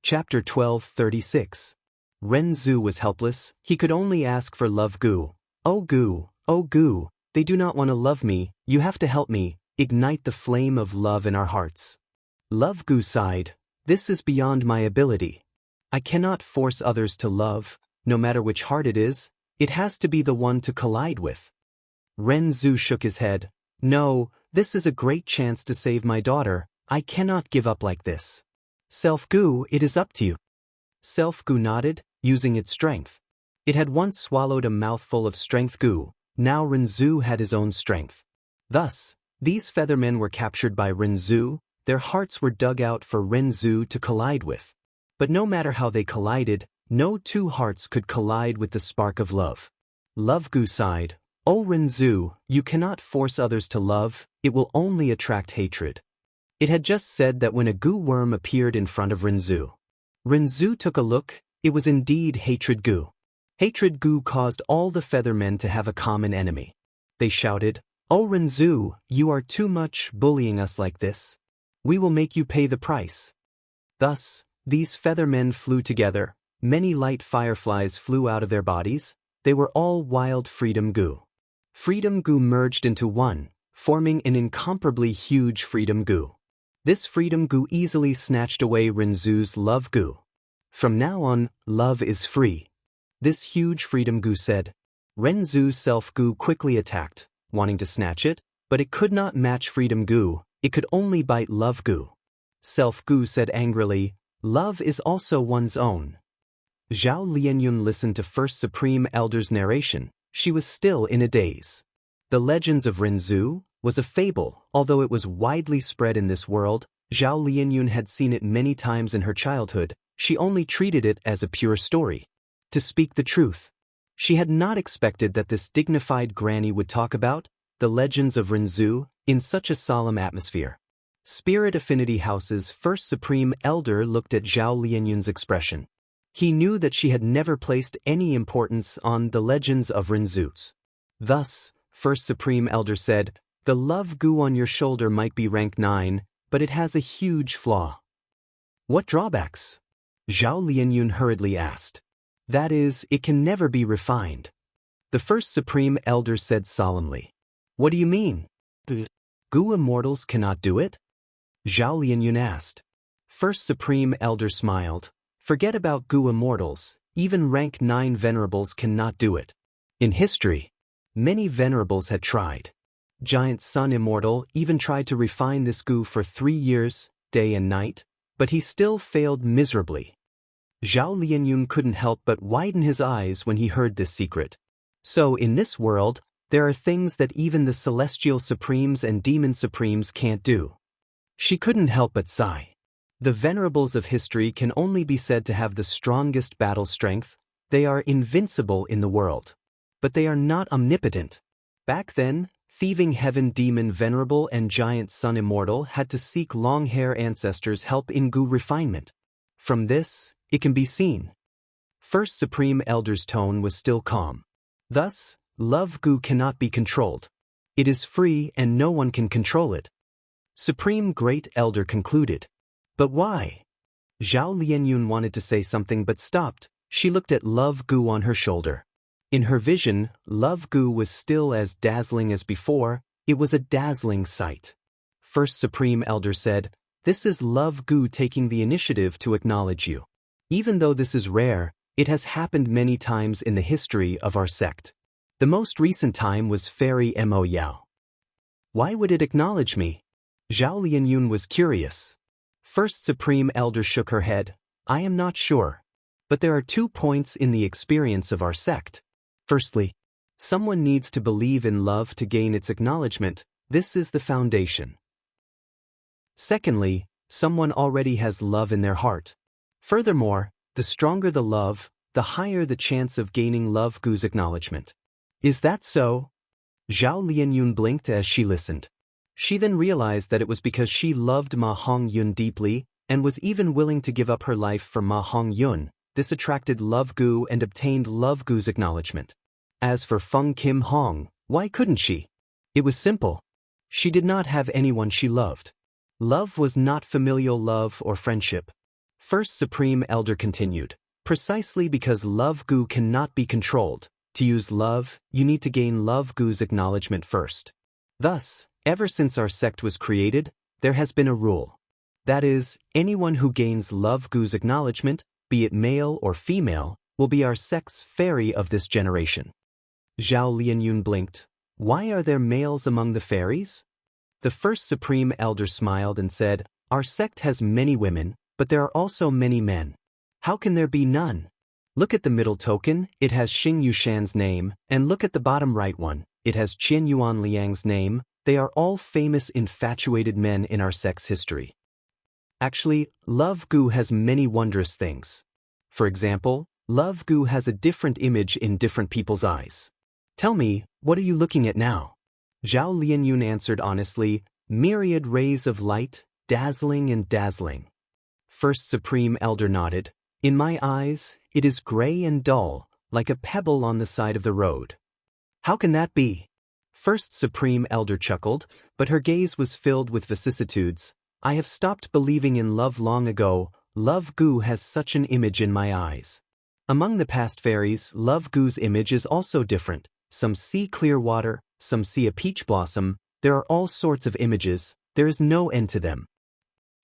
Chapter 12:36. Renzu was helpless, he could only ask for love. Gu. Oh Gu, they do not want to love me, you have to help me, ignite the flame of love in our hearts. Love. Gu sighed, this is beyond my ability. I cannot force others to love, no matter which heart it has to be the one to collide with. Renzu shook his head, no, this is a great chance to save my daughter, I cannot give up like this. Self. Gu, it is up to you. Self. Gu nodded, using its strength. It had once swallowed a mouthful of strength. Gu, now Renzu had his own strength. Thus, these feathermen were captured by Renzu, their hearts were dug out for Renzu to collide with. But no matter how they collided, no two hearts could collide with the spark of love. Love. Gu sighed, oh Renzu, you cannot force others to love, it will only attract hatred. It had just said that when a Gu worm appeared in front of Renzu. Renzu took a look, it was indeed hatred. Gu. Hatred. Gu caused all the feathermen to have a common enemy. They shouted, oh Renzu, you are too much bullying us like this. We will make you pay the price. Thus, these feathermen flew together, many light fireflies flew out of their bodies, they were all wild Freedom. Gu. Freedom. Gu merged into one, forming an incomparably huge Freedom. Gu. This Freedom. Gu easily snatched away Renzu's Love. Gu. From now on, love is free. This huge Freedom. Gu said. Renzu's Self. Gu quickly attacked, wanting to snatch it, but it could not match Freedom. Gu, it could only bite Love. Gu. Self. Gu said angrily, love is also one's own. Zhao Lianyun listened to First Supreme Elder's narration, she was still in a daze. The legends of Renzu was a fable, although it was widely spread in this world, Zhao Lianyun had seen it many times in her childhood, she only treated it as a pure story. To speak the truth, she had not expected that this dignified granny would talk about the legends of Renzu in such a solemn atmosphere. Spirit Affinity House's First Supreme Elder looked at Zhao Lianyun's expression. He knew that she had never placed any importance on the legends of Renzu's. Thus, First Supreme Elder said, the Love. Gu on your shoulder might be rank 9, but it has a huge flaw. What drawbacks? Zhao Lianyun hurriedly asked. That is, it can never be refined. The First Supreme Elder said solemnly. What do you mean? Gu immortals cannot do it? Zhao Lianyun asked. First Supreme Elder smiled. Forget about Gu immortals, even rank 9 venerables cannot do it. In history, many venerables had tried. Giant Sun Immortal even tried to refine this Gu for 3 years, day and night, but he still failed miserably. Zhao Lianyun couldn't help but widen his eyes when he heard this secret. So in this world, there are things that even the Celestial Supremes and Demon Supremes can't do. She couldn't help but sigh. The venerables of history can only be said to have the strongest battle strength, they are invincible in the world. But they are not omnipotent. Back then, Thieving Heaven Demon Venerable and Giant Sun Immortal had to seek long-hair ancestors' help in Gu refinement. From this, it can be seen. First Supreme Elder's tone was still calm. Thus, Love. Gu cannot be controlled. It is free and no one can control it. Supreme Great Elder concluded. But why? Zhao Lianyun wanted to say something but stopped, she looked at Love. Gu on her shoulder. In her vision, Love. Gu was still as dazzling as before, it was a dazzling sight. First Supreme Elder said, this is Love. Gu taking the initiative to acknowledge you. Even though this is rare, it has happened many times in the history of our sect. The most recent time was Fairy Mo Yao. Why would it acknowledge me? Zhao Lianyun was curious. First Supreme Elder shook her head, I am not sure. But there are 2 points in the experience of our sect. Firstly, someone needs to believe in love to gain its acknowledgement, this is the foundation. Secondly, someone already has love in their heart. Furthermore, the stronger the love, the higher the chance of gaining Love. Gu's acknowledgement. Is that so? Zhao Lianyun blinked as she listened. She then realized that it was because she loved Ma Hongyun deeply, and was even willing to give up her life for Ma Hongyun. This attracted Love. Gu and obtained Love. Gu's acknowledgement. As for Feng Kim Hong, why couldn't she? It was simple. She did not have anyone she loved. Love was not familial love or friendship. First Supreme Elder continued. Precisely because Love Gu cannot be controlled. To use love, you need to gain Love Gu's acknowledgement first. Thus, ever since our sect was created, there has been a rule. That is, anyone who gains Love Gu's acknowledgement, be it male or female, will be our sect's fairy of this generation. Zhao Lianyun blinked. Why are there males among the fairies? The First Supreme Elder smiled and said, Our sect has many women, but there are also many men. How can there be none? Look at the middle token, it has Xing Yushan's name, and look at the bottom right one, it has Qian Yuan Liang's name. They are all famous infatuated men in our sect's history. Actually, Love Gu has many wondrous things. For example, Love Gu has a different image in different people's eyes. Tell me, what are you looking at now? Zhao Lianyun answered honestly, myriad rays of light, dazzling and dazzling. First Supreme Elder nodded. In my eyes, it is gray and dull, like a pebble on the side of the road. How can that be? First Supreme Elder chuckled, but her gaze was filled with vicissitudes. I have stopped believing in love long ago. Love Gu has such an image in my eyes. Among the past fairies, Love Gu's image is also different. Some see clear water, some see a peach blossom. There are all sorts of images. There is no end to them.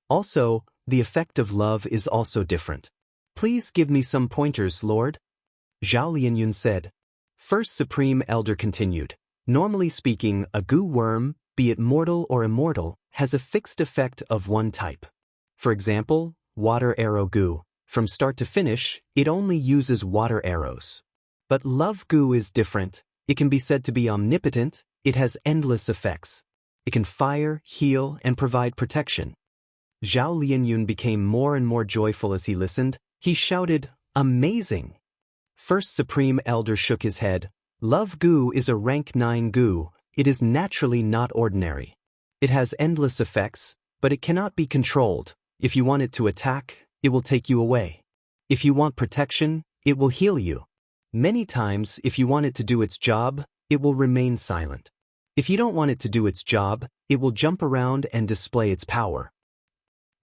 Also, the effect of love is also different. Please give me some pointers, Lord. Zhao Lianyun said. First Supreme Elder continued. Normally speaking, a Gu worm, be it mortal or immortal, has a fixed effect of one type. For example, Water Arrow Gu. From start to finish, it only uses water arrows. But Love Gu is different. It can be said to be omnipotent. It has endless effects. It can fire, heal, and provide protection. Zhao Lianyun became more and more joyful as he listened. He shouted, Amazing! First Supreme Elder shook his head. Love Gu is a rank 9 Gu. It is naturally not ordinary. It has endless effects, but it cannot be controlled. If you want it to attack, it will take you away. If you want protection, it will heal you. Many times, if you want it to do its job, it will remain silent. If you don't want it to do its job, it will jump around and display its power.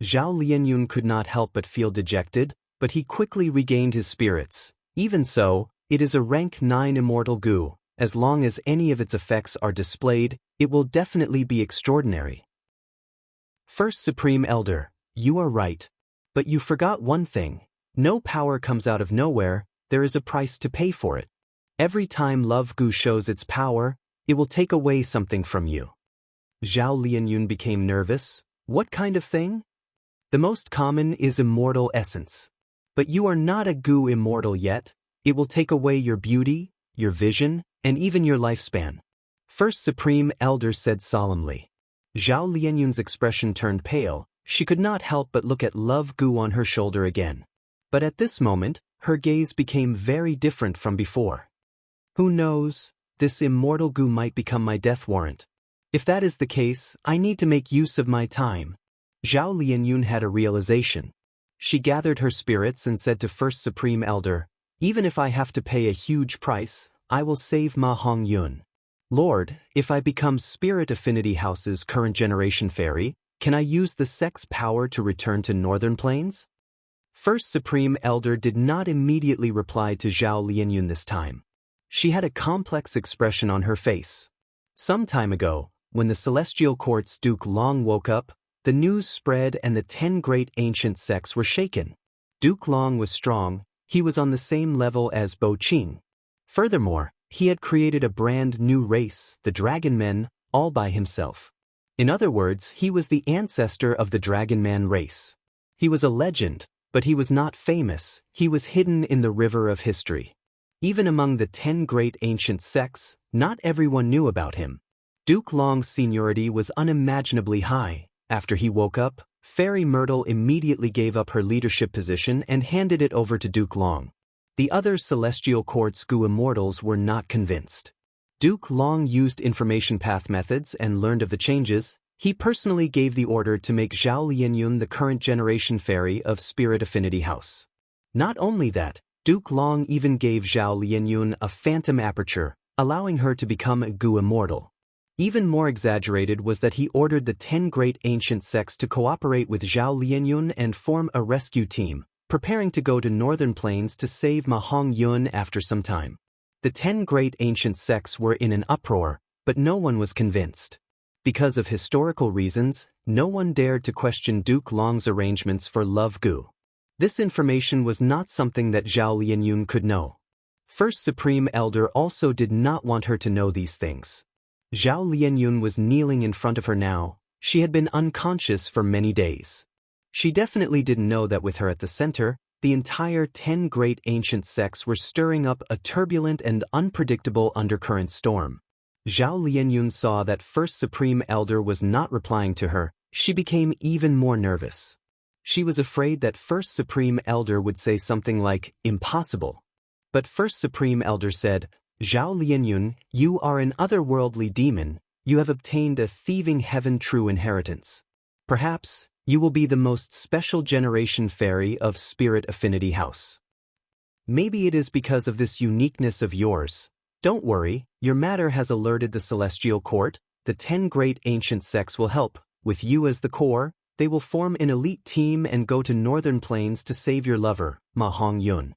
Zhao Lianyun could not help but feel dejected, but he quickly regained his spirits. Even so, it is a rank 9 immortal Gu. As long as any of its effects are displayed, it will definitely be extraordinary. First Supreme Elder, you are right. But you forgot one thing. No power comes out of nowhere, there is a price to pay for it. Every time Love Gu shows its power, it will take away something from you. Zhao Lianyun became nervous. What kind of thing? The most common is immortal essence. But you are not a Gu immortal yet. It will take away your beauty, your vision, and even your lifespan. First Supreme Elder said solemnly. Zhao Lianyun's expression turned pale. She could not help but look at Love Gu on her shoulder again. But at this moment, her gaze became very different from before. Who knows, this immortal Gu might become my death warrant. If that is the case, I need to make use of my time. Zhao Lianyun had a realization. She gathered her spirits and said to First Supreme Elder, Even if I have to pay a huge price, I will save Ma Hongyun. Lord, if I become Spirit Affinity House's current generation fairy, can I use the sect's power to return to Northern Plains? First Supreme Elder did not immediately reply to Zhao Lianyun this time. She had a complex expression on her face. Some time ago, when the Celestial Court's Duke Long woke up, the news spread and the 10 great ancient sects were shaken. Duke Long was strong. He was on the same level as Bo Qing. Furthermore, he had created a brand new race, the Dragon Men, all by himself. In other words, he was the ancestor of the Dragon Man race. He was a legend, but he was not famous. He was hidden in the river of history. Even among the 10 great ancient sects, not everyone knew about him. Duke Long's seniority was unimaginably high. After he woke up, Fairy Myrtle immediately gave up her leadership position and handed it over to Duke Long. The other Celestial Court's Gu Immortals were not convinced. Duke Long used information path methods and learned of the changes. He personally gave the order to make Zhao Lianyun the current generation fairy of Spirit Affinity House. Not only that, Duke Long even gave Zhao Lianyun a phantom aperture, allowing her to become a Gu Immortal. Even more exaggerated was that he ordered the 10 great ancient sects to cooperate with Zhao Lianyun and form a rescue team, preparing to go to northern plains to save Ma Hongyun after some time. The 10 great ancient sects were in an uproar, but no one was convinced. Because of historical reasons, no one dared to question Duke Long's arrangements for Love Gu. This information was not something that Zhao Lianyun could know. First Supreme Elder also did not want her to know these things. Zhao Lianyun was kneeling in front of her now. She had been unconscious for many days. She definitely didn't know that with her at the center, the entire 10 great ancient sects were stirring up a turbulent and unpredictable undercurrent storm. Zhao Lianyun saw that First Supreme Elder was not replying to her. She became even more nervous. She was afraid that First Supreme Elder would say something like, "Impossible." But First Supreme Elder said, "Zhao Lianyun, you are an otherworldly demon. You have obtained a thieving heaven true inheritance. Perhaps you will be the most special generation fairy of Spirit Affinity House. Maybe it is because of this uniqueness of yours. Don't worry, your matter has alerted the Celestial Court. The 10 great ancient sects will help. With you as the core, they will form an elite team and go to northern plains to save your lover, Ma Hongyun."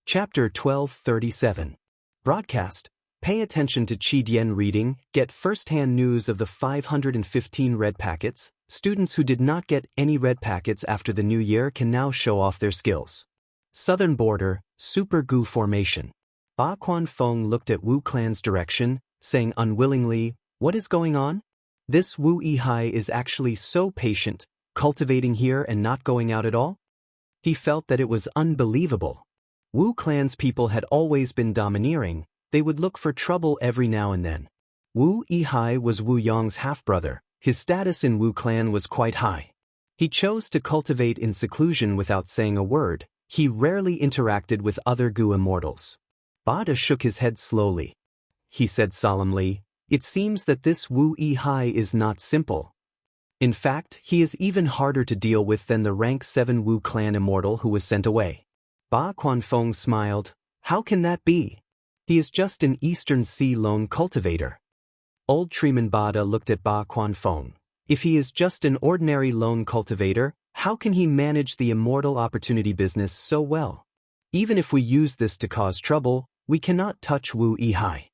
Chapter 1237. Broadcast. Pay attention to Qi Dian reading, get first-hand news of the 515 red packets. Students who did not get any red packets after the new year can now show off their skills. Southern border, Super Gu formation. Ba Quanfeng looked at Wu Clan's direction, saying unwillingly, "What is going on? This Wu Yihai is actually so patient, cultivating here and not going out at all?" He felt that it was unbelievable. Wu Clan's people had always been domineering. They would look for trouble every now and then. Wu Yihai was Wu Yong's half-brother. His status in Wu Clan was quite high. He chose to cultivate in seclusion without saying a word. He rarely interacted with other Gu immortals. Bada shook his head slowly. He said solemnly, "It seems that this Wu Yihai is not simple. In fact, he is even harder to deal with than the rank 7 Wu Clan immortal who was sent away." Ba Quanfeng smiled. "How can that be? He is just an Eastern Sea lone cultivator." Old Treeman Bada looked at Ba Quanfeng. If he is just an ordinary lone cultivator, how can he manage the immortal opportunity business so well? Even if we use this to cause trouble, we cannot touch Wu Yihai.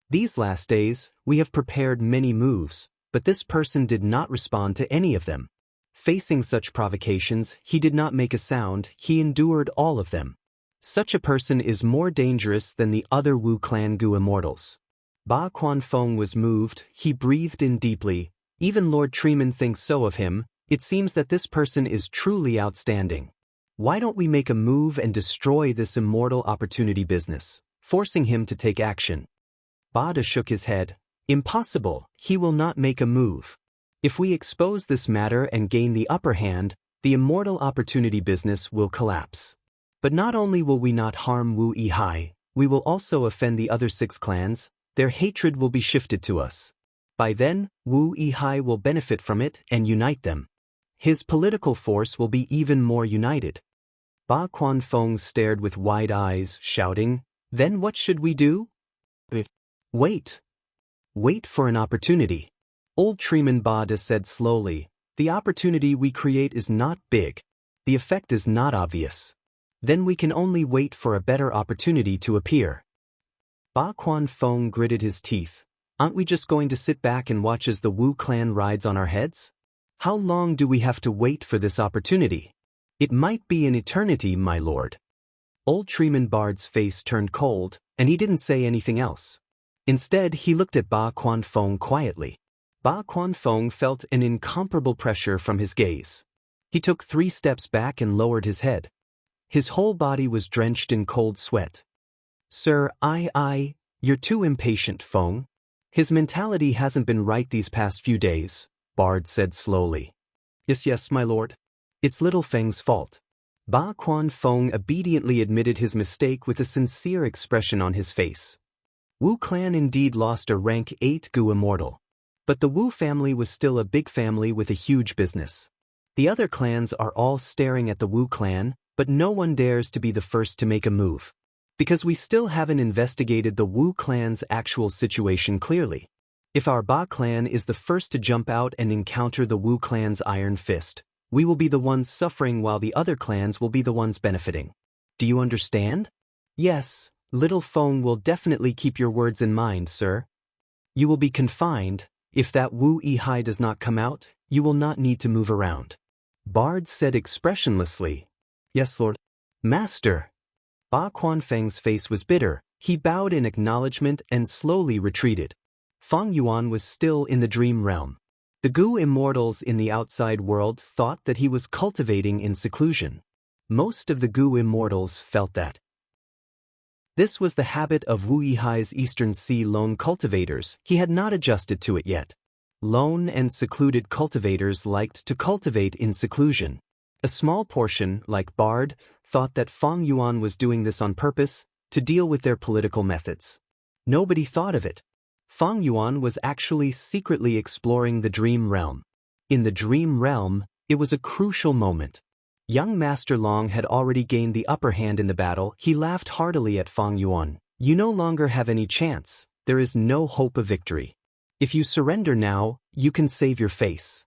These last days, we have prepared many moves, but this person did not respond to any of them. Facing such provocations, he did not make a sound. He endured all of them. Such a person is more dangerous than the other Wu Clan Gu immortals. Ba Quanfeng was moved. He breathed in deeply. Even Lord Treeman thinks so of him. It seems that this person is truly outstanding. Why don't we make a move and destroy this immortal opportunity business, forcing him to take action? Bada shook his head. "Impossible. He will not make a move. If we expose this matter and gain the upper hand, the immortal opportunity business will collapse. But not only will we not harm Wu Yihai, we will also offend the other 6 clans. Their hatred will be shifted to us. By then, Wu Yihai will benefit from it and unite them. His political force will be even more united." Ba Quanfeng stared with wide eyes, shouting, "Then what should we do?" "Wait. Wait for an opportunity." Old Treeman Bada said slowly, "The opportunity we create is not big. The effect is not obvious. Then we can only wait for a better opportunity to appear." Ba Quanfeng gritted his teeth. "Aren't we just going to sit back and watch as the Wu Clan rides on our heads? How long do we have to wait for this opportunity? It might be an eternity, my lord." Old Treeman Bard's face turned cold, and he didn't say anything else. Instead, he looked at Ba Quanfeng quietly. Ba Quanfeng felt an incomparable pressure from his gaze. He took 3 steps back and lowered his head. His whole body was drenched in cold sweat. "Sir, you're too impatient, Feng. His mentality hasn't been right these past few days," Bard said slowly. Yes, my lord. It's Little Feng's fault." Ba Quanfeng obediently admitted his mistake with a sincere expression on his face. Wu Clan indeed lost a rank 8 Gu immortal. But the Wu family was still a big family with a huge business. The other clans are all staring at the Wu Clan, but no one dares to be the first to make a move. Because we still haven't investigated the Wu clan's actual situation clearly. If our Ba clan is the first to jump out and encounter the Wu clan's iron fist, we will be the ones suffering while the other clans will be the ones benefiting. Do you understand? Yes, Little Feng will definitely keep your words in mind, sir. You will be confined. If that Wu Yihai does not come out, you will not need to move around. Bard said expressionlessly. Yes, Lord. Master. Ba Quanfeng's face was bitter. He bowed in acknowledgement and slowly retreated. Feng Yuan was still in the dream realm. The Gu immortals in the outside world thought that he was cultivating in seclusion. Most of the Gu immortals felt that. This was the habit of Wu Yihai's Eastern Sea lone cultivators. He had not adjusted to it yet. Lone and secluded cultivators liked to cultivate in seclusion. A small portion, like Bard, thought that Feng Yuan was doing this on purpose, to deal with their political methods. Nobody thought of it. Feng Yuan was actually secretly exploring the dream realm. In the dream realm, it was a crucial moment. Young Master Long had already gained the upper hand in the battle. He laughed heartily at Feng Yuan. You no longer have any chance. There is no hope of victory. If you surrender now, you can save your face.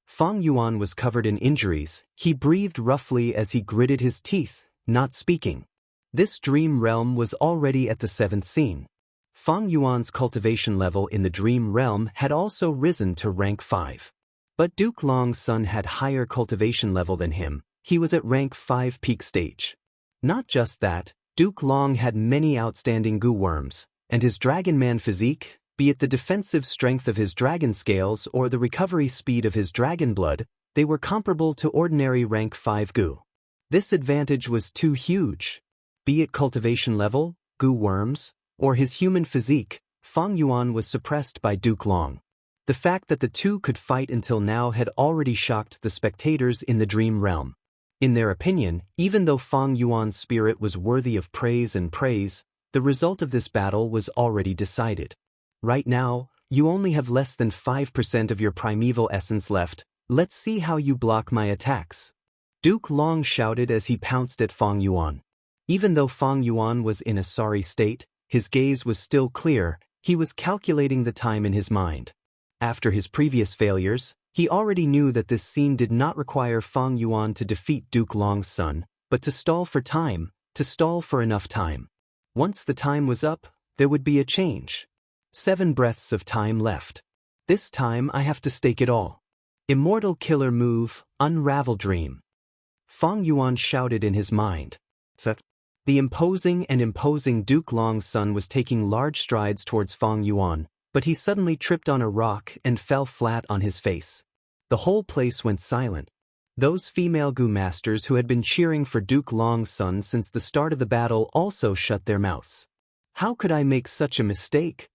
Feng Yuan was covered in injuries. He breathed roughly as he gritted his teeth, not speaking. This dream realm was already at the 7th scene. Feng Yuan's cultivation level in the dream realm had also risen to rank 5. But Duke Long's son had higher cultivation level than him. He was at rank 5 peak stage. Not just that, Duke Long had many outstanding Gu worms, and his Dragon Man physique, be it the defensive strength of his dragon scales or the recovery speed of his dragon blood, they were comparable to ordinary rank 5 Gu. This advantage was too huge. Be it cultivation level, Gu worms, or his human physique, Feng Yuan was suppressed by Duke Long. The fact that the two could fight until now had already shocked the spectators in the dream realm. In their opinion, even though Feng Yuan's spirit was worthy of praise, the result of this battle was already decided. Right now, you only have less than 5% of your primeval essence left. Let's see how you block my attacks. Duke Long shouted as he pounced at Feng Yuan. Even though Feng Yuan was in a sorry state, his gaze was still clear. He was calculating the time in his mind. After his previous failures, he already knew that this scene did not require Feng Yuan to defeat Duke Long's son, but to stall for time, to stall for enough time. Once the time was up, there would be a change. 7 breaths of time left. This time I have to stake it all. Immortal killer move, unravel dream. Feng Yuan shouted in his mind. The imposing Duke Long's son was taking large strides towards Feng Yuan, but he suddenly tripped on a rock and fell flat on his face. The whole place went silent. Those female Gu masters who had been cheering for Duke Long's son since the start of the battle also shut their mouths. How could I make such a mistake?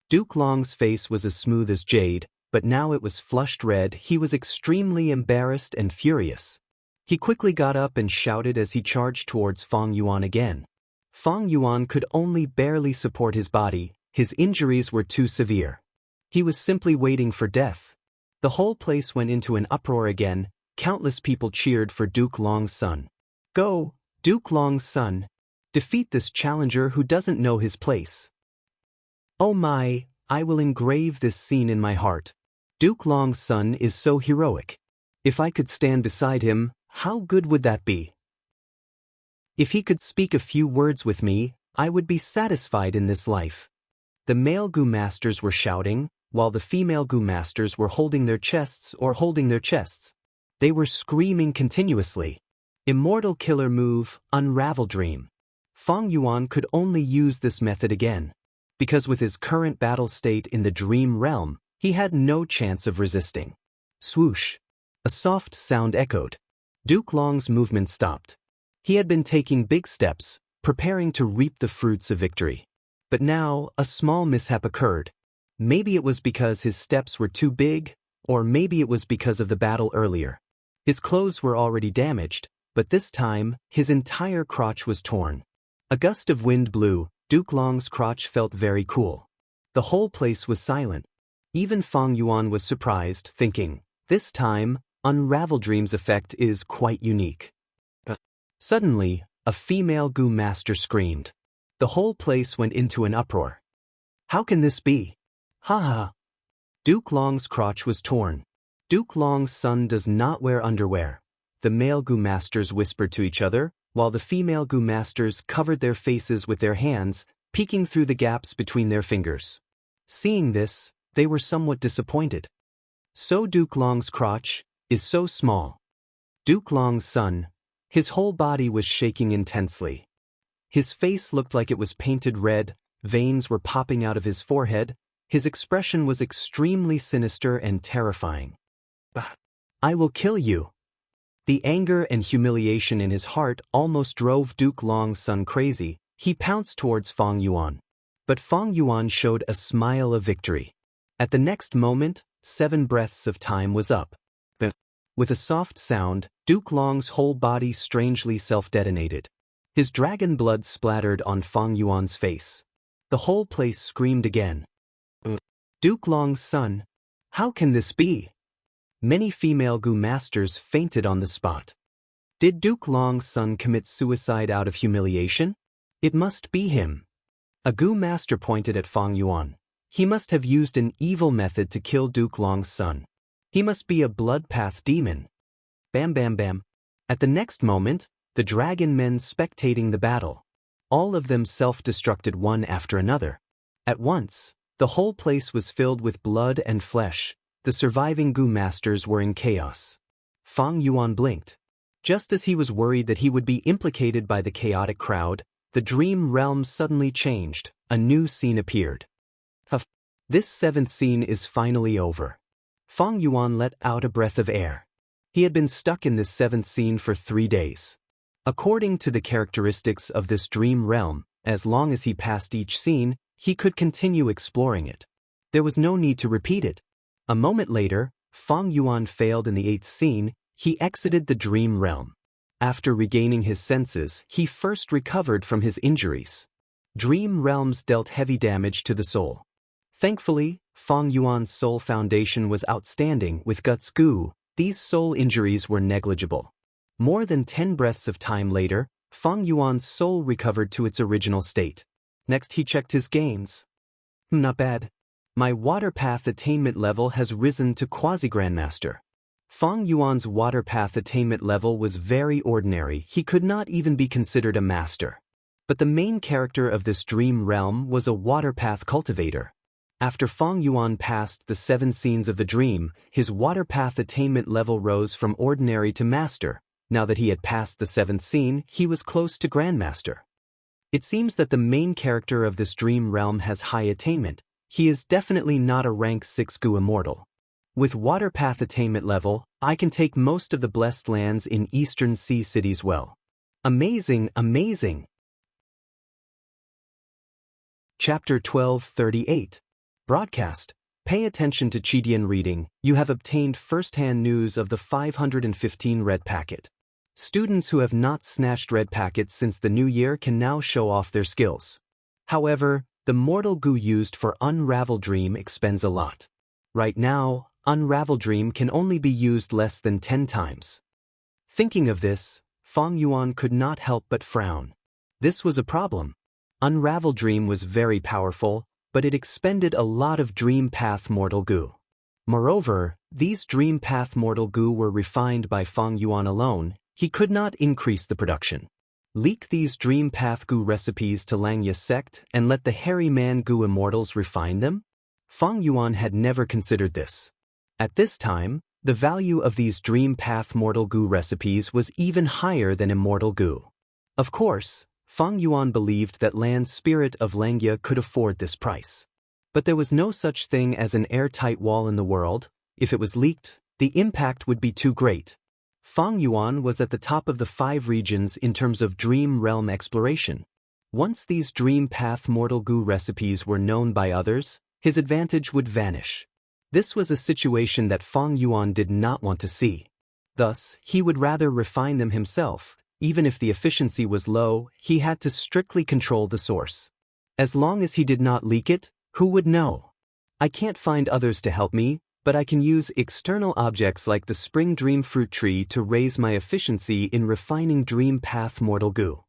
Duke Long's face was as smooth as jade, but now it was flushed red. He was extremely embarrassed and furious. He quickly got up and shouted as he charged towards Feng Yuan again. Feng Yuan could only barely support his body. His injuries were too severe. He was simply waiting for death. The whole place went into an uproar again. Countless people cheered for Duke Long's son. Go, Duke Long's son. Defeat this challenger who doesn't know his place. Oh my, I will engrave this scene in my heart. Duke Long's son is so heroic. If I could stand beside him, how good would that be? If he could speak a few words with me, I would be satisfied in this life. The male Gu masters were shouting, while the female Gu masters were holding their chests. They were screaming continuously. Immortal killer move, unravel dream. Feng Yuan could only use this method again. Because with his current battle state in the dream realm, he had no chance of resisting. Swoosh. A soft sound echoed. Duke Long's movement stopped. He had been taking big steps, preparing to reap the fruits of victory. But now, a small mishap occurred. Maybe it was because his steps were too big, or maybe it was because of the battle earlier. His clothes were already damaged, but this time, his entire crotch was torn. A gust of wind blew. Duke Long's crotch felt very cool. The whole place was silent. Even Feng Yuan was surprised, thinking, this time, Unravel Dream's effect is quite unique. Suddenly, a female goo master screamed. The whole place went into an uproar. How can this be? Ha ha. Duke Long's crotch was torn. Duke Long's son does not wear underwear. The male goo masters whispered to each other, while the female goo masters covered their faces with their hands, peeking through the gaps between their fingers. Seeing this, they were somewhat disappointed. So Duke Long's crotch is so small. Duke Long's son, his whole body was shaking intensely. His face looked like it was painted red, veins were popping out of his forehead, his expression was extremely sinister and terrifying. I will kill you. The anger and humiliation in his heart almost drove Duke Long's son crazy. He pounced towards Fong Yuan. But Fong Yuan showed a smile of victory. At the next moment, 7 breaths of time was up. With a soft sound, Duke Long's whole body strangely self-detonated. His dragon blood splattered on Fong Yuan's face. The whole place screamed again. Duke Long's son. How can this be? Many female goo masters fainted on the spot. Did Duke Long's son commit suicide out of humiliation? It must be him. A goo master pointed at Fong Yuan. He must have used an evil method to kill Duke Long's son. He must be a blood path demon. Bam bam bam. At the next moment, the dragon men spectating the battle. All of them self-destructed one after another. At once, the whole place was filled with blood and flesh. The surviving goo masters were in chaos. Fong Yuan blinked. Just as he was worried that he would be implicated by the chaotic crowd, the dream realm suddenly changed. A new scene appeared. This 7th scene is finally over. Fong Yuan let out a breath of air. He had been stuck in this 7th scene for 3 days. According to the characteristics of this dream realm, as long as he passed each scene, he could continue exploring it. There was no need to repeat it. A moment later, Fong Yuan failed in the 8th scene. He exited the dream realm. After regaining his senses, he first recovered from his injuries. Dream realms dealt heavy damage to the soul. Thankfully, Fong Yuan's soul foundation was outstanding. With guts goo, these soul injuries were negligible. More than 10 breaths of time later, Fong Yuan's soul recovered to its original state. Next he checked his gains. Not bad. My water path attainment level has risen to Quasi-Grandmaster. Fong Yuan's water path attainment level was very ordinary. He could not even be considered a master. But the main character of this dream realm was a water path cultivator. After Fong Yuan passed the 7 scenes of the dream, his water path attainment level rose from ordinary to master. Now that he had passed the 7th scene, he was close to Grandmaster. It seems that the main character of this dream realm has high attainment. He is definitely not a rank 6 goo immortal. With water path attainment level, I can take most of the blessed lands in Eastern Sea cities well. Amazing, amazing! Chapter 1238. Broadcast. Pay attention to Chidian reading. You have obtained first-hand news of the 515 red packet. Students who have not snatched red packets since the new year can now show off their skills. However, the mortal goo used for Unravel Dream expends a lot. Right now, Unravel Dream can only be used less than 10 times. Thinking of this, Fong Yuan could not help but frown. This was a problem. Unravel Dream was very powerful, but it expended a lot of Dream Path mortal goo. Moreover, these Dream Path mortal goo were refined by Fong Yuan alone. He could not increase the production. Leak these Dream Path goo recipes to Langya sect and let the hairy man goo immortals refine them? Fong Yuan had never considered this. At this time, the value of these Dream Path mortal goo recipes was even higher than immortal goo. Of course, Fong Yuan believed that Land Spirit of Langya could afford this price. But there was no such thing as an airtight wall in the world. If it was leaked, the impact would be too great. Fong Yuan was at the top of the 5 regions in terms of dream realm exploration. Once these Dream Path mortal goo recipes were known by others, his advantage would vanish. This was a situation that Fong Yuan did not want to see. Thus, he would rather refine them himself. Even if the efficiency was low, he had to strictly control the source. As long as he did not leak it, who would know? I can't find others to help me, but I can use external objects like the Spring Dream Fruit Tree to raise my efficiency in refining Dream Path mortal goo.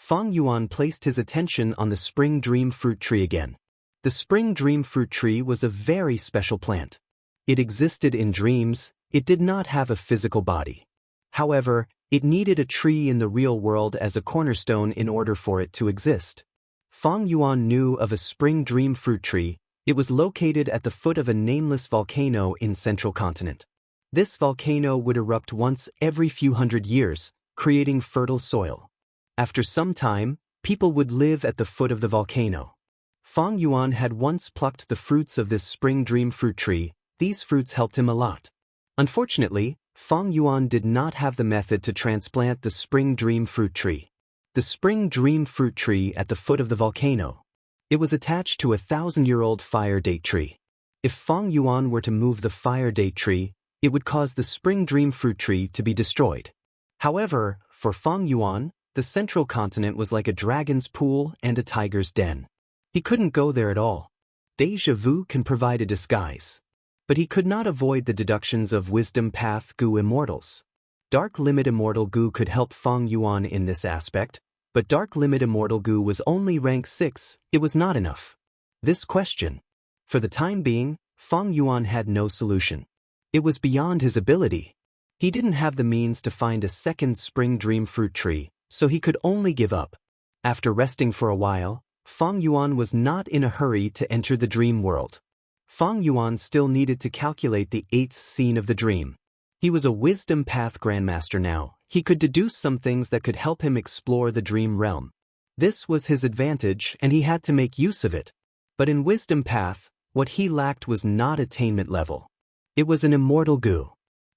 Fang Yuan placed his attention on the spring dream fruit tree again. The spring dream fruit tree was a very special plant. It existed in dreams, it did not have a physical body. However, it needed a tree in the real world as a cornerstone in order for it to exist. Fang Yuan knew of a spring dream fruit tree. It was located at the foot of a nameless volcano in central continent. This volcano would erupt once every few hundred years, creating fertile soil. After some time, people would live at the foot of the volcano. Fang Yuan had once plucked the fruits of this spring dream fruit tree. These fruits helped him a lot. Unfortunately, Fang Yuan did not have the method to transplant the spring dream fruit tree. The spring dream fruit tree at the foot of the volcano. It was attached to a 1,000-year-old fire date tree. If Fang Yuan were to move the fire date tree, it would cause the spring dream fruit tree to be destroyed. However, for Fang Yuan, the central continent was like a dragon's pool and a tiger's den. He couldn't go there at all. Deja vu can provide a disguise. But he could not avoid the deductions of Wisdom Path Gu Immortals. Dark Limit Immortal Gu could help Fang Yuan in this aspect, but Dark Limit Immortal Gu was only rank 6, it was not enough. This question. For the time being, Fang Yuan had no solution. It was beyond his ability. He didn't have the means to find a second spring dream fruit tree, so he could only give up. After resting for a while, Fang Yuan was not in a hurry to enter the dream world. Fang Yuan still needed to calculate the 8th scene of the dream. He was a Wisdom Path Grandmaster now. He could deduce some things that could help him explore the dream realm. This was his advantage and he had to make use of it. But in Wisdom Path, what he lacked was not attainment level. It was an Immortal Gu.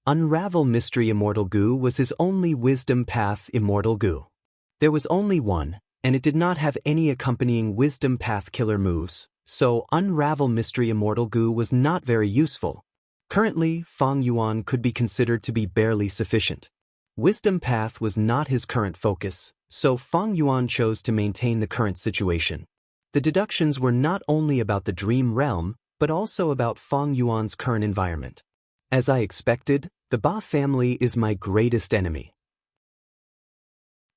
Unravel Mystery Immortal Gu was his only Wisdom Path Immortal Gu. There was only one, and it did not have any accompanying Wisdom Path killer moves, so Unravel Mystery Immortal Gu was not very useful. Currently, Fang Yuan could be considered to be barely sufficient. Wisdom Path was not his current focus, so Fang Yuan chose to maintain the current situation. The deductions were not only about the dream realm, but also about Fang Yuan's current environment. As I expected, the Ba family is my greatest enemy.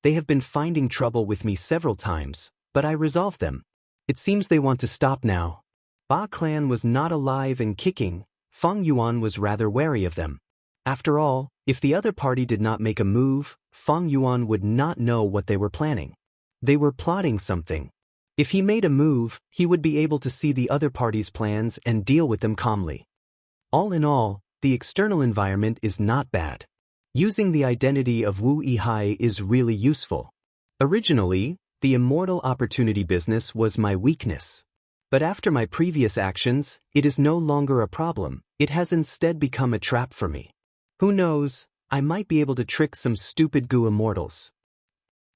They have been finding trouble with me several times, but I resolved them. It seems they want to stop now. Ba clan was not alive and kicking. Fang Yuan was rather wary of them. After all, if the other party did not make a move, Fang Yuan would not know what they were planning. They were plotting something. If he made a move, he would be able to see the other party's plans and deal with them calmly. All in all, the external environment is not bad. Using the identity of Wu Yihai is really useful. Originally, the immortal opportunity business was my weakness. But after my previous actions, it is no longer a problem, it has instead become a trap for me. Who knows, I might be able to trick some stupid Gu Immortals.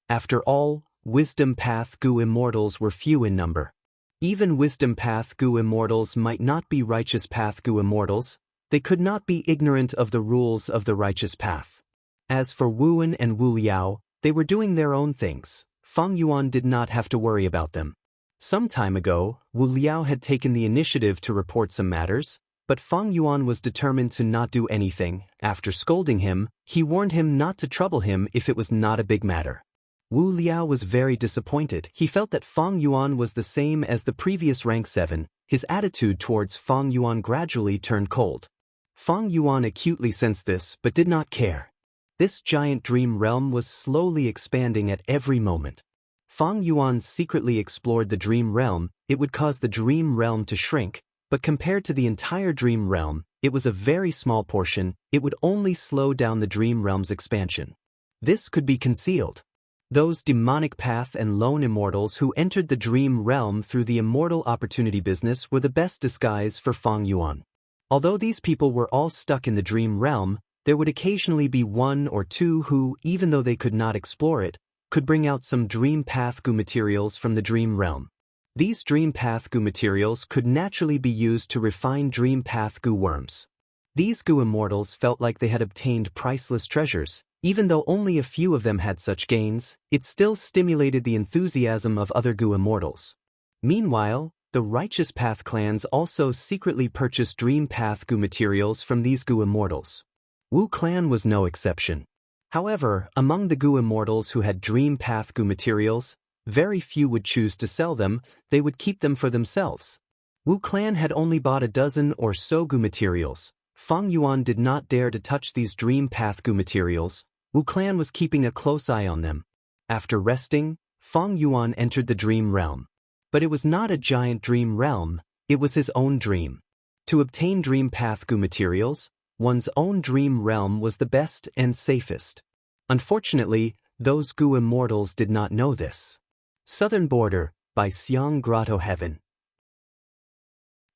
After all, Wisdom Path Gu Immortals were few in number. Even Wisdom Path Gu Immortals might not be Righteous Path Gu Immortals, they could not be ignorant of the rules of the Righteous Path. As for Wuan and Wu Liao, they were doing their own things. Fang Yuan did not have to worry about them. Some time ago, Wu Liao had taken the initiative to report some matters, but Fang Yuan was determined to not do anything. After scolding him, he warned him not to trouble him if it was not a big matter. Wu Liao was very disappointed. He felt that Fang Yuan was the same as the previous rank 7. His attitude towards Fang Yuan gradually turned cold. Fang Yuan acutely sensed this but did not care. This giant dream realm was slowly expanding at every moment. Fang Yuan secretly explored the dream realm. It would cause the dream realm to shrink, but compared to the entire dream realm, it was a very small portion. It would only slow down the dream realm's expansion. This could be concealed. Those demonic path and lone immortals who entered the dream realm through the immortal opportunity business were the best disguise for Fang Yuan. Although these people were all stuck in the dream realm, there would occasionally be one or two who, even though they could not explore it, could bring out some dream path Gu materials from the dream realm. These dream path Gu materials could naturally be used to refine dream path Gu worms. These Gu immortals felt like they had obtained priceless treasures. Even though only a few of them had such gains, it still stimulated the enthusiasm of other Gu immortals. Meanwhile, the Righteous Path clans also secretly purchased Dream Path Gu materials from these Gu immortals. Wu clan was no exception. However, among the Gu immortals who had dream path Gu materials, very few would choose to sell them, they would keep them for themselves. Wu clan had only bought a dozen or so Gu materials. Feng Yuan did not dare to touch these dream path Gu materials. Wu clan was keeping a close eye on them. After resting, Feng Yuan entered the dream realm. But it was not a giant dream realm, it was his own dream. To obtain dream path Gu materials, one's own dream realm was the best and safest. Unfortunately, those Gu immortals did not know this. Southern Border, by Xiang Grotto Heaven.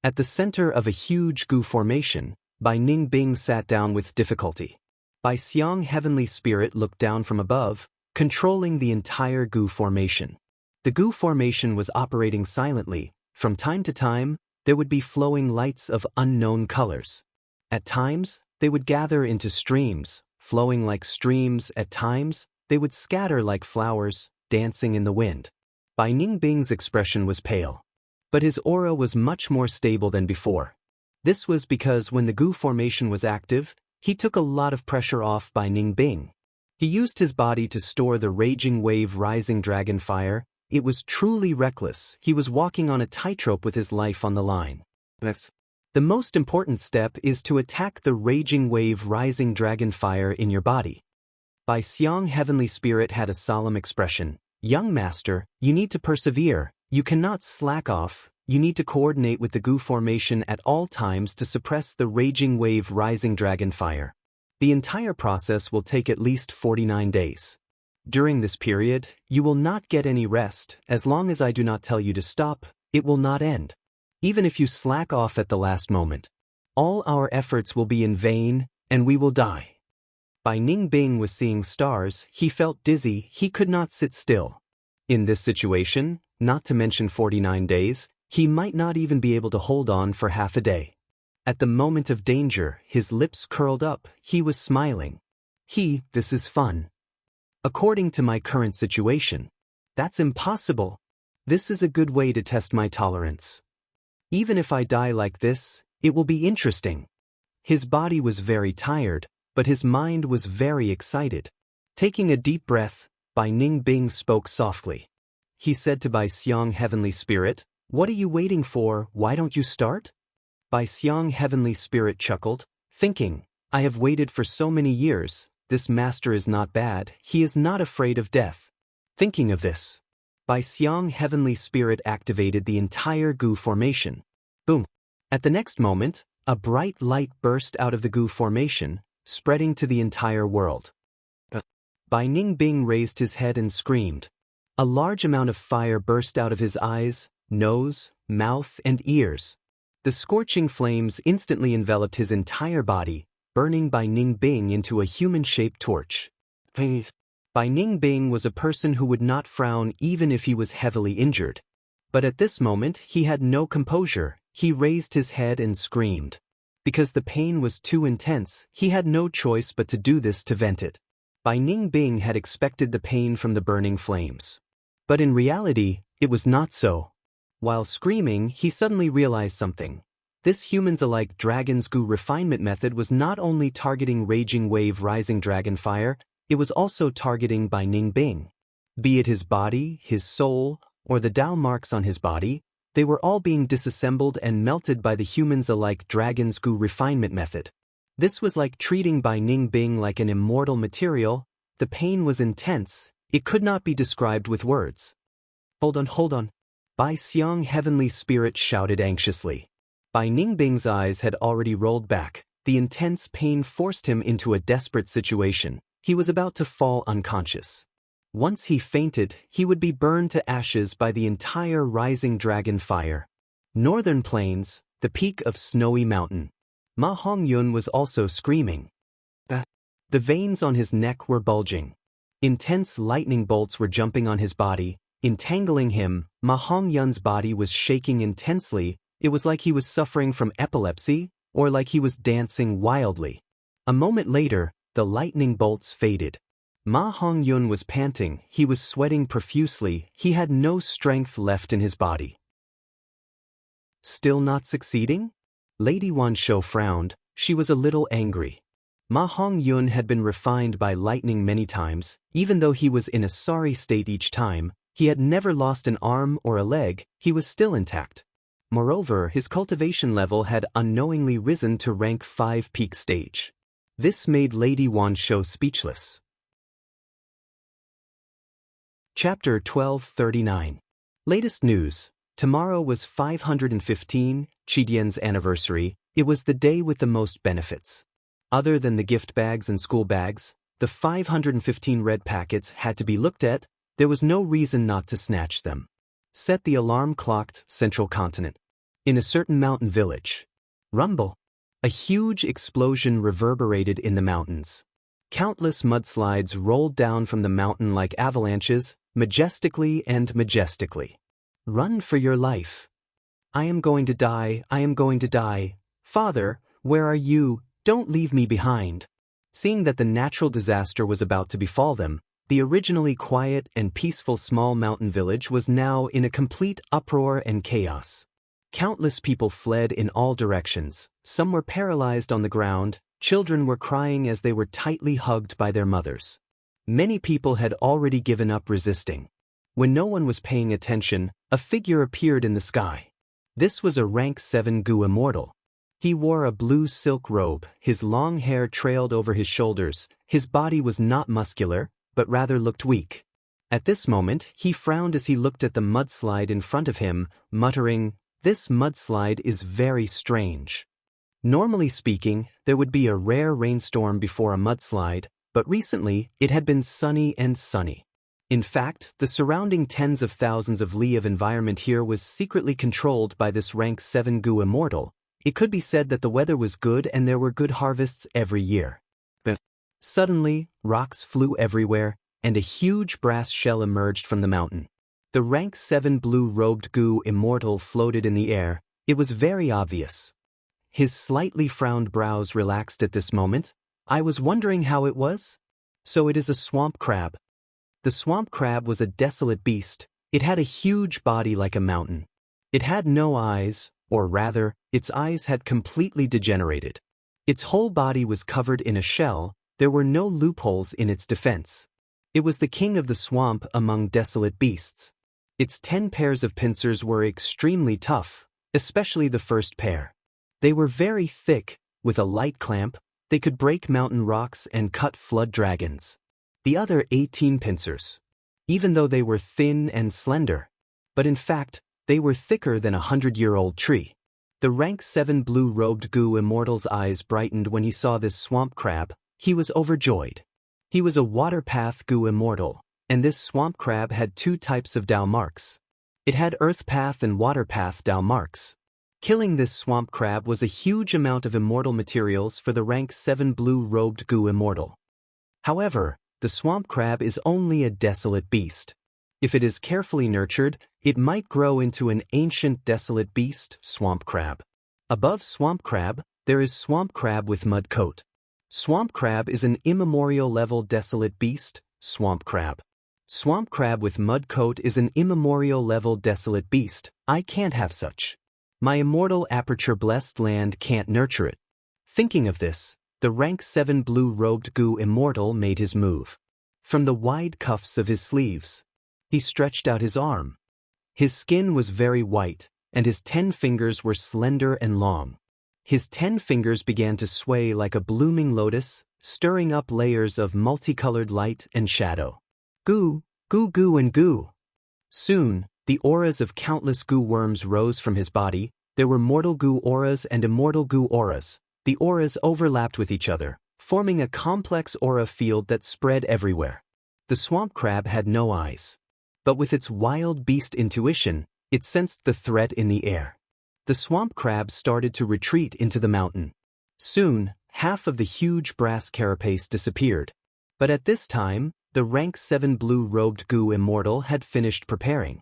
At the center of a huge Gu formation, Bai Ning Bing sat down with difficulty. Bai Xiang Heavenly Spirit looked down from above, controlling the entire Gu formation. The Gu formation was operating silently. From time to time, there would be flowing lights of unknown colors. At times, they would gather into streams, flowing like streams. At times, they would scatter like flowers, dancing in the wind. Bai Ningbing's expression was pale. But his aura was much more stable than before. This was because when the Gu formation was active, he took a lot of pressure off Bai Ningbing. He used his body to store the raging wave rising dragon fire. It was truly reckless. He was walking on a tightrope with his life on the line. Next. The most important step is to attack the raging wave rising dragon fire in your body. Bai Xiang Heavenly Spirit had a solemn expression. Young master, you need to persevere. You cannot slack off. You need to coordinate with the Gu formation at all times to suppress the raging wave rising dragon fire. The entire process will take at least 49 days. During this period, you will not get any rest. As long as I do not tell you to stop, it will not end. Even if you slack off at the last moment, all our efforts will be in vain, and we will die. Bai Ningbing was seeing stars. He felt dizzy. He could not sit still. In this situation, not to mention 49 days, he might not even be able to hold on for half a day. At the moment of danger, his lips curled up. He was smiling. This is fun. According to my current situation, that's impossible. This is a good way to test my tolerance. Even if I die like this, it will be interesting. His body was very tired, but his mind was very excited. Taking a deep breath, Bai Ningbing spoke softly. He said to Bai Xiang Heavenly Spirit, "What are you waiting for? Why don't you start?" Bai Xiang Heavenly Spirit chuckled, thinking, "I have waited for so many years. This master is not bad. He is not afraid of death." Thinking of this, Bai Xiang Heavenly Spirit activated the entire Gu formation. Boom! At the next moment, a bright light burst out of the Gu formation, spreading to the entire world. Bai Ningbing raised his head and screamed. A large amount of fire burst out of his eyes, nose, mouth, and ears. The scorching flames instantly enveloped his entire body, burning Bai Ningbing into a human-shaped torch. Bai Ningbing was a person who would not frown even if he was heavily injured. But at this moment he had no composure. He raised his head and screamed. Because the pain was too intense, he had no choice but to do this to vent it. Bai Ningbing had expected the pain from the burning flames. But in reality, it was not so. While screaming, he suddenly realized something. This humans-alike dragon's Gu refinement method was not only targeting raging wave rising dragon fire, it was also targeting Bai Ningbing. Be it his body, his soul, or the Tao marks on his body, they were all being disassembled and melted by the humans-alike dragon's Gu refinement method. This was like treating Bai Ningbing like an immortal material. The pain was intense. It could not be described with words. Hold on. Bai Xiang Heavenly Spirit shouted anxiously. Bai Ningbing's eyes had already rolled back. The intense pain forced him into a desperate situation. He was about to fall unconscious. Once he fainted, he would be burned to ashes by the entire rising dragon fire. Northern Plains, the peak of Snowy Mountain. Ma Hongyun was also screaming. The veins on his neck were bulging. Intense lightning bolts were jumping on his body, entangling him. Ma Hongyun's body was shaking intensely. It was like he was suffering from epilepsy, or like he was dancing wildly. A moment later, the lightning bolts faded. Ma Hongyun was panting. He was sweating profusely. He had no strength left in his body. Still not succeeding? Lady Wanshou frowned. She was a little angry. Ma Hong-yun had been refined by lightning many times. Even though he was in a sorry state each time, he had never lost an arm or a leg, he was still intact. Moreover, his cultivation level had unknowingly risen to rank 5 peak stage. This made Lady Wansho speechless. Chapter 1239. Latest news. Tomorrow was 515, Chidian's anniversary. It was the day with the most benefits. Other than the gift bags and school bags, the 515 red packets had to be looked at. There was no reason not to snatch them. Set the alarm clocked, Central Continent. In a certain mountain village. Rumble. A huge explosion reverberated in the mountains. Countless mudslides rolled down from the mountain like avalanches, majestically and majestically. Run for your life. I am going to die, I am going to die. Father, where are you? Don't leave me behind. Seeing that the natural disaster was about to befall them, the originally quiet and peaceful small mountain village was now in a complete uproar and chaos. Countless people fled in all directions, some were paralyzed on the ground, children were crying as they were tightly hugged by their mothers. Many people had already given up resisting. When no one was paying attention, a figure appeared in the sky. This was a rank 7 Gu immortal. He wore a blue silk robe, his long hair trailed over his shoulders, his body was not muscular, but rather looked weak. At this moment, he frowned as he looked at the mudslide in front of him, muttering, "This mudslide is very strange." Normally speaking, there would be a rare rainstorm before a mudslide, but recently, it had been sunny and sunny. In fact, the surrounding tens of thousands of li of environment here was secretly controlled by this rank 7 Gu immortal. It could be said that the weather was good and there were good harvests every year. But suddenly, rocks flew everywhere, and a huge brass shell emerged from the mountain. The rank 7 blue-robed Gu immortal floated in the air. It was very obvious. His slightly frowned brows relaxed at this moment. I was wondering how it was? So it is a swamp crab. The swamp crab was a desolate beast. It had a huge body like a mountain. It had no eyes, or rather, its eyes had completely degenerated. Its whole body was covered in a shell. There were no loopholes in its defense. It was the king of the swamp among desolate beasts. Its 10 pairs of pincers were extremely tough, especially the first pair. They were very thick, with a light clamp. They could break mountain rocks and cut flood dragons. The other 18 pincers, even though they were thin and slender, but in fact, they were thicker than a 100-year-old tree. The rank 7 blue-robed Gu immortal's eyes brightened when he saw this swamp crab. He was overjoyed. He was a water path Gu immortal, and this swamp crab had 2 types of Dao marks. It had earth path and water path Dao marks. Killing this swamp crab was a huge amount of immortal materials for the rank 7 blue-robed Gu immortal. However, the swamp crab is only a desolate beast. If it is carefully nurtured, it might grow into an ancient desolate beast, swamp crab. Above swamp crab, there is swamp crab with mud coat. Swamp crab is an immemorial level desolate beast, swamp crab. Swamp crab with mud coat is an immemorial level desolate beast. I can't have such. My immortal aperture blessed land can't nurture it. Thinking of this, the rank 7 blue-robed Gu immortal made his move. From the wide cuffs of his sleeves, he stretched out his arm. His skin was very white, and his 10 fingers were slender and long. His 10 fingers began to sway like a blooming lotus, stirring up layers of multicolored light and shadow. Goo, goo goo and goo. Soon, the auras of countless Gu worms rose from his body. There were mortal Gu auras and immortal Gu auras. The auras overlapped with each other, forming a complex aura field that spread everywhere. The swamp crab had no eyes. But with its wild beast intuition, it sensed the threat in the air. The swamp crab started to retreat into the mountain. Soon, half of the huge brass carapace disappeared. But at this time, the rank 7 blue-robed Gu immortal had finished preparing.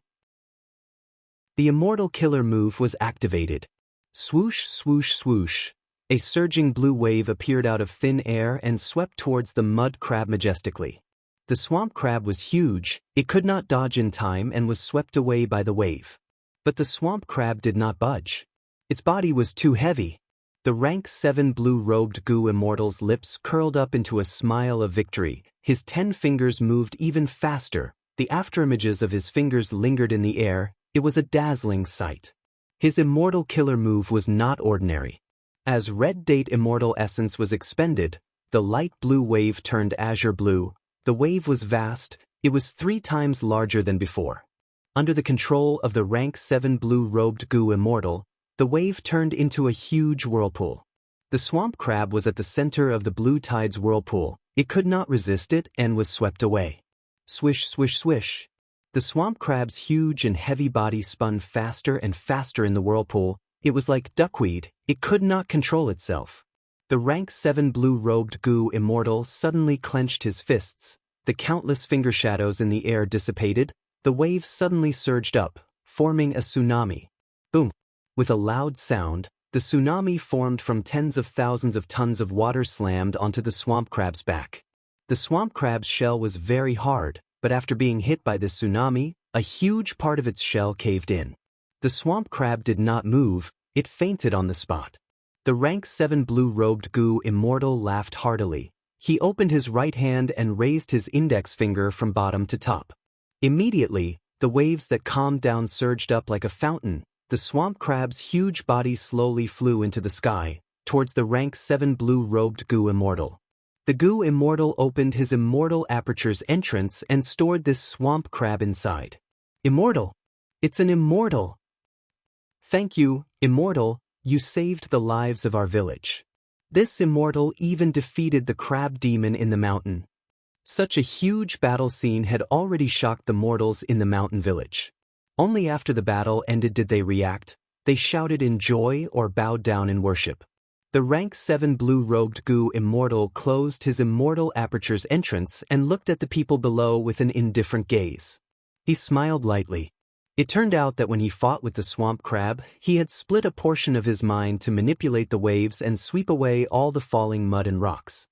The immortal killer move was activated. Swoosh, swoosh, swoosh. A surging blue wave appeared out of thin air and swept towards the mud crab majestically. The swamp crab was huge, it could not dodge in time and was swept away by the wave. But the swamp crab did not budge. Its body was too heavy. The rank 7 blue-robed goo immortal's lips curled up into a smile of victory. His 10 fingers moved even faster. The afterimages of his fingers lingered in the air. It was a dazzling sight. His immortal killer move was not ordinary. As red date immortal essence was expended, the light blue wave turned azure blue. The wave was vast. It was 3 times larger than before. Under the control of the rank 7 blue-robed goo immortal, the wave turned into a huge whirlpool. The swamp crab was at the center of the blue tide's whirlpool. It could not resist it and was swept away. Swish, swish, swish. The swamp crab's huge and heavy body spun faster and faster in the whirlpool. It was like duckweed. It could not control itself. The rank 7 blue-robed goo immortal suddenly clenched his fists. The countless finger shadows in the air dissipated. The waves suddenly surged up, forming a tsunami. Boom! With a loud sound, the tsunami formed from tens of thousands of tons of water slammed onto the swamp crab's back. The swamp crab's shell was very hard, but after being hit by this tsunami, a huge part of its shell caved in. The swamp crab did not move. It fainted on the spot. The rank 7 blue-robed goo immortal laughed heartily. He opened his right hand and raised his index finger from bottom to top. Immediately, the waves that calmed down surged up like a fountain. The swamp crab's huge body slowly flew into the sky, towards the rank 7 blue-robed goo immortal. The goo immortal opened his immortal aperture's entrance and stored this swamp crab inside. Immortal! It's an immortal! Thank you, immortal, you saved the lives of our village. This immortal even defeated the crab demon in the mountain. Such a huge battle scene had already shocked the mortals in the mountain village. Only after the battle ended did they react. They shouted in joy or bowed down in worship. The rank 7 blue-robed goo immortal closed his immortal aperture's entrance and looked at the people below with an indifferent gaze. He smiled lightly. It turned out that when he fought with the swamp crab, he had split a portion of his mind to manipulate the waves and sweep away all the falling mud and rocks.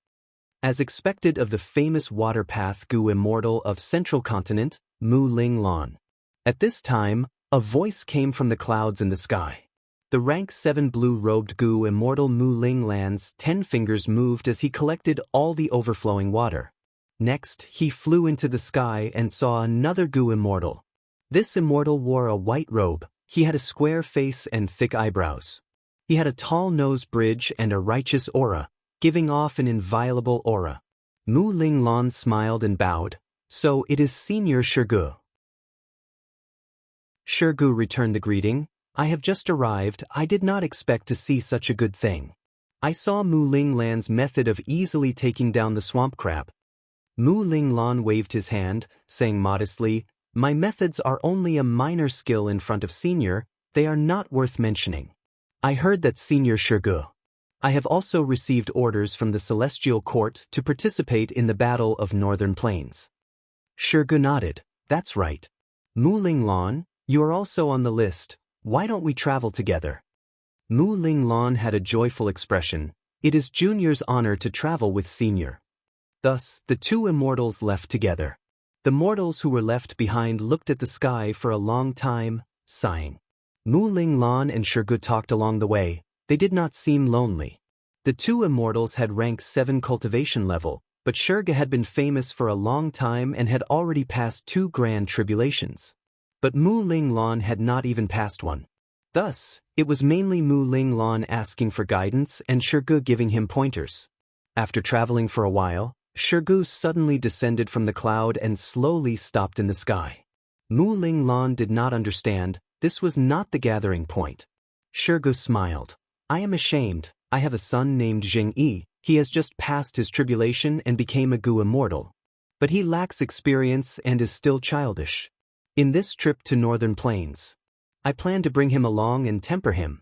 As expected of the famous water path goo immortal of Central Continent, Mu Ling Lan. At this time, a voice came from the clouds in the sky. The rank 7 blue-robed goo immortal Mu Ling Lan's 10 fingers moved as he collected all the overflowing water. Next, he flew into the sky and saw another goo immortal. This immortal wore a white robe. He had a square face and thick eyebrows. He had a tall nose bridge and a righteous aura, giving off an inviolable aura. Mu Ling Lan smiled and bowed. So it is Senior Shirgu. Shirgu returned the greeting. I have just arrived. I did not expect to see such a good thing. I saw Mu Ling Lan's method of easily taking down the swamp crab. Mu Ling Lan waved his hand, saying modestly, my methods are only a minor skill in front of Senior. They are not worth mentioning. I heard that Senior Shirgu. I have also received orders from the Celestial Court to participate in the Battle of Northern Plains. Shirgu nodded. That's right. Mu Ling Lan, you are also on the list. Why don't we travel together? Mu Ling Lan had a joyful expression. It is Junior's honor to travel with Senior. Thus, the two immortals left together. The mortals who were left behind looked at the sky for a long time, sighing. Mu Ling Lan and Shirgu talked along the way. They did not seem lonely. The two immortals had rank 7 cultivation level, but Shirgu had been famous for a long time and had already passed 2 grand tribulations. But Mu Ling Lan had not even passed one. Thus, it was mainly Mu Ling Lan asking for guidance and Shirgu giving him pointers. After traveling for a while, Shirgu suddenly descended from the cloud and slowly stopped in the sky. Mu Ling Lan did not understand. This was not the gathering point. Shirgu smiled. I am ashamed. I have a son named Jing Yi. He has just passed his tribulation and became a goo immortal. But he lacks experience and is still childish. In this trip to Northern Plains, I plan to bring him along and temper him.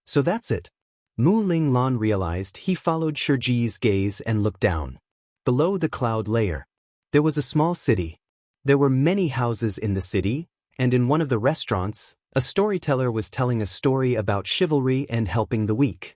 So that's it. Mu Ling Lan realized. He followed Shirji's gaze and looked down. Below the cloud layer, there was a small city. There were many houses in the city, and in one of the restaurants, a storyteller was telling a story about chivalry and helping the weak.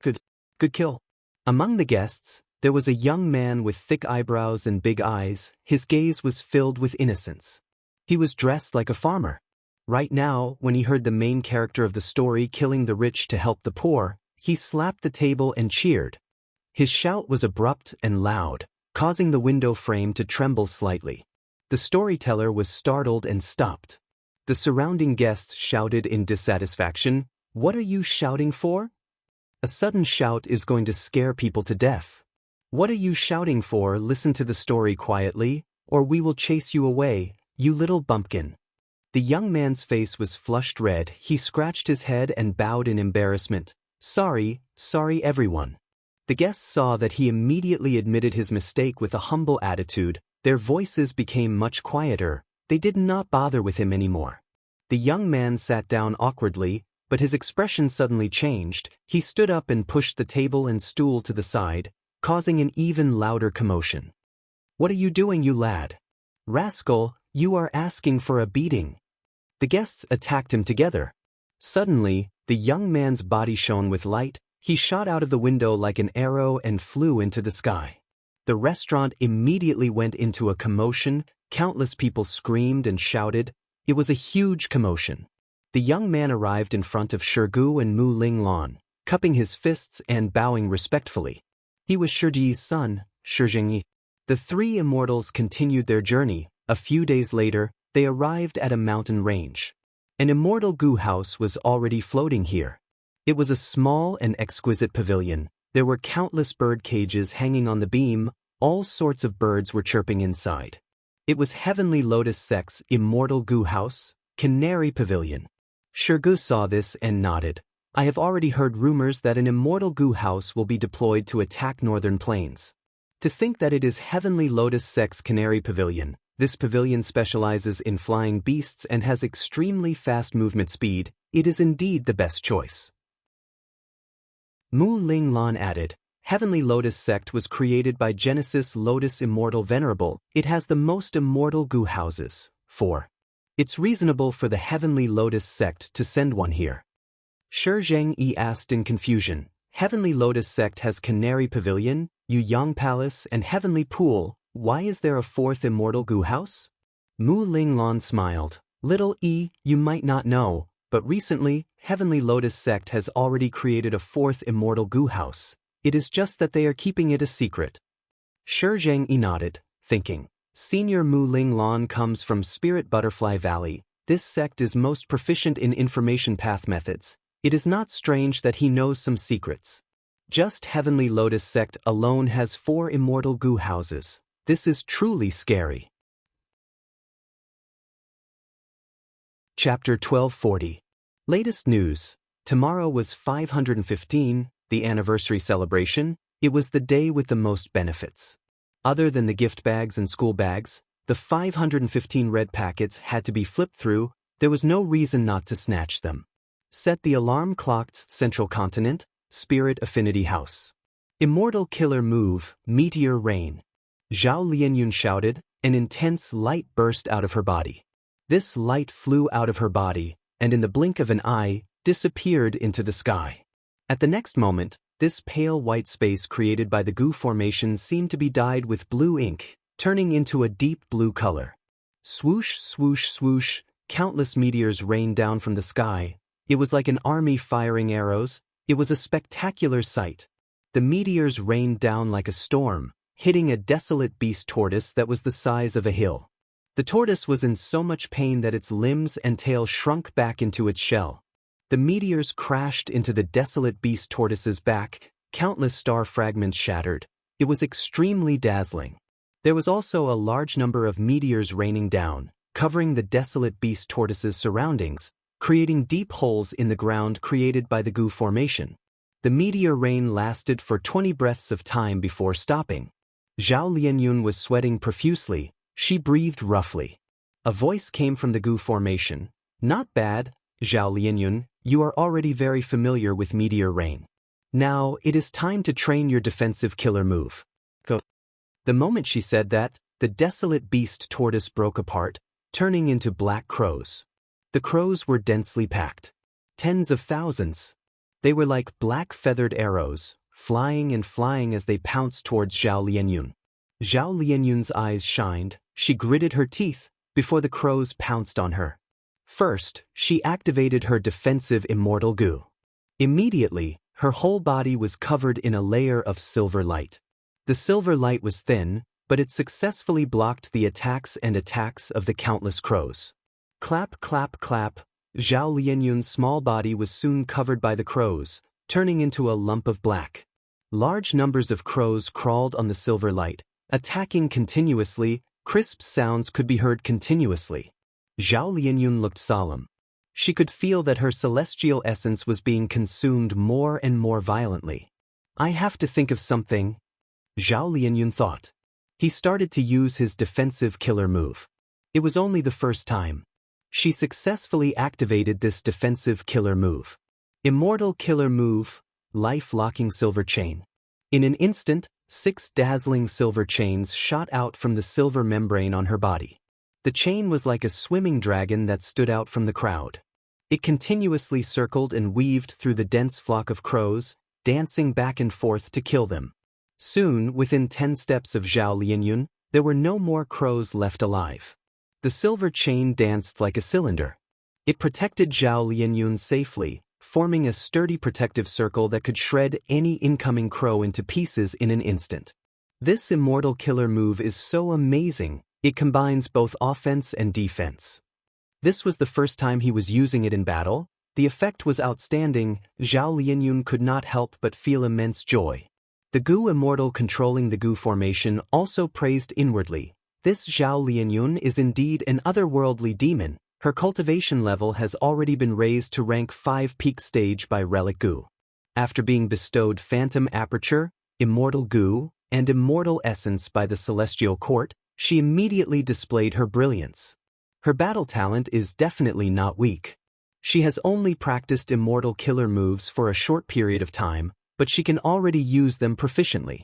Good kill. Among the guests, there was a young man with thick eyebrows and big eyes. His gaze was filled with innocence. He was dressed like a farmer. Right now, when he heard the main character of the story killing the rich to help the poor, he slapped the table and cheered. His shout was abrupt and loud, causing the window frame to tremble slightly. The storyteller was startled and stopped. The surrounding guests shouted in dissatisfaction, "What are you shouting for? A sudden shout is going to scare people to death. What are you shouting for? Listen to the story quietly, or we will chase you away, you little bumpkin." The young man's face was flushed red. He scratched his head and bowed in embarrassment. Sorry everyone." The guests saw that he immediately admitted his mistake with a humble attitude. Their voices became much quieter. They did not bother with him anymore. The young man sat down awkwardly, but his expression suddenly changed. He stood up and pushed the table and stool to the side, causing an even louder commotion. "What are you doing, you lad? Rascal, you are asking for a beating." The guests attacked him together. Suddenly, the young man's body shone with light. He shot out of the window like an arrow and flew into the sky. The restaurant immediately went into a commotion. Countless people screamed and shouted. It was a huge commotion. The young man arrived in front of Shirgu and Mu Linglan, cupping his fists and bowing respectfully. He was Shirji's son, Shizhengyi. The three immortals continued their journey. A few days later, they arrived at a mountain range. An immortal goo house was already floating here. It was a small and exquisite pavilion. There were countless bird cages hanging on the beam. All sorts of birds were chirping inside. It was Heavenly Lotus Sect's immortal goo house, Canary Pavilion. Shirgu saw this and nodded. "I have already heard rumors that an immortal goo house will be deployed to attack northern plains. To think that it is Heavenly Lotus Sect's Canary Pavilion. This pavilion specializes in flying beasts and has extremely fast movement speed. It is indeed the best choice." Mu Linglan added, "Heavenly Lotus Sect was created by Genesis Lotus Immortal Venerable. It has the most immortal goo houses. 4. It's reasonable for the Heavenly Lotus Sect to send one here." Shi Zhengyi asked in confusion, "Heavenly Lotus Sect has Canary Pavilion, Yuyang Palace, and Heavenly Pool. Why is there a fourth immortal goo house?" Mu Linglan smiled. "Little E, you might not know, but recently, Heavenly Lotus Sect has already created a fourth immortal goo house. It is just that they are keeping it a secret." Shi Zhengyi nodded, thinking, "Senior Mu Linglan comes from Spirit Butterfly Valley. This sect is most proficient in information path methods. It is not strange that he knows some secrets. Just Heavenly Lotus Sect alone has 4 immortal goo houses. This is truly scary." Chapter 1240. Latest news. Tomorrow was 515, the anniversary celebration. It was the day with the most benefits. Other than the gift bags and school bags, the 515 red packets had to be flipped through. There was no reason not to snatch them. Set the alarm clock's central continent, Spirit Affinity House. Immortal killer move, Meteor Rain. Zhao Lianyun shouted. An intense light burst out of her body. This light flew out of her body, and in the blink of an eye, disappeared into the sky. At the next moment, this pale white space created by the goo formation seemed to be dyed with blue ink, turning into a deep blue color. Swoosh, swoosh, swoosh, countless meteors rained down from the sky. It was like an army firing arrows. It was a spectacular sight. The meteors rained down like a storm, hitting a desolate beast tortoise that was the size of a hill. The tortoise was in so much pain that its limbs and tail shrunk back into its shell. The meteors crashed into the desolate beast tortoise's back. Countless star fragments shattered. It was extremely dazzling. There was also a large number of meteors raining down, covering the desolate beast tortoise's surroundings, creating deep holes in the ground created by the goo formation. The meteor rain lasted for 20 breaths of time before stopping. Zhao Lianyun was sweating profusely. She breathed roughly. A voice came from the goo formation. "Not bad, Zhao Lianyun, you are already very familiar with meteor rain. Now, it is time to train your defensive killer move. Go." The moment she said that, the desolate beast tortoise broke apart, turning into black crows. The crows were densely packed. Tens of thousands. They were like black feathered arrows, flying and flying as they pounced towards Zhao Lianyun. Zhao Lianyun's eyes shined. She gritted her teeth before the crows pounced on her. First, she activated her defensive immortal goo. Immediately, Her whole body was covered in a layer of silver light. The silver light was thin, but it successfully blocked the attacks of the countless crows. Clap, clap, clap. Zhao Lianyun's small body was soon covered by the crows, turning into a lump of black. Large numbers of crows crawled on the silver light, attacking continuously. Crisp sounds could be heard continuously. Zhao Lianyun looked solemn. She could feel that her celestial essence was being consumed more and more violently. I have to think of something, Zhao Lianyun thought. He started to use his defensive killer move. It was only the first time. She successfully activated this defensive killer move. Immortal killer move, life-locking silver chain. In an instant, 6 dazzling silver chains shot out from the silver membrane on her body. The chain was like a swimming dragon that stood out from the crowd. It continuously circled and weaved through the dense flock of crows, dancing back and forth to kill them. Soon, within 10 steps of Zhao Lianyun, there were no more crows left alive. The silver chain danced like a cylinder. It protected Zhao Lianyun safely, forming a sturdy protective circle that could shred any incoming crow into pieces in an instant. This immortal killer move is so amazing, it combines both offense and defense. This was the first time he was using it in battle. The effect was outstanding. Zhao Lianyun could not help but feel immense joy. The Gu Immortal controlling the Gu formation also praised inwardly. This Zhao Lianyun is indeed an otherworldly demon. Her cultivation level has already been raised to rank 5 peak stage by Relic Gu. After being bestowed Phantom Aperture, Immortal Gu, and Immortal Essence by the Celestial Court, she immediately displayed her brilliance. Her battle talent is definitely not weak. She has only practiced immortal killer moves for a short period of time, but she can already use them proficiently.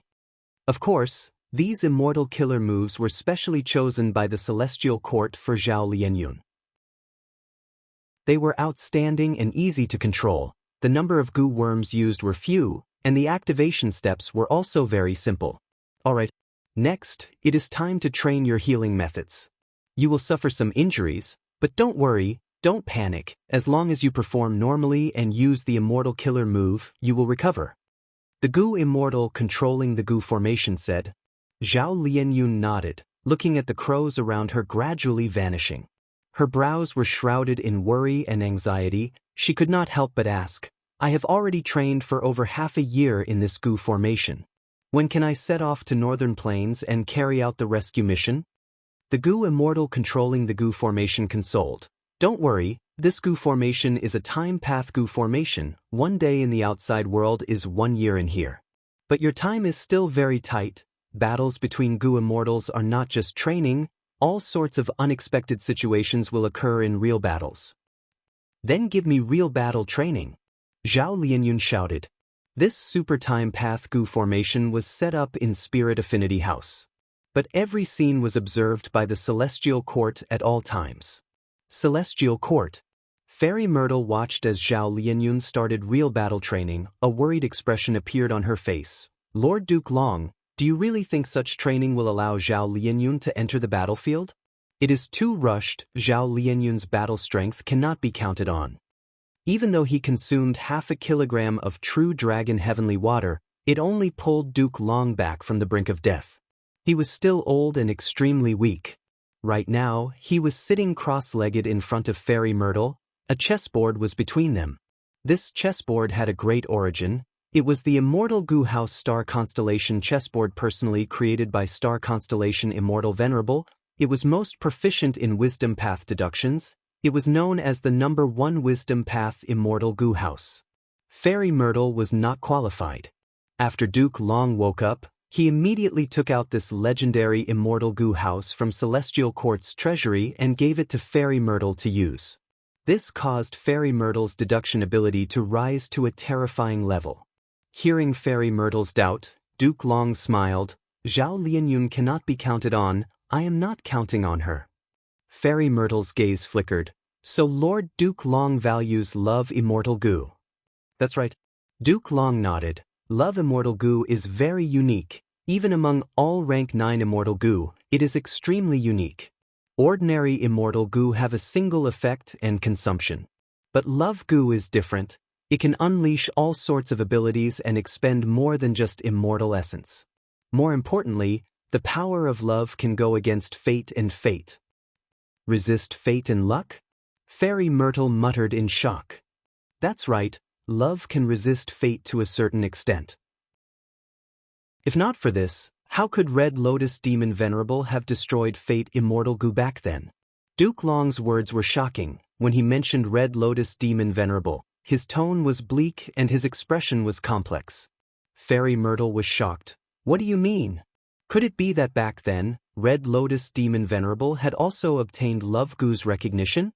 Of course, these immortal killer moves were specially chosen by the Celestial Court for Zhao Lianyun. They were outstanding and easy to control. The number of Gu worms used were few, and the activation steps were also very simple. Alright, next, it is time to train your healing methods. You will suffer some injuries, but don't worry, don't panic. As long as you perform normally and use the immortal killer move, you will recover. The Gu Immortal controlling the Gu formation said. Zhao Lianyun nodded, looking at the crows around her gradually vanishing. Her brows were shrouded in worry and anxiety. She could not help but ask, I have already trained for over half a year in this Gu formation. When can I set off to Northern Plains and carry out the rescue mission? The Gu Immortal controlling the Gu formation consoled. Don't worry, this Gu formation is a time path Gu formation. 1 day in the outside world is 1 year in here. But your time is still very tight. Battles between Gu Immortals are not just training. All sorts of unexpected situations will occur in real battles. Then give me real battle training. Zhao Lianyun shouted. This super time path Gu formation was set up in Spirit Affinity House. But every scene was observed by the Celestial Court at all times. Celestial Court. Fairy Myrtle watched as Zhao Lianyun started real battle training. A worried expression appeared on her face. Lord Duke Long, do you really think such training will allow Zhao Lianyun to enter the battlefield? It is too rushed. Zhao Lianyun's battle strength cannot be counted on. Even though he consumed half a kilogram of true dragon heavenly water, it only pulled Duke Long back from the brink of death. He was still old and extremely weak. Right now, he was sitting cross-legged in front of Fairy Myrtle. A chessboard was between them. This chessboard had a great origin. It was the Immortal Gu House Star Constellation chessboard personally created by Star Constellation Immortal Venerable. It was most proficient in Wisdom Path deductions. It was known as the number 1 Wisdom Path Immortal Gu House. Fairy Myrtle was not qualified. After Duke Long woke up, he immediately took out this legendary Immortal Gu House from Celestial Court's treasury and gave it to Fairy Myrtle to use. This caused Fairy Myrtle's deduction ability to rise to a terrifying level. Hearing Fairy Myrtle's doubt, Duke Long smiled. Zhao Lianyun cannot be counted on. I am not counting on her. Fairy Myrtle's gaze flickered. So Lord Duke Long values Love Immortal Gu. That's right. Duke Long nodded. Love Immortal Gu is very unique. Even among all rank 9 Immortal Gu, it is extremely unique. Ordinary Immortal Gu have a single effect and consumption. But Love Gu is different. It can unleash all sorts of abilities and expend more than just immortal essence. More importantly, the power of love can go against fate and fate. Resist fate and luck? Fairy Myrtle muttered in shock. That's right, love can resist fate to a certain extent. If not for this, how could Red Lotus Demon Venerable have destroyed Fate Immortal Gu back then? Duke Long's words were shocking. When he mentioned Red Lotus Demon Venerable, his tone was bleak and his expression was complex. Fairy Myrtle was shocked. What do you mean? Could it be that back then, Red Lotus Demon Venerable had also obtained Love Gu's recognition?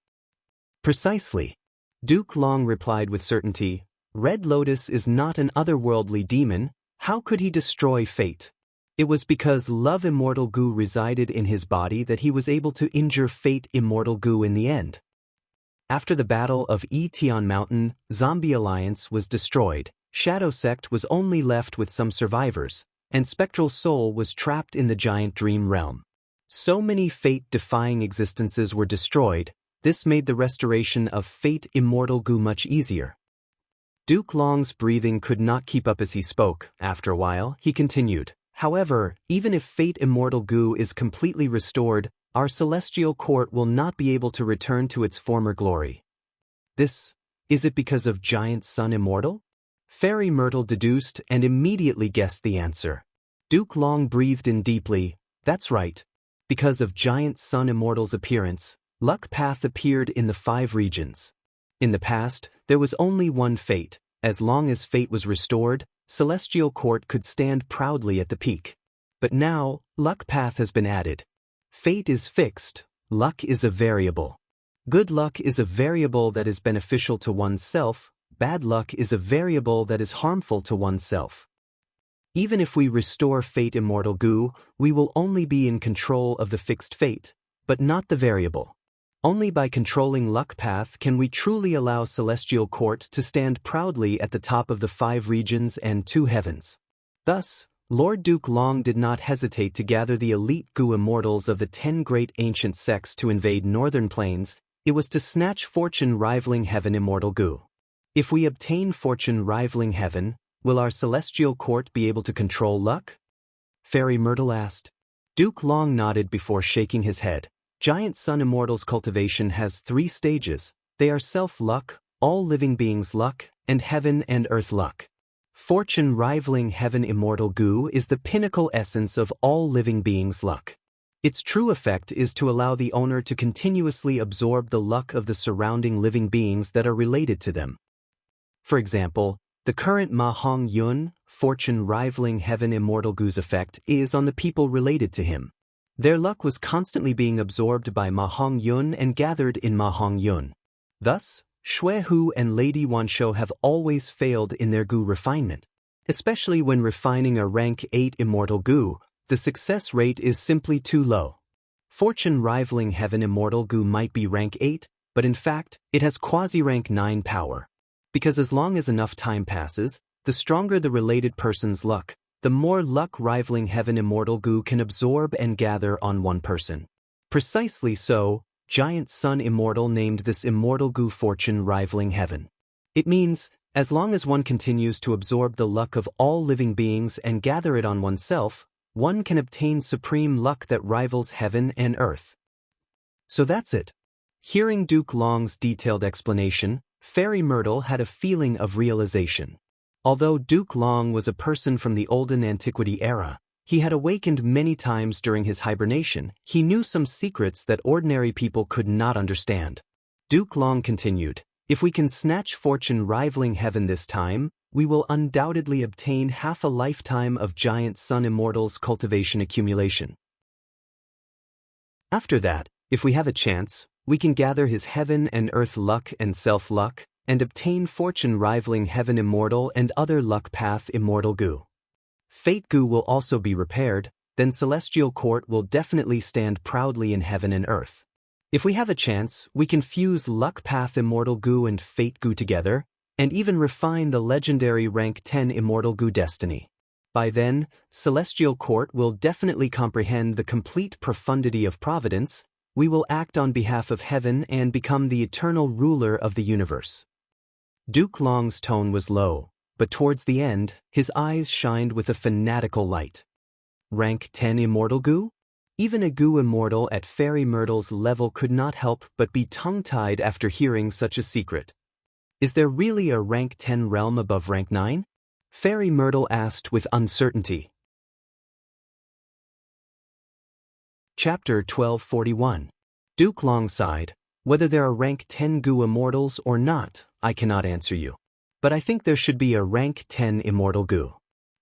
Precisely. Duke Long replied with certainty, Red Lotus is not an otherworldly demon. How could he destroy fate? It was because Love Immortal Gu resided in his body that he was able to injure Fate Immortal Gu in the end. After the Battle of Etion Mountain, Zombie Alliance was destroyed, Shadow Sect was only left with some survivors, and Spectral Soul was trapped in the giant dream realm. So many fate-defying existences were destroyed, this made the restoration of Fate Immortal Gu much easier. Duke Long's breathing could not keep up as he spoke. After a while, he continued. However, even if Fate Immortal Gu is completely restored, our celestial court will not be able to return to its former glory. Is it because of Giant Sun Immortal? Fairy Myrtle deduced and immediately guessed the answer. Duke Long breathed in deeply. That's right. Because of Giant Sun Immortal's appearance, Luck Path appeared in the 5 regions. In the past, there was only one fate. As long as fate was restored, Celestial Court could stand proudly at the peak. But now, Luck Path has been added. Fate is fixed, luck is a variable. Good luck is a variable that is beneficial to oneself, bad luck is a variable that is harmful to oneself. Even if we restore Fate Immortal Gu, we will only be in control of the fixed fate, but not the variable. Only by controlling Luck Path can we truly allow Celestial Court to stand proudly at the top of the 5 regions and 2 heavens. Thus, Lord Duke Long did not hesitate to gather the elite Gu immortals of the 10 great ancient sects to invade Northern Plains. It was to snatch fortune rivaling heaven Immortal Gu. If we obtain fortune rivaling heaven, will our Celestial Court be able to control luck? Fairy Myrtle asked. Duke Long nodded before shaking his head. Giant Sun Immortal's cultivation has 3 stages. They are self-luck, all living beings' luck, and heaven and earth luck. Fortune rivaling heaven Immortal Gu is the pinnacle essence of all living beings' luck. Its true effect is to allow the owner to continuously absorb the luck of the surrounding living beings that are related to them. For example, the current Ma Hong Yun, fortune rivaling heaven Immortal Gu's effect is on the people related to him. Their luck was constantly being absorbed by Ma Hong Yun and gathered in Ma Hong Yun. Thus, Shui Hu and Lady Wanshou have always failed in their Gu refinement. Especially when refining a rank 8 Immortal Gu, the success rate is simply too low. Fortune rivaling heaven Immortal Gu might be rank 8, but in fact, it has quasi-rank 9 power. Because as long as enough time passes, the stronger the related person's luck, the more luck rivaling heaven Immortal Gu can absorb and gather on one person. Precisely so, Giant Sun Immortal named this Immortal Gu fortune rivaling heaven. It means, as long as one continues to absorb the luck of all living beings and gather it on oneself, one can obtain supreme luck that rivals heaven and earth. So that's it. Hearing Duke Long's detailed explanation, Fairy Myrtle had a feeling of realization. Although Duke Long was a person from the olden antiquity era, he had awakened many times during his hibernation. He knew some secrets that ordinary people could not understand. Duke Long continued, if we can snatch fortune rivaling heaven this time, we will undoubtedly obtain half a lifetime of Giant Sun Immortal's cultivation accumulation. After that, if we have a chance, we can gather his heaven and earth luck and self-luck, and obtain fortune rivaling heaven Immortal and other Luck Path Immortal Gu. Fate Gu will also be repaired, then Celestial Court will definitely stand proudly in heaven and earth. If we have a chance, we can fuse Luck Path Immortal Gu and Fate Gu together, and even refine the legendary rank 10 Immortal Gu destiny. By then, Celestial Court will definitely comprehend the complete profundity of providence. We will act on behalf of heaven and become the eternal ruler of the universe. Duke Long's tone was low, but towards the end, his eyes shined with a fanatical light. Rank 10 Immortal Goo? Even a Goo Immortal at Fairy Myrtle's level could not help but be tongue-tied after hearing such a secret. Is there really a rank 10 realm above rank 9? Fairy Myrtle asked with uncertainty. Chapter 1241. Duke Long sighed. Whether there are rank 10 Goo Immortals or not, I cannot answer you. But I think there should be a rank 10 Immortal Goo.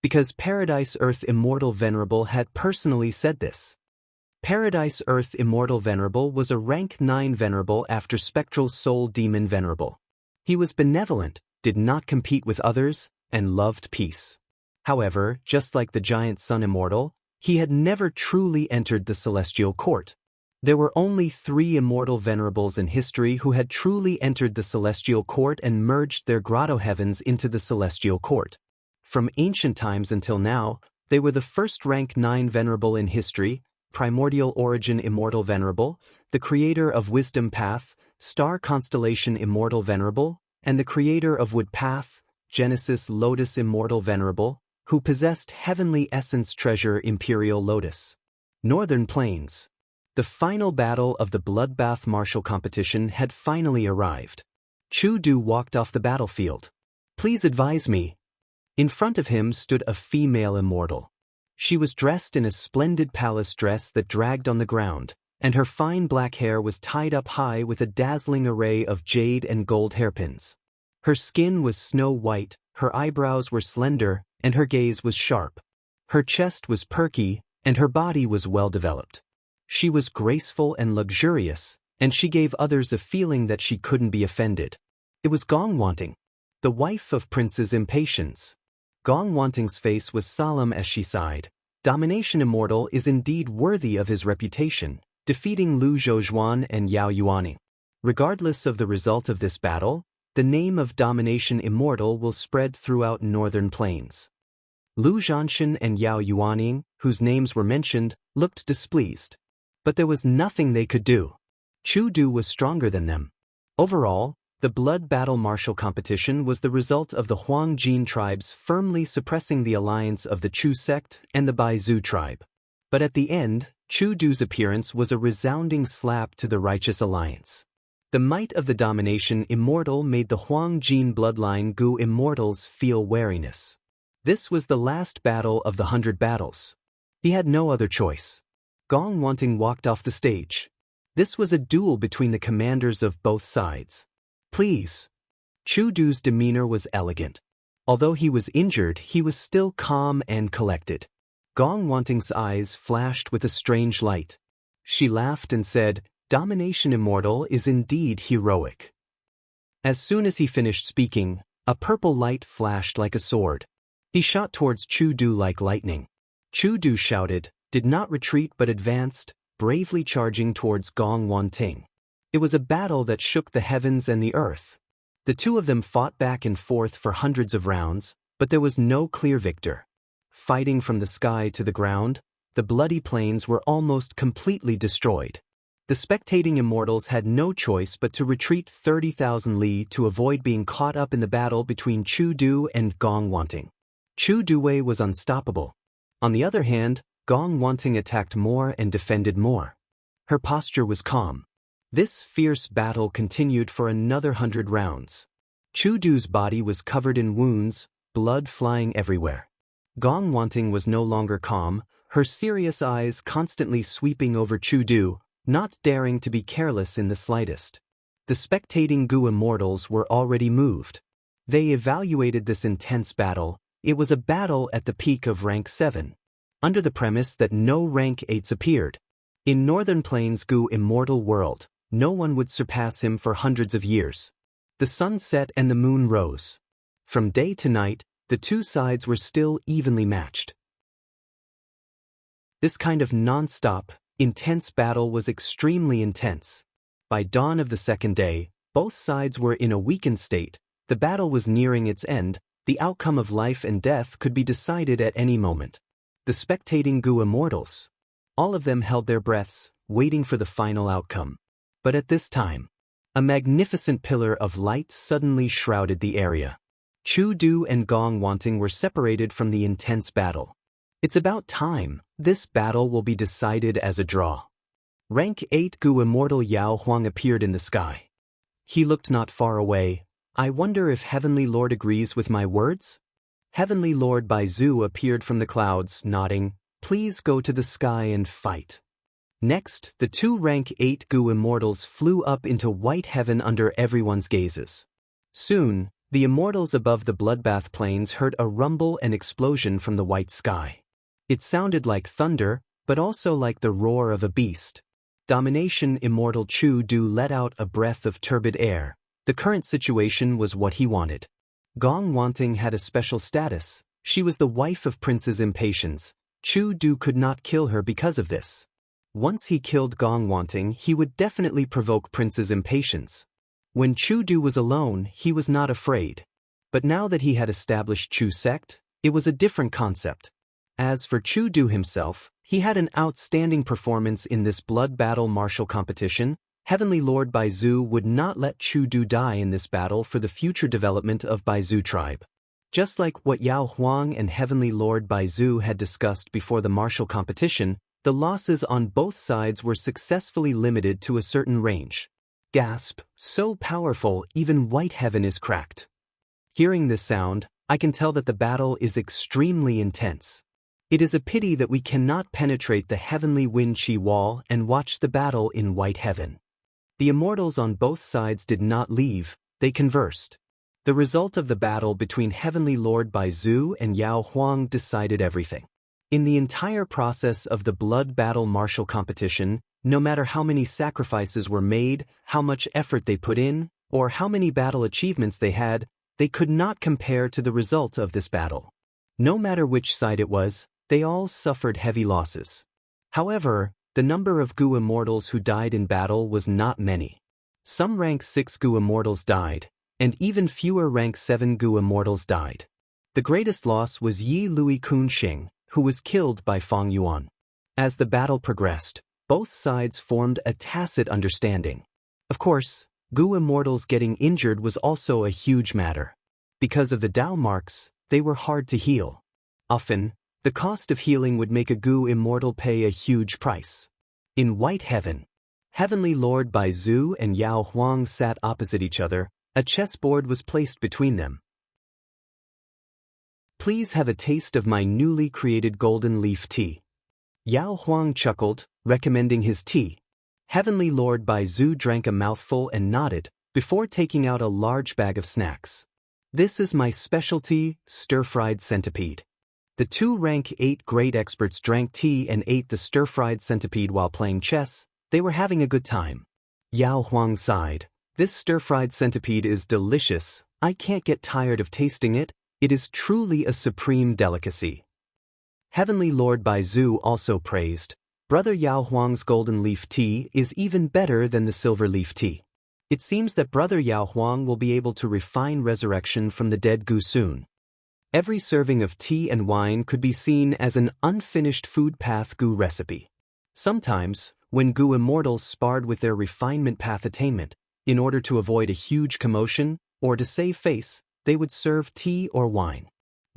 Because Paradise Earth Immortal Venerable had personally said this. Paradise Earth Immortal Venerable was a rank 9 Venerable after Spectral Soul Demon Venerable. He was benevolent, did not compete with others, and loved peace. However, just like the giant Sun Immortal, he had never truly entered the Celestial Court. There were only 3 Immortal Venerables in history who had truly entered the Celestial Court and merged their grotto heavens into the Celestial Court. From ancient times until now, they were the first rank 9 Venerable in history, Primordial Origin Immortal Venerable, the creator of Wisdom Path, Star Constellation Immortal Venerable, and the creator of Wood Path, Genesis Lotus Immortal Venerable, who possessed Heavenly Essence Treasure Imperial Lotus. Northern Plains. The final battle of the Bloodbath Martial Competition had finally arrived. Chu Du walked off the battlefield. Please advise me. In front of him stood a female immortal. She was dressed in a splendid palace dress that dragged on the ground, and her fine black hair was tied up high with a dazzling array of jade and gold hairpins. Her skin was snow white, her eyebrows were slender, and her gaze was sharp. Her chest was perky, and her body was well developed. She was graceful and luxurious, and she gave others a feeling that she couldn't be offended. It was Gong Wanting, the wife of Princess Impatience. Gong Wanting's face was solemn as she sighed. Domination Immortal is indeed worthy of his reputation, defeating Lu Zhozhuan and Yao Yuaning. Regardless of the result of this battle, the name of Domination Immortal will spread throughout Northern Plains. Lu Zhanshan and Yao Yuaning, whose names were mentioned, looked displeased. But there was nothing they could do. Chu Du was stronger than them. Overall, the Blood Battle Martial Competition was the result of the Huang Jin tribes firmly suppressing the alliance of the Chu sect and the Baizu tribe. But at the end, Chu Du's appearance was a resounding slap to the righteous alliance. The might of the Domination Immortal made the Huang Jin bloodline Goo Immortals feel wariness. This was the last battle of the 100 battles. He had no other choice. Gong Wanting walked off the stage. This was a duel between the commanders of both sides. Please. Chu Du's demeanor was elegant. Although he was injured, he was still calm and collected. Gong Wanting's eyes flashed with a strange light. She laughed and said, Domination Immortal is indeed heroic. As soon as he finished speaking, a purple light flashed like a sword. He shot towards Chu Du like lightning. Chu Du shouted, did not retreat but advanced, bravely charging towards Gong Wanting. It was a battle that shook the heavens and the earth. The two of them fought back and forth for hundreds of rounds, but there was no clear victor. Fighting from the sky to the ground, the bloody plains were almost completely destroyed. The spectating immortals had no choice but to retreat 30,000 li to avoid being caught up in the battle between Chu Du and Gong Wanting. Chu Duwei was unstoppable. On the other hand, Gong Wanting attacked more and defended more. Her posture was calm. This fierce battle continued for another 100 rounds. Chu Du's body was covered in wounds, blood flying everywhere. Gong Wanting was no longer calm, her serious eyes constantly sweeping over Chu Du, not daring to be careless in the slightest. The spectating Goo Immortals were already moved. They evaluated this intense battle. It was a battle at the peak of rank 7. Under the premise that no rank 8s appeared. In Northern Plains Goo Immortal world, no one would surpass him for hundreds of years. The sun set and the moon rose. From day to night, the two sides were still evenly matched. This kind of non-stop, intense battle was extremely intense. By dawn of the second day, both sides were in a weakened state, the battle was nearing its end, the outcome of life and death could be decided at any moment. The spectating Goo Immortals. All of them held their breaths, waiting for the final outcome. But at this time, A magnificent pillar of light suddenly shrouded the area. Chu Du and Gong Wanting were separated from the intense battle. It's about time. This battle will be decided as a draw. Rank 8 Gu Immortal Yao Huang appeared in the sky. He looked not far away. I wonder if Heavenly Lord agrees with my words? Heavenly Lord Bai Zhu appeared from the clouds, nodding, "Please go to the sky and fight." Next, the two rank 8 Gu immortals flew up into white heaven under everyone's gazes. Soon, the immortals above the bloodbath plains heard a rumble and explosion from the white sky. It sounded like thunder, but also like the roar of a beast. Domination Immortal Chu Du let out a breath of turbid air. The current situation was what he wanted. Gong Wanting had a special status. She was the wife of Prince's Impatience. Chu Du could not kill her because of this. Once he killed Gong Wanting, he would definitely provoke Prince's impatience. When Chu Du was alone, he was not afraid. But now that he had established Chu Sect, it was a different concept. As for Chu Du himself, he had an outstanding performance in this blood battle martial competition. Heavenly Lord Bai Zhu would not let Chu Du die in this battle for the future development of Bai Zhu tribe. Just like what Yao Huang and Heavenly Lord Bai Zhu had discussed before the martial competition, the losses on both sides were successfully limited to a certain range. Gasp, so powerful, even white heaven is cracked. Hearing this sound, I can tell that the battle is extremely intense. It is a pity that we cannot penetrate the heavenly wind chi wall and watch the battle in white heaven. The immortals on both sides did not leave, they conversed. The result of the battle between Heavenly Lord Bai Zhu and Yao Huang decided everything. In the entire process of the blood battle martial competition, no matter how many sacrifices were made, how much effort they put in, or how many battle achievements they had, they could not compare to the result of this battle. No matter which side it was, they all suffered heavy losses. However, the number of Gu immortals who died in battle was not many. Some rank 6 Gu immortals died, and even fewer rank 7 Gu immortals died. The greatest loss was Yi Lui Kun Xing, who was killed by Fang Yuan. As the battle progressed, both sides formed a tacit understanding. Of course, Gu immortals getting injured was also a huge matter. Because of the Dao marks, they were hard to heal. Often, the cost of healing would make a Gu immortal pay a huge price. In white heaven, Heavenly Lord Bai Zhu and Yao Huang sat opposite each other. A chessboard was placed between them. Please have a taste of my newly created golden leaf tea. Yao Huang chuckled, recommending his tea. Heavenly Lord Bai Zhu drank a mouthful and nodded, before taking out a large bag of snacks. This is my specialty, stir-fried centipede. The two rank 8 great experts drank tea and ate the stir-fried centipede while playing chess. They were having a good time. Yao Huang sighed. This stir-fried centipede is delicious. I can't get tired of tasting it. It is truly a supreme delicacy. Heavenly Lord Bai Zhu also praised, Brother Yao Huang's golden leaf tea is even better than the silver leaf tea. It seems that Brother Yao Huang will be able to refine resurrection from the dead Gu soon. Every serving of tea and wine could be seen as an unfinished food path Gu recipe. Sometimes, when Gu immortals sparred with their refinement path attainment, in order to avoid a huge commotion, or to save face, they would serve tea or wine.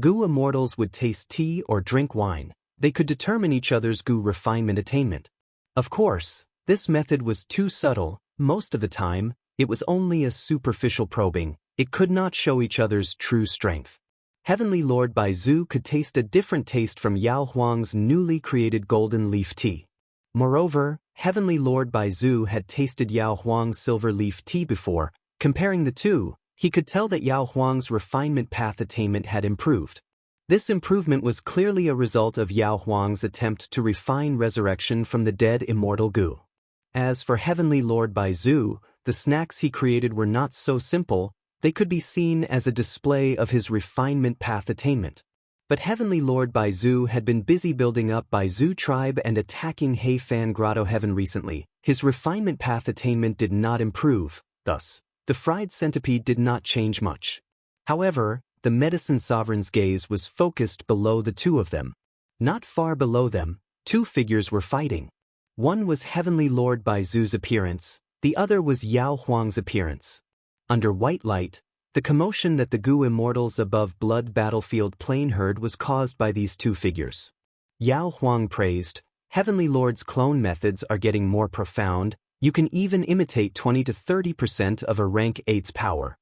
Gu immortals would taste tea or drink wine. They could determine each other's Gu refinement attainment. Of course, this method was too subtle. Most of the time, it was only a superficial probing. It could not show each other's true strength. Heavenly Lord Bai Zhu could taste a different taste from Yao Huang's newly created golden leaf tea. Moreover, Heavenly Lord Bai Zhu had tasted Yao Huang's silver leaf tea before. Comparing the two, he could tell that Yao Huang's refinement path attainment had improved. This improvement was clearly a result of Yao Huang's attempt to refine resurrection from the dead immortal Gu. As for Heavenly Lord Bai Zhu, the snacks he created were not so simple. They could be seen as a display of his refinement path attainment. But Heavenly Lord Bai Zhu had been busy building up Bai Zhu tribe and attacking Heifan Grotto Heaven recently. His refinement path attainment did not improve, thus, the fried centipede did not change much. However, the medicine sovereign's gaze was focused below the two of them. Not far below them, two figures were fighting. One was Heavenly Lord Bai Zhu's appearance, The other was Yao Huang's appearance. Under white light, the commotion that the Gu immortals above Blood Battlefield Plain heard was caused by these two figures. Yao Huang praised, "Heavenly Lord's clone methods are getting more profound, you can even imitate 20 to 30% of a rank 8's power."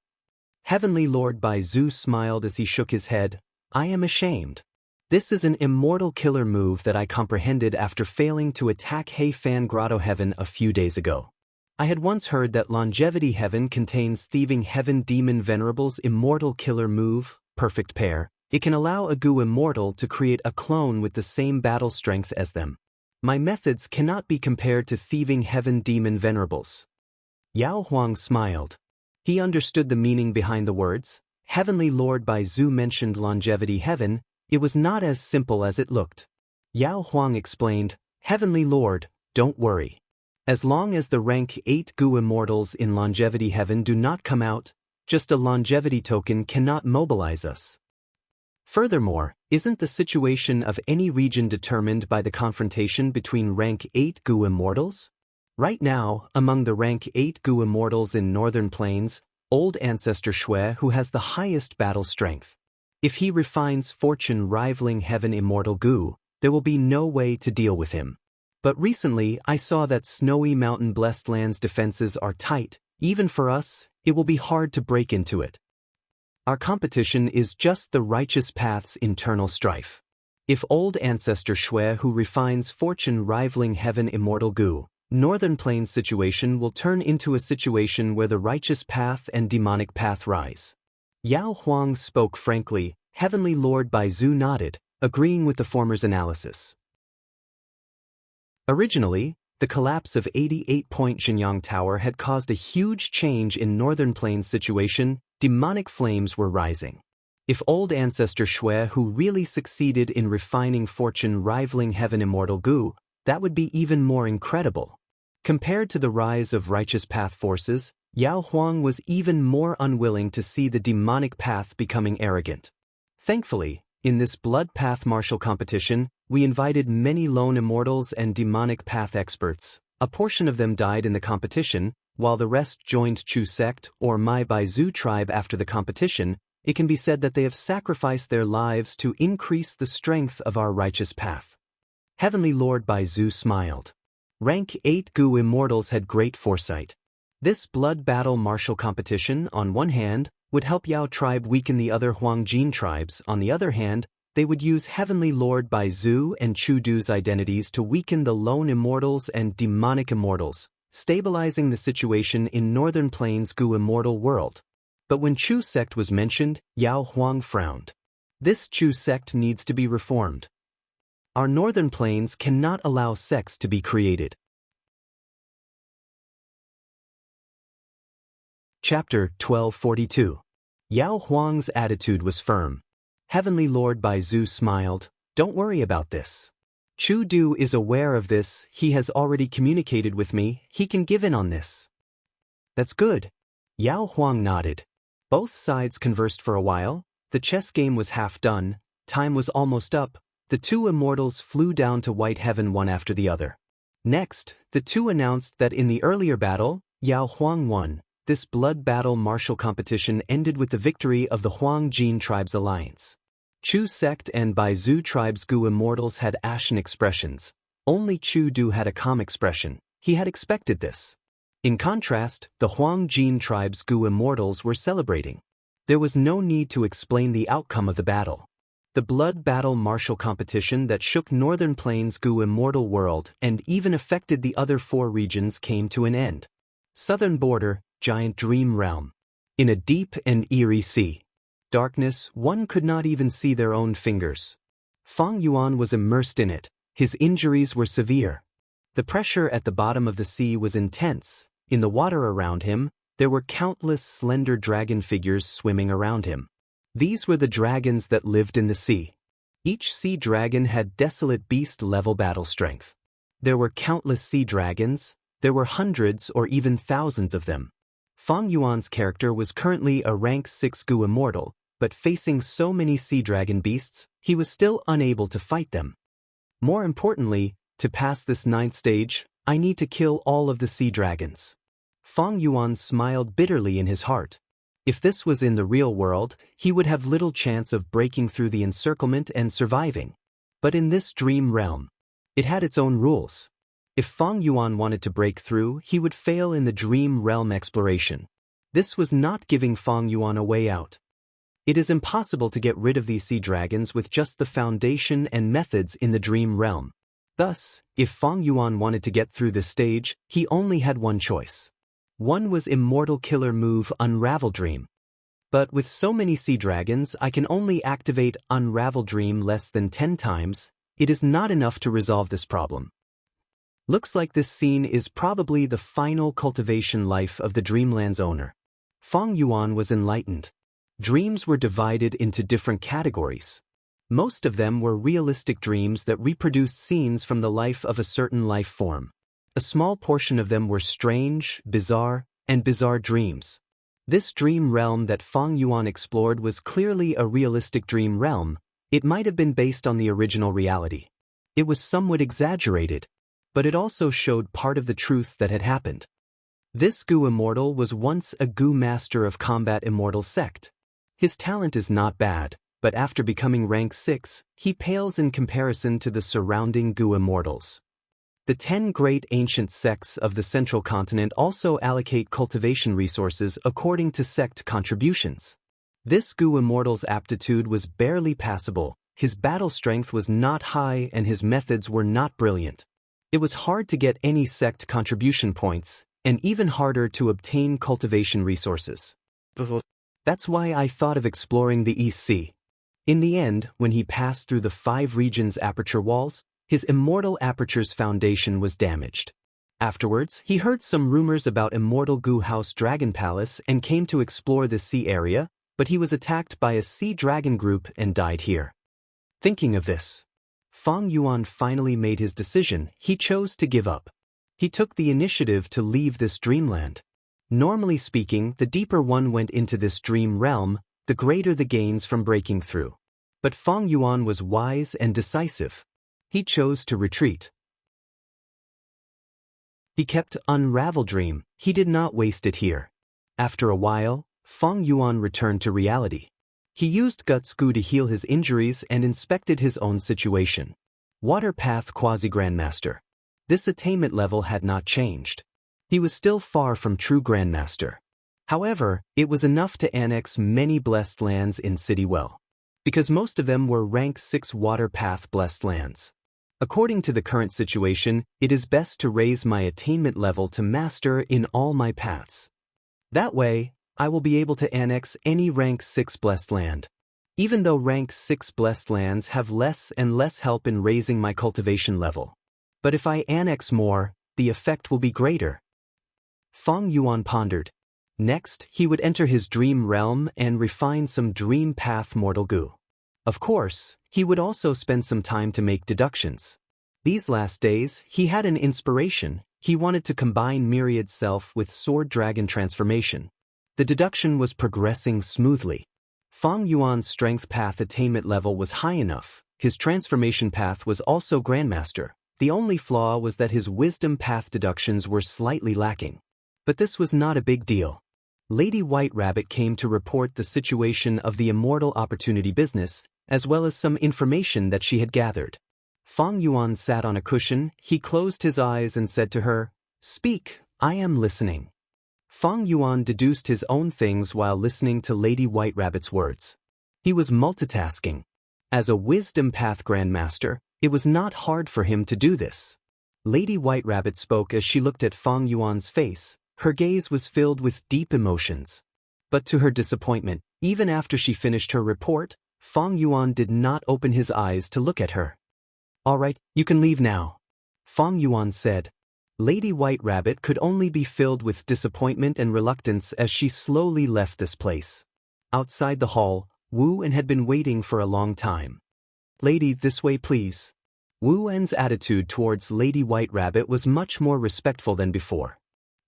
Heavenly Lord Bai Zhu smiled as he shook his head, "I am ashamed. This is an immortal killer move that I comprehended after failing to attack Heifan Grotto Heaven a few days ago. I had once heard that Longevity Heaven contains Thieving Heaven Demon Venerable's immortal killer move, Perfect Pair. It can allow a Gu immortal to create a clone with the same battle strength as them. My methods cannot be compared to Thieving Heaven Demon Venerables." Yao Huang smiled. He understood the meaning behind the words. Heavenly Lord Bai Zhu mentioned Longevity Heaven. It was not as simple as it looked. Yao Huang explained, "Heavenly Lord, don't worry. As long as the rank 8 Gu immortals in Longevity Heaven do not come out, just a longevity token cannot mobilize us. Furthermore, isn't the situation of any region determined by the confrontation between rank 8 Gu immortals? Right now, among the rank 8 Gu immortals in Northern Plains, Old Ancestor Shui who has the highest battle strength. If he refines fortune rivaling Heaven Immortal Gu, there will be no way to deal with him. But recently I saw that Snowy Mountain Blessed Land's defenses are tight. Even for us, it will be hard to break into it. Our competition is just the righteous path's internal strife. If Old Ancestor Shui who refines fortune rivaling Heaven Immortal Gu, Northern Plains situation will turn into a situation where the righteous path and demonic path rise." Yao Huang spoke frankly. Heavenly Lord Bai Zhu nodded, agreeing with the former's analysis. Originally, the collapse of 88-point Xinyang Tower had caused a huge change in Northern Plains situation. Demonic flames were rising. If Old Ancestor Shui who really succeeded in refining fortune rivaling Heaven Immortal Gu, that would be even more incredible. Compared to the rise of righteous path forces, Yao Huang was even more unwilling to see the demonic path becoming arrogant. Thankfully, in this blood path martial competition, we invited many lone immortals and demonic path experts. A portion of them died in the competition, while the rest joined Chu sect or Mai Bai Zhu tribe after the competition. It can be said that they have sacrificed their lives to increase the strength of our righteous path. Heavenly Lord Bai Zhu smiled. Rank 8 Gu immortals had great foresight. This blood battle martial competition, on one hand, would help Yao tribe weaken the other Huangjin tribes. On the other hand, they would use Heavenly Lord Bai Zhu and Chu Du's identities to weaken the lone immortals and demonic immortals, stabilizing the situation in Northern Plains Gu immortal world. But when Chu sect was mentioned, Yao Huang frowned. This Chu sect needs to be reformed. Our Northern Plains cannot allow sects to be created. Chapter 1242. Yao Huang's attitude was firm. Heavenly Lord Bai Zhu smiled. "Don't worry about this. Chu Du is aware of this, he has already communicated with me, he can give in on this." "That's good." Yao Huang nodded. Both sides conversed for a while. The chess game was half done, time was almost up. The two immortals flew down to White Heaven one after the other. Next, the two announced that in the earlier battle, Yao Huang won. This blood battle martial competition ended with the victory of the Huangjin tribe's alliance. Chu sect and Bai Zhu tribe's Gu immortals had ashen expressions. Only Chu Du had a calm expression. He had expected this. In contrast, the Huangjin tribe's Gu immortals were celebrating. There was no need to explain the outcome of the battle. The blood battle martial competition that shook Northern Plains Gu immortal world and even affected the other four regions came to an end. Southern border, giant dream realm. In a deep and eerie sea. Darkness, one could not even see their own fingers. Fang Yuan was immersed in it. His injuries were severe. The pressure at the bottom of the sea was intense. In the water around him, there were countless slender dragon figures swimming around him. These were the dragons that lived in the sea. Each sea dragon had desolate beast-level battle strength. There were countless sea dragons. There were hundreds or even thousands of them. Fang Yuan's character was currently a rank 6 Gu immortal, but facing so many sea dragon beasts, he was still unable to fight them. More importantly, to pass this 9th stage, I need to kill all of the sea dragons. Fong Yuan smiled bitterly in his heart. If this was in the real world, he would have little chance of breaking through the encirclement and surviving. But in this dream realm, it had its own rules. If Fong Yuan wanted to break through, he would fail in the dream realm exploration. This was not giving Fong Yuan a way out. It is impossible to get rid of these sea dragons with just the foundation and methods in the dream realm. Thus, if Fong Yuan wanted to get through this stage, he only had one choice. One was Immortal Killer move Unravel Dream. But with so many sea dragons, I can only activate Unravel Dream less than 10 times. It is not enough to resolve this problem. Looks like this scene is probably the final cultivation life of the Dreamland's owner. Fong Yuan was enlightened. Dreams were divided into different categories. Most of them were realistic dreams that reproduced scenes from the life of a certain life form. A small portion of them were strange, bizarre, and bizarre dreams. This dream realm that Fong Yuan explored was clearly a realistic dream realm. It might have been based on the original reality. It was somewhat exaggerated, but it also showed part of the truth that had happened. This Gu Immortal was once a Gu master of Combat Immortal sect. His talent is not bad, but after becoming rank 6, he pales in comparison to the surrounding Gu Immortals. The 10 great ancient sects of the central continent also allocate cultivation resources according to sect contributions. This Gu Immortal's aptitude was barely passable, his battle strength was not high and his methods were not brilliant. It was hard to get any sect contribution points, and even harder to obtain cultivation resources. That's why I thought of exploring the East Sea. In the end, when he passed through the 5 regions' aperture walls, his Immortal Aperture's foundation was damaged. Afterwards, he heard some rumors about Immortal Gu House Dragon Palace and came to explore the sea area, but he was attacked by a sea dragon group and died here. Thinking of this, Fong Yuan finally made his decision. He chose to give up. He took the initiative to leave this dreamland. Normally speaking, the deeper one went into this dream realm, the greater the gains from breaking through. But Fong Yuan was wise and decisive. He chose to retreat. He kept Unravel Dream. He did not waste it here. After a while, Fong Yuan returned to reality. He used Guts Gu to heal his injuries and inspected his own situation. Water Path Quasi-Grandmaster. This attainment level had not changed. He was still far from true Grandmaster. However, it was enough to annex many blessed lands in Citywell, because most of them were rank 6 Water Path blessed lands. According to the current situation, it is best to raise my attainment level to Master in all my paths. That way, I will be able to annex any rank 6 blessed land. Even though rank 6 blessed lands have less and less help in raising my cultivation level. But if I annex more, the effect will be greater. Fong Yuan pondered. Next, he would enter his dream realm and refine some dream path mortal Gu. Of course, he would also spend some time to make deductions. These last days, he had an inspiration. He wanted to combine Myriad Self with Sword Dragon transformation. The deduction was progressing smoothly. Fong Yuan's strength path attainment level was high enough. His transformation path was also Grandmaster. The only flaw was that his wisdom path deductions were slightly lacking. But this was not a big deal. Lady White Rabbit came to report the situation of the Immortal Opportunity business, as well as some information that she had gathered. Fong Yuan sat on a cushion. He closed his eyes and said to her, "Speak, I am listening." Fong Yuan deduced his own things while listening to Lady White Rabbit's words. He was multitasking. As a Wisdom Path Grandmaster, it was not hard for him to do this. Lady White Rabbit spoke as she looked at Fong Yuan's face. Her gaze was filled with deep emotions. But to her disappointment, even after she finished her report, Fong Yuan did not open his eyes to look at her. "All right, you can leave now," Fong Yuan said. Lady White Rabbit could only be filled with disappointment and reluctance as she slowly left this place. Outside the hall, Wu En had been waiting for a long time. "Lady, this way please." Wu En's attitude towards Lady White Rabbit was much more respectful than before.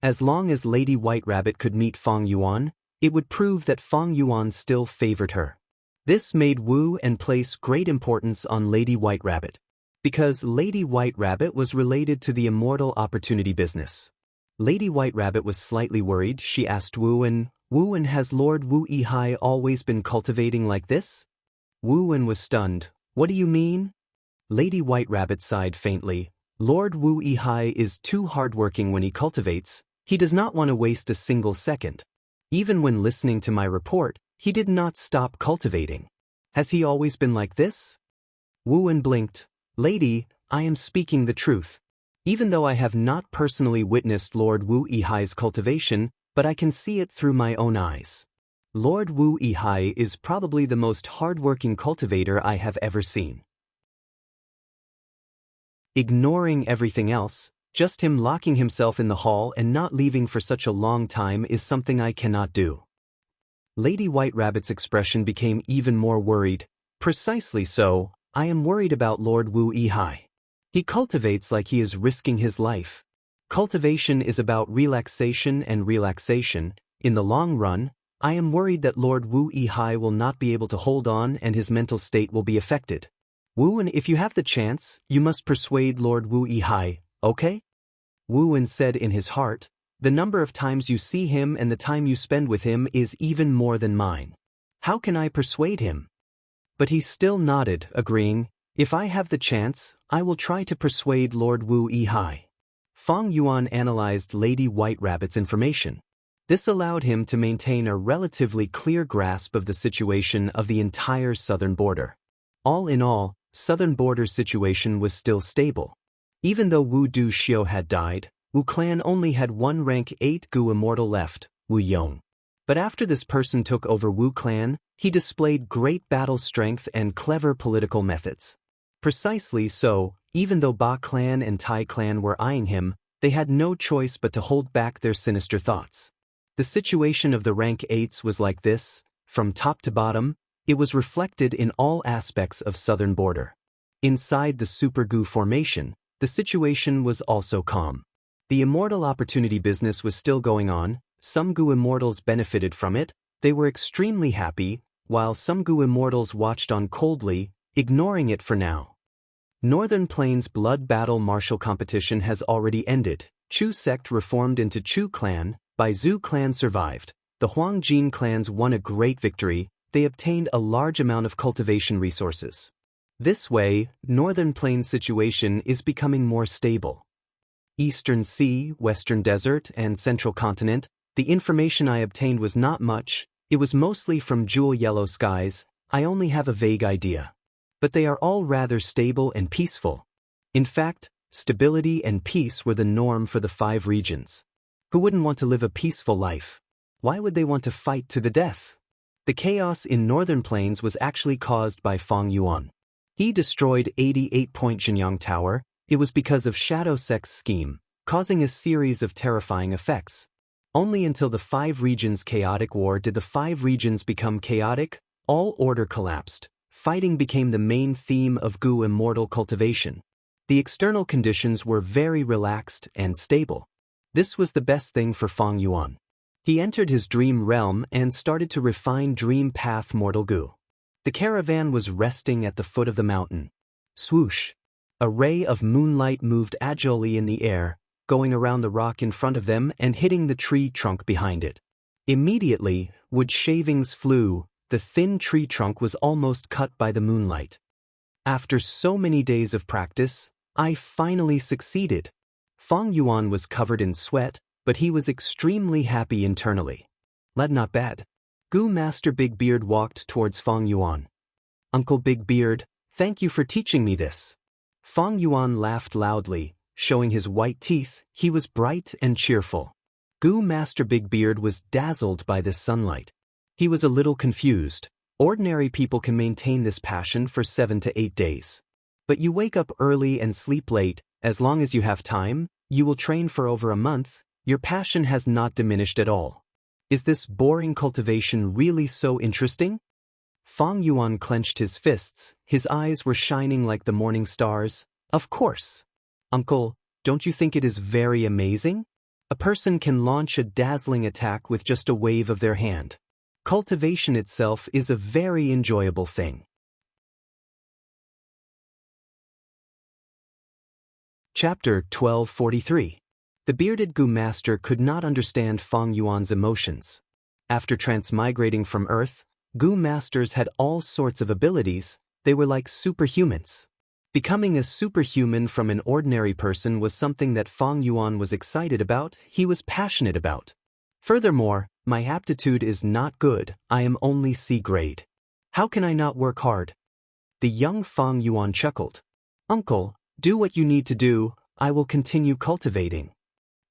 As long as Lady White Rabbit could meet Fong Yuan, it would prove that Fong Yuan still favored her. This made Wu En place great importance on Lady White Rabbit, because Lady White Rabbit was related to the Immortal Opportunity business. Lady White Rabbit was slightly worried. She asked Wu-en, "Wu-en, has Lord Wu-Yihai always been cultivating like this?" Wu-en was stunned. "What do you mean?" Lady White Rabbit sighed faintly. "Lord Wu-Yihai is too hardworking when he cultivates. He does not want to waste a single second. Even when listening to my report, he did not stop cultivating. Has he always been like this?" Wu-en blinked. "Lady, I am speaking the truth. Even though I have not personally witnessed Lord Wu-Yihai's cultivation, but I can see it through my own eyes. Lord Wu-Yihai is probably the most hardworking cultivator I have ever seen. Ignoring everything else, just him locking himself in the hall and not leaving for such a long time is something I cannot do." Lady White Rabbit's expression became even more worried. "Precisely so, I am worried about Lord Wu-Yihai. He cultivates like he is risking his life. Cultivation is about relaxation and relaxation. In the long run, I am worried that Lord Wu-Yihai will not be able to hold on and his mental state will be affected. Wu-en, if you have the chance, you must persuade Lord Wu-Yihai, okay?" Wu-en said in his heart, "The number of times you see him and the time you spend with him is even more than mine. How can I persuade him?" But he still nodded, agreeing, "If I have the chance, I will try to persuade Lord Wu-Yihai." Feng Yuan analyzed Lady White Rabbit's information. This allowed him to maintain a relatively clear grasp of the situation of the entire southern border. All in all, southern border's situation was still stable. Even though Wu Du Xiu had died, Wu clan only had one rank 8 Gu immortal left, Wu Yong. But after this person took over Wu clan, he displayed great battle strength and clever political methods. Precisely so, even though Ba clan and Tai clan were eyeing him, they had no choice but to hold back their sinister thoughts. The situation of the rank 8s was like this, from top to bottom. It was reflected in all aspects of southern border. Inside the Super Gu formation, the situation was also calm. The immortal opportunity business was still going on. Some Gu immortals benefited from it. They were extremely happy, while some Gu immortals watched on coldly, ignoring it for now. Northern Plains blood battle martial competition has already ended. Chu sect reformed into Chu clan. Bai Zhu clan survived. The Huang Jin clans won a great victory. They obtained a large amount of cultivation resources. This way, Northern Plains situation is becoming more stable. Eastern Sea, Western Desert, and Central Continent, the information I obtained was not much. It was mostly from Jewel Yellow Skies. I only have a vague idea. But they are all rather stable and peaceful. In fact, stability and peace were the norm for the 5 regions. Who wouldn't want to live a peaceful life? Why would they want to fight to the death? The chaos in Northern Plains was actually caused by Feng Yuan. He destroyed 88-point Jinyang Tower. It was because of Shadow Sect's scheme, causing a series of terrifying effects. Only until the 5 regions' chaotic war did the 5 regions become chaotic. All order collapsed. Fighting became the main theme of Gu immortal cultivation. The external conditions were very relaxed and stable. This was the best thing for Feng Yuan. He entered his dream realm and started to refine Dream Path Mortal Gu. The caravan was resting at the foot of the mountain. Swoosh! A ray of moonlight moved agilely in the air, going around the rock in front of them and hitting the tree trunk behind it. Immediately, wood shavings flew. The thin tree trunk was almost cut by the moonlight. After so many days of practice, I finally succeeded. Feng Yuan was covered in sweat, but he was extremely happy internally. Not bad. Gu Master Big Beard walked towards Feng Yuan. "Uncle Big Beard, thank you for teaching me this." Feng Yuan laughed loudly, showing his white teeth. He was bright and cheerful. Gu Master Big Beard was dazzled by this sunlight. He was a little confused. Ordinary people can maintain this passion for 7 to 8 days. But you wake up early and sleep late. As long as you have time, you will train for over a month. Your passion has not diminished at all. Is this boring cultivation really so interesting? Feng Yuan clenched his fists. His eyes were shining like the morning stars. Of course. Uncle, don't you think it is very amazing? A person can launch a dazzling attack with just a wave of their hand. Cultivation itself is a very enjoyable thing. Chapter 1243. The bearded Gu master could not understand Fang Yuan's emotions. After transmigrating from Earth, Gu masters had all sorts of abilities. They were like superhumans. Becoming a superhuman from an ordinary person was something that Fang Yuan was excited about, he was passionate about. Furthermore, my aptitude is not good, I am only C grade. How can I not work hard? The young Fang Yuan chuckled. Uncle, do what you need to do, I will continue cultivating.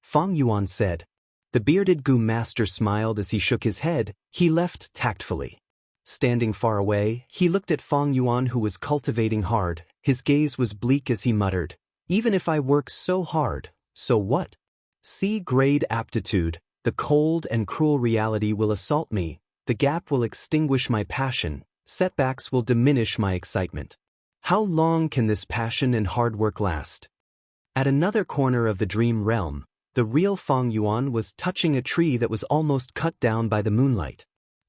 Fang Yuan said. The bearded Gu master smiled as he shook his head, he left tactfully. Standing far away, he looked at Fang Yuan who was cultivating hard, his gaze was bleak as he muttered, even if I work so hard, so what? C-grade aptitude, the cold and cruel reality will assault me, the gap will extinguish my passion, setbacks will diminish my excitement. How long can this passion and hard work last? At another corner of the dream realm, the real Fang Yuan was touching a tree that was almost cut down by the moonlight.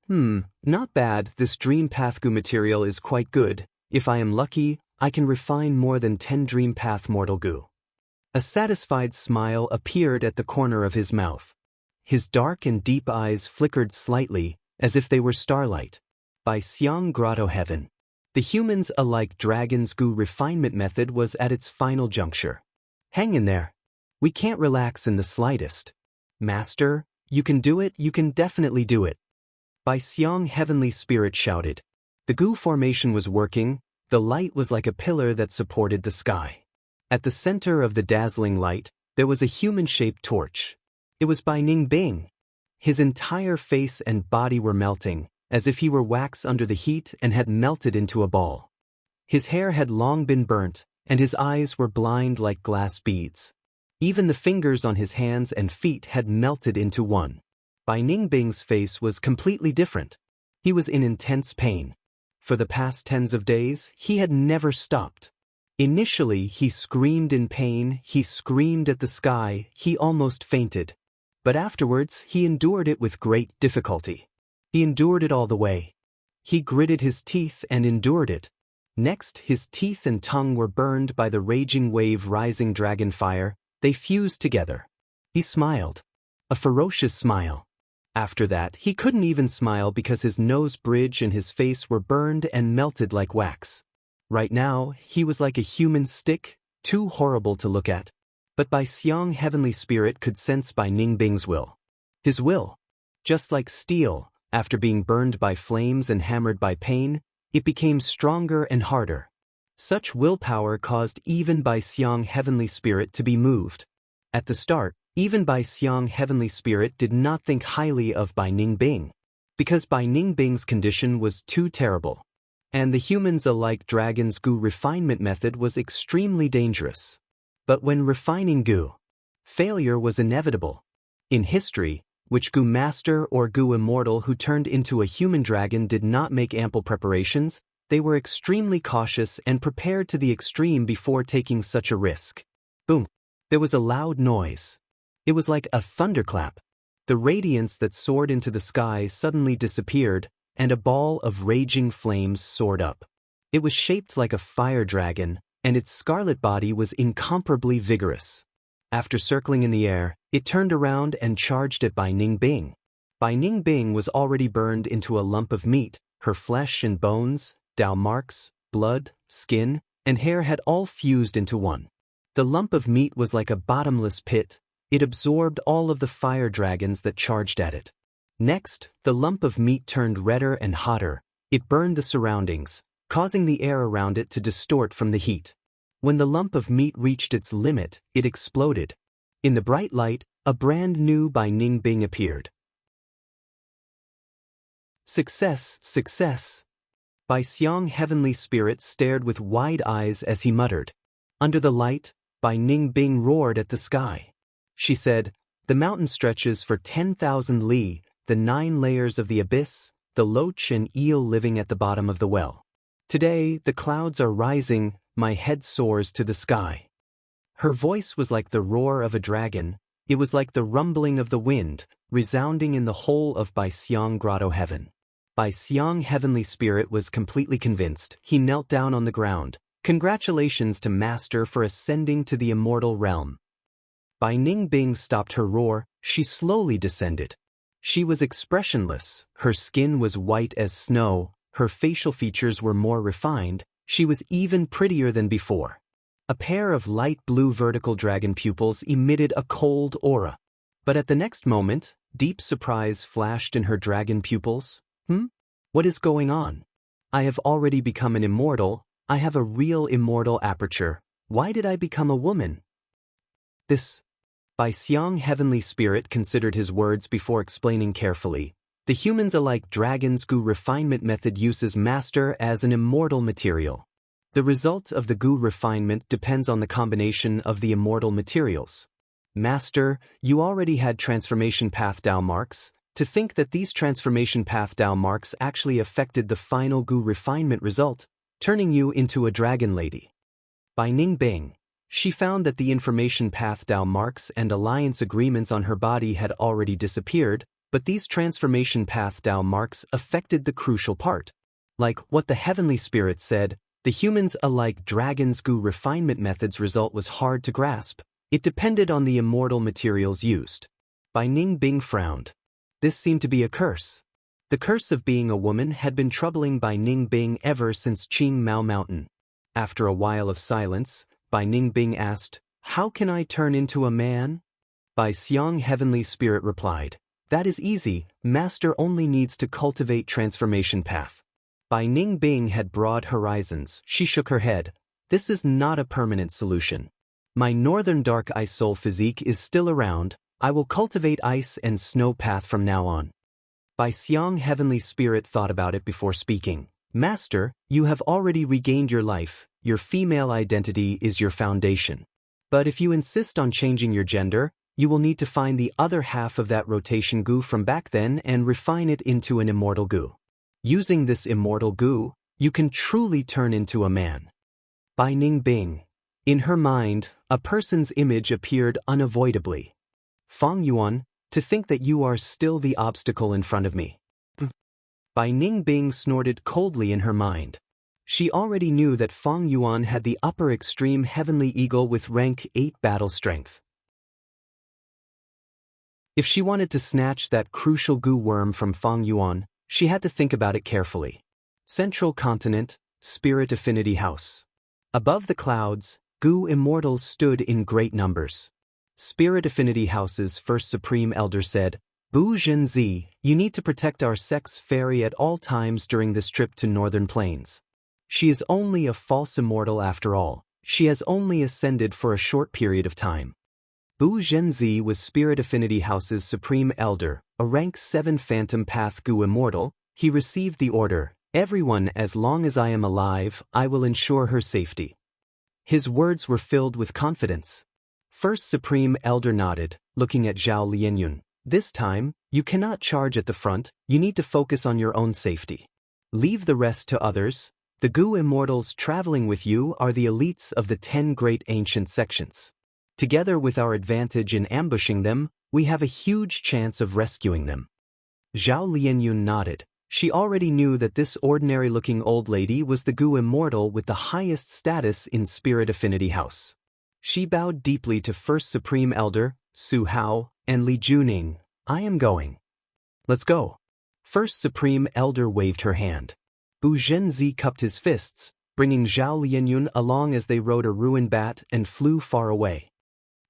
Not bad, this dream path Gu material is quite good. If I am lucky, I can refine more than 10 dream path mortal Gu. A satisfied smile appeared at the corner of his mouth. His dark and deep eyes flickered slightly, as if they were starlight. By Xiang Grotto Heaven. The humans alike dragon's Gu refinement method was at its final juncture. Hang in there. We can't relax in the slightest. Master, you can do it, you can definitely do it. By Xiang Heavenly Spirit shouted. The Gu formation was working, the light was like a pillar that supported the sky. At the center of the dazzling light, there was a human-shaped torch. It was Bai Ningbing. His entire face and body were melting, as if he were wax under the heat and had melted into a ball. His hair had long been burnt, and his eyes were blind like glass beads. Even the fingers on his hands and feet had melted into one. Bai Ningbing's face was completely different. He was in intense pain. For the past tens of days, he had never stopped. Initially, he screamed in pain, he screamed at the sky, he almost fainted. But afterwards, he endured it with great difficulty. He endured it all the way. He gritted his teeth and endured it. Next, his teeth and tongue were burned by the raging wave rising dragon fire. They fused together. He smiled. A ferocious smile. After that, he couldn't even smile because his nose bridge and his face were burned and melted like wax. Right now, he was like a human stick, too horrible to look at. But Bai Xiang Heavenly Spirit could sense Bai Ningbing's will. His will. Just like steel, after being burned by flames and hammered by pain, it became stronger and harder. Such willpower caused even Bai Xiang Heavenly Spirit to be moved. At the start, even Bai Xiang Heavenly Spirit did not think highly of Bai Ningbing, because Bai Ningbing's condition was too terrible. And the humans alike dragon's Gu refinement method was extremely dangerous. But when refining Gu, failure was inevitable. In history, which Gu master or Gu immortal who turned into a human dragon did not make ample preparations, they were extremely cautious and prepared to the extreme before taking such a risk. Boom! There was a loud noise. It was like a thunderclap. The radiance that soared into the sky suddenly disappeared, and a ball of raging flames soared up. It was shaped like a fire dragon, and its scarlet body was incomparably vigorous. After circling in the air, it turned around and charged at Bai Ningbing. Bai Ningbing was already burned into a lump of meat. Her flesh and bones, Dao marks, blood, skin, and hair had all fused into one. The lump of meat was like a bottomless pit. It absorbed all of the fire dragons that charged at it. Next, the lump of meat turned redder and hotter. It burned the surroundings, causing the air around it to distort from the heat. When the lump of meat reached its limit, it exploded. In the bright light, a brand new Bai Ningbing appeared. Success, success! Bai Xiang Heavenly Spirit stared with wide eyes as he muttered. Under the light, Bai Ningbing roared at the sky. She said, the mountain stretches for 10,000 li, the 9 layers of the abyss, the loach and eel living at the bottom of the well. Today, the clouds are rising, my head soars to the sky. Her voice was like the roar of a dragon, it was like the rumbling of the wind, resounding in the whole of Bai Xiang Grotto Heaven. Bai Xiang Heavenly Spirit was completely convinced. He knelt down on the ground. Congratulations to Master for ascending to the immortal realm. Bai Ningbing stopped her roar. She slowly descended. She was expressionless, her skin was white as snow, her facial features were more refined, she was even prettier than before. A pair of light blue vertical dragon pupils emitted a cold aura. But at the next moment, deep surprise flashed in her dragon pupils. What is going on? I have already become an immortal, I have a real immortal aperture. Why did I become a woman? This. Bai Xiang Heavenly Spirit considered his words before explaining carefully. The humans alike dragon's goo refinement method uses master as an immortal material. The result of the goo refinement depends on the combination of the immortal materials. Master, you already had transformation path Dao marks. To think that these transformation path Dao marks actually affected the final goo refinement result, turning you into a dragon lady. By Ningbing, she found that the information path Dao marks and alliance agreements on her body had already disappeared, but these transformation path Dao marks affected the crucial part. Like what the Heavenly Spirit said, the humans alike dragon's goo refinement method's result was hard to grasp. It depended on the immortal materials used. Bai Ningbing frowned. This seemed to be a curse. The curse of being a woman had been troubling Bai Ningbing ever since Qing Mao Mountain. After a while of silence, Bai Ningbing asked, "How can I turn into a man?" Bai Xiang Heavenly Spirit replied, "That is easy, Master only needs to cultivate transformation path." Bai Ningbing had broad horizons. She shook her head. "This is not a permanent solution. My northern dark ice soul physique is still around. I will cultivate ice and snow path from now on." Bai Xiang Heavenly Spirit thought about it before speaking. "Master, you have already regained your life. Your female identity is your foundation. But if you insist on changing your gender, you will need to find the other half of that rotation goo from back then and refine it into an immortal goo. Using this immortal goo, you can truly turn into a man." Bai Ningbing. In her mind, a person's image appeared unavoidably. "Fang Yuan, to think that you are still the obstacle in front of me." Bai Ningbing snorted coldly in her mind. She already knew that Fang Yuan had the upper extreme heavenly eagle with rank 8 battle strength. If she wanted to snatch that crucial goo worm from Fang Yuan, she had to think about it carefully. Central Continent, Spirit Affinity House. Above the clouds, goo immortals stood in great numbers. Spirit Affinity House's first Supreme Elder said, "Bu Zhenzi, you need to protect our sex fairy at all times during this trip to Northern Plains. She is only a false immortal after all. She has only ascended for a short period of time." Bu Zhenzi was Spirit Affinity House's Supreme Elder, a rank 7 Phantom Path Goo Immortal. He received the order, "Everyone, as long as I am alive, I will ensure her safety." His words were filled with confidence. First Supreme Elder nodded, looking at Zhao Lianyun. "This time, you cannot charge at the front, you need to focus on your own safety. Leave the rest to others. The Goo Immortals traveling with you are the elites of the 10 great ancient sections. Together with our advantage in ambushing them, we have a huge chance of rescuing them." Zhao Lianyun nodded. She already knew that this ordinary-looking old lady was the Goo Immortal with the highest status in Spirit Affinity House. She bowed deeply to First Supreme Elder, Su Hao, and Li Juning. "I am going." "Let's go." First Supreme Elder waved her hand. Bu Zhenzi cupped his fists, bringing Zhao Lianyun along as they rode a ruined bat and flew far away.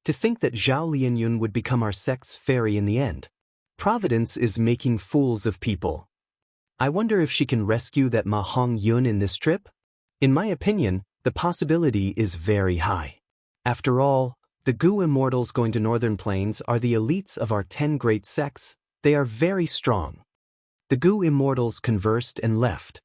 To think that Zhao Lianyun would become our sex fairy in the end. Providence is making fools of people. I wonder if she can rescue that Ma Hong Yun in this trip? In my opinion, the possibility is very high. After all, the Goo Immortals going to Northern Plains are the elites of our 10 great sects. They are very strong. The Goo Immortals conversed and left.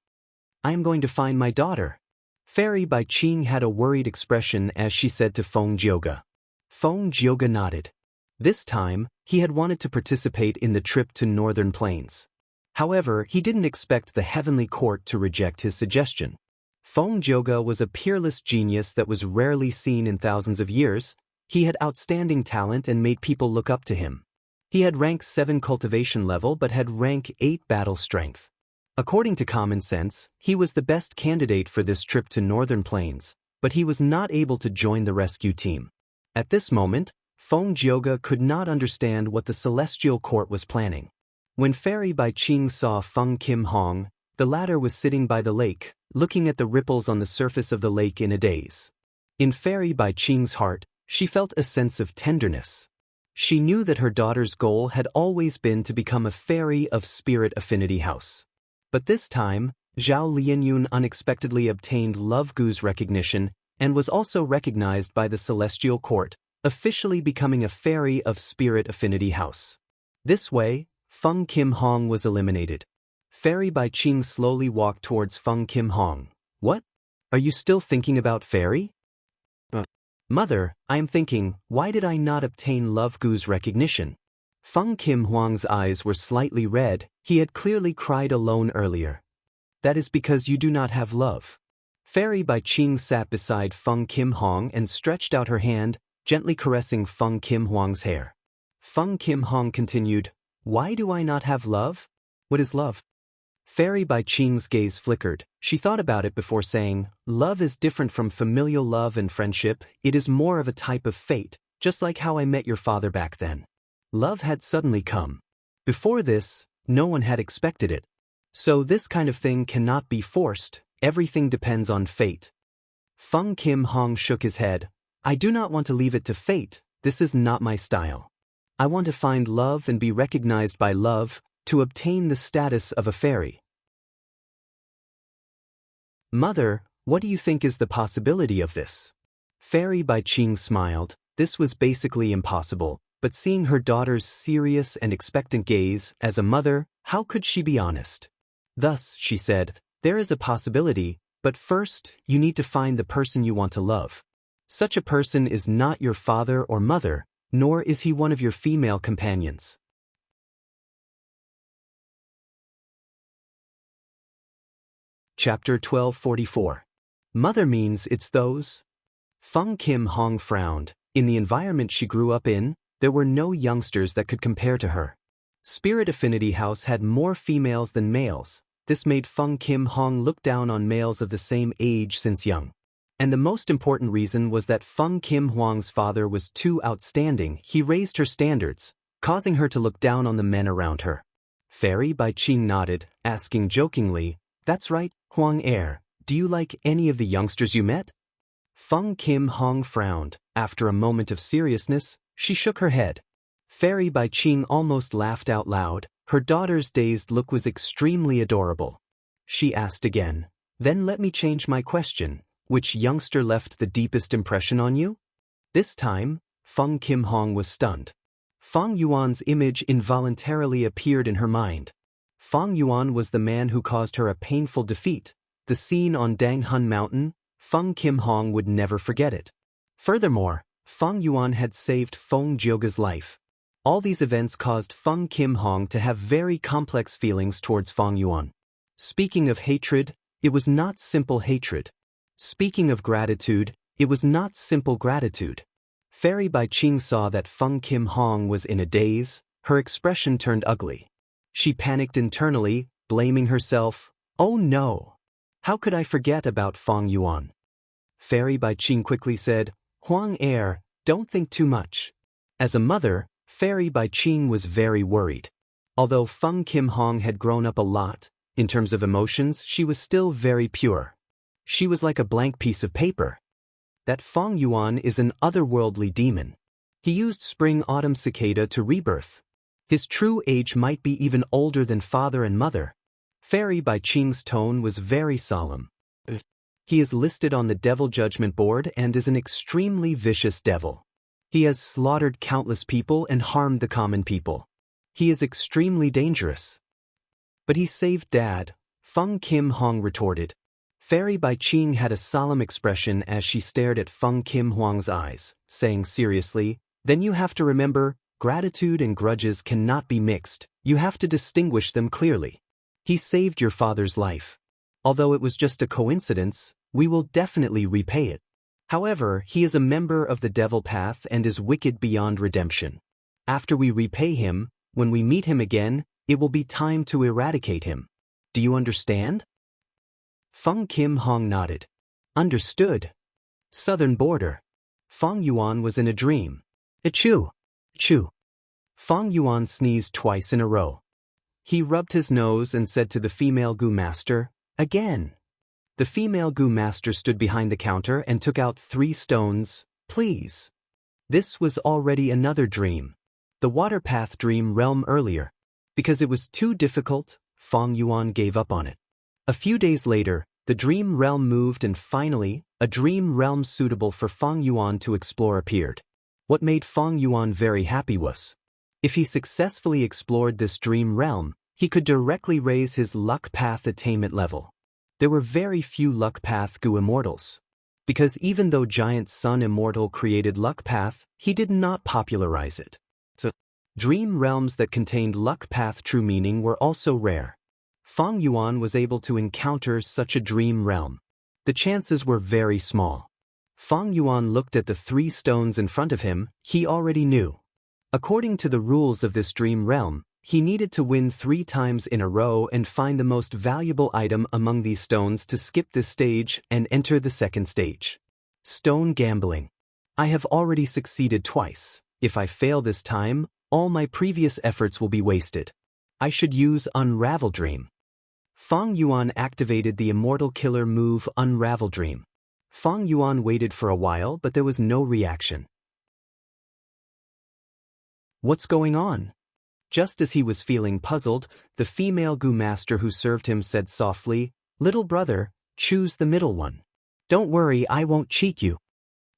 "I am going to find my daughter." Fairy Bai Qing had a worried expression as she said to Feng Jioga. Feng Jioga nodded. This time, he had wanted to participate in the trip to Northern Plains. However, he didn't expect the Heavenly Court to reject his suggestion. Feng Jioga was a peerless genius that was rarely seen in thousands of years. He had outstanding talent and made people look up to him. He had rank 7 cultivation level but had rank 8 battle strength. According to common sense, he was the best candidate for this trip to Northern Plains, but he was not able to join the rescue team. At this moment, Feng Jioge could not understand what the celestial court was planning. When Fairy Bai Qing saw Feng Kim Hong, the latter was sitting by the lake, looking at the ripples on the surface of the lake in a daze. In Fairy Bai Qing's heart, she felt a sense of tenderness. She knew that her daughter's goal had always been to become a fairy of Spirit Affinity House. But this time, Zhao Lianyun unexpectedly obtained Love Gu's recognition and was also recognized by the Celestial Court, officially becoming a fairy of Spirit Affinity House. This way, Feng Kim Hong was eliminated. Fairy Bai Qing slowly walked towards Feng Kim Hong. What? Are you still thinking about Fairy? Mother, I am thinking, why did I not obtain Love Gu's recognition? Feng Kim Hong's eyes were slightly red, he had clearly cried alone earlier. That is because you do not have love. Fairy Bai Qing sat beside Feng Kim Hong and stretched out her hand, gently caressing Feng Kim Hong's hair. Feng Kim Hong continued, why do I not have love? What is love? Fairy Bai Qing's gaze flickered. She thought about it before saying, love is different from familial love and friendship, it is more of a type of fate, just like how I met your father back then. Love had suddenly come. Before this, no one had expected it. So this kind of thing cannot be forced, everything depends on fate. Feng Kim Hong shook his head. I do not want to leave it to fate, this is not my style. I want to find love and be recognized by love, to obtain the status of a fairy. Mother, what do you think is the possibility of this? Fairy Bai Qing smiled. This was basically impossible, but seeing her daughter's serious and expectant gaze, as a mother, how could she be honest? Thus, she said, there is a possibility, but first, you need to find the person you want to love. Such a person is not your father or mother, nor is he one of your female companions. Chapter 1244. Mother means it's those. Feng Kim Hong frowned. In the environment she grew up in, there were no youngsters that could compare to her. Spirit Affinity House had more females than males. This made Feng Kim Hong look down on males of the same age since young. And the most important reason was that Feng Kim Hong's father was too outstanding. He raised her standards, causing her to look down on the men around her. Fairy Bai Qing nodded, asking jokingly, that's right, Huang Er, do you like any of the youngsters you met? Feng Kim Hong frowned. After a moment of seriousness, she shook her head. Fairy Bai Qing almost laughed out loud. Her daughter's dazed look was extremely adorable. She asked again, then let me change my question. Which youngster left the deepest impression on you? This time, Feng Kim Hong was stunned. Feng Yuan's image involuntarily appeared in her mind. Feng Yuan was the man who caused her a painful defeat. The scene on Danghun Mountain, Feng Kim Hong would never forget it. Furthermore, Feng Yuan had saved Feng Jioge's life. All these events caused Feng Kim Hong to have very complex feelings towards Feng Yuan. Speaking of hatred, it was not simple hatred. Speaking of gratitude, it was not simple gratitude. Fairy Bai Qing saw that Feng Kim Hong was in a daze. Her expression turned ugly. She panicked internally, blaming herself. Oh no! How could I forget about Feng Yuan? Fairy Bai Qing quickly said, Huang Er, don't think too much. As a mother, Fairy Bai Qing was very worried. Although Feng Kim Hong had grown up a lot, in terms of emotions she was still very pure. She was like a blank piece of paper. That Feng Yuan is an otherworldly demon. He used spring-autumn cicada to rebirth. His true age might be even older than father and mother. Fairy Bai Qing's tone was very solemn. He is listed on the Devil Judgment Board and is an extremely vicious devil. He has slaughtered countless people and harmed the common people. He is extremely dangerous. But he saved Dad, Feng Kim Hong retorted. Fairy Bai Qing had a solemn expression as she stared at Feng Kim Hong's eyes, saying seriously, then you have to remember, gratitude and grudges cannot be mixed, you have to distinguish them clearly. He saved your father's life. Although it was just a coincidence, we will definitely repay it. However, he is a member of the Devil Path and is wicked beyond redemption. After we repay him, when we meet him again, it will be time to eradicate him. Do you understand? Feng Kim Hong nodded. Understood. Southern border. Feng Yuan was in a dream. Achoo! Achoo! Fang Yuan sneezed twice in a row. He rubbed his nose and said to the female Gu master, "Again." The female Gu master stood behind the counter and took out 3 stones. "Please." This was already another dream. The water path dream realm earlier. Because it was too difficult, Fang Yuan gave up on it. A few days later, the dream realm moved and finally, a dream realm suitable for Fang Yuan to explore appeared. What made Fang Yuan very happy was, if he successfully explored this dream realm, he could directly raise his luck path attainment level. There were very few luck path Gu immortals. Because even though Giant Sun Immortal created luck path, he did not popularize it. So, dream realms that contained luck path true meaning were also rare. Fang Yuan was able to encounter such a dream realm. The chances were very small. Fang Yuan looked at the 3 stones in front of him. He already knew. According to the rules of this dream realm, he needed to win 3 times in a row and find the most valuable item among these stones to skip this stage and enter the second stage. Stone gambling. I have already succeeded twice. If I fail this time, all my previous efforts will be wasted. I should use Unravel Dream. Fang Yuan activated the immortal killer move Unravel Dream. Fang Yuan waited for a while, but there was no reaction. What's going on? Just as he was feeling puzzled, the female Gu master who served him said softly, "Little brother, choose the middle one. Don't worry, I won't cheat you."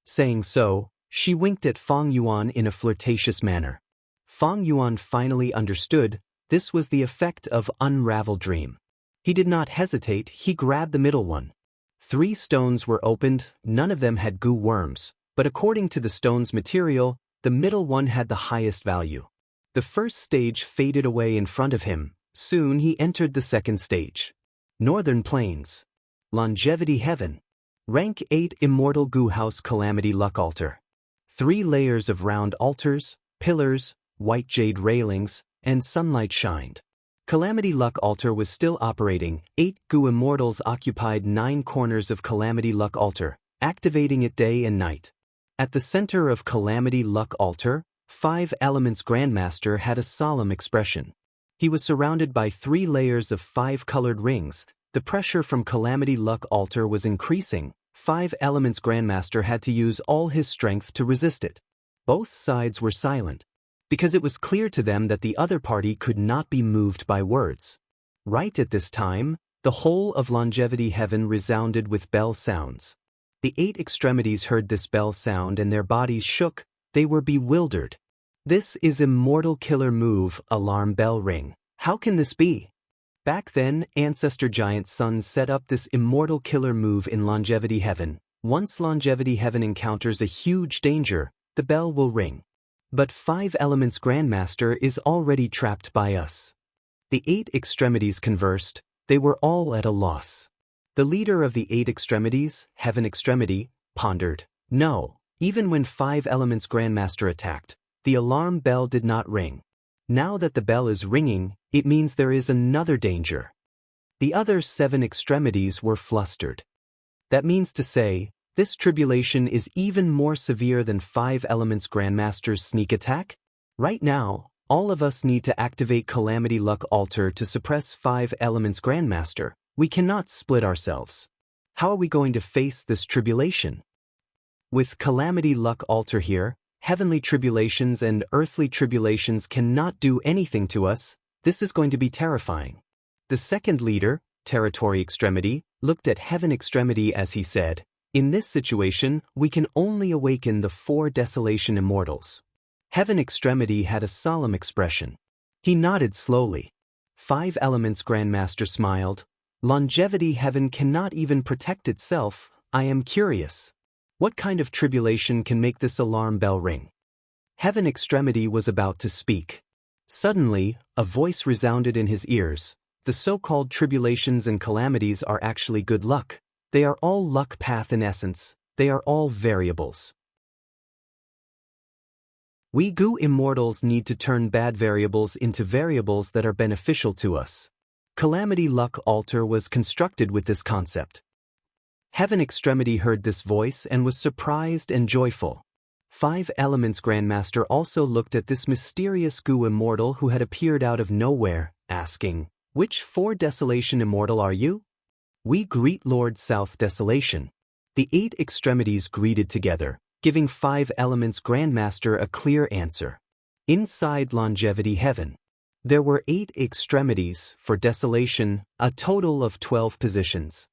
Saying so, she winked at Fang Yuan in a flirtatious manner. Fang Yuan finally understood this was the effect of Unravel Dream. He did not hesitate, he grabbed the middle one. 3 stones were opened, none of them had Gu worms, but according to the stone's material, the middle one had the highest value. The first stage faded away in front of him. Soon he entered the second stage. Northern Plains. Longevity Heaven. Rank 8 Immortal Gu House Calamity Luck Altar. 3 layers of round altars, pillars, white jade railings, and sunlight shined. Calamity Luck Altar was still operating. 8 Gu Immortals occupied 9 corners of Calamity Luck Altar, activating it day and night. At the center of Calamity Luck Altar, 5 Elements Grandmaster had a solemn expression. He was surrounded by 3 layers of 5 colored rings. The pressure from Calamity Luck Altar was increasing. 5 Elements Grandmaster had to use all his strength to resist it. Both sides were silent, because it was clear to them that the other party could not be moved by words. Right at this time, the whole of Longevity Heaven resounded with bell sounds. The 8 extremities heard this bell sound and their bodies shook. They were bewildered. This is Immortal Killer Move, Alarm Bell Ring. How can this be? Back then, Ancestor Giant Sun set up this Immortal Killer Move in Longevity Heaven. Once Longevity Heaven encounters a huge danger, the bell will ring. But 5 Elements Grandmaster is already trapped by us. The 8 extremities conversed. They were all at a loss. The leader of the 8 extremities, Heaven Extremity, pondered. No. Even when 5 Elements Grandmaster attacked, the alarm bell did not ring. Now that the bell is ringing, it means there is another danger. The other 7 extremities were flustered. That means to say, this tribulation is even more severe than 5 Elements Grandmaster's sneak attack? Right now, all of us need to activate Calamity Luck Altar to suppress 5 Elements Grandmaster. We cannot split ourselves. How are we going to face this tribulation? With Calamity Luck Altar here, heavenly tribulations and earthly tribulations cannot do anything to us. This is going to be terrifying. The second leader, Territory Extremity, looked at Heaven Extremity as he said, "In this situation, we can only awaken the 4 Desolation Immortals." Heaven Extremity had a solemn expression. He nodded slowly. 5 Elements Grandmaster smiled. Longevity Heaven cannot even protect itself. I am curious. What kind of tribulation can make this alarm bell ring? Heaven Extremity was about to speak. Suddenly, a voice resounded in his ears. The so-called tribulations and calamities are actually good luck. They are all luck path in essence. They are all variables. We Gu Immortals need to turn bad variables into variables that are beneficial to us. Calamity Luck Altar was constructed with this concept. Heaven Extremity heard this voice and was surprised and joyful. Five Elements Grandmaster also looked at this mysterious goo immortal who had appeared out of nowhere, asking, "Which 4 Desolation immortal are you?" "We greet Lord South Desolation." The 8 extremities greeted together, giving Five Elements Grandmaster a clear answer. Inside Longevity Heaven, there were 8 extremities for Desolation, a total of 12 positions.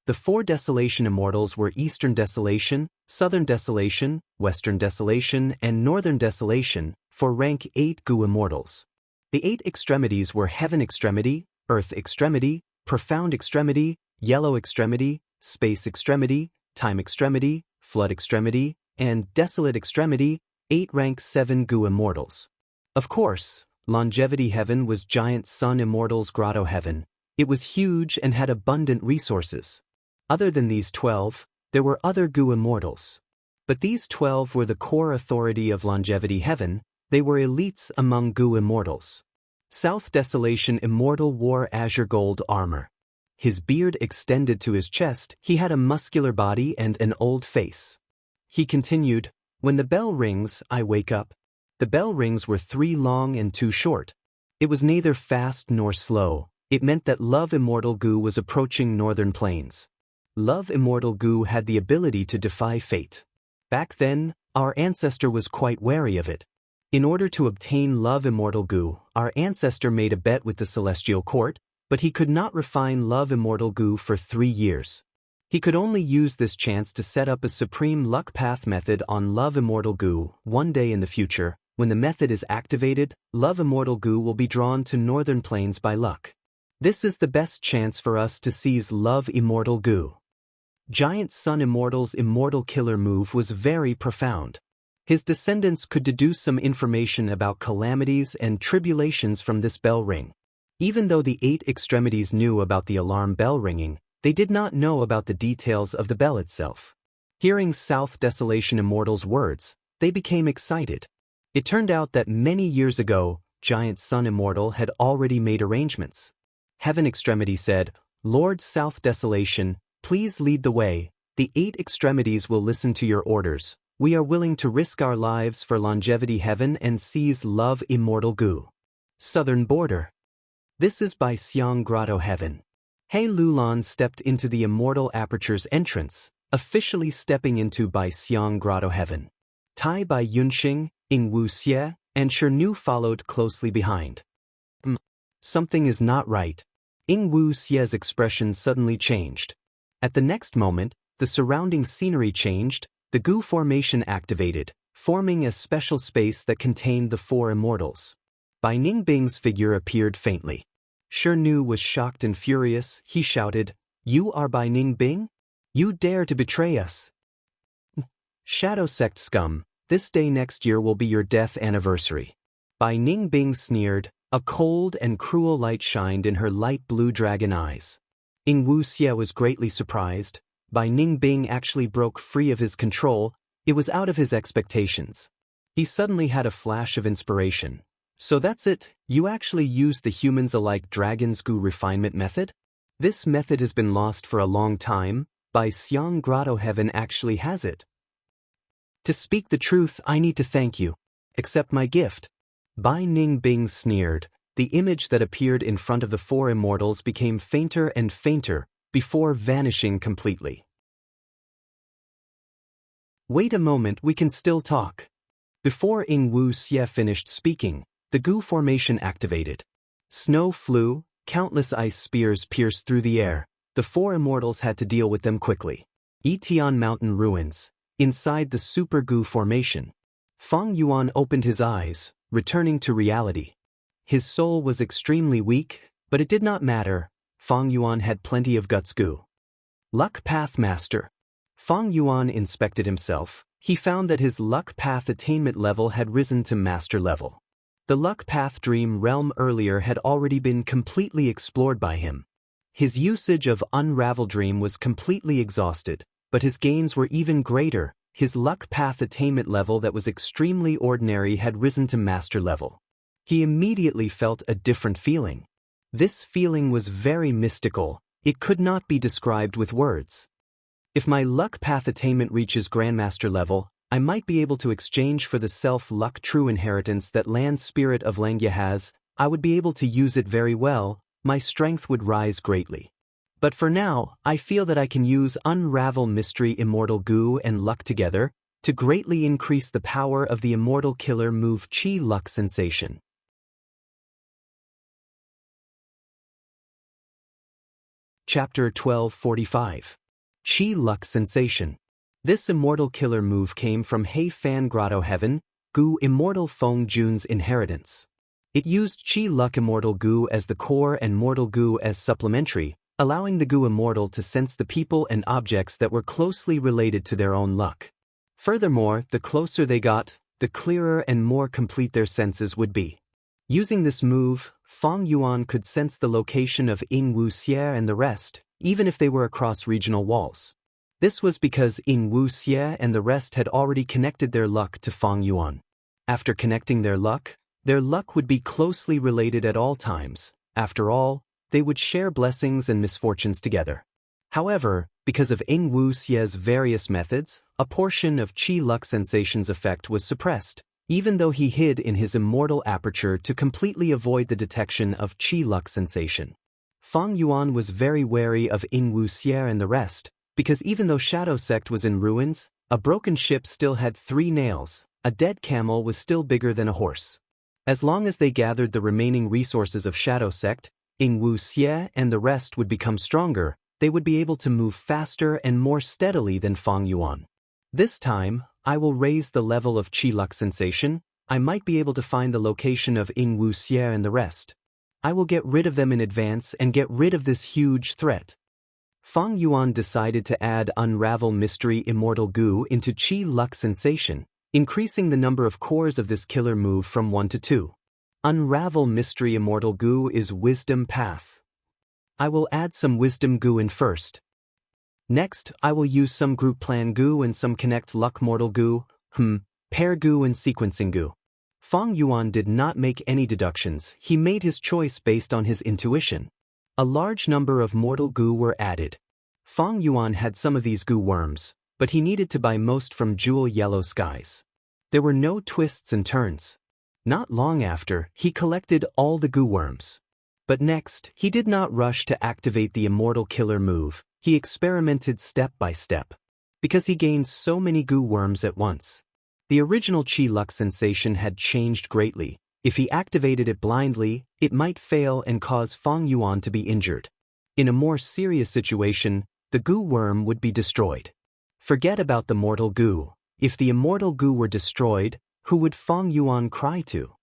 The 4 Desolation immortals were Eastern Desolation, Southern Desolation, Western Desolation, and Northern Desolation, for rank 8 goo immortals. The 8 extremities were Heaven Extremity, Earth Extremity, Profound Extremity, Yellow Extremity, Space Extremity, Time Extremity, Flood Extremity, and Desolate Extremity, 8 rank 7 goo immortals. Of course, Longevity Heaven was Giant Sun Immortals Grotto Heaven. It was huge and had abundant resources. Other than these 12, there were other goo immortals. But these 12 were the core authority of Longevity Heaven. They were elites among goo immortals. South Desolation Immortal wore azure gold armor. His beard extended to his chest. He had a muscular body and an old face. He continued, "When the bell rings, I wake up." The bell rings were 3 long and 2 short. It was neither fast nor slow. It meant that Love Immortal Goo was approaching Northern Plains. Love Immortal Goo had the ability to defy fate. Back then, our ancestor was quite wary of it. In order to obtain Love Immortal Goo, our ancestor made a bet with the Celestial Court, but he could not refine Love Immortal Goo for 3 years. He could only use this chance to set up a supreme luck path method on Love Immortal Goo. One day in the future, when the method is activated, Love Immortal Goo will be drawn to Northern Plains by luck. This is the best chance for us to seize Love Immortal Goo. Giant Sun Immortal's Immortal Killer move was very profound. His descendants could deduce some information about calamities and tribulations from this bell ring. Even though the 8 extremities knew about the alarm bell ringing, they did not know about the details of the bell itself. Hearing South Desolation Immortal's words, they became excited. It turned out that many years ago, Giant Sun Immortal had already made arrangements. Heaven Extremity said, "Lord South Desolation, please lead the way. The 8 extremities will listen to your orders. We are willing to risk our lives for Longevity Heaven and seize Love Immortal Goo." Southern Border. This is by Xiang Grotto Heaven. He Lulan stepped into the Immortal Aperture's entrance, officially stepping into Bai Xiang Grotto Heaven. Tai Bai Yunxing, Ing Wu Xie, and Shirnu followed closely behind. Something is not right. Ing Wu Xie's expression suddenly changed. At the next moment, the surrounding scenery changed, the goo formation activated, forming a special space that contained the 4 immortals. Bai Ningbing's figure appeared faintly. Shirnu was shocked and furious. He shouted, "You are Bai Ningbing? You dare to betray us? Shadow Sect scum, this day next year will be your death anniversary." Bai Ningbing sneered. A cold and cruel light shined in her light blue dragon eyes. Ing Wu Xie was greatly surprised. Bai Ningbing actually broke free of his control. It was out of his expectations. He suddenly had a flash of inspiration. "So that's it, you actually used the humans-alike Dragon's Goo refinement method? This method has been lost for a long time. Bai Xiang Grotto Heaven actually has it. To speak the truth, I need to thank you. Accept my gift." Bai Ningbing sneered. The image that appeared in front of the 4 immortals became fainter and fainter, before vanishing completely. "Wait a moment, we can still talk." Before Ing Wu Xie finished speaking, the goo formation activated. Snow flew, countless ice spears pierced through the air. The 4 immortals had to deal with them quickly. Yitian Mountain ruins. Inside the super goo formation, Fang Yuan opened his eyes, returning to reality. His soul was extremely weak, but it did not matter. Fang Yuan had plenty of guts goo. Luck Path Master. Fang Yuan inspected himself. He found that his luck path attainment level had risen to master level. The luck path dream realm earlier had already been completely explored by him. His usage of Unravel Dream was completely exhausted, but his gains were even greater. His luck path attainment level that was extremely ordinary had risen to master level. He immediately felt a different feeling. This feeling was very mystical. It could not be described with words. If my luck path attainment reaches Grandmaster level, I might be able to exchange for the self-luck true inheritance that land spirit of Langya has. I would be able to use it very well, my strength would rise greatly. But for now, I feel that I can use Unravel Mystery Immortal Goo and Luck together to greatly increase the power of the Immortal Killer Move Chi Luck Sensation. Chapter 1245. Chi Luck Sensation. This Immortal Killer move came from Hei Fan Grotto Heaven, Goo Immortal Feng Jun's inheritance. It used Chi Luck Immortal Goo as the core and Mortal Goo as supplementary, allowing the Goo Immortal to sense the people and objects that were closely related to their own luck. Furthermore, the closer they got, the clearer and more complete their senses would be. Using this move, Feng Yuan could sense the location of Ying Wu Xie and the rest, even if they were across regional walls. This was because Ying Wu Xie and the rest had already connected their luck to Feng Yuan. After connecting their luck would be closely related at all times. After all, they would share blessings and misfortunes together. However, because of Ying Wu Xie's various methods, a portion of Chi Luck Sensation's effect was suppressed, even though he hid in his immortal aperture to completely avoid the detection of Chi Luck Sensation. Feng Yuan was very wary of Ying Wu Xie and the rest, because even though Shadow Sect was in ruins, a broken ship still had 3 nails, a dead camel was still bigger than a horse. As long as they gathered the remaining resources of Shadow Sect, Ying Wu Xie and the rest would become stronger, they would be able to move faster and more steadily than Feng Yuan. This time, I will raise the level of Chi Luck Sensation. I might be able to find the location of Ying Wu Xie and the rest. I will get rid of them in advance and get rid of this huge threat. Feng Yuan decided to add Unravel Mystery Immortal Goo into Chi Luck Sensation, increasing the number of cores of this killer move from 1 to 2. Unravel Mystery Immortal Goo is Wisdom Path. I will add some Wisdom Goo in first. Next, I will use some Group Plan Goo and some Connect Luck Mortal Goo, Pair Goo and Sequencing Goo. Feng Yuan did not make any deductions, he made his choice based on his intuition. A large number of Mortal Goo were added. Feng Yuan had some of these Goo worms, but he needed to buy most from Jewel Yellow Skies. There were no twists and turns. Not long after, he collected all the Goo worms. But next, he did not rush to activate the Immortal Killer move, he experimented step by step. Because he gained so many Goo worms at once. The original Chi Luck Sensation had changed greatly. If he activated it blindly, it might fail and cause Feng Yuan to be injured. In a more serious situation, the Goo worm would be destroyed. Forget about the Mortal Goo. If the Immortal Goo were destroyed, who would Feng Yuan cry to?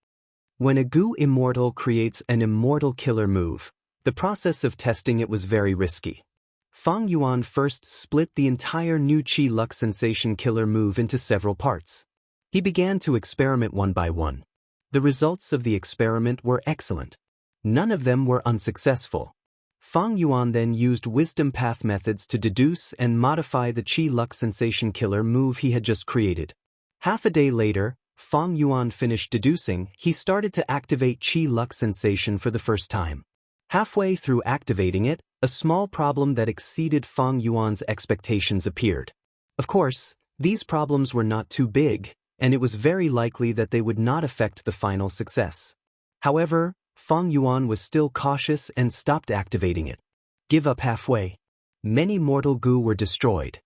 When a Goo Immortal creates an Immortal Killer move, the process of testing it was very risky. Feng Yuan first split the entire new Chi Luck Sensation killer move into several parts. He began to experiment one by one. The results of the experiment were excellent. None of them were unsuccessful. Feng Yuan then used Wisdom Path methods to deduce and modify the Chi Luck Sensation killer move he had just created. Half a day later, Feng Yuan finished deducing, he started to activate Chi Luck Sensation for the first time. Halfway through activating it, a small problem that exceeded Feng Yuan's expectations appeared. Of course, these problems were not too big, and it was very likely that they would not affect the final success. However, Feng Yuan was still cautious and stopped activating it. Give up halfway. Many Mortal Goo were destroyed.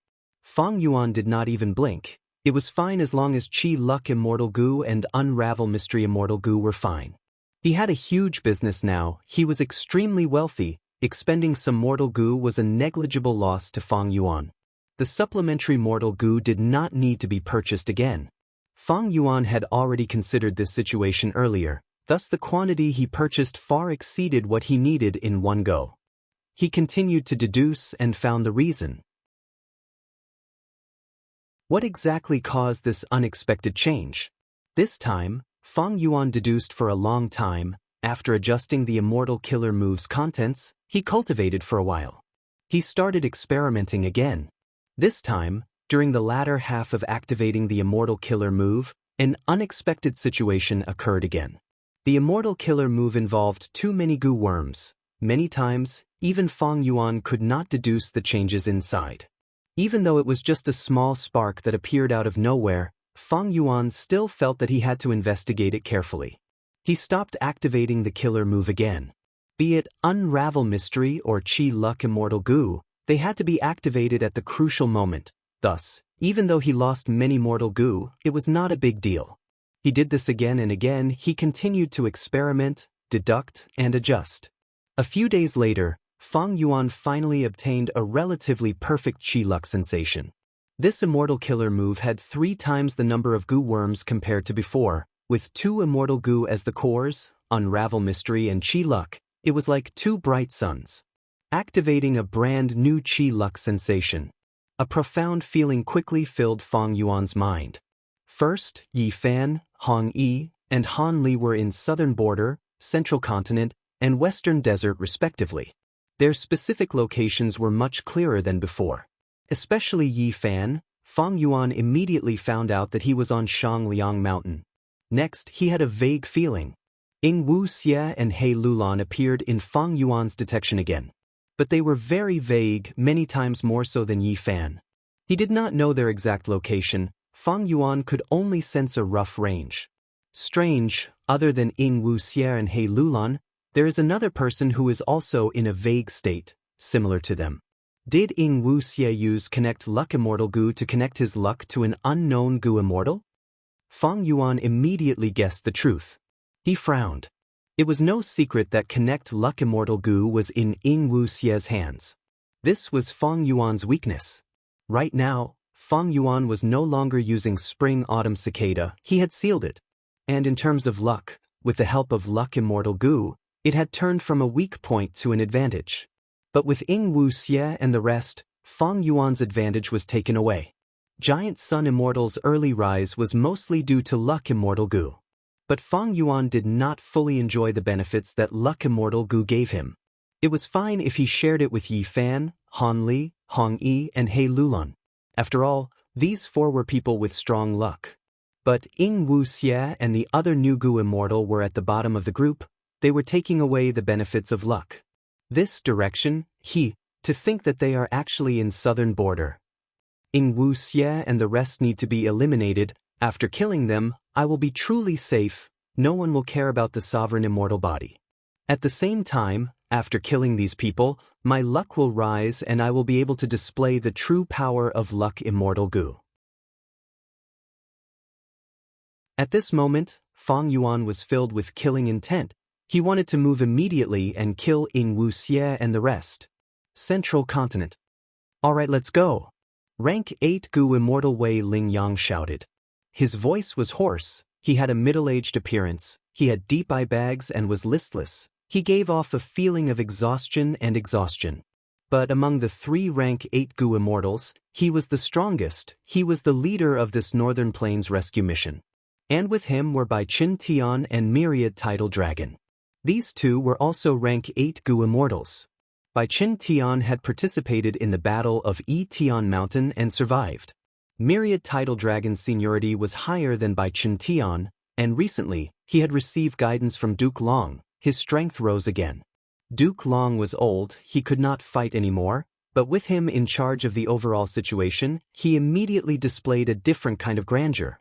Feng Yuan did not even blink. It was fine as long as Chi Luck Immortal Goo and Unravel Mystery Immortal Goo were fine. He had a huge business now, he was extremely wealthy, expending some Mortal Goo was a negligible loss to Feng Yuan. The supplementary Mortal Goo did not need to be purchased again. Feng Yuan had already considered this situation earlier, thus the quantity he purchased far exceeded what he needed in one go. He continued to deduce and found the reason. What exactly caused this unexpected change? This time, Feng Yuan deduced for a long time. After adjusting the Immortal Killer move's contents, he cultivated for a while. He started experimenting again. This time, during the latter half of activating the Immortal Killer move, an unexpected situation occurred again. The Immortal Killer move involved too many Goo worms. Many times, even Feng Yuan could not deduce the changes inside. Even though it was just a small spark that appeared out of nowhere, Feng Yuan still felt that he had to investigate it carefully. He stopped activating the killer move again. Be it Unravel Mystery or Qi Luck Immortal Goo, they had to be activated at the crucial moment. Thus, even though he lost many mortal goo, it was not a big deal. He did this again and again. He continued to experiment, deduct, and adjust. A few days later, Feng Yuan finally obtained a relatively perfect Qi Luck sensation. This immortal killer move had 3 times the number of goo worms compared to before, with 2 immortal goo as the cores, Unravel Mystery and Qi Luck. It was like 2 bright suns. Activating a brand new Qi Luck sensation. A profound feeling quickly filled Feng Yuan's mind. First, Yi Fan, Hong Yi, and Han Li were in southern border, central continent, and western desert respectively. Their specific locations were much clearer than before. Especially Yi Fan, Feng Yuan immediately found out that he was on Shangliang Mountain. Next, he had a vague feeling. Ying Wu Xie and He Lulan appeared in Feng Yuan's detection again. But they were very vague, many times more so than Yi Fan. He did not know their exact location. Feng Yuan could only sense a rough range. Strange, other than Ying Wu Xie and He Lulan, there is another person who is also in a vague state, similar to them. Did Ying Wu Xie use Connect Luck Immortal Goo to connect his luck to an unknown Goo Immortal? Feng Yuan immediately guessed the truth. He frowned. It was no secret that Connect Luck Immortal Goo was in Ying Wu Xie's hands. This was Feng Yuan's weakness. Right now, Feng Yuan was no longer using Spring-Autumn Cicada, he had sealed it. And in terms of luck, with the help of Luck Immortal Goo, it had turned from a weak point to an advantage. But with Ying Wu Xie and the rest, Feng Yuan's advantage was taken away. Giant Sun Immortal's early rise was mostly due to Luck Immortal Goo. But Feng Yuan did not fully enjoy the benefits that Luck Immortal Goo gave him. It was fine if he shared it with Yi Fan, Han Li, Hong Yi, and He Lulan. After all, these 4 were people with strong luck. But Ying Wu Xie and the other new Goo Immortal were at the bottom of the group. They were taking away the benefits of luck. This direction, to think that they are actually in southern border. Ying Wu Xie and the rest need to be eliminated. After killing them, I will be truly safe. No one will care about the sovereign immortal body. At the same time, after killing these people, my luck will rise and I will be able to display the true power of Luck Immortal Goo. At this moment, Feng Yuan was filled with killing intent. He wanted to move immediately and kill Ying Wu Xie and the rest. Central Continent. Alright, let's go. Rank 8 Goo Immortal Wei Ling Yang shouted. His voice was hoarse. He had a middle-aged appearance. He had deep eye bags and was listless. He gave off a feeling of exhaustion. But among the 3 rank 8 Goo Immortals, he was the strongest. He was the leader of this Northern Plains rescue mission. And with him were Bai Qin Tian and Myriad Tidal Dragon. These 2 were also rank 8 Goo Immortals. Bai Qin Tian had participated in the Battle of Yi Tian Mountain and survived. Myriad Tidal Dragon's seniority was higher than Bai Qin Tian, and recently, he had received guidance from Duke Long. His strength rose again. Duke Long was old, he could not fight anymore, but with him in charge of the overall situation, he immediately displayed a different kind of grandeur.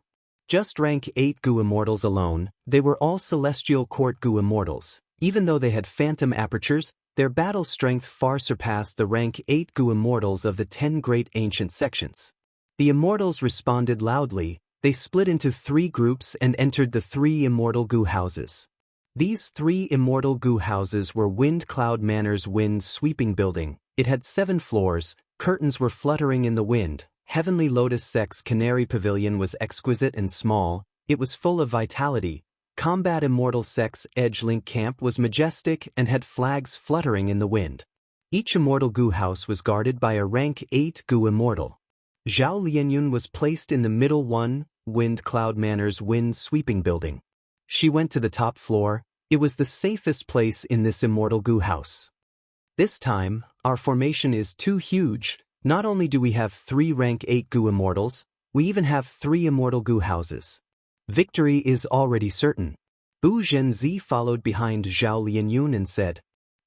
Just rank 8 Goo Immortals alone, they were all Celestial Court Goo Immortals. Even though they had phantom apertures, their battle strength far surpassed the rank 8 Goo Immortals of the 10 great ancient sections. The Immortals responded loudly. They split into 3 groups and entered the 3 Immortal Goo Houses. These 3 Immortal Goo Houses were Wind Cloud Manor's wind-sweeping building. It had 7 floors, curtains were fluttering in the wind. Heavenly Lotus Sex Canary Pavilion was exquisite and small. It was full of vitality. Combat Immortal Sex Edge Link Camp was majestic and had flags fluttering in the wind. Each Immortal Goo House was guarded by a rank 8 Goo Immortal. Zhao Lianyun was placed in the middle one, Wind Cloud Manor's wind-sweeping building. She went to the top floor. It was the safest place in this Immortal Goo House. This time, our formation is too huge. Not only do we have 3 rank 8 Goo Immortals, we even have 3 Immortal Goo Houses. Victory is already certain. Bu Zhenzi followed behind Zhao Lianyun and said.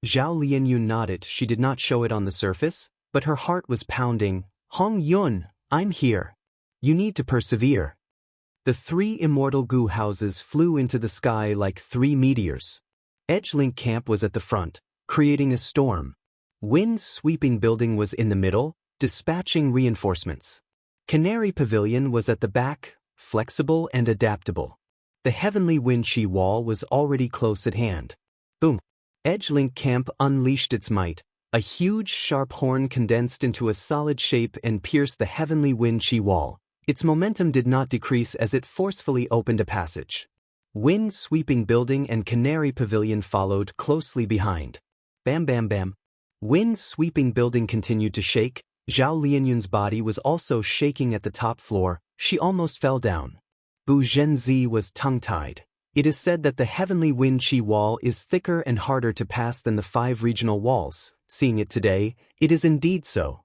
Zhao Lianyun nodded. She did not show it on the surface, but her heart was pounding. Hong Yun, I'm here. You need to persevere. The three immortal goo houses flew into the sky like three meteors. Edgelink Camp was at the front, creating a storm. Wind-sweeping building was in the middle, dispatching reinforcements. Canary Pavilion was at the back, flexible and adaptable. The heavenly wind chi wall was already close at hand. Boom! Edgelink Camp unleashed its might. A huge sharp horn condensed into a solid shape and pierced the heavenly wind chi wall. Its momentum did not decrease as it forcefully opened a passage. Wind-sweeping building and Canary Pavilion followed closely behind. Bam bam bam. Wind-sweeping building continued to shake. Zhao Lianyun's body was also shaking at the top floor. She almost fell down. Bu Zhenzi was tongue-tied. It is said that the heavenly wind chi wall is thicker and harder to pass than the 5 regional walls. Seeing it today, it is indeed so.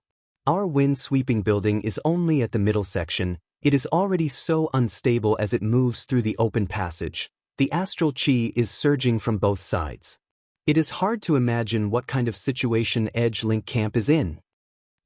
Our wind-sweeping building is only at the middle section. It is already so unstable as it moves through the open passage. The astral chi is surging from both sides. It is hard to imagine what kind of situation Edgelink Camp is in.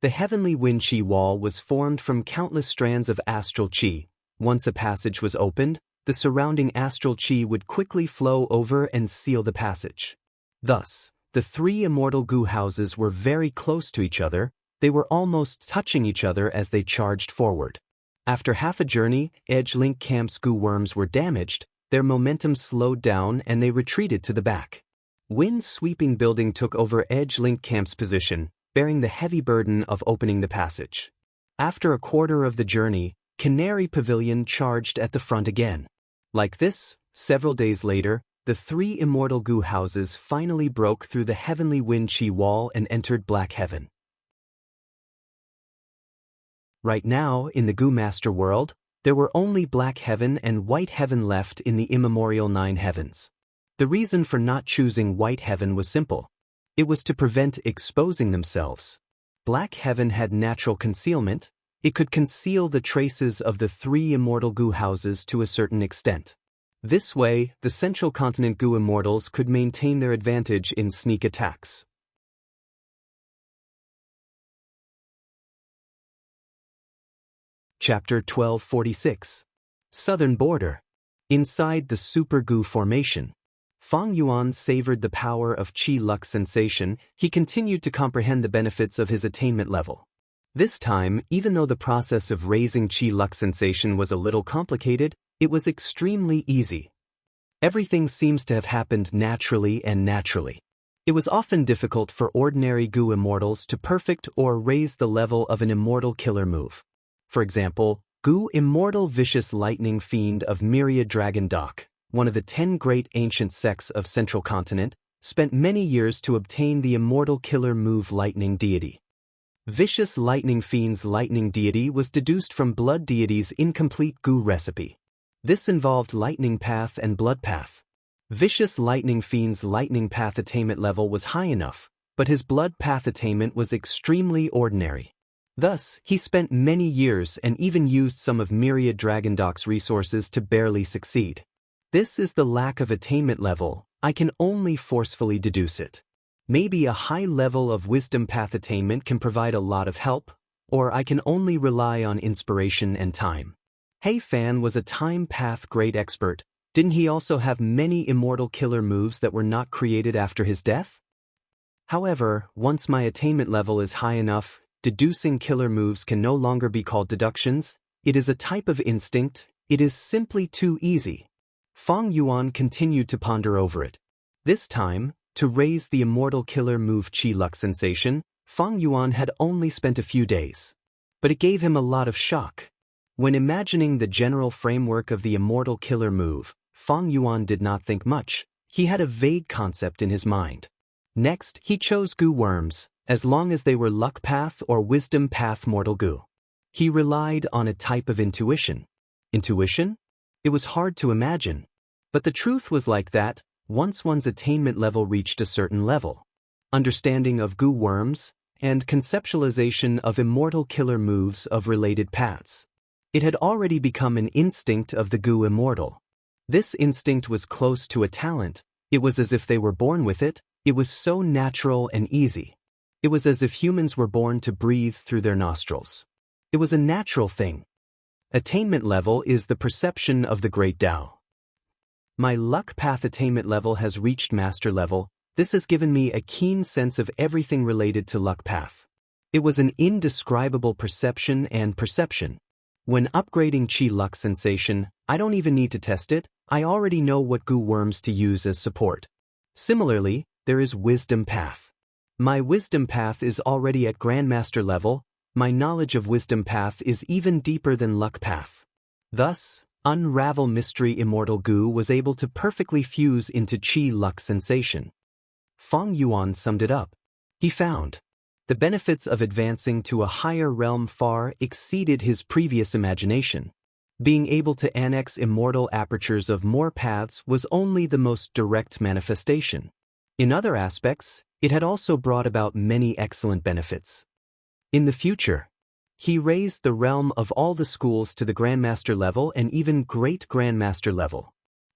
The heavenly wind chi wall was formed from countless strands of astral chi. Once a passage was opened, the surrounding astral chi would quickly flow over and seal the passage. Thus, the three immortal goo houses were very close to each other. They were almost touching each other as they charged forward. After half a journey, Edgelink Camp's goo worms were damaged, their momentum slowed down and they retreated to the back. Wind-sweeping building took over Edgelink Camp's position, bearing the heavy burden of opening the passage. After a quarter of the journey, Canary Pavilion charged at the front again. Like this, several days later, the three immortal goo houses finally broke through the heavenly wind chi wall and entered Black Heaven. Right now, in the Goo Master world, there were only Black Heaven and White Heaven left in the immemorial 9 heavens. The reason for not choosing White Heaven was simple. It was to prevent exposing themselves. Black Heaven had natural concealment. It could conceal the traces of the three immortal goo houses to a certain extent. This way, the Central Continent Goo Immortals could maintain their advantage in sneak attacks. Chapter 1246. Southern Border. Inside the Super Goo Formation. Fang Yuan savored the power of Qi Lux sensation. He continued to comprehend the benefits of his attainment level. This time, even though the process of raising Qi Lux sensation was a little complicated, it was extremely easy. Everything seems to have happened naturally. It was often difficult for ordinary Goo Immortals to perfect or raise the level of an immortal killer move. For example, Goo Immortal Vicious Lightning Fiend of Myriad Dragon Dock, one of the 10 great ancient sects of Central Continent, spent many years to obtain the immortal killer move Lightning Deity. Vicious Lightning Fiend's Lightning Deity was deduced from Blood Deity's incomplete Goo recipe. This involved Lightning Path and Blood Path. Vicious Lightning Fiend's Lightning Path attainment level was high enough, but his Blood Path attainment was extremely ordinary. Thus, he spent many years and even used some of Myriad Dragon Dock's resources to barely succeed. This is the lack of attainment level. I can only forcefully deduce it. Maybe a high level of Wisdom Path attainment can provide a lot of help, or I can only rely on inspiration and time. Hei Fan was a Time Path great expert. Didn't he also have many immortal killer moves that were not created after his death? However, once my attainment level is high enough, deducing killer moves can no longer be called deductions. It is a type of instinct. It is simply too easy. Fang Yuan continued to ponder over it. This time, to raise the immortal killer move Qi Lux sensation, Fang Yuan had only spent a few days. But it gave him a lot of shock. When imagining the general framework of the immortal killer move, Fang Yuan did not think much. He had a vague concept in his mind. Next, he chose Goo Worms, as long as they were Luck Path or Wisdom Path Mortal Goo. He relied on a type of intuition. Intuition? It was hard to imagine. But the truth was like that, once one's attainment level reached a certain level. Understanding of Goo Worms, and conceptualization of immortal killer moves of related paths. It had already become an instinct of the Goo Immortal. This instinct was close to a talent. It was as if they were born with it. It was so natural and easy. It was as if humans were born to breathe through their nostrils. It was a natural thing. Attainment level is the perception of the great Tao. My luck path attainment level has reached master level. This has given me a keen sense of everything related to luck path. It was an indescribable perception and perception. When upgrading Qi luck sensation, I don't even need to test it. I already know what Gu worms to use as support. Similarly, there is wisdom path. My wisdom path is already at grandmaster level. My knowledge of wisdom path is even deeper than luck path. Thus, unravel mystery immortal Gu was able to perfectly fuse into Qi luck sensation. Feng Yuan summed it up. He found the benefits of advancing to a higher realm far exceeded his previous imagination. Being able to annex immortal apertures of more paths was only the most direct manifestation. In other aspects, it had also brought about many excellent benefits. In the future, he raised the realm of all the schools to the Grandmaster level and even Great Grandmaster level.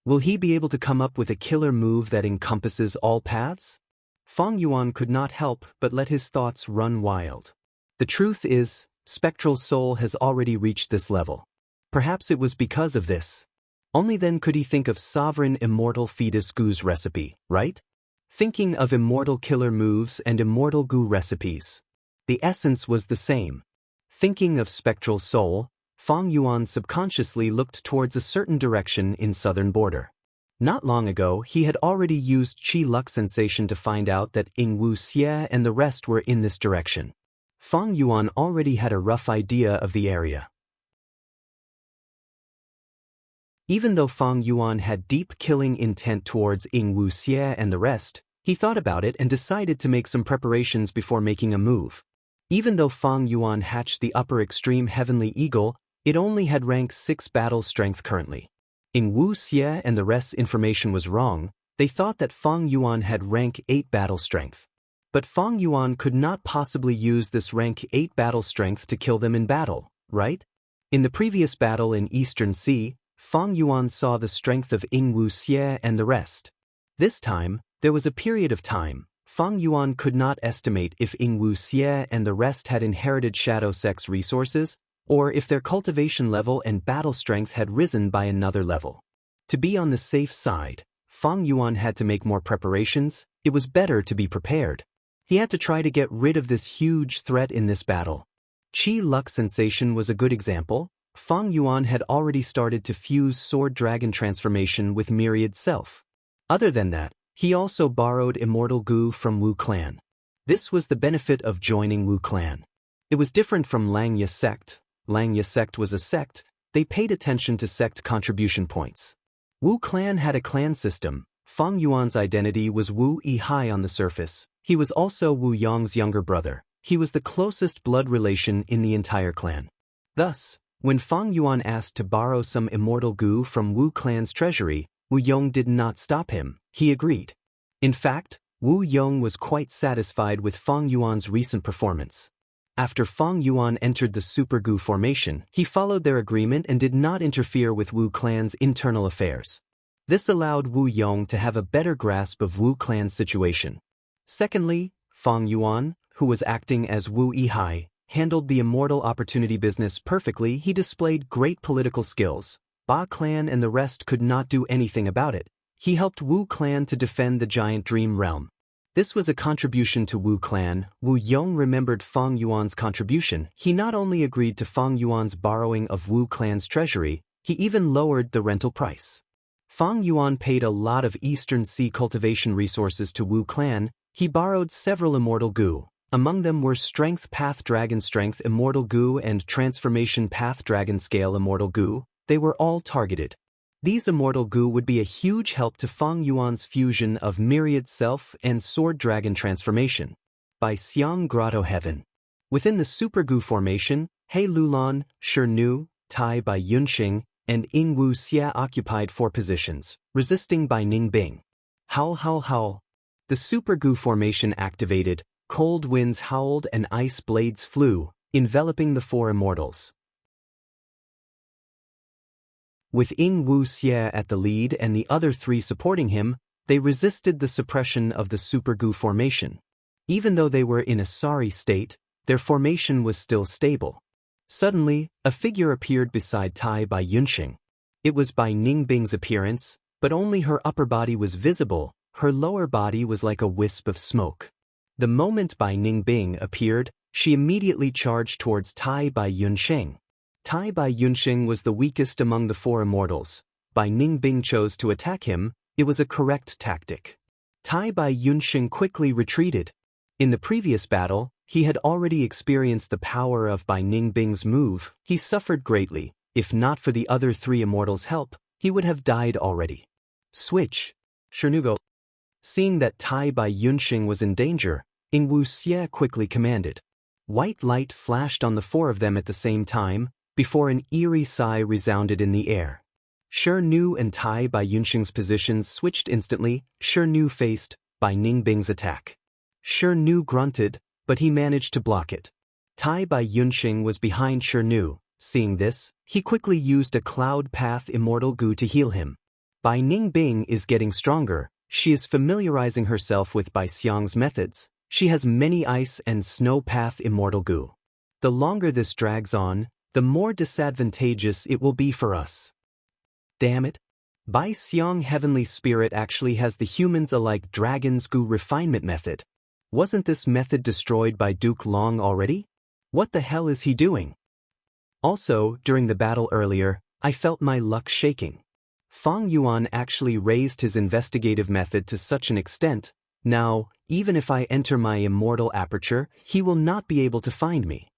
Will he be able to come up with a killer move that encompasses all paths? Feng Yuan could not help but let his thoughts run wild. The truth is, Spectral Soul has already reached this level. Perhaps it was because of this. Only then could he think of Sovereign Immortal Fetus Gu's recipe, right? Thinking of immortal killer moves and immortal Gu recipes. The essence was the same. Thinking of Spectral Soul, Feng Yuan subconsciously looked towards a certain direction in southern border. Not long ago, he had already used Qi luck sensation to find out that Ying Wu Xie and the rest were in this direction. Feng Yuan already had a rough idea of the area. Even though Feng Yuan had deep killing intent towards Ying Wu Xie and the rest, he thought about it and decided to make some preparations before making a move. Even though Feng Yuan hatched the upper extreme Heavenly Eagle, it only had rank 6 battle strength currently. Ying Wu Xie and the rest's information was wrong. They thought that Feng Yuan had rank 8 battle strength. But Feng Yuan could not possibly use this rank 8 battle strength to kill them in battle, right? In the previous battle in Eastern Sea, Feng Yuan saw the strength of Ying Wu Xie and the rest. This time, there was a period of time. Feng Yuan could not estimate if Ying Wu Xie and the rest had inherited Shadow Sex resources, or if their cultivation level and battle strength had risen by another level. To be on the safe side, Feng Yuan had to make more preparations. It was better to be prepared. He had to try to get rid of this huge threat in this battle. Qi luck sensation was a good example. Feng Yuan had already started to fuse Sword Dragon transformation with Myriad Self. Other than that, he also borrowed Immortal Gu from Wu Clan. This was the benefit of joining Wu Clan. It was different from Langya sect. Langya sect was a sect. They paid attention to sect contribution points. Wu Clan had a clan system. Feng Yuan's identity was Wu Yihai on the surface. He was also Wu Yong's younger brother. He was the closest blood relation in the entire clan. Thus, when Feng Yuan asked to borrow some Immortal Gu from Wu Clan's treasury, Wu Yong did not stop him. He agreed. In fact, Wu Yong was quite satisfied with Feng Yuan's recent performance. After Feng Yuan entered the Super Gu formation, he followed their agreement and did not interfere with Wu Clan's internal affairs. This allowed Wu Yong to have a better grasp of Wu Clan's situation. Secondly, Feng Yuan, who was acting as Wu Yihai, handled the immortal opportunity business perfectly. He displayed great political skills. Ba Clan and the rest could not do anything about it. He helped Wu Clan to defend the giant dream realm. This was a contribution to Wu Clan. Wu Yong remembered Feng Yuan's contribution. He not only agreed to Feng Yuan's borrowing of Wu Clan's treasury, he even lowered the rental price. Feng Yuan paid a lot of Eastern Sea cultivation resources to Wu Clan. He borrowed several Immortal Gu. Among them were Strength Path Dragon Strength Immortal Gu and Transformation Path Dragon Scale Immortal Gu. They were all targeted. These Immortal Gu would be a huge help to Feng Yuan's fusion of Myriad Self and Sword Dragon transformation. By Xiang Grotto Heaven. Within the Super Gu formation, He Lulan, Shi Nu, Tai by Yunxing, and Ying Wu Xia occupied 4 positions, resisting by Ning Bing. Howl howl howl. The Super Gu formation activated, cold winds howled and ice blades flew, enveloping the 4 immortals. With Ying Wu Xie at the lead and the other 3 supporting him, they resisted the suppression of the Super Gu formation. Even though they were in a sorry state, their formation was still stable. Suddenly, a figure appeared beside Tai Bai Yunxing. It was Bai Ningbing's appearance, but only her upper body was visible, her lower body was like a wisp of smoke. The moment Bai Ningbing appeared, she immediately charged towards Tai Bai Yunxing. Tai Bai Yunxing was the weakest among the four immortals. Bai Ningbing chose to attack him. It was a correct tactic. Tai Bai Yunxing quickly retreated. In the previous battle, he had already experienced the power of Bai Ningbing's move. He suffered greatly. If not for the other three immortals' help, he would have died already. Switch. Shernugo. Seeing that Tai Bai Yunxing was in danger, Ing Wuxie quickly commanded. White light flashed on the four of them at the same time, before an eerie sigh resounded in the air. Shernu and Tai Bai Yunxing's positions switched instantly. Shernu faced Bai Ningbing's attack. Shernu grunted, but he managed to block it. Tai Bai Yunxing was behind Shernu. Seeing this, he quickly used a cloud path immortal goo to heal him. Bai Ningbing is getting stronger. She is familiarizing herself with Bai Xiang's methods. She has many ice and snow path immortal goo. The longer this drags on, the more disadvantageous it will be for us. Damn it. Bai Xiang Heavenly Spirit actually has the humans-alike dragon's goo refinement method. Wasn't this method destroyed by Duke Long already? What the hell is he doing? Also, during the battle earlier, I felt my luck shaking. Fang Yuan actually raised his investigative method to such an extent. Now, even if I enter my immortal aperture, he will not be able to find me.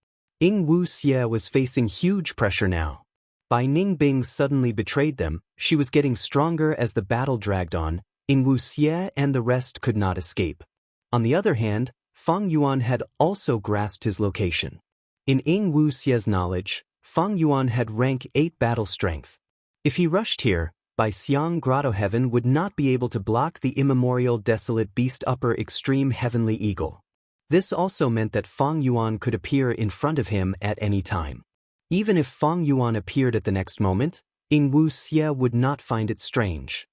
Ing Wuxie was facing huge pressure now. Bai Ningbing suddenly betrayed them. She was getting stronger as the battle dragged on. Ing Wuxie and the rest could not escape. On the other hand, Fang Yuan had also grasped his location. In Ing Wuxie's knowledge, Fang Yuan had rank 8 battle strength. If he rushed here, Bai Xiang Grotto Heaven would not be able to block the immemorial desolate beast upper extreme heavenly eagle. This also meant that Fang Yuan could appear in front of him at any time. Even if Fang Yuan appeared at the next moment, Ing Wuxie would not find it strange.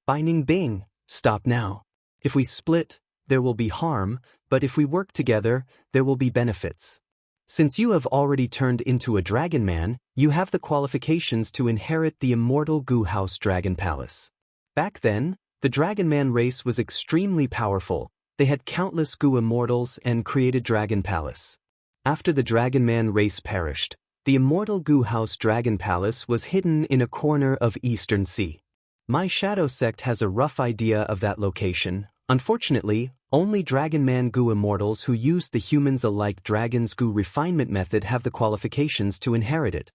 Bai Ningbing, stop now. If we split, there will be harm, but if we work together, there will be benefits. Since you have already turned into a dragon man, you have the qualifications to inherit the immortal Goo House Dragon Palace. Back then, the Dragon Man race was extremely powerful. They had countless Goo immortals and created Dragon Palace. After the Dragon Man race perished, the immortal Goo House Dragon Palace was hidden in a corner of Eastern Sea. My Shadow Sect has a rough idea of that location. Unfortunately, only Dragon Man Goo immortals who use the humans-alike Dragon's Goo refinement method have the qualifications to inherit it.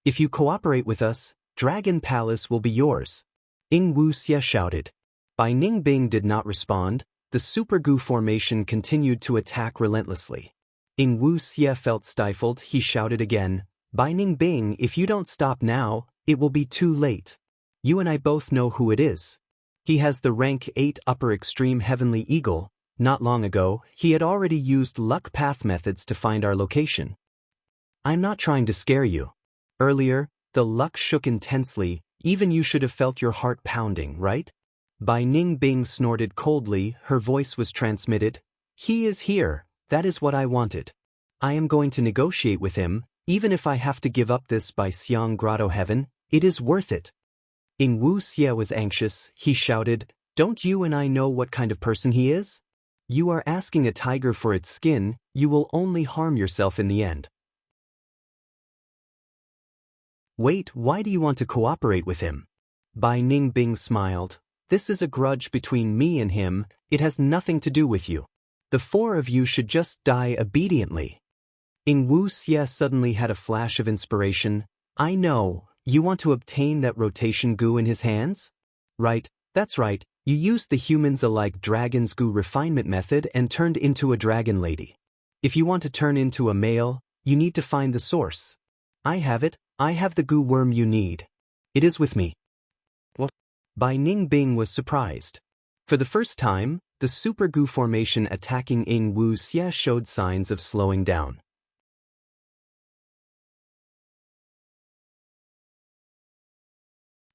If you cooperate with us, Dragon Palace will be yours. Ing Wuxie shouted. Bai Ningbing did not respond. The Super Goo formation continued to attack relentlessly. Ing Wuxie felt stifled. He shouted again, Bai Ningbing, if you don't stop now, it will be too late. You and I both know who it is. He has the rank 8 upper extreme heavenly eagle. Not long ago, he had already used luck path methods to find our location. I'm not trying to scare you. Earlier, the luck shook intensely. Even you should have felt your heart pounding, right? Bai Ningbing snorted coldly. Her voice was transmitted. He is here. That is what I wanted. I am going to negotiate with him. Even if I have to give up this Bai Xiang Grotto Heaven, it is worth it. Ing Wuxie was anxious. He shouted, don't you and I know what kind of person he is? You are asking a tiger for its skin. You will only harm yourself in the end. Wait, why do you want to cooperate with him? Bai Ningbing smiled. This is a grudge between me and him. It has nothing to do with you. The four of you should just die obediently. Ing Wuxie suddenly had a flash of inspiration. I know. You want to obtain that rotation goo in his hands? Right, that's right. You used the humans-alike dragon's goo refinement method and turned into a dragon lady. If you want to turn into a male, you need to find the source. I have it. I have the goo worm you need. It is with me. What? Bai Ningbing was surprised. For the first time, the super goo formation attacking Ing Wuxie showed signs of slowing down.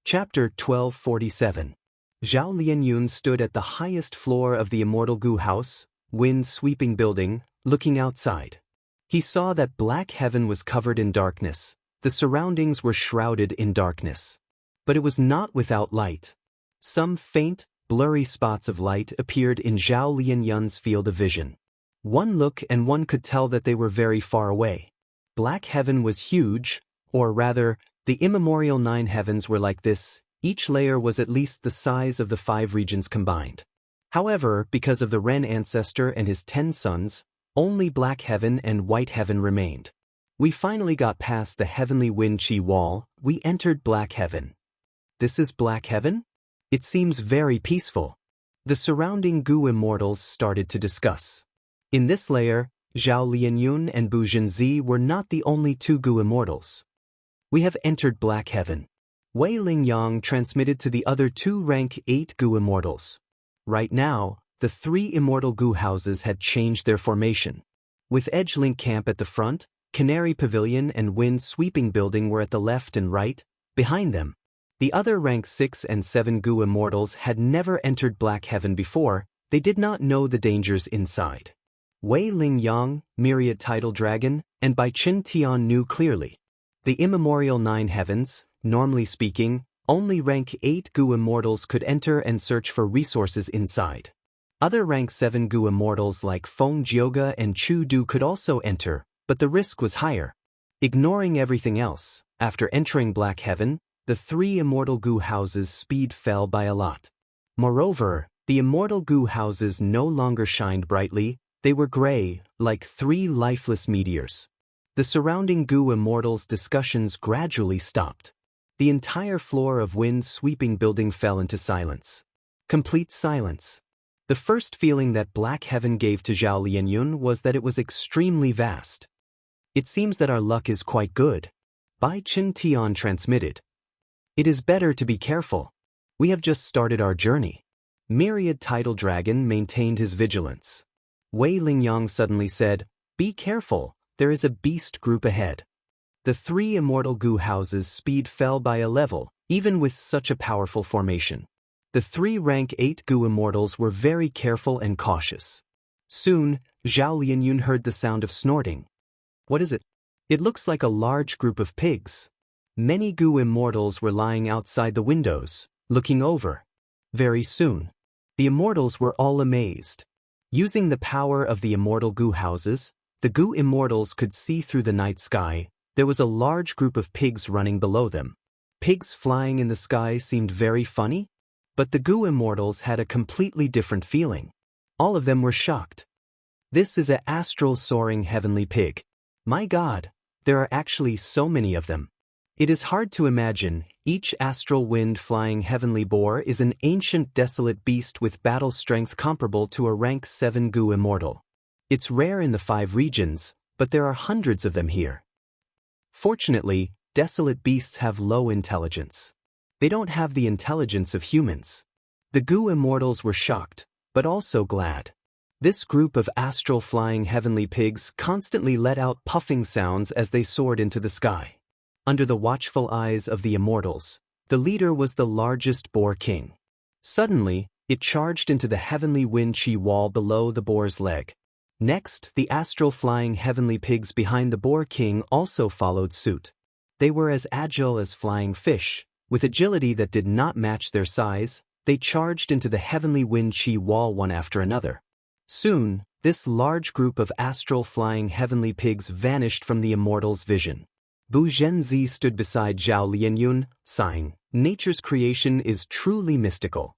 Chapter 1247. Zhao Lianyun stood at the highest floor of the immortal Goo House, wind-sweeping building, looking outside. He saw that black heaven was covered in darkness. The surroundings were shrouded in darkness. But it was not without light. Some faint, blurry spots of light appeared in Zhao Lianyun's field of vision. One look and one could tell that they were very far away. Black heaven was huge, or rather, the immemorial 9 heavens were like this. Each layer was at least the size of the 5 regions combined. However, because of the Ren ancestor and his 10 sons, only black heaven and white heaven remained. We finally got past the heavenly wind chi wall. We entered black heaven. This is black heaven? It seems very peaceful. The surrounding Gu immortals started to discuss. In this layer, Zhao Lianyun and Bu Zhenzi were not the only 2 Gu immortals. We have entered black heaven. Wei Lingyang transmitted to the other 2 rank 8 Gu immortals. Right now, the 3 immortal Gu houses had changed their formation. With Edgelink Camp at the front, Canary Pavilion and Wind Sweeping Building were at the left and right. Behind them, the other rank 6 and 7 Gu immortals had never entered black heaven before. They did not know the dangers inside. Wei Lingyang, Myriad Tidal Dragon, and Bai Qin Tian knew clearly. The immemorial 9 heavens, normally speaking, only rank 8 Gu immortals could enter and search for resources inside. Other rank 7 Gu immortals like Feng Jioga and Chu Du could also enter, but the risk was higher. Ignoring everything else, after entering black heaven, the 3 immortal Gu houses' speed fell by a lot. Moreover, the immortal Gu houses no longer shined brightly. They were gray, like 3 lifeless meteors. The surrounding Gu immortals' discussions gradually stopped. The entire floor of Wind Sweeping Building fell into silence. Complete silence. The first feeling that black heaven gave to Zhao Lianyun was that it was extremely vast. It seems that our luck is quite good. Bai Qin Tian transmitted. It is better to be careful. We have just started our journey. Myriad Tidal Dragon maintained his vigilance. Wei Lingyang suddenly said, "Be careful, there is a beast group ahead." The 3 immortal Gu houses' speed fell by a level, even with such a powerful formation. The 3 rank 8 Gu immortals were very careful and cautious. Soon, Zhao Lianyun heard the sound of snorting. What is it? It looks like a large group of pigs. Many Gu immortals were lying outside the windows, looking over. Very soon, the immortals were all amazed. Using the power of the immortal Gu houses, the Gu immortals could see through the night sky. There was a large group of pigs running below them. Pigs flying in the sky seemed very funny, but the Gu immortals had a completely different feeling. All of them were shocked. This is an astral soaring heavenly pig. My God, there are actually so many of them. It is hard to imagine. Each astral wind flying heavenly boar is an ancient desolate beast with battle strength comparable to a rank 7 Gu immortal. It's rare in the 5 regions, but there are hundreds of them here. Fortunately, desolate beasts have low intelligence. They don't have the intelligence of humans. The Gu immortals were shocked, but also glad. This group of astral flying heavenly pigs constantly let out puffing sounds as they soared into the sky. Under the watchful eyes of the immortals, the leader was the largest boar king. Suddenly, it charged into the heavenly wind chi wall below the boar's leg. Next, the astral flying heavenly pigs behind the boar king also followed suit. They were as agile as flying fish. With agility that did not match their size, they charged into the heavenly wind chi wall one after another. Soon, this large group of astral flying heavenly pigs vanished from the immortal's vision. Bu Zhenzi stood beside Zhao Lianyun, sighing, "Nature's creation is truly mystical."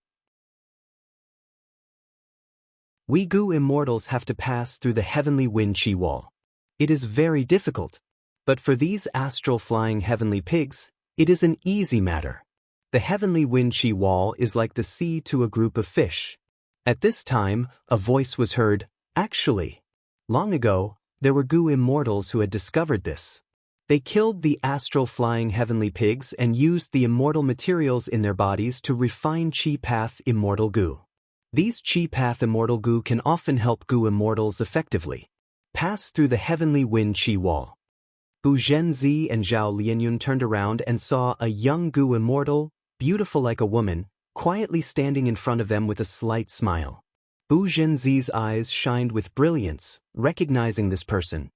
We Gu immortals have to pass through the heavenly wind chi wall. It is very difficult. But for these astral flying heavenly pigs, it is an easy matter. The heavenly wind chi wall is like the sea to a group of fish. At this time, a voice was heard, "Actually, long ago, there were Gu immortals who had discovered this. They killed the astral flying heavenly pigs and used the immortal materials in their bodies to refine Chi Path immortal Gu. These Chi Path immortal Gu can often help Gu immortals effectively pass through the heavenly wind chi wall." Bu Zhenzi and Zhao Lianyun turned around and saw a young Gu immortal, beautiful like a woman, quietly standing in front of them with a slight smile. Bu Zhenzi's eyes shined with brilliance, recognizing this person.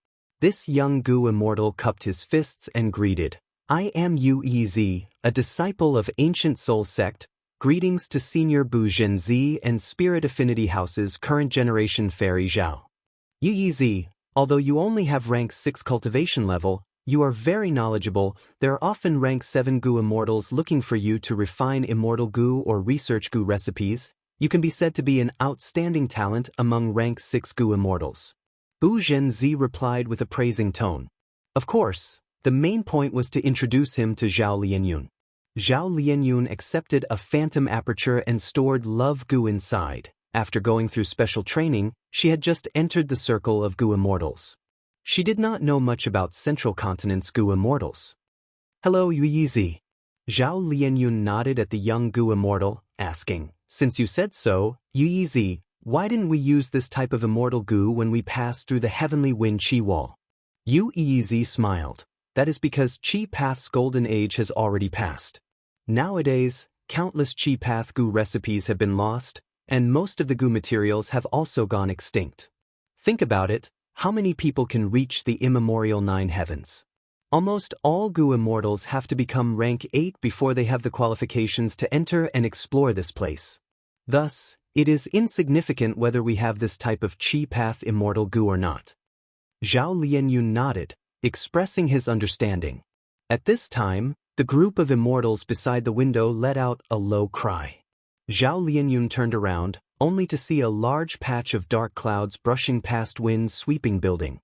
This young goo immortal cupped his fists and greeted, "I am Uez, a disciple of Ancient Soul Sect. Greetings to Senior Bu Zhenzi and Spirit Affinity House's current generation Fairy Zhao. Uez, although you only have rank 6 cultivation level, you are very knowledgeable. There are often rank 7 goo immortals looking for you to refine immortal goo or research goo recipes. You can be said to be an outstanding talent among rank 6 goo immortals." Bu Zhenzi replied with a praising tone. Of course, the main point was to introduce him to Zhao Lianyun. Zhao Lianyun accepted a phantom aperture and stored love goo inside. After going through special training, she had just entered the circle of goo immortals. She did not know much about Central Continent's goo immortals. "Hello, Yuyizi." Zhao Lianyun nodded at the young goo immortal, asking, "Since you said so, Yuyizi, why didn't we use this type of immortal goo when we passed through the heavenly wind Qi wall?" Yuyizi smiled. "That is because Qi Path's golden age has already passed. Nowadays, countless Qi Path goo recipes have been lost, and most of the goo materials have also gone extinct. Think about it, how many people can reach the immemorial 9 heavens? Almost all goo immortals have to become rank 8 before they have the qualifications to enter and explore this place. Thus, it is insignificant whether we have this type of Qi Path immortal goo or not." Zhao Lianyun nodded, expressing his understanding. At this time, the group of immortals beside the window let out a low cry. Zhao Lianyun turned around, only to see a large patch of dark clouds brushing past winds sweeping building.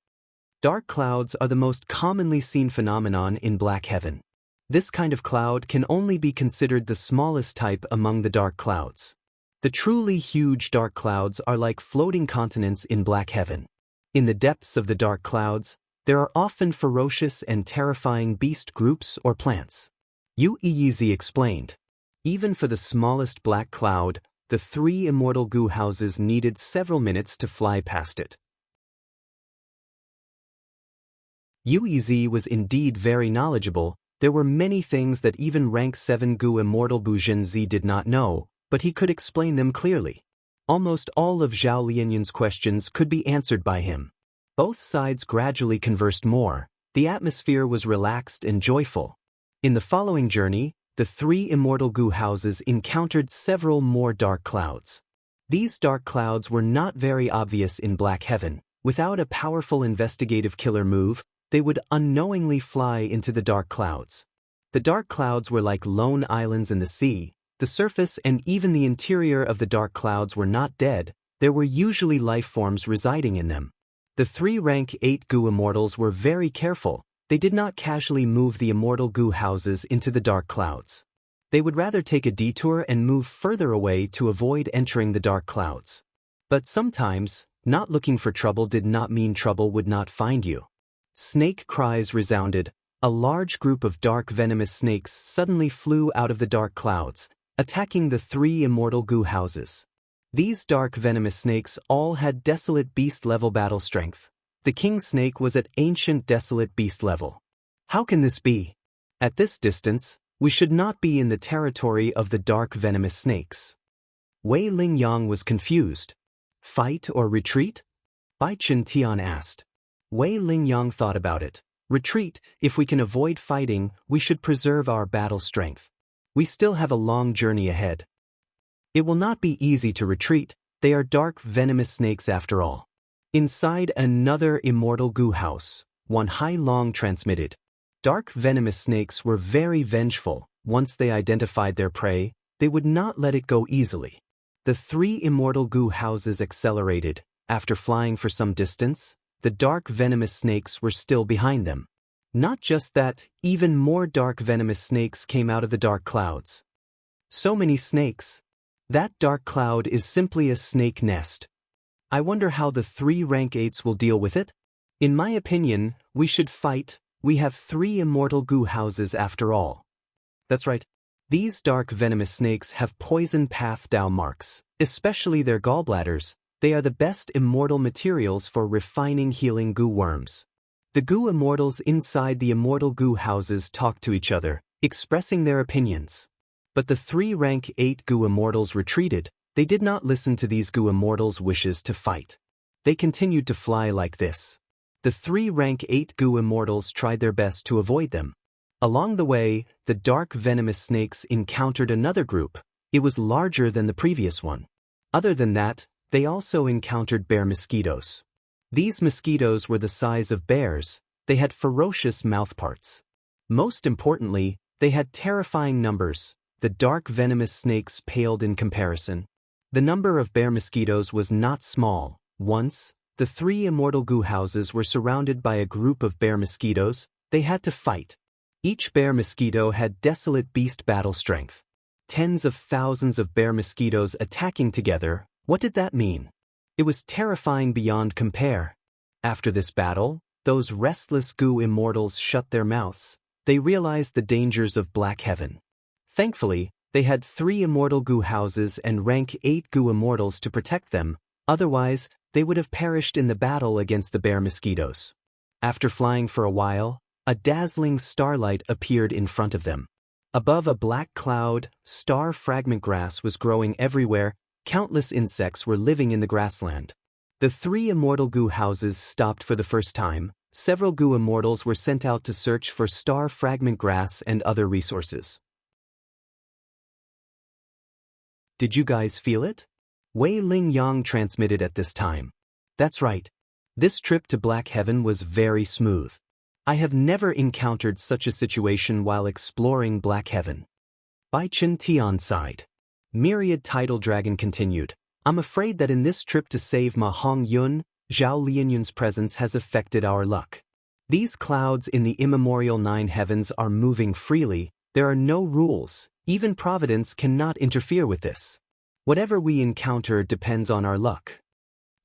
Dark clouds are the most commonly seen phenomenon in Black Heaven. This kind of cloud can only be considered the smallest type among the dark clouds. The truly huge dark clouds are like floating continents in Black Heaven. In the depths of the dark clouds, there are often ferocious and terrifying beast groups or plants. Uezi explained. Even for the smallest black cloud, the 3 immortal goo houses needed several minutes to fly past it. Uezi was indeed very knowledgeable. There were many things that even rank 7 goo immortal Bu Zhenzi did not know, but he could explain them clearly. Almost all of Zhao Lianyun's questions could be answered by him. Both sides gradually conversed more. The atmosphere was relaxed and joyful. In the following journey, the 3 immortal goo houses encountered several more dark clouds. These dark clouds were not very obvious in Black Heaven. Without a powerful investigative killer move, they would unknowingly fly into the dark clouds. The dark clouds were like lone islands in the sea. The surface and even the interior of the dark clouds were not dead. There were usually life forms residing in them. The 3 rank 8 goo immortals were very careful. They did not casually move the immortal goo houses into the dark clouds. They would rather take a detour and move further away to avoid entering the dark clouds. But sometimes, not looking for trouble did not mean trouble would not find you. Snake cries resounded. A large group of dark venomous snakes suddenly flew out of the dark clouds, attacking the 3 immortal goo houses. These dark venomous snakes all had desolate beast level battle strength. The king snake was at ancient desolate beast level. How can this be? At this distance, we should not be in the territory of the dark venomous snakes. Wei Lingyang was confused. Fight or retreat? Bai Chen Tian asked. Wei Lingyang thought about it. Retreat. If we can avoid fighting, we should preserve our battle strength. We still have a long journey ahead. It will not be easy to retreat. They are dark venomous snakes after all. Inside another immortal goo house, one Hai Long transmitted. Dark venomous snakes were very vengeful. Once they identified their prey, they would not let it go easily. The 3 immortal goo houses accelerated. After flying for some distance, the dark venomous snakes were still behind them. Not just that, even more dark venomous snakes came out of the dark clouds. So many snakes. That dark cloud is simply a snake nest. I wonder how the 3 rank 8s will deal with it? In my opinion, we should fight. We have 3 immortal goo houses after all. That's right. These dark venomous snakes have poison path Dao marks, especially their gallbladders. They are the best immortal materials for refining healing goo worms. The goo immortals inside the immortal goo houses talked to each other, expressing their opinions. But the 3 rank 8 goo immortals retreated. They did not listen to these goo immortals' wishes to fight. They continued to fly like this. The 3 rank 8 goo immortals tried their best to avoid them. Along the way, the dark venomous snakes encountered another group. It was larger than the previous one. Other than that, they also encountered bear mosquitoes. These mosquitoes were the size of bears. They had ferocious mouthparts. Most importantly, they had terrifying numbers. The dark venomous snakes paled in comparison. The number of bear mosquitoes was not small. Once, the 3 immortal goo houses were surrounded by a group of bear mosquitoes. They had to fight. Each bear mosquito had desolate beast battle strength. Tens of thousands of bear mosquitoes attacking together. What did that mean? It was terrifying beyond compare. After this battle, those restless goo immortals shut their mouths. They realized the dangers of Black Heaven. Thankfully, they had 3 immortal goo houses and rank 8 goo immortals to protect them. Otherwise, they would have perished in the battle against the bear mosquitoes. After flying for a while, a dazzling starlight appeared in front of them. Above a black cloud, star fragment grass was growing everywhere. Countless insects were living in the grassland. The 3 immortal goo houses stopped for the first time. Several goo immortals were sent out to search for star fragment grass and other resources. Did you guys feel it? Wei Ling Yang transmitted at this time. That's right. This trip to Black Heaven was very smooth. I have never encountered such a situation while exploring Black Heaven. Bai Chen Tian sighed. Myriad Tidal Dragon continued. I'm afraid that in this trip to save Ma Hong Yun, Zhao Lianyun's presence has affected our luck. These clouds in the immemorial 9 heavens are moving freely. There are no rules. Even Providence cannot interfere with this. Whatever we encounter depends on our luck.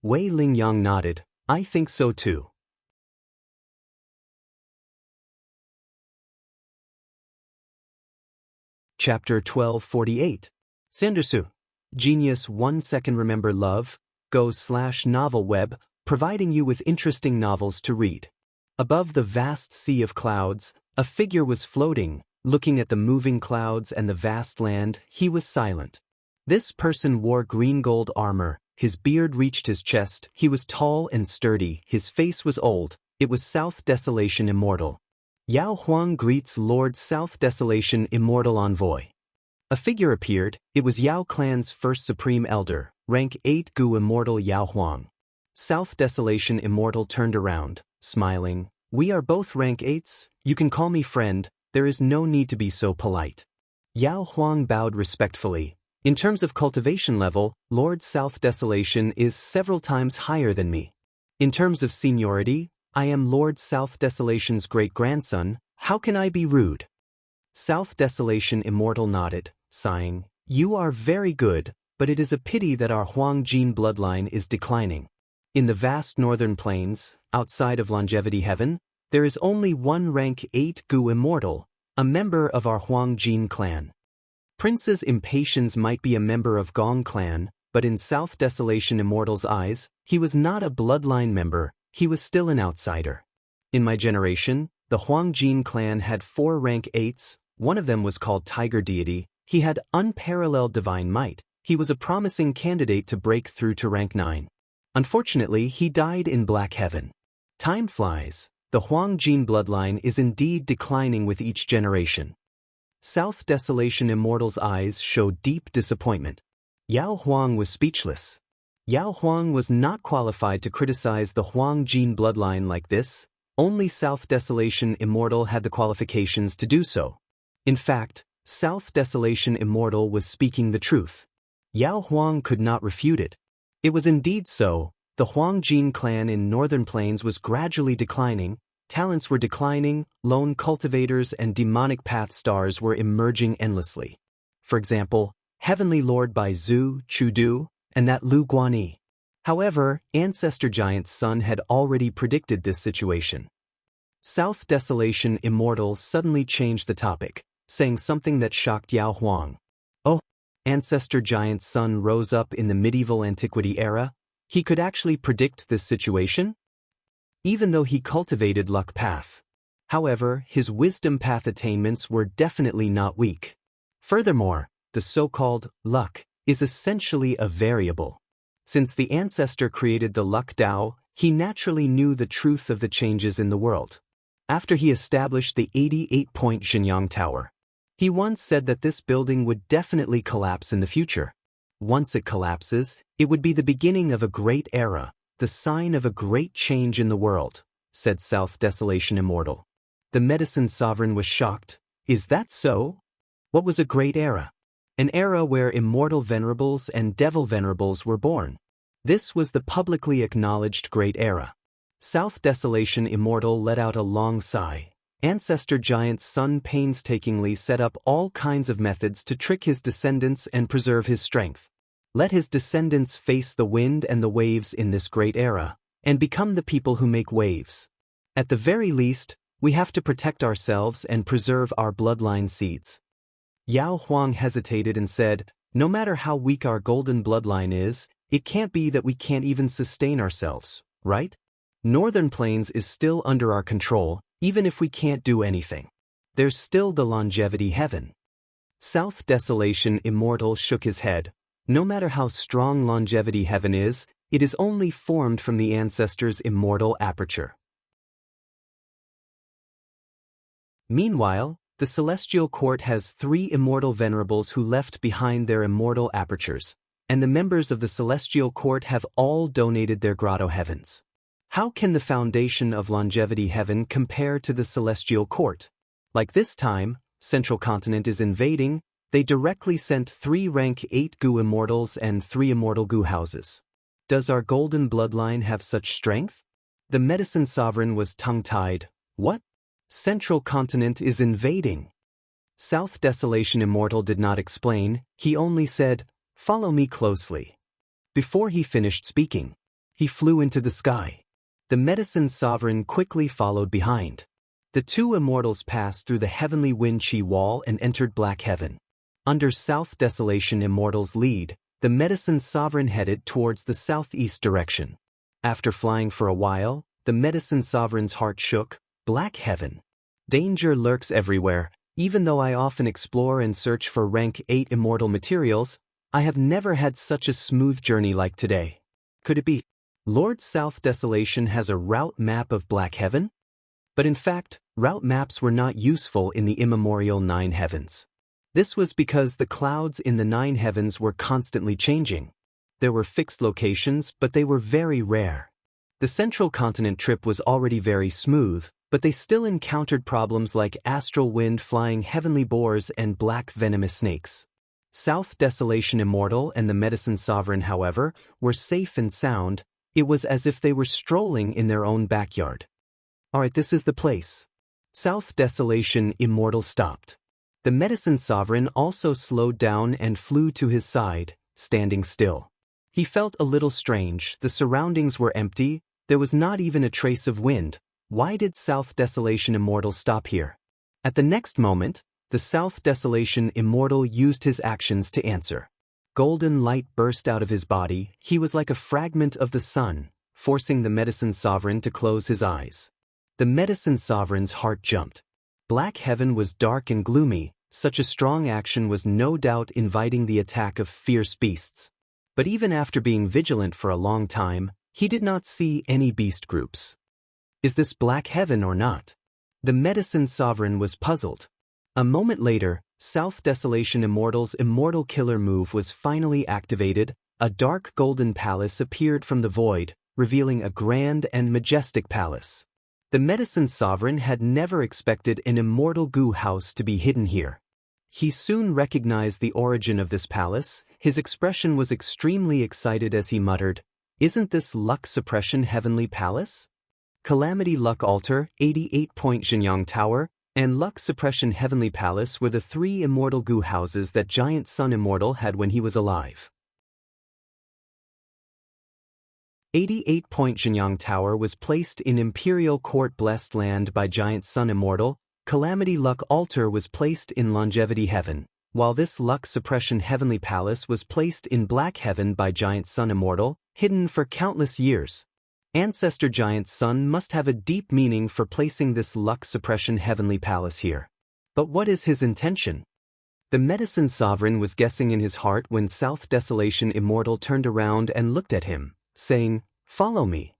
Wei Ling Yang nodded. I think so too. Chapter 1248. Sandersu. Genius 1 second. Remember love, go/novel web, providing you with interesting novels to read. Above the vast sea of clouds, a figure was floating. Looking at the moving clouds and the vast land, he was silent. This person wore green gold armor. His beard reached his chest. He was tall and sturdy. His face was old. It was South Desolation Immortal. Yao Huang greets Lord South Desolation Immortal Envoy. A figure appeared. It was Yao Clan's first Supreme Elder, rank 8 goo Immortal Yao Huang. South Desolation Immortal turned around, smiling. We are both rank 8s. You can call me friend. There is no need to be so polite. Yao Huang bowed respectfully. In terms of cultivation level, Lord South Desolation is several times higher than me. In terms of seniority, I am Lord South Desolation's great-grandson. How can I be rude? South Desolation Immortal nodded, sighing. You are very good, but it is a pity that our Huang gene bloodline is declining. In the vast northern plains, outside of Longevity Heaven, there is only one rank 8 goo immortal, a member of our Huang gene clan. Princess Impatience might be a member of Gong clan, but in South Desolation Immortal's eyes, he was not a bloodline member. He was still an outsider. In my generation, the Huang gene clan had 4 rank 8s. One of them was called Tiger Deity. He had unparalleled divine might. He was a promising candidate to break through to rank 9. Unfortunately, he died in Black Heaven. Time flies. The Huang gene bloodline is indeed declining with each generation. South Desolation Immortal's eyes showed deep disappointment. Yao Huang was speechless. Yao Huang was not qualified to criticize the Huang gene bloodline like this. Only South Desolation Immortal had the qualifications to do so. In fact, South Desolation Immortal was speaking the truth. Yao Huang could not refute it. It was indeed so. The Huang gene clan in Northern Plains was gradually declining. Talents were declining. Lone cultivators and demonic path stars were emerging endlessly. For example, Heavenly Lord by Zhu Chudu and that Lu Guanyi. However, Ancestor Giant's son had already predicted this situation. South Desolation Immortal suddenly changed the topic, saying something that shocked Yao Huang. Oh, Ancestor Giant's son rose up in the medieval antiquity era? He could actually predict this situation? Even though he cultivated luck path. However, his wisdom path attainments were definitely not weak. Furthermore, the so-called luck is essentially a variable. Since the ancestor created the luck Tao, He naturally knew the truth of the changes in the world. After he established the 88-point Xinyang Tower, he once said that this building would definitely collapse in the future. Once it collapses, it would be the beginning of a great era, the sign of a great change in the world, said South Desolation Immortal. The Medicine Sovereign was shocked. Is that so? What was a great era? An era where immortal venerables and devil venerables were born. This was the publicly acknowledged great era. South Desolation Immortal let out a long sigh. Ancestor Giant Sun painstakingly set up all kinds of methods to trick his descendants and preserve his strength. Let his descendants face the wind and the waves in this great era, and become the people who make waves. At the very least, we have to protect ourselves and preserve our bloodline seeds. Yao Huang hesitated and said, no matter how weak our golden bloodline is, it can't be that we can't even sustain ourselves, right? Northern Plains is still under our control, even if we can't do anything. There's still the longevity heaven. South Desolation Immortal shook his head. No matter how strong longevity heaven is, it is only formed from the ancestors' immortal aperture. Meanwhile, the Celestial Court has 3 immortal venerables who left behind their immortal apertures, and the members of the Celestial Court have all donated their grotto heavens. How can the foundation of longevity heaven compare to the Celestial Court? Like this time, Central Continent is invading, they directly sent 3 rank 8 Gu immortals and 3 immortal Gu houses. Does our golden bloodline have such strength? The Medicine Sovereign was tongue-tied. What? Central Continent is invading. South Desolation Immortal did not explain, he only said, follow me closely. Before he finished speaking, he flew into the sky. The Medicine Sovereign quickly followed behind. The 2 immortals passed through the heavenly wind chi wall and entered Black Heaven. Under South Desolation Immortal's lead, the Medicine Sovereign headed towards the southeast direction. After flying for a while, the Medicine Sovereign's heart shook. Black Heaven. Danger lurks everywhere. Even though I often explore and search for rank 8 immortal materials, I have never had such a smooth journey like today. Could it be? Lord South Desolation has a route map of Black Heaven? But in fact, route maps were not useful in the immemorial 9 heavens. This was because the clouds in the 9 heavens were constantly changing. There were fixed locations, but they were very rare. The Central Continent trip was already very smooth, but they still encountered problems like astral wind flying heavenly boars and black venomous snakes. South Desolation Immortal and the Medicine Sovereign, however, were safe and sound. It was as if they were strolling in their own backyard. Alright, this is the place. South Desolation Immortal stopped. The Medicine Sovereign also slowed down and flew to his side, standing still. He felt a little strange. The surroundings were empty. There was not even a trace of wind. Why did South Desolation Immortal stop here? At the next moment, the South Desolation Immortal used his actions to answer. Golden light burst out of his body. He was like a fragment of the sun, forcing the Medicine Sovereign to close his eyes. The Medicine Sovereign's heart jumped. Black Heaven was dark and gloomy. Such a strong action was no doubt inviting the attack of fierce beasts. But even after being vigilant for a long time, he did not see any beast groups. Is this Black Heaven or not? The Medicine Sovereign was puzzled. A moment later, South Desolation Immortal's immortal killer move was finally activated. A dark golden palace appeared from the void, revealing a grand and majestic palace. The Medicine Sovereign had never expected an immortal Gu house to be hidden here. He soon recognized the origin of this palace. His expression was extremely excited as he muttered, "Isn't this Luck Suppression Heavenly Palace? Calamity Luck Altar, 88-point Xinyang Tower, and Luck Suppression Heavenly Palace were the 3 immortal Gu houses that Giant Sun Immortal had when he was alive." 88-point Xinyang Tower was placed in Imperial Court Blessed Land by Giant Sun Immortal. Calamity Luck Altar was placed in Longevity Heaven, while this Luck Suppression Heavenly Palace was placed in Black Heaven by Giant Sun Immortal, hidden for countless years. Ancestor Giant Sun must have a deep meaning for placing this Luck Suppression Heavenly Palace here. But what is his intention? The Medicine Sovereign was guessing in his heart when South Desolation Immortal turned around and looked at him, saying, "Follow me."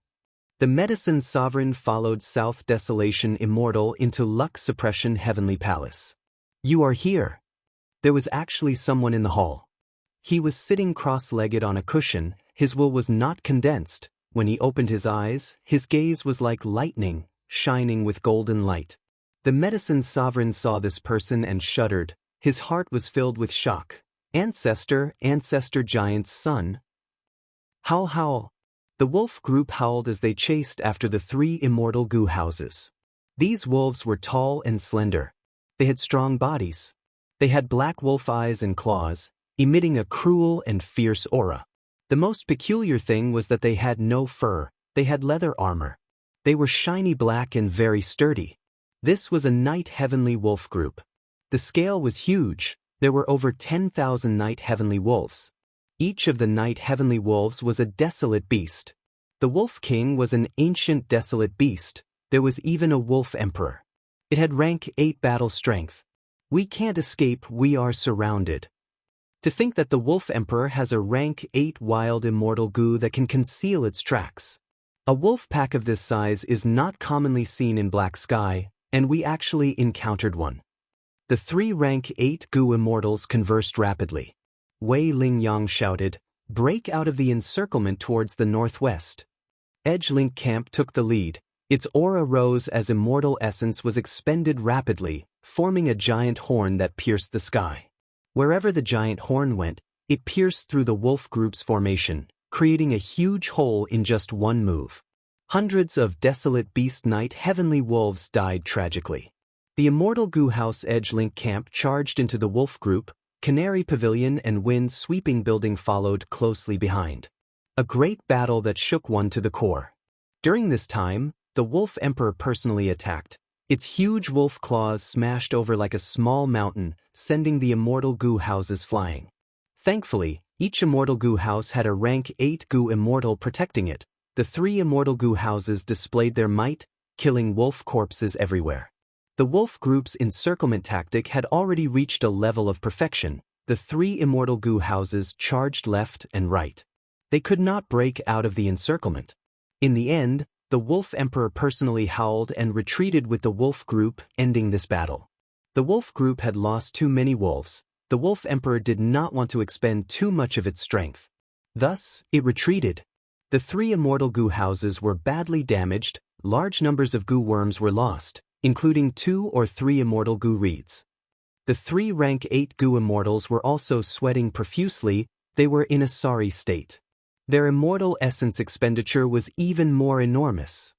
The medicine sovereign followed South Desolation Immortal into Luck Suppression Heavenly Palace. You are here. There was actually someone in the hall. He was sitting cross-legged on a cushion, his wool was not condensed. When he opened his eyes, his gaze was like lightning, shining with golden light. The medicine sovereign saw this person and shuddered. His heart was filled with shock. Ancestor giant's son. Howl, howl. The wolf group howled as they chased after the 3 immortal goo houses. These wolves were tall and slender. They had strong bodies. They had black wolf eyes and claws, emitting a cruel and fierce aura. The most peculiar thing was that they had no fur, they had leather armor. They were shiny black and very sturdy. This was a night heavenly wolf group. The scale was huge. There were over 10,000 night heavenly wolves. Each of the night heavenly wolves was a desolate beast. The Wolf King was an ancient desolate beast. There was even a wolf emperor. It had rank 8 battle strength. We can't escape, we are surrounded. To think that the wolf emperor has a rank 8 wild immortal goo that can conceal its tracks. A wolf pack of this size is not commonly seen in Black Sky, and we actually encountered one. The 3 rank 8 goo immortals conversed rapidly. Wei Lingyang shouted, "Break out of the encirclement towards the northwest." Edgelink Camp took the lead. Its aura rose as immortal essence was expended rapidly, forming a giant horn that pierced the sky. Wherever the giant horn went, it pierced through the wolf group's formation, creating a huge hole in just one move. Hundreds of desolate beast night heavenly wolves died tragically. The immortal goo house Edgelink Camp charged into the wolf group. Canary Pavilion and Wind Sweeping Building followed closely behind. A great battle that shook one to the core. During this time, the Wolf Emperor personally attacked. Its huge wolf claws smashed over like a small mountain, sending the immortal goo houses flying. Thankfully, each immortal goo house had a rank 8 goo immortal protecting it. The 3 immortal goo houses displayed their might, killing wolf corpses everywhere. The wolf group's encirclement tactic had already reached a level of perfection. The 3 immortal goo houses charged left and right. They could not break out of the encirclement. In the end, the Wolf Emperor personally howled and retreated with the wolf group, ending this battle. The wolf group had lost too many wolves. The Wolf Emperor did not want to expend too much of its strength. Thus, it retreated. The 3 immortal goo houses were badly damaged. Large numbers of goo worms were lost, including 2 or 3 immortal goo reeds. The 3 rank 8 goo immortals were also sweating profusely. They were in a sorry state. Their immortal essence expenditure was even more enormous.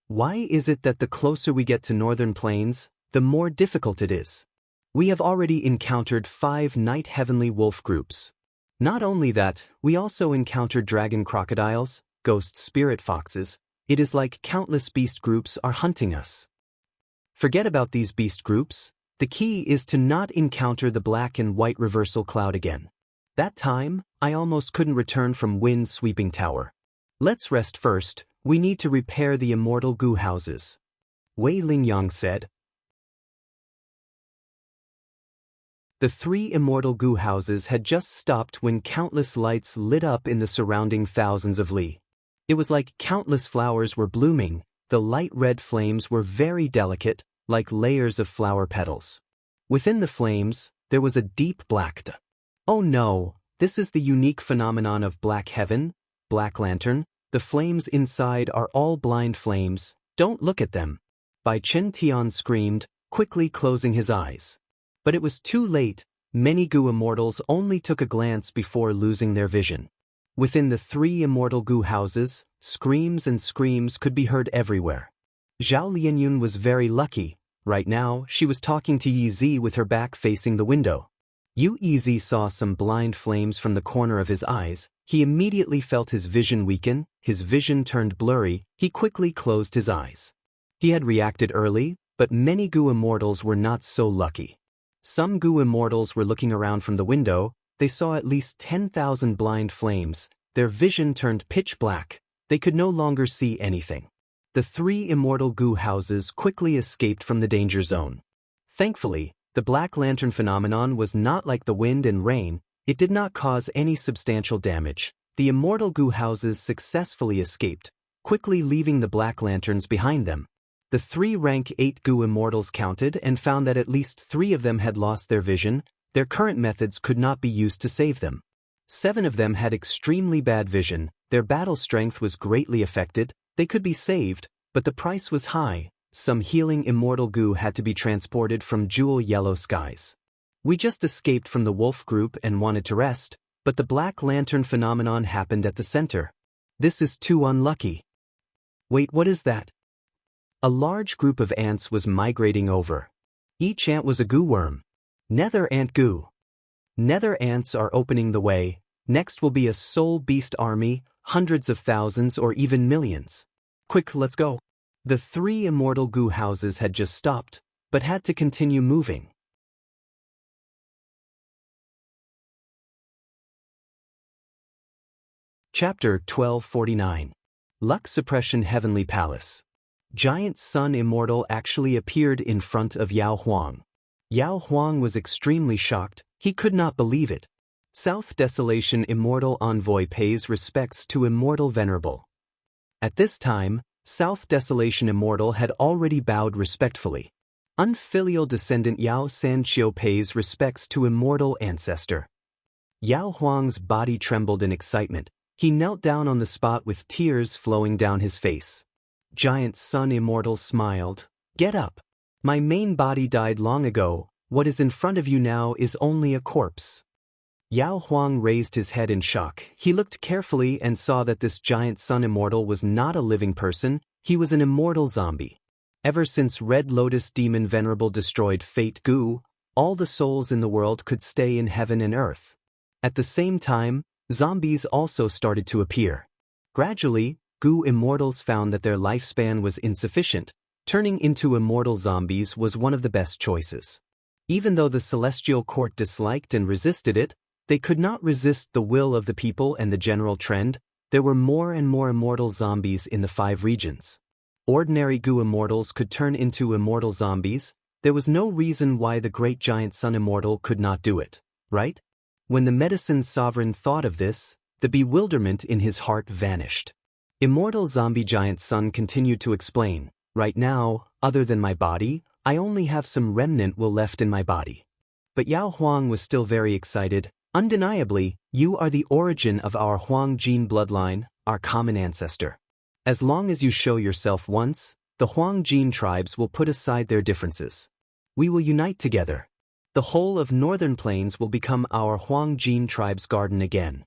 Why is it that the closer we get to northern plains, the more difficult it is? We have already encountered 5 night heavenly wolf groups. Not only that, we also encountered dragon crocodiles, ghost spirit foxes. It is like countless beast groups are hunting us. Forget about these beast groups. The key is to not encounter the black and white reversal cloud again. That time, I almost couldn't return from Wind Sweeping Tower. Let's rest first. We need to repair the immortal goo houses. Wei Lingyang said. The 3 immortal goo houses had just stopped when countless lights lit up in the surrounding thousands of li. It was like countless flowers were blooming. The light red flames were very delicate, like layers of flower petals. Within the flames, there was a deep black. Oh no, this is the unique phenomenon of Black Heaven, Black Lantern. The flames inside are all blind flames. Don't look at them. Bai Chen Tian screamed, quickly closing his eyes. But it was too late. Many goo immortals only took a glance before losing their vision. Within the 3 immortal goo houses, screams and screams could be heard everywhere. Zhao Lianyun was very lucky. Right now, she was talking to Yi Zi with her back facing the window. Yu Yi saw some blind flames from the corner of his eyes. He immediately felt his vision weaken. His vision turned blurry. He quickly closed his eyes. He had reacted early, but many goo immortals were not so lucky. Some goo immortals were looking around from the window. They saw at least 10,000 blind flames. Their vision turned pitch black. They could no longer see anything. The 3 immortal goo houses quickly escaped from the danger zone. Thankfully, the Black Lantern phenomenon was not like the wind and rain. It did not cause any substantial damage. The immortal goo houses successfully escaped. quickly leaving the black lanterns behind them. The 3 rank 8 Gu immortals counted and found that at least 3 of them had lost their vision. Their current methods could not be used to save them. 7 of them had extremely bad vision, their battle strength was greatly affected, they could be saved, but the price was high. Some healing immortal Gu had to be transported from jewel yellow skies. We just escaped from the wolf group and wanted to rest, but the black lantern phenomenon happened at the center. This is too unlucky. Wait, what is that? A large group of ants was migrating over. Each ant was a Gu worm. Nether ant Gu. Nether ants are opening the way. Next will be a soul beast army, hundreds of thousands or even millions. Quick, let's go. The 3 immortal Gu houses had just stopped, but had to continue moving. Chapter 1249. Luck Suppression Heavenly Palace. Giant Sun Immortal actually appeared in front of Yao Huang. Yao Huang was extremely shocked, he could not believe it. South Desolation Immortal Envoy pays respects to Immortal Venerable. At this time, South Desolation Immortal had already bowed respectfully. Unfilial Descendant Yao Sanqiu pays respects to Immortal Ancestor. Yao Huang's body trembled in excitement. He knelt down on the spot with tears flowing down his face. Giant Sun Immortal smiled. Get up. My main body died long ago, what is in front of you now is only a corpse. Yao Huang raised his head in shock. He looked carefully and saw that this Giant Sun Immortal was not a living person, he was an immortal zombie. Ever since Red Lotus Demon Venerable destroyed Fate Gu, all the souls in the world could stay in heaven and earth. At the same time, zombies also started to appear. Gradually, Gu immortals found that their lifespan was insufficient. Turning into immortal zombies was one of the best choices. Even though the Celestial Court disliked and resisted it, they could not resist the will of the people and the general trend. There were more and more immortal zombies in the 5 regions. Ordinary Gu immortals could turn into immortal zombies. There was no reason why the great Giant Sun Immortal could not do it, right? When the Medicine Sovereign thought of this, the bewilderment in his heart vanished. Immortal Zombie Giant Sun continued to explain, right now, other than my body, I only have some remnant will left in my body. But Yao Huang was still very excited. Undeniably, you are the origin of our Huang gene bloodline, our common ancestor. As long as you show yourself once, the Huang gene tribes will put aside their differences. We will unite together. The whole of Northern Plains will become our Huang gene tribe's garden again.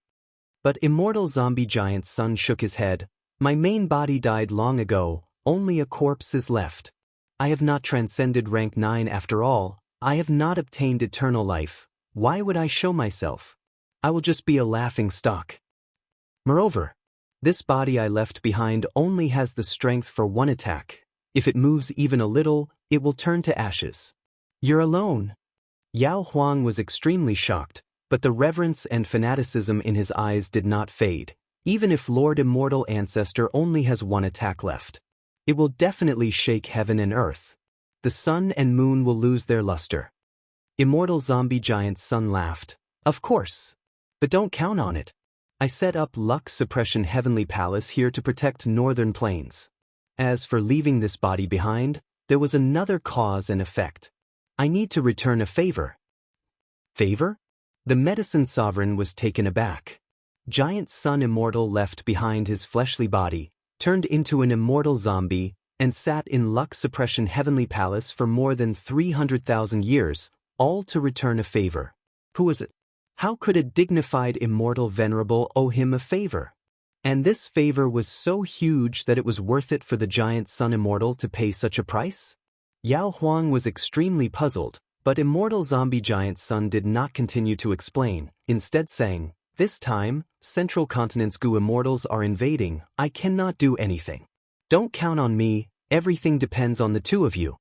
But Immortal Zombie Giant Sun shook his head. My main body died long ago, only a corpse is left. I have not transcended rank 9 after all, I have not obtained eternal life. Why would I show myself? I will just be a laughing stock. Moreover, this body I left behind only has the strength for one attack. If it moves even a little, it will turn to ashes. You're alone. Yao Huang was extremely shocked, but the reverence and fanaticism in his eyes did not fade. Even if Lord Immortal Ancestor only has one attack left, it will definitely shake heaven and earth. The sun and moon will lose their luster. Immortal Zombie Giant Sun laughed. Of course. But don't count on it. I set up Luck Suppression Heavenly Palace here to protect Northern Plains. As for leaving this body behind, there was another cause and effect. I need to return a favor. Favor? The Medicine Sovereign was taken aback. Giant Sun Immortal left behind his fleshly body, turned into an immortal zombie, and sat in Luck Suppression Heavenly Palace for more than 300,000 years, all to return a favor. Who was it? How could a dignified immortal venerable owe him a favor? And this favor was so huge that it was worth it for the Giant Sun Immortal to pay such a price? Yao Huang was extremely puzzled, but Immortal Zombie Giant Sun did not continue to explain, instead saying, this time, Central Continent's Gu Immortals are invading, I cannot do anything. Don't count on me, everything depends on the 2 of you.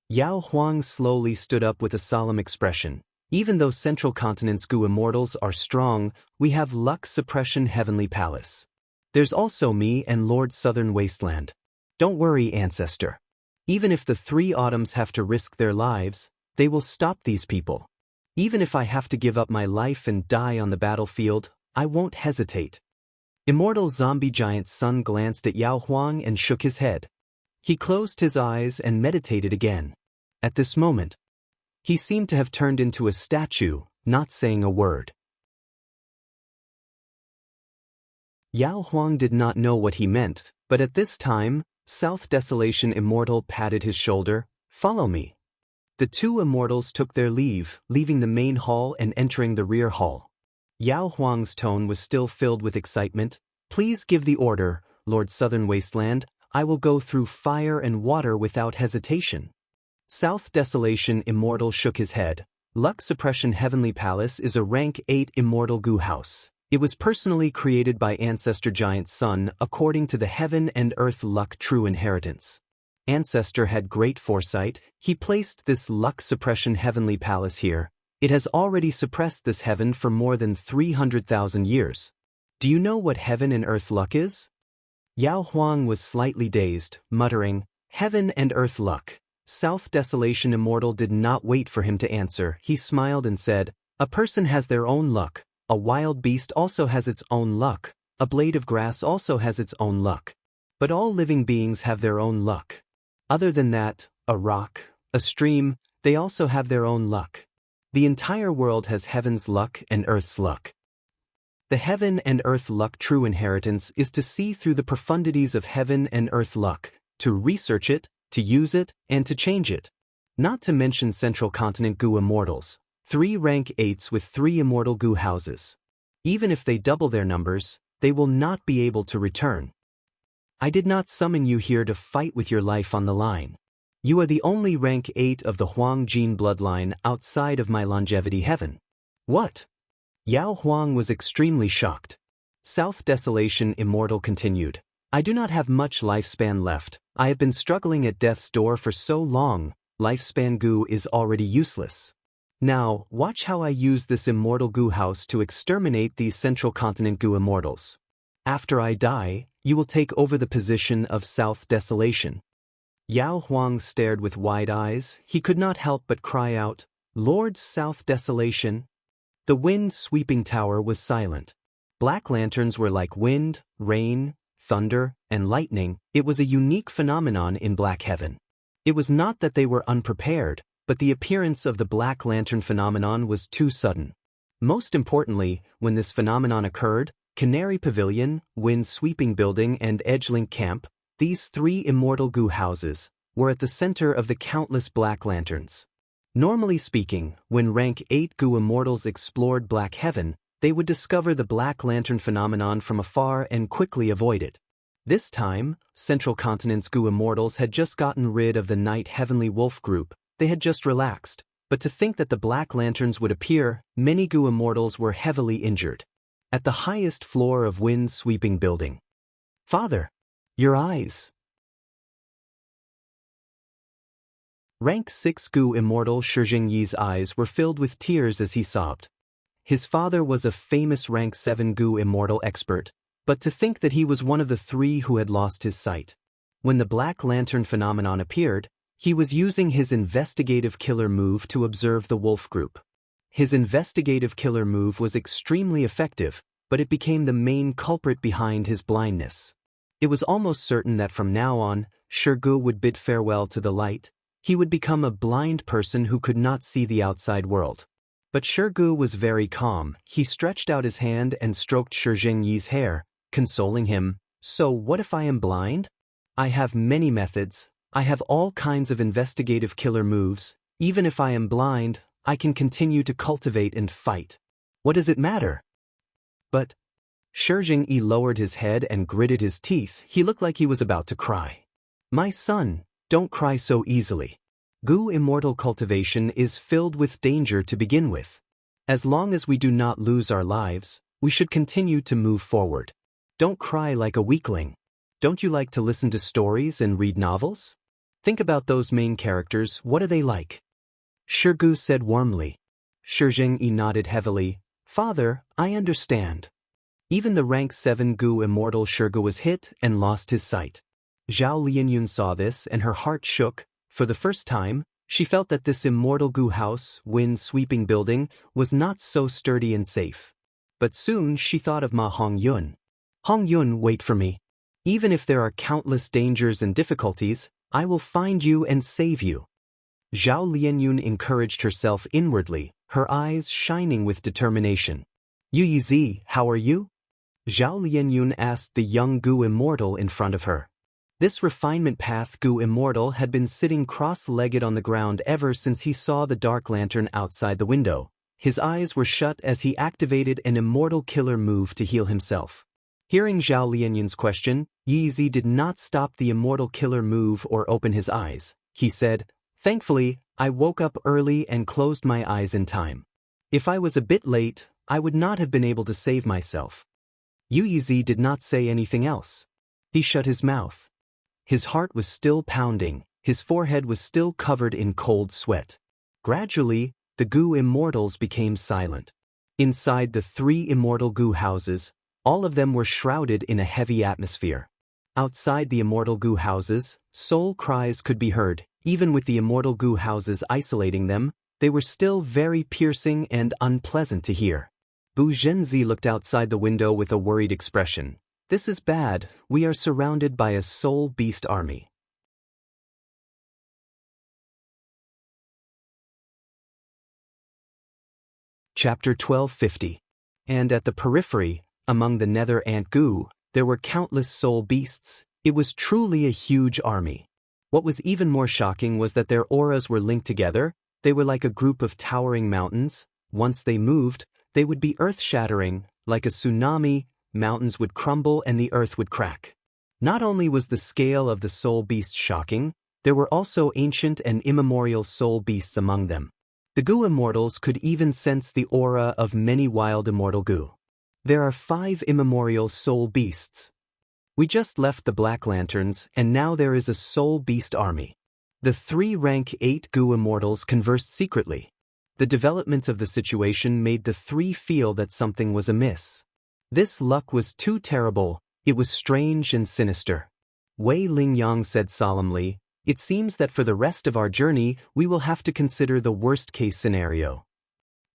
Yao Huang slowly stood up with a solemn expression. Even though Central Continent's Gu Immortals are strong, we have Luck Suppression Heavenly Palace. There's also me and Lord Southern Wasteland. Don't worry, Ancestor. Even if the 3 Autumns have to risk their lives, they will stop these people. Even if I have to give up my life and die on the battlefield, I won't hesitate. Immortal zombie giant Sun glanced at Yao Huang and shook his head. He closed his eyes and meditated again. At this moment, he seemed to have turned into a statue, not saying a word. Yao Huang did not know what he meant, but at this time, South Desolation Immortal patted his shoulder. "Follow me." The two immortals took their leave, leaving the main hall and entering the rear hall. Yao Huang's tone was still filled with excitement. "Please give the order, Lord Southern Wasteland. I will go through fire and water without hesitation." South Desolation Immortal shook his head. Luck Suppression Heavenly Palace is a rank 8 immortal goo house. It was personally created by Ancestor Giant Sun according to the Heaven and Earth Luck True Inheritance. Ancestor had great foresight. He placed this Luck Suppression Heavenly Palace here. It has already suppressed this heaven for more than 300,000 years. Do you know what Heaven and Earth Luck is? Yao Huang was slightly dazed, muttering, "Heaven and Earth Luck." South Desolation Immortal did not wait for him to answer. He smiled and said, "A person has their own luck. A wild beast also has its own luck. A blade of grass also has its own luck. But all living beings have their own luck. Other than that, a rock, a stream, they also have their own luck. The entire world has heaven's luck and earth's luck. The Heaven and Earth Luck True Inheritance is to see through the profundities of Heaven and Earth Luck, to research it, to use it, and to change it. Not to mention Central Continent Goo Immortals, 3 rank 8s with 3 immortal goo houses. Even if they double their numbers, they will not be able to return. I did not summon you here to fight with your life on the line. You are the only rank 8 of the Huang Jin bloodline outside of my longevity heaven." "What?" Yao Huang was extremely shocked. South Desolation Immortal continued, "I do not have much lifespan left. I have been struggling at death's door for so long, lifespan goo is already useless. Now, watch how I use this immortal goo house to exterminate these Central Continent Goo Immortals. After I die, you will take over the position of South Desolation." Yao Huang stared with wide eyes. He could not help but cry out, "Lord South Desolation." The wind-sweeping tower was silent. Black lanterns were like wind, rain, thunder, and lightning. It was a unique phenomenon in Black Heaven. It was not that they were unprepared, but the appearance of the Black Lantern phenomenon was too sudden. Most importantly, when this phenomenon occurred, Canary Pavilion, Wind-Sweeping Building, and Edgelink Camp, these 3 immortal goo houses, were at the center of the countless Black Lanterns. Normally speaking, when rank 8 goo immortals explored Black Heaven, they would discover the Black Lantern phenomenon from afar and quickly avoid it. This time, Central Continent's goo immortals had just gotten rid of the Night Heavenly Wolf group. They had just relaxed, but to think that the Black Lanterns would appear, many goo immortals were heavily injured. At the highest floor of Wind-Sweeping Building. "Father, your eyes." Rank 6 Goo Immortal Shijing Yi's eyes were filled with tears as he sobbed. His father was a famous rank 7 Goo Immortal expert, but to think that he was one of the 3 who had lost his sight. When the Black Lantern phenomenon appeared, he was using his investigative killer move to observe the wolf group. His investigative killer move was extremely effective, but it became the main culprit behind his blindness. It was almost certain that from now on, Shirgu would bid farewell to the light. He would become a blind person who could not see the outside world. But Shirgu was very calm. He stretched out his hand and stroked Shijing Yi's hair, consoling him. "So what if I am blind? I have many methods. I have all kinds of investigative killer moves. Even if I am blind, I can continue to cultivate and fight. What does it matter?" "But..." Shijing Yi lowered his head and gritted his teeth. He looked like he was about to cry. "My son, don't cry so easily. Goo Immortal cultivation is filled with danger to begin with. As long as we do not lose our lives, we should continue to move forward. Don't cry like a weakling. Don't you like to listen to stories and read novels? Think about those main characters. What are they like?" Shirgu said warmly. Shijing Yi nodded heavily. "Father, I understand." Even the rank 7 Goo Immortal Shirgu was hit and lost his sight. Zhao Lianyun saw this and her heart shook. For the first time, she felt that this immortal goo house, Wind-Sweeping Building, was not so sturdy and safe. But soon she thought of Ma Hongyun. Hong Yun, wait for me. Even if there are countless dangers and difficulties, I will find you and save you. Zhao Lianyun encouraged herself inwardly, her eyes shining with determination. Yu Yizi, how are you? Zhao Lianyun asked the young Gu Immortal in front of her. This refinement path Gu Immortal had been sitting cross-legged on the ground ever since he saw the dark lantern outside the window. His eyes were shut as he activated an immortal killer move to heal himself. Hearing Zhao Lianyun's question, Yizi did not stop the immortal killer move or open his eyes. He said, "Thankfully, I woke up early and closed my eyes in time. If I was a bit late, I would not have been able to save myself." Yu Yizi did not say anything else. He shut his mouth. His heart was still pounding, his forehead was still covered in cold sweat. Gradually, the Gu Immortals became silent. Inside the 3 immortal Gu houses, all of them were shrouded in a heavy atmosphere. Outside the immortal Gu houses, soul cries could be heard. Even with the immortal Gu houses isolating them, they were still very piercing and unpleasant to hear. Bu Zhenzi looked outside the window with a worried expression. "This is bad, we are surrounded by a soul beast army." Chapter 1250. And at the periphery, among the nether ant Gu, there were countless soul beasts. It was truly a huge army. What was even more shocking was that their auras were linked together. They were like a group of towering mountains. Once they moved, they would be earth-shattering. Like a tsunami, mountains would crumble and the earth would crack. Not only was the scale of the soul beasts shocking, there were also ancient and immemorial soul beasts among them. The Gu Immortals could even sense the aura of many wild immortal Gu. There are 5 immemorial soul beasts. We just left the Black Lanterns, and now there is a soul beast army. The 3 rank 8 Gu Immortals conversed secretly. The development of the situation made the 3 feel that something was amiss. This luck was too terrible, it was strange and sinister. Wei Lingyang said solemnly, "It seems that for the rest of our journey, we will have to consider the worst-case scenario."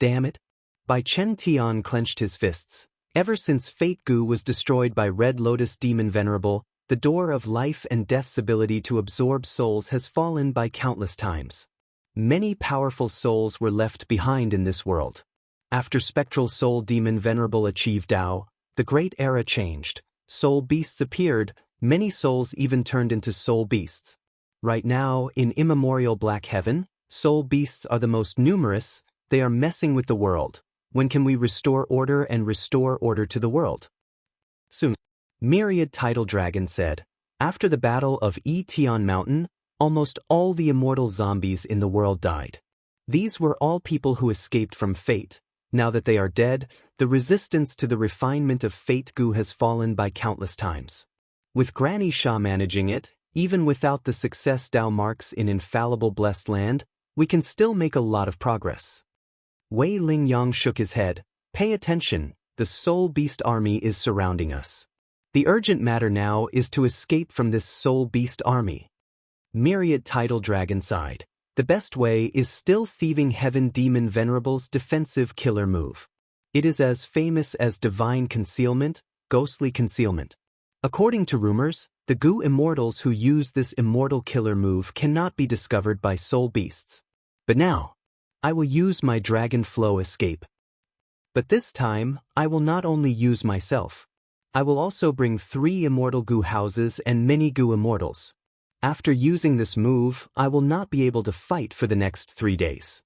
Damn it! Bai Chen Tian clenched his fists. Ever since Fate Gu was destroyed by Red Lotus Demon Venerable, the door of life and death's ability to absorb souls has fallen by countless times. Many powerful souls were left behind in this world. After Spectral Soul Demon Venerable achieved Tao, the great era changed. Soul beasts appeared, many souls even turned into soul beasts. Right now, in immemorial Black Heaven, soul beasts are the most numerous. They are messing with the world. When can we restore order and restore order to the world? Soon. Myriad Tidal Dragon said. After the battle of Tian Mountain, almost all the immortal zombies in the world died. These were all people who escaped from fate. Now that they are dead, the resistance to the refinement of Fate Gu has fallen by countless times. With Granny Sha managing it, even without the success Tao marks in infallible blessed land, we can still make a lot of progress. Wei Lingyang shook his head. Pay attention, the soul beast army is surrounding us. The urgent matter now is to escape from this soul beast army. Myriad Tidal Dragon sighed. The best way is still Thieving Heaven Demon Venerable's defensive killer move. It is as famous as divine concealment, ghostly concealment. According to rumors, the Gu Immortals who use this immortal killer move cannot be discovered by soul beasts. But now, I will use my Dragon Flow escape. But this time, I will not only use myself. I will also bring 3 immortal Gu houses and many Gu Immortals. After using this move, I will not be able to fight for the next 3 days.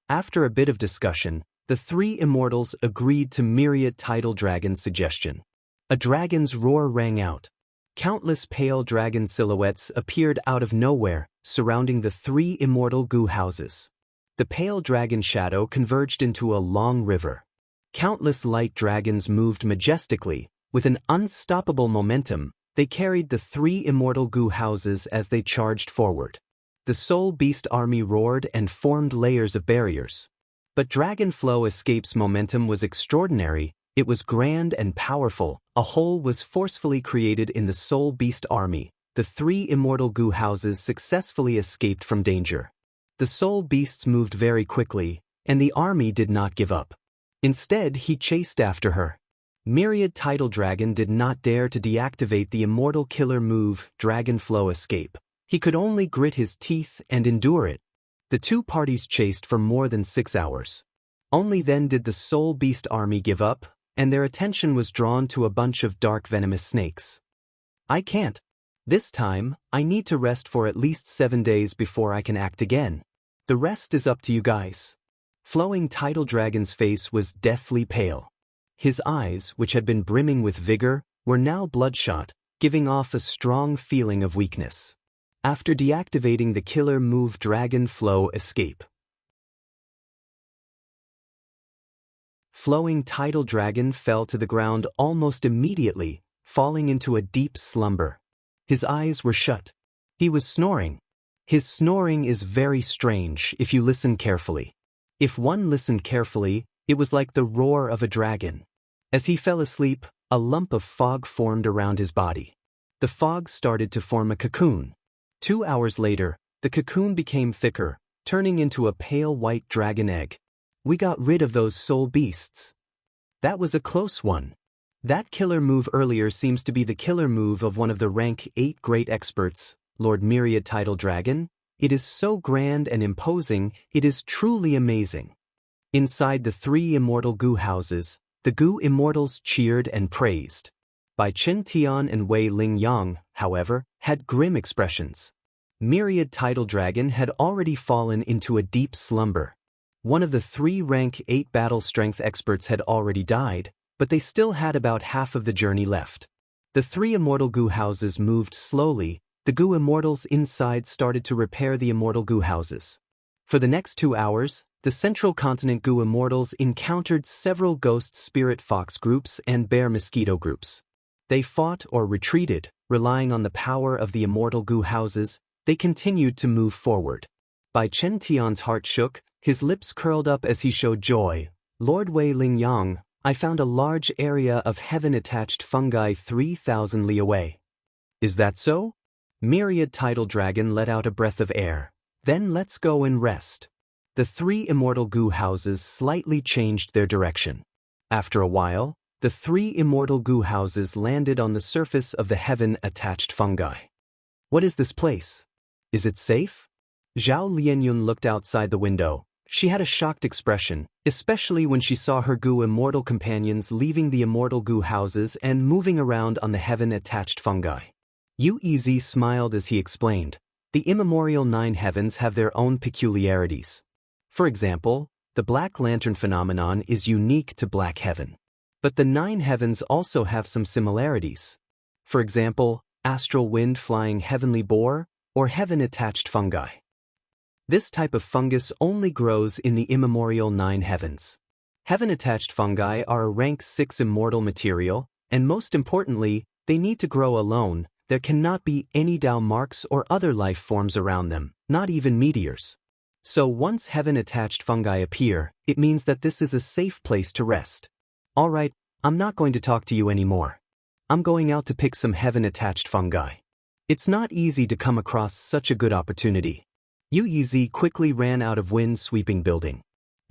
After a bit of discussion, the 3 immortals agreed to Myriad Tidal Dragon's suggestion. A dragon's roar rang out. Countless pale dragon silhouettes appeared out of nowhere, surrounding the 3 immortal Gu houses. The pale dragon shadow converged into a long river. Countless light dragons moved majestically. With an unstoppable momentum, they carried the 3 immortal Gu houses as they charged forward. The soul beast army roared and formed layers of barriers. But Dragon Flow Escape's momentum was extraordinary. It was grand and powerful. A hole was forcefully created in the soul beast army. The 3 immortal Gu houses successfully escaped from danger. The soul beasts moved very quickly, and the army did not give up. Instead, he chased after her. Myriad Tidal Dragon did not dare to deactivate the immortal killer move Dragon Flow Escape. He could only grit his teeth and endure it. The two parties chased for more than 6 hours. Only then did the Soul Beast army give up, and their attention was drawn to a bunch of dark venomous snakes. I can't. This time, I need to rest for at least 7 days before I can act again. The rest is up to you guys. Flowing Tidal Dragon's face was deathly pale. His eyes, which had been brimming with vigor, were now bloodshot, giving off a strong feeling of weakness. After deactivating the killer move Dragon Flow Escape, Flowing Tidal Dragon fell to the ground almost immediately, falling into a deep slumber. His eyes were shut. He was snoring. His snoring is very strange if you listen carefully. If one listened carefully, it was like the roar of a dragon. As he fell asleep, a lump of fog formed around his body. The fog started to form a cocoon. 2 hours later, the cocoon became thicker, turning into a pale white dragon egg. We got rid of those soul beasts. That was a close one. That killer move earlier seems to be the killer move of one of the rank 8 great experts, Lord Myriad Tidal Dragon. It is so grand and imposing, it is truly amazing. Inside the 3 immortal goo houses, the goo immortals cheered and praised. Bai Chen Tian and Wei Ling Yang, however, had grim expressions. Myriad Tidal Dragon had already fallen into a deep slumber. One of the 3 rank 8 battle strength experts had already died, but they still had about half of the journey left. The 3 immortal goo houses moved slowly. The goo immortals inside started to repair the immortal goo houses. For the next 2 hours, the central continent goo immortals encountered several ghost spirit fox groups and bear mosquito groups. They fought or retreated, relying on the power of the immortal goo houses. They continued to move forward. Bai Chen Tian's heart shook, his lips curled up as he showed joy. Lord Wei Ling Yang, I found a large area of heaven-attached fungi 3,000 li away. Is that so? Myriad Tidal Dragon let out a breath of air. Then let's go and rest. The 3 immortal goo houses slightly changed their direction. After a while, the 3 immortal goo houses landed on the surface of the heaven-attached fungi. What is this place? Is it safe? Zhao Lianyun looked outside the window. She had a shocked expression, especially when she saw her goo immortal companions leaving the immortal goo houses and moving around on the heaven-attached fungi. Yu Ezi smiled as he explained, the immemorial 9 heavens have their own peculiarities. For example, the Black Lantern phenomenon is unique to Black Heaven. But the 9 heavens also have some similarities. For example, astral wind flying heavenly boar, or heaven-attached fungi. This type of fungus only grows in the immemorial 9 heavens. Heaven-attached fungi are a rank 6 immortal material, and most importantly, they need to grow alone. There cannot be any Dao marks or other life forms around them, not even meteors. So once heaven-attached fungi appear, it means that this is a safe place to rest. Alright, I'm not going to talk to you anymore. I'm going out to pick some heaven-attached fungi. It's not easy to come across such a good opportunity. Yu Yizi quickly ran out of wind-sweeping building.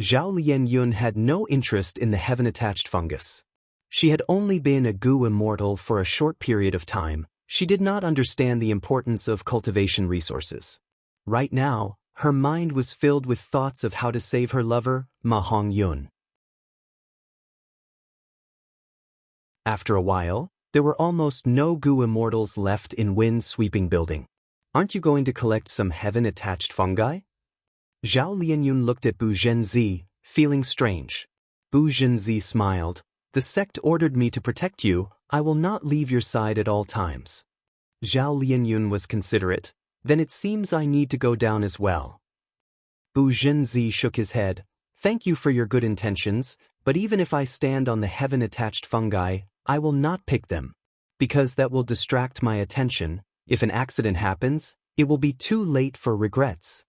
Zhao Lianyun had no interest in the heaven-attached fungus. She had only been a goo immortal for a short period of time. She did not understand the importance of cultivation resources. Right now, her mind was filled with thoughts of how to save her lover, Ma Hongyun. After a while, there were almost no goo immortals left in wind-sweeping building. Aren't you going to collect some heaven-attached fungi? Zhao Lianyun looked at Bu Zhenzi, feeling strange. Bu Zhenzi smiled. The sect ordered me to protect you. I will not leave your side at all times. Zhao Lianyun was considerate. Then it seems I need to go down as well. Bu Zhenzi shook his head. Thank you for your good intentions, but even if I stand on the heaven-attached fungi, I will not pick them. Because that will distract my attention. If an accident happens, it will be too late for regrets.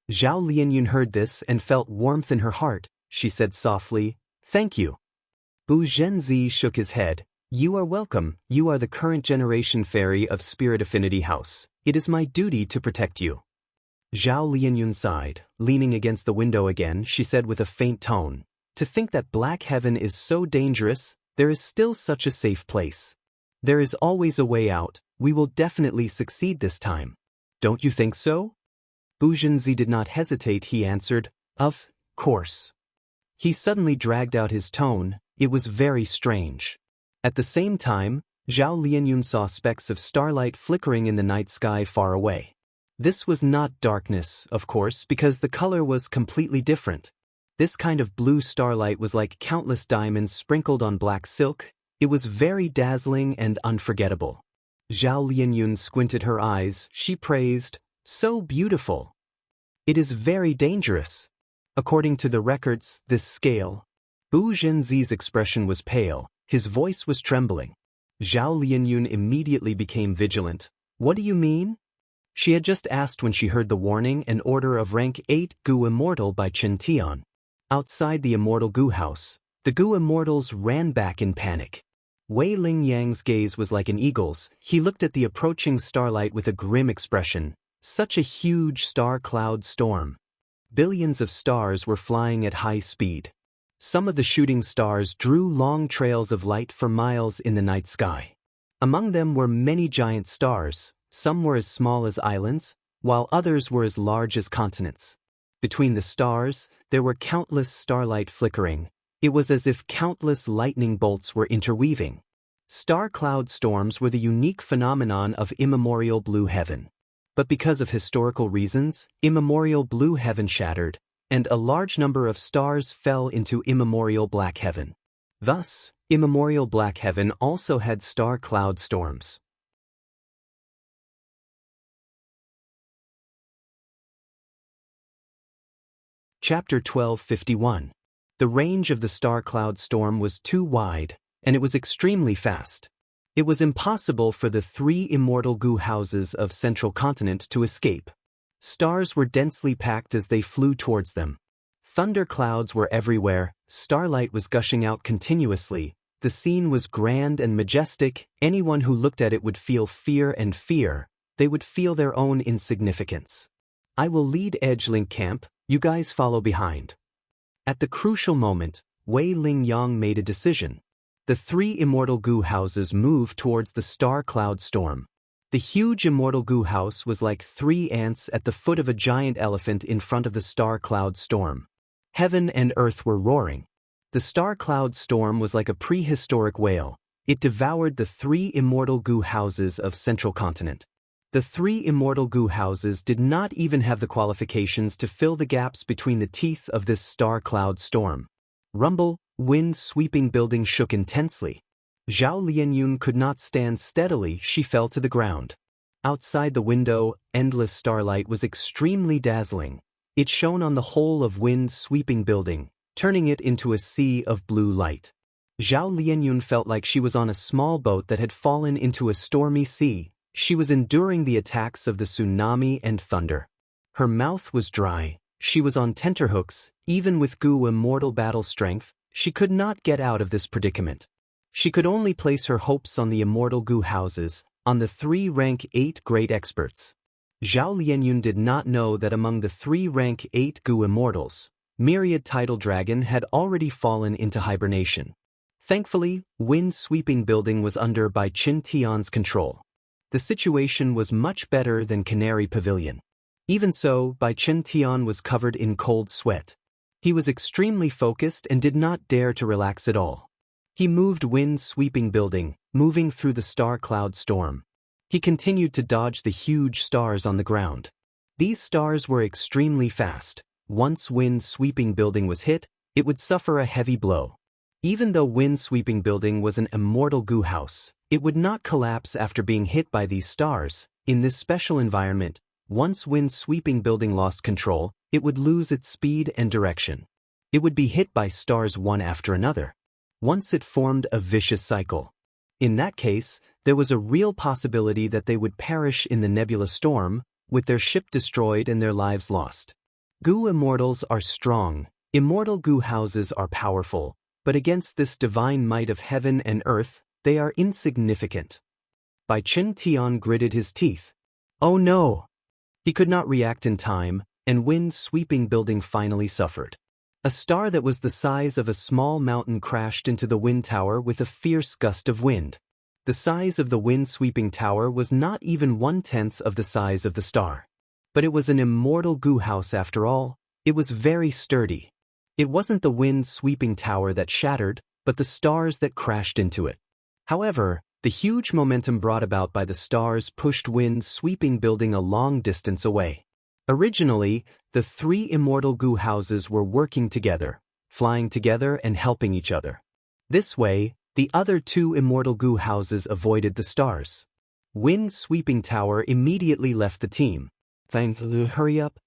Zhao Lianyun heard this and felt warmth in her heart. She said softly, Thank you. Bu Zhenzi shook his head. You are welcome. You are the current generation fairy of Spirit Affinity House. It is my duty to protect you. Zhao Lianyun sighed. Leaning against the window again, she said with a faint tone, To think that Black Heaven is so dangerous, There is still such a safe place. There is always a way out. We will definitely succeed this time. Don't you think so? Bu Zhenzi did not hesitate, he answered, of course. He suddenly dragged out his tone. It was very strange. At the same time, Zhao Lianyun saw specks of starlight flickering in the night sky far away. This was not darkness, of course, because the color was completely different. This kind of blue starlight was like countless diamonds sprinkled on black silk. It was very dazzling and unforgettable. Zhao Lianyun squinted her eyes. She praised, "So beautiful." It is very dangerous. According to the records, this scale. Bu Zhenzi's expression was pale. His voice was trembling. Zhao Lianyun immediately became vigilant. "What do you mean?" She had just asked when she heard the warning, an order of rank 8 Gu Immortal by Chen Tian. Outside the Immortal Gu house, the Gu Immortals ran back in panic. Wei Lingyang's gaze was like an eagle's. He looked at the approaching starlight with a grim expression. Such a huge star cloud storm. Billions of stars were flying at high speed. Some of the shooting stars drew long trails of light for miles in the night sky. Among them were many giant stars. Some were as small as islands, while others were as large as continents. Between the stars, there were countless starlight flickering. It was as if countless lightning bolts were interweaving. Star cloud storms were the unique phenomenon of immemorial blue heaven. But because of historical reasons, immemorial blue heaven shattered, and a large number of stars fell into immemorial black heaven. Thus, immemorial black heaven also had star cloud storms. Chapter 1251. The range of the star cloud storm was too wide, and it was extremely fast. It was impossible for the 3 immortal Gu houses of Central Continent to escape. Stars were densely packed as they flew towards them. Thunder clouds were everywhere, starlight was gushing out continuously. The scene was grand and majestic. Anyone who looked at it would feel fear and fear. They would feel their own insignificance. "I will lead Edgelink Camp, you guys follow behind." At the crucial moment, Wei Lingyang made a decision. The 3 immortal Gu houses moved towards the star cloud storm. The huge immortal Gu house was like 3 ants at the foot of a giant elephant in front of the star cloud storm. Heaven and earth were roaring. The star cloud storm was like a prehistoric whale. It devoured the 3 immortal Gu houses of Central Continent. The 3 immortal Gu houses did not even have the qualifications to fill the gaps between the teeth of this star cloud storm. Rumble, wind-sweeping building shook intensely. Zhao Lianyun could not stand steadily, she fell to the ground. Outside the window, endless starlight was extremely dazzling. It shone on the whole of wind-sweeping building, turning it into a sea of blue light. Zhao Lianyun felt like she was on a small boat that had fallen into a stormy sea. She was enduring the attacks of the tsunami and thunder. Her mouth was dry. She was on tenterhooks. Even with Gu immortal battle strength, she could not get out of this predicament. She could only place her hopes on the immortal Gu houses, on the 3 rank 8 great experts. Zhao Lianyun did not know that among the 3 rank 8 Gu immortals, Myriad Tidal Dragon had already fallen into hibernation. Thankfully, wind-sweeping building was under by Chen Tian's control. The situation was much better than Canary Pavilion. Even so, Bai Chen Tian was covered in cold sweat. He was extremely focused and did not dare to relax at all. He moved wind-sweeping building, moving through the star cloud storm. He continued to dodge the huge stars on the ground. These stars were extremely fast. Once wind-sweeping building was hit, it would suffer a heavy blow. Even though wind-sweeping building was an immortal Gu house, it would not collapse after being hit by these stars. In this special environment, once wind-sweeping building lost control, it would lose its speed and direction. It would be hit by stars one after another. Once it formed a vicious cycle. In that case, there was a real possibility that they would perish in the nebula storm, with their ship destroyed and their lives lost. Gu immortals are strong. Immortal Gu houses are powerful, but against this divine might of heaven and earth, they are insignificant. Bai Chen Tian gritted his teeth. Oh no! He could not react in time, and wind-sweeping building finally suffered. A star that was the size of a small mountain crashed into the wind tower with a fierce gust of wind. The size of the wind-sweeping tower was not even 1/10 of the size of the star. But it was an immortal goo house after all. It was very sturdy. It wasn't the wind-sweeping tower that shattered, but the stars that crashed into it. However, the huge momentum brought about by the stars pushed wind-sweeping building a long distance away. Originally, the three immortal goo houses were working together, flying together and helping each other. This way, the other two immortal goo houses avoided the stars. Wind-sweeping tower immediately left the team. Hurry up.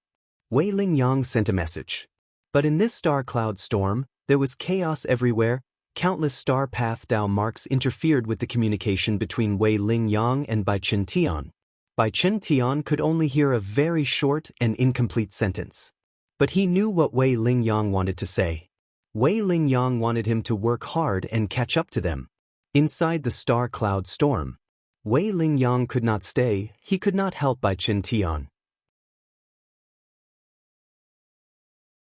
Wei Lingyang sent a message. But in this star cloud storm, there was chaos everywhere. Countless star path Dao marks interfered with the communication between Wei Lingyang and Bai Chen Tian. Bai Chen Tian could only hear a very short and incomplete sentence. But he knew what Wei Lingyang wanted to say. Wei Lingyang wanted him to work hard and catch up to them. Inside the star cloud storm, Wei Lingyang could not stay. He could not help Bai Chen Tian.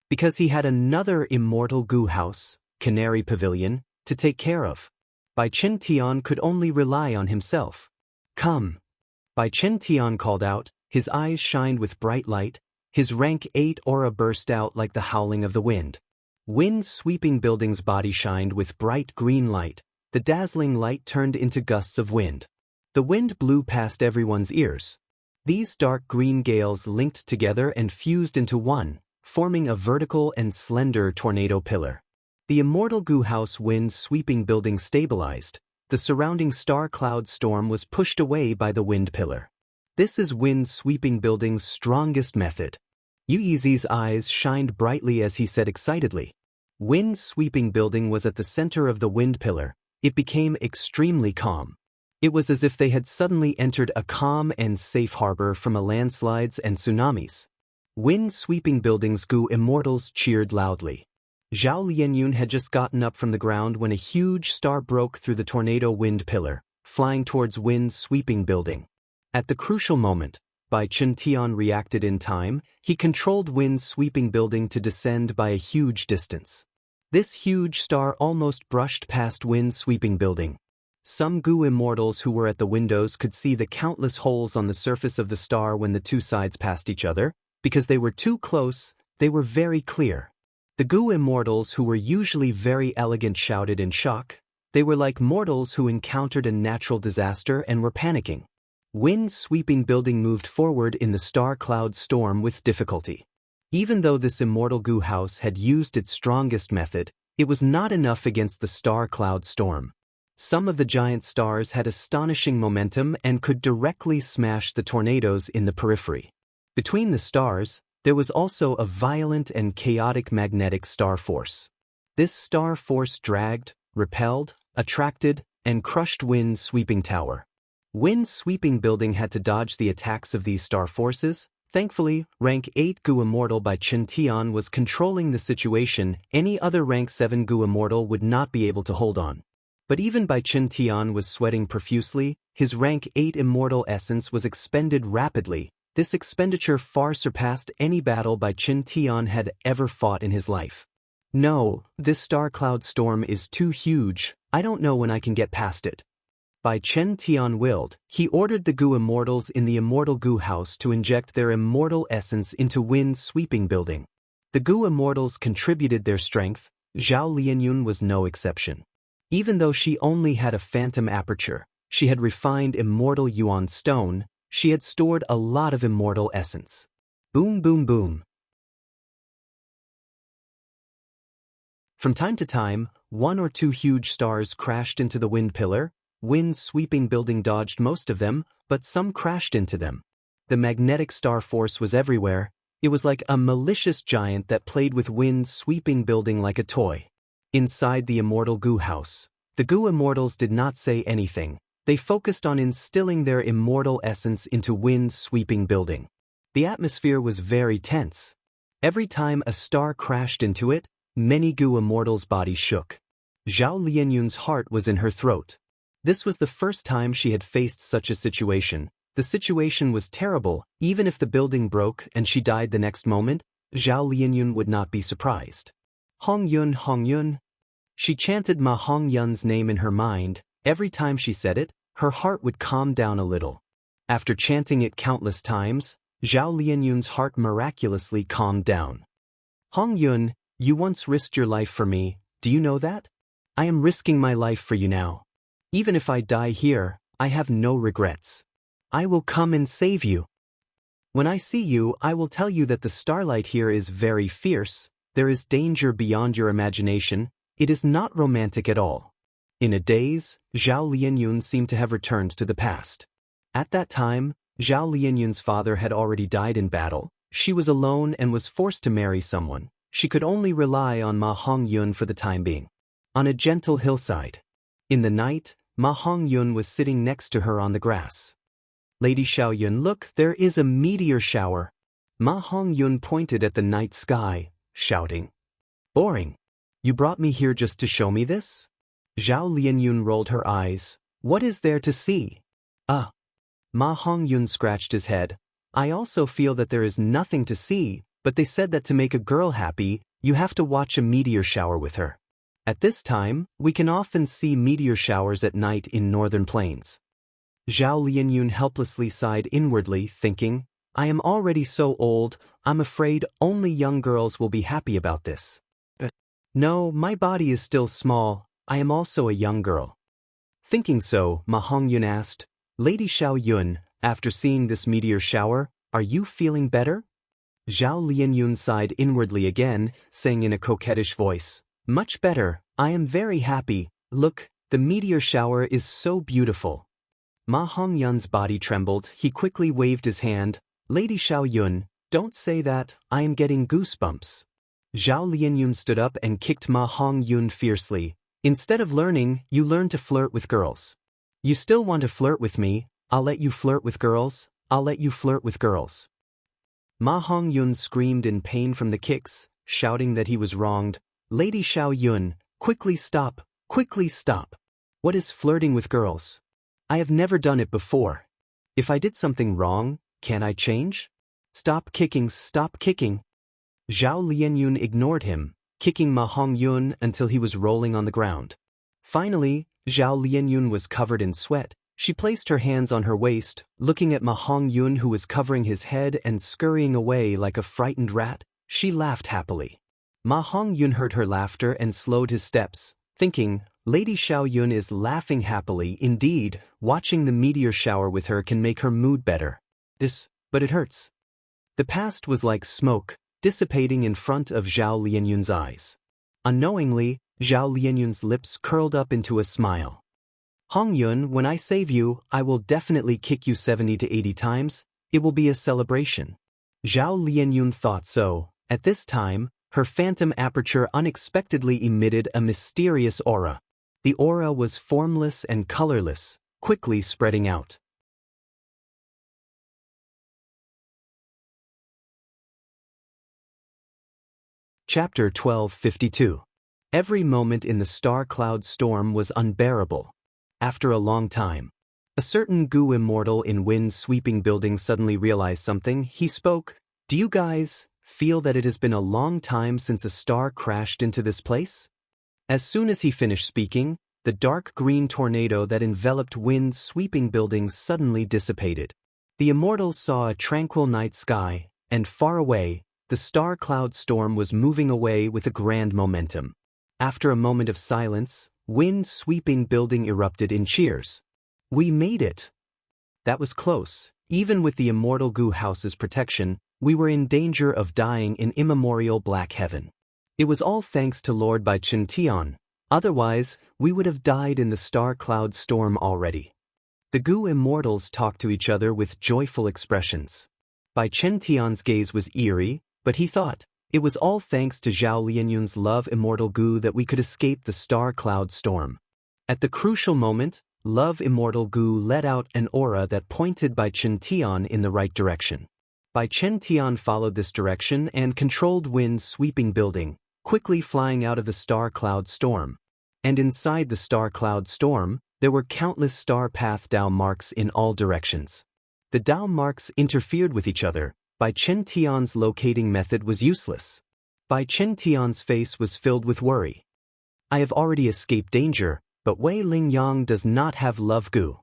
Because he had another immortal goo house, Canary Pavilion, to take care of. Bai Chen Tian could only rely on himself. Come. Bai Chen Tian called out, his eyes shined with bright light, his rank 8 aura burst out like the howling of the wind. Wind-sweeping building's body shined with bright green light, the dazzling light turned into gusts of wind. The wind blew past everyone's ears. These dark green gales linked together and fused into one, forming a vertical and slender tornado pillar. The immortal goo house wind-sweeping building stabilized. The surrounding star cloud storm was pushed away by the wind pillar. This is wind-sweeping building's strongest method. Yuezi's eyes shined brightly as he said excitedly. Wind-sweeping building was at the center of the wind pillar. It became extremely calm. It was as if they had suddenly entered a calm and safe harbor from landslides and tsunamis. Wind-sweeping building's goo immortals cheered loudly. Zhao Lianyun had just gotten up from the ground when a huge star broke through the tornado wind pillar, flying towards wind-sweeping building. At the crucial moment, Bai Chen Tian reacted in time. He controlled wind-sweeping building to descend by a huge distance. This huge star almost brushed past wind-sweeping building. Some goo immortals who were at the windows could see the countless holes on the surface of the star when the two sides passed each other. Because they were too close, they were very clear. The goo immortals who were usually very elegant shouted in shock. They were like mortals who encountered a natural disaster and were panicking. Wind-sweeping building moved forward in the star cloud storm with difficulty. Even though this immortal goo house had used its strongest method, it was not enough against the star cloud storm. Some of the giant stars had astonishing momentum and could directly smash the tornadoes in the periphery. Between the stars, there was also a violent and chaotic magnetic star force. This star force dragged, repelled, attracted, and crushed wind-sweeping tower. Wind-sweeping building had to dodge the attacks of these star forces. Thankfully, rank 8 goo immortal Bai Chen Tian was controlling the situation. Any other rank 7 goo immortal would not be able to hold on. But even Bai Chen Tian was sweating profusely. His rank 8 immortal essence was expended rapidly. This expenditure far surpassed any battle Bai Chen Tian had ever fought in his life. No, this star cloud storm is too huge. I don't know when I can get past it. Bai Chen Tian willed. He ordered the goo immortals in the immortal goo house to inject their immortal essence into wind-sweeping building. The goo immortals contributed their strength. Zhao Lianyun was no exception. Even though she only had a phantom aperture, she had refined immortal yuan stone. She had stored a lot of immortal essence. Boom, boom, boom. From time to time, one or two huge stars crashed into the wind pillar. Wind-sweeping building dodged most of them, but some crashed into them. The magnetic star force was everywhere. It was like a malicious giant that played with wind-sweeping building like a toy. Inside the immortal goo house, the goo immortals did not say anything. They focused on instilling their immortal essence into wind-sweeping building. The atmosphere was very tense. Every time a star crashed into it, many goo immortals' bodies shook. Zhao Lianyun's heart was in her throat. This was the first time she had faced such a situation. The situation was terrible. Even if the building broke and she died the next moment, Zhao Lianyun would not be surprised. Hong Yun. She chanted Ma Hong Yun's name in her mind. Every time she said it, her heart would calm down a little. After chanting it countless times, Zhao Lianyun's heart miraculously calmed down. Hong Yun, you once risked your life for me, do you know that? I am risking my life for you now. Even if I die here, I have no regrets. I will come and save you. When I see you, I will tell you that the starlight here is very fierce, there is danger beyond your imagination, it is not romantic at all. In a daze, Zhao Lianyun seemed to have returned to the past. At that time, Zhao Lianyun's father had already died in battle, she was alone and was forced to marry someone. She could only rely on Ma Hongyun for the time being. On a gentle hillside. In the night, Ma Hongyun was sitting next to her on the grass. Lady Xiaoyun, look, there is a meteor shower. Ma Hongyun pointed at the night sky, shouting. Boring. You brought me here just to show me this? Zhao Lianyun rolled her eyes. What is there to see? Ma Hongyun scratched his head. I also feel that there is nothing to see, but they said that to make a girl happy, you have to watch a meteor shower with her. At this time, we can often see meteor showers at night in northern plains. Zhao Lianyun helplessly sighed inwardly, thinking, I am already so old, I'm afraid only young girls will be happy about this. No, my body is still small, I am also a young girl. Thinking so, Ma Hongyun asked, Lady Xiaoyun, after seeing this meteor shower, are you feeling better? Zhao Lianyun sighed inwardly again, saying in a coquettish voice, Much better, I am very happy, look, the meteor shower is so beautiful. Ma Hongyun's body trembled, he quickly waved his hand, Lady Xiaoyun, don't say that, I am getting goosebumps. Zhao Lianyun stood up and kicked Ma Hongyun fiercely. Instead of learning, you learn to flirt with girls. You still want to flirt with me, I'll let you flirt with girls, I'll let you flirt with girls. Ma Hongyun screamed in pain from the kicks, shouting that he was wronged. Lady Xiaoyun, quickly stop, quickly stop. What is flirting with girls? I have never done it before. If I did something wrong, can I change? Stop kicking, stop kicking. Zhao Lianyun ignored him, kicking Ma Hongyun until he was rolling on the ground. Finally, Zhao Lianyun was covered in sweat. She placed her hands on her waist, looking at Ma Hongyun who was covering his head and scurrying away like a frightened rat. She laughed happily. Ma Hongyun heard her laughter and slowed his steps, thinking, Lady Xiaoyun is laughing happily. Indeed, watching the meteor shower with her can make her mood better. But it hurts. The past was like smoke, dissipating in front of Zhao Lianyun's eyes. Unknowingly, Zhao Lianyun's lips curled up into a smile. Hongyun, when I save you, I will definitely kick you 70 to 80 times, it will be a celebration. Zhao Lianyun thought so. At this time, her phantom aperture unexpectedly emitted a mysterious aura. The aura was formless and colorless, quickly spreading out. Chapter 1252. Every moment in the star-cloud storm was unbearable. After a long time, a certain Gu immortal in wind-sweeping building suddenly realized something. He spoke, Do you guys feel that it has been a long time since a star crashed into this place? As soon as he finished speaking, the dark green tornado that enveloped wind-sweeping buildings suddenly dissipated. The immortals saw a tranquil night sky, and far away, the star-cloud storm was moving away with a grand momentum. After a moment of silence, wind-sweeping building erupted in cheers. We made it! That was close. Even with the immortal Gu house's protection, we were in danger of dying in immemorial black heaven. It was all thanks to Lord Bai Chen Tian. Otherwise, we would have died in the star-cloud storm already. The Gu immortals talked to each other with joyful expressions. Bai Chen Tian's gaze was eerie, but he thought, it was all thanks to Zhao Lianyun's love immortal Gu that we could escape the star-cloud storm. At the crucial moment, love immortal Gu let out an aura that pointed Bai Chen Tian in the right direction. Bai Chen Tian followed this direction and controlled wind-sweeping building, quickly flying out of the star-cloud storm. And inside the star-cloud storm, there were countless star path Dao marks in all directions. The Dao marks interfered with each other. Bai Chen Tian's locating method was useless. Bai Chen Tian's face was filled with worry. I have already escaped danger, but Wei Lingyang does not have love goo.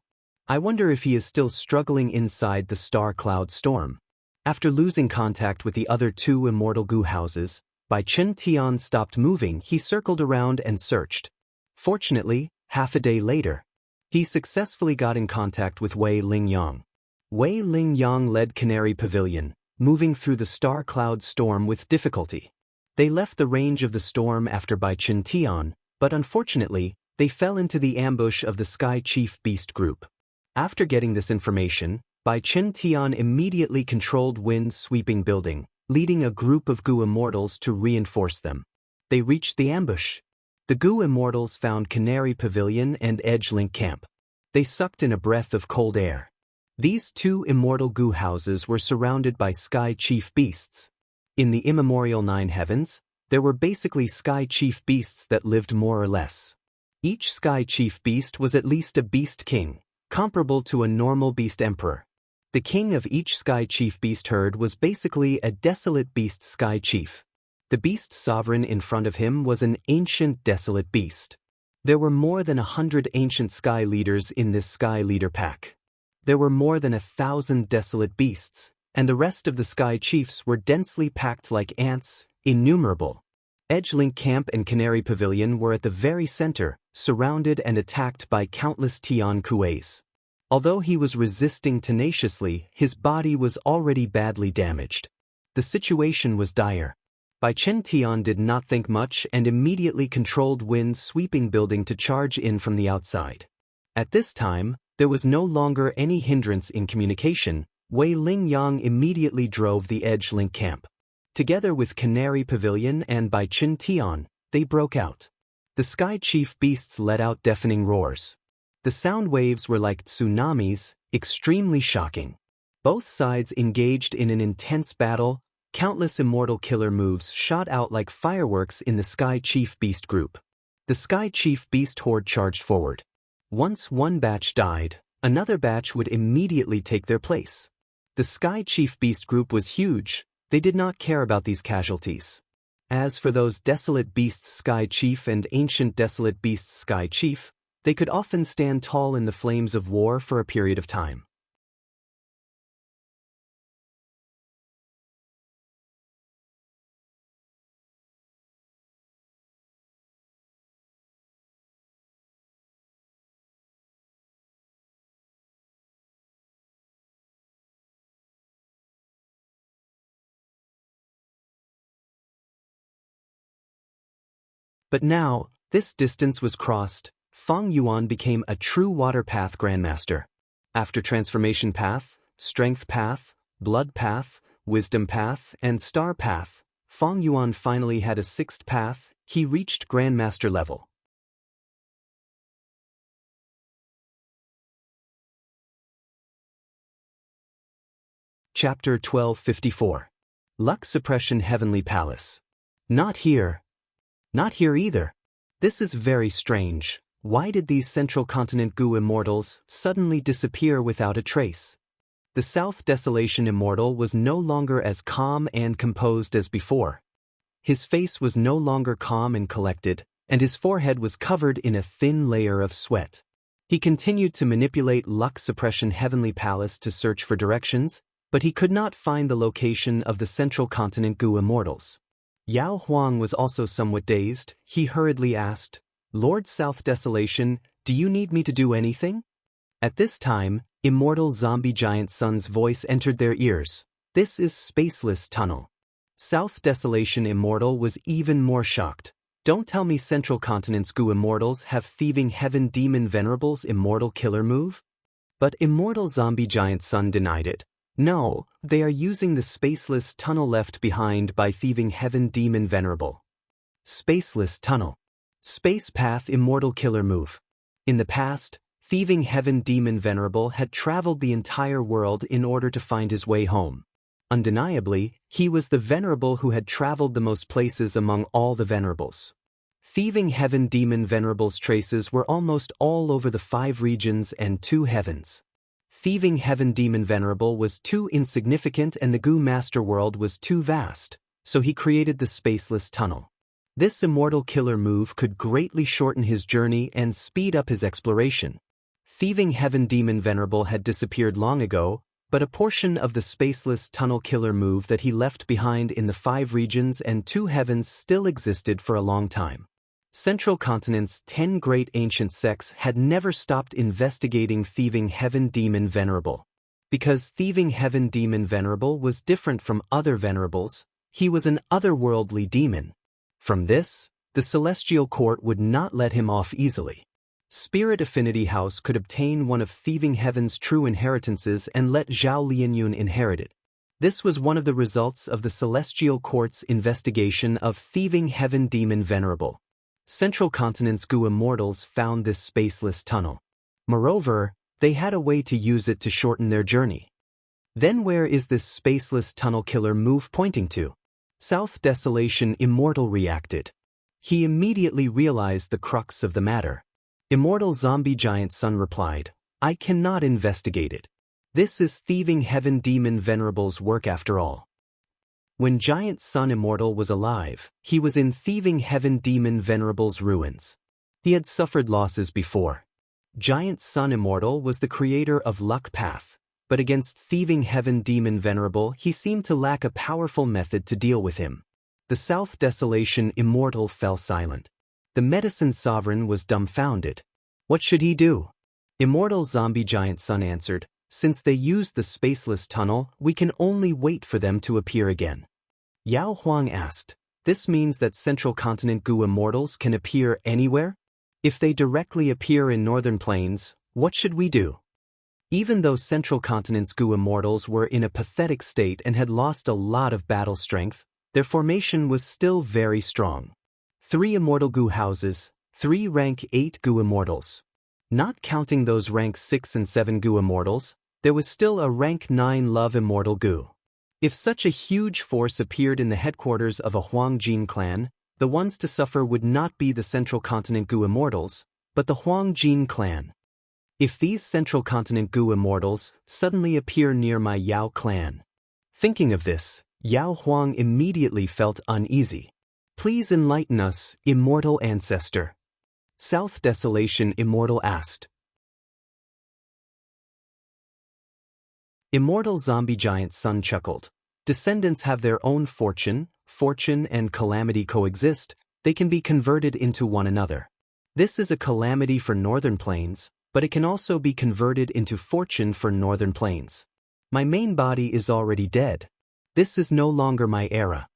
I wonder if he is still struggling inside the star cloud storm. After losing contact with the other two immortal goo houses, Bai Chen Tian stopped moving. He circled around and searched. Fortunately, half a day later, he successfully got in contact with Wei Lingyang. Wei Lingyang led Canary Pavilion, moving through the star cloud storm with difficulty. They left the range of the storm after Bai Chen Tian, but unfortunately, they fell into the ambush of the Sky Chief Beast group. After getting this information, Bai Chen Tian immediately controlled Wind Sweeping Building, leading a group of Goo Immortals to reinforce them. They reached the ambush. The Goo Immortals found Canary Pavilion and Edge Link Camp. They sucked in a breath of cold air. These two immortal Goo houses were surrounded by Sky Chief Beasts. In the immemorial Nine Heavens, there were basically Sky Chief Beasts that lived more or less. Each Sky Chief Beast was at least a Beast King, comparable to a normal Beast Emperor. The king of each Sky Chief Beast herd was basically a desolate beast Sky Chief. The beast sovereign in front of him was an ancient desolate beast. There were more than 100 ancient sky leaders in this sky leader pack. There were more than 1,000 desolate beasts, and the rest of the Sky Chiefs were densely packed like ants, innumerable. Edge Link Camp and Canary Pavilion were at the very center, surrounded and attacked by countless Tian Kueis. Although he was resisting tenaciously, his body was already badly damaged. The situation was dire. Bai Chen Tian did not think much and immediately controlled Wind Sweeping Building to charge in from the outside. At this time, there was no longer any hindrance in communication. Wei Lingyang immediately drove the Edge Link Camp. Together with Canary Pavilion and Bai Chen Tian, they broke out. The Sky Chief Beasts let out deafening roars. The sound waves were like tsunamis, extremely shocking. Both sides engaged in an intense battle. Countless immortal killer moves shot out like fireworks in the Sky Chief Beast group. The Sky Chief Beast horde charged forward. Once one batch died, another batch would immediately take their place. The Sky Chief Beast group was huge. They did not care about these casualties. As for those desolate beasts Sky Chief and ancient desolate beasts Sky Chief, they could often stand tall in the flames of war for a period of time. But now, this distance was crossed. Feng Yuan became a true Water Path Grandmaster. After Transformation Path, Strength Path, Blood Path, Wisdom Path, and Star Path, Feng Yuan finally had a sixth path. He reached Grandmaster level. Chapter 1254. Luck Suppression Heavenly Palace. Not here. Not here either. This is very strange. Why did these Central Continent Goo Immortals suddenly disappear without a trace? The South Desolation Immortal was no longer as calm and composed as before. His face was no longer calm and collected, and his forehead was covered in a thin layer of sweat. He continued to manipulate Luck Suppression Heavenly Palace to search for directions, but he could not find the location of the Central Continent Goo Immortals. Yao Huang was also somewhat dazed. He hurriedly asked, "Lord South Desolation, do you need me to do anything?" At this time, Immortal Zombie Giant Sun's voice entered their ears. "This is Spaceless Tunnel." South Desolation Immortal was even more shocked. "Don't tell me Central Continent's Goo Immortals have Thieving Heaven Demon Venerable's Immortal Killer move?" But Immortal Zombie Giant Sun denied it. "No, they are using the Spaceless Tunnel left behind by Thieving Heaven Demon Venerable." Spaceless Tunnel. Space Path Immortal Killer move. In the past, Thieving Heaven Demon Venerable had traveled the entire world in order to find his way home. Undeniably, he was the Venerable who had traveled the most places among all the Venerables. Thieving Heaven Demon Venerable's traces were almost all over the 5 regions and 2 heavens. Thieving Heaven Demon Venerable was too insignificant and the Goo Master World was too vast. so he created the spaceless tunnel. This immortal killer move could greatly shorten his journey and speed up his exploration. Thieving Heaven Demon Venerable had disappeared long ago, but a portion of the spaceless tunnel killer move that he left behind in the 5 regions and 2 heavens still existed for a long time. Central Continent's 10 great ancient sects had never stopped investigating Thieving Heaven Demon Venerable. Because Thieving Heaven Demon Venerable was different from other venerables, he was an otherworldly demon. From this, the Celestial Court would not let him off easily. Spirit Affinity House could obtain one of Thieving Heaven's true inheritances and let Zhao Lianyun inherit it. This was one of the results of the Celestial Court's investigation of Thieving Heaven Demon Venerable. Central Continent's Gu Immortals found this spaceless tunnel. Moreover, they had a way to use it to shorten their journey. Then where is this spaceless tunnel killer move pointing to? South Desolation Immortal reacted. He immediately realized the crux of the matter. Immortal Zombie Giant Sun replied, "I cannot investigate it. This is Thieving Heaven Demon Venerable's work after all." When Giant Sun Immortal was alive, he was in Thieving Heaven Demon Venerable's ruins. He had suffered losses before. Giant Sun Immortal was the creator of Luck Path, but against Thieving Heaven Demon Venerable he seemed to lack a powerful method to deal with him. The South Desolation Immortal fell silent. The Medicine Sovereign was dumbfounded. What should he do? Immortal Zombie Giant Sun answered, "Since they used the spaceless tunnel, we can only wait for them to appear again." Yao Huang asked, "This means that Central Continent Gu Immortals can appear anywhere? If they directly appear in Northern Plains, what should we do?" Even though Central Continent's Gu Immortals were in a pathetic state and had lost a lot of battle strength, their formation was still very strong. 3 Immortal Gu houses, 3 rank 8 Gu Immortals. Not counting those rank 6 and 7 Gu Immortals, there was still a rank 9 Love Immortal Gu. If such a huge force appeared in the headquarters of a Huang Jin clan, the ones to suffer would not be the Central Continent Gu Immortals, but the Huang Jin clan. If these Central Continent Gu Immortals suddenly appear near my Yao clan. Thinking of this, Yao Huang immediately felt uneasy. "Please enlighten us, Immortal Ancestor." South Desolation Immortal asked. Immortal Zombie Giant Sun chuckled. "Descendants have their own fortune and calamity coexist, they can be converted into one another. This is a calamity for Northern Plains, but it can also be converted into fortune for Northern Plains. My main body is already dead. This is no longer my era.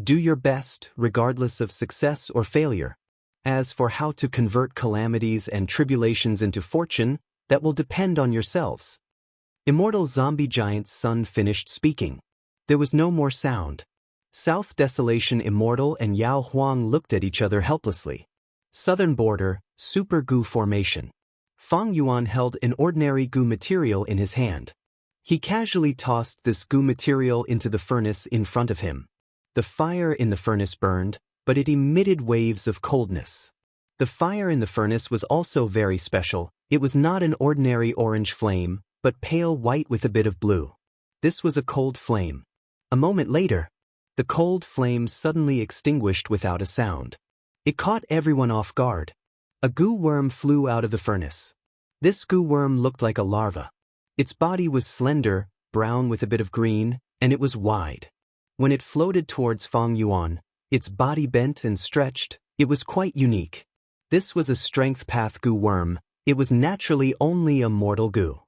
Do your best, regardless of success or failure. As for how to convert calamities and tribulations into fortune, that will depend on yourselves." Immortal Zombie Giant Sun finished speaking. There was no more sound. South Desolation Immortal and Yao Huang looked at each other helplessly. Southern Border, Super Gu Formation. Fang Yuan held an ordinary Gu material in his hand. He casually tossed this Gu material into the furnace in front of him. The fire in the furnace burned, but it emitted waves of coldness. The fire in the furnace was also very special. It was not an ordinary orange flame, but pale white with a bit of blue. This was a cold flame. A moment later, the cold flame suddenly extinguished without a sound. It caught everyone off guard. A Gu worm flew out of the furnace. This Gu worm looked like a larva. Its body was slender, brown with a bit of green, and it was wide. When it floated towards Fang Yuan, its body bent and stretched. It was quite unique. This was a Strength Path Gu worm. It was naturally only a mortal Gu.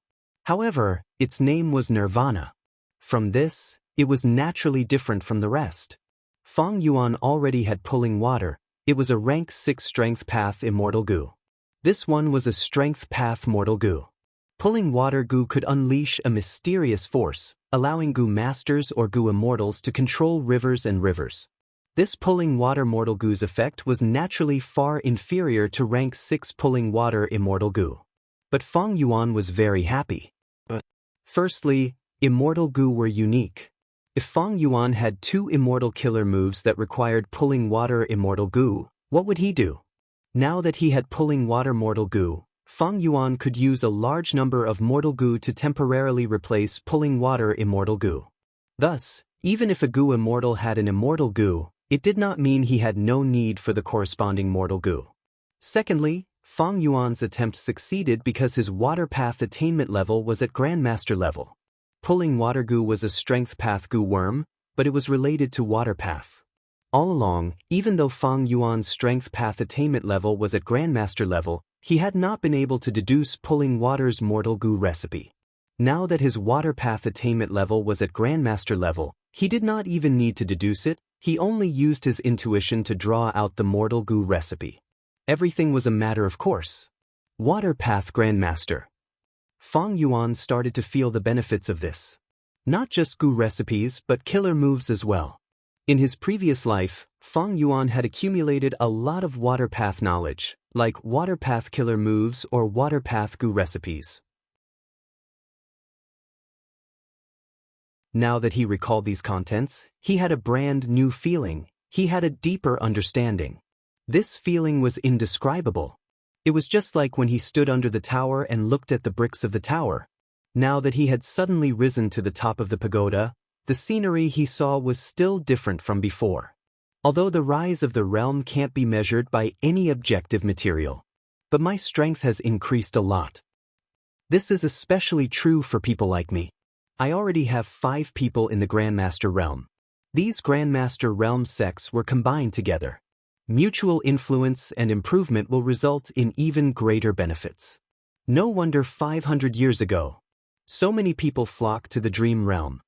However, its name was Nirvana. From this, it was naturally different from the rest. Fang Yuan already had Pulling Water. It was a rank 6 Strength Path Immortal Gu. This one was a Strength Path Mortal Gu. Pulling Water Gu could unleash a mysterious force, allowing Gu Masters or Gu Immortals to control rivers and rivers. This Pulling Water Mortal Gu's effect was naturally far inferior to rank 6 Pulling Water Immortal Gu. But Fang Yuan was very happy. Firstly, Immortal Gu were unique. If Fang Yuan had 2 immortal killer moves that required Pulling Water Immortal Gu, what would he do? Now that he had Pulling Water Mortal Gu, Fang Yuan could use a large number of Mortal Gu to temporarily replace Pulling Water Immortal Gu. Thus, Even if a Gu immortal had an immortal Gu, it did not mean he had no need for the corresponding mortal Gu. Secondly, Fang Yuan's attempt succeeded because his water path attainment level was at Grandmaster level. Pulling water Gu was a strength path Gu worm, but it was related to water path. All along, even though Fang Yuan's strength path attainment level was at Grandmaster level, he had not been able to deduce pulling water's mortal Gu recipe. Now that his water path attainment level was at Grandmaster level, he did not even need to deduce it, he only used his intuition to draw out the mortal Gu recipe. Everything was a matter of course. Water path Grandmaster. Fang Yuan started to feel the benefits of this. Not just Gu recipes but killer moves as well. In his previous life, Fang Yuan had accumulated a lot of water path knowledge, like water path killer moves or water path Gu recipes. Now that he recalled these contents, he had a brand new feeling. He had a deeper understanding. This feeling was indescribable. It was just like when he stood under the tower and looked at the bricks of the tower. Now that he had suddenly risen to the top of the pagoda, the scenery he saw was still different from before. Although the rise of the realm can't be measured by any objective material. But my strength has increased a lot. This is especially true for people like me. I already have 5 people in the Grandmaster realm. These Grandmaster realm sects were combined together. Mutual influence and improvement will result in even greater benefits. No wonder 500 years ago, so many people flocked to the Dream Realm.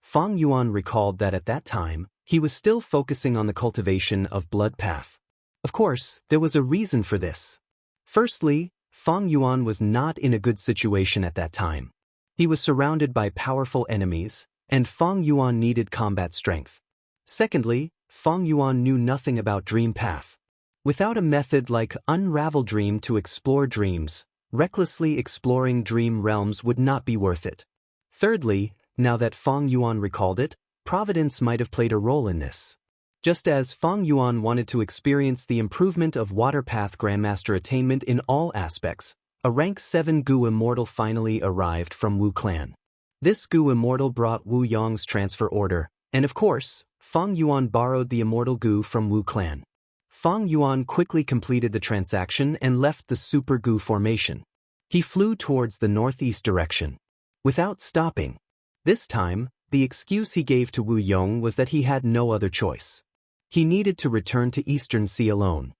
Fang Yuan recalled that at that time, he was still focusing on the cultivation of blood path. Of course, there was a reason for this. Firstly, Fang Yuan was not in a good situation at that time. He was surrounded by powerful enemies, and Fang Yuan needed combat strength. Secondly, Fang Yuan knew nothing about dream path. Without a method like Unravel Dream to explore dreams, recklessly exploring dream realms would not be worth it. Thirdly, now that Fang Yuan recalled it, Providence might have played a role in this. Just as Fang Yuan wanted to experience the improvement of Water Path Grandmaster attainment in all aspects, a rank 7 Gu Immortal finally arrived from Wu Clan. This Gu Immortal brought Wu Yong's transfer order, and of course, Fang Yuan borrowed the Immortal Gu from Wu Clan. Fang Yuan quickly completed the transaction and left the Super Gu formation. He flew towards the northeast direction. Without stopping. This time, the excuse he gave to Wu Yong was that he had no other choice. He needed to return to Eastern Sea alone.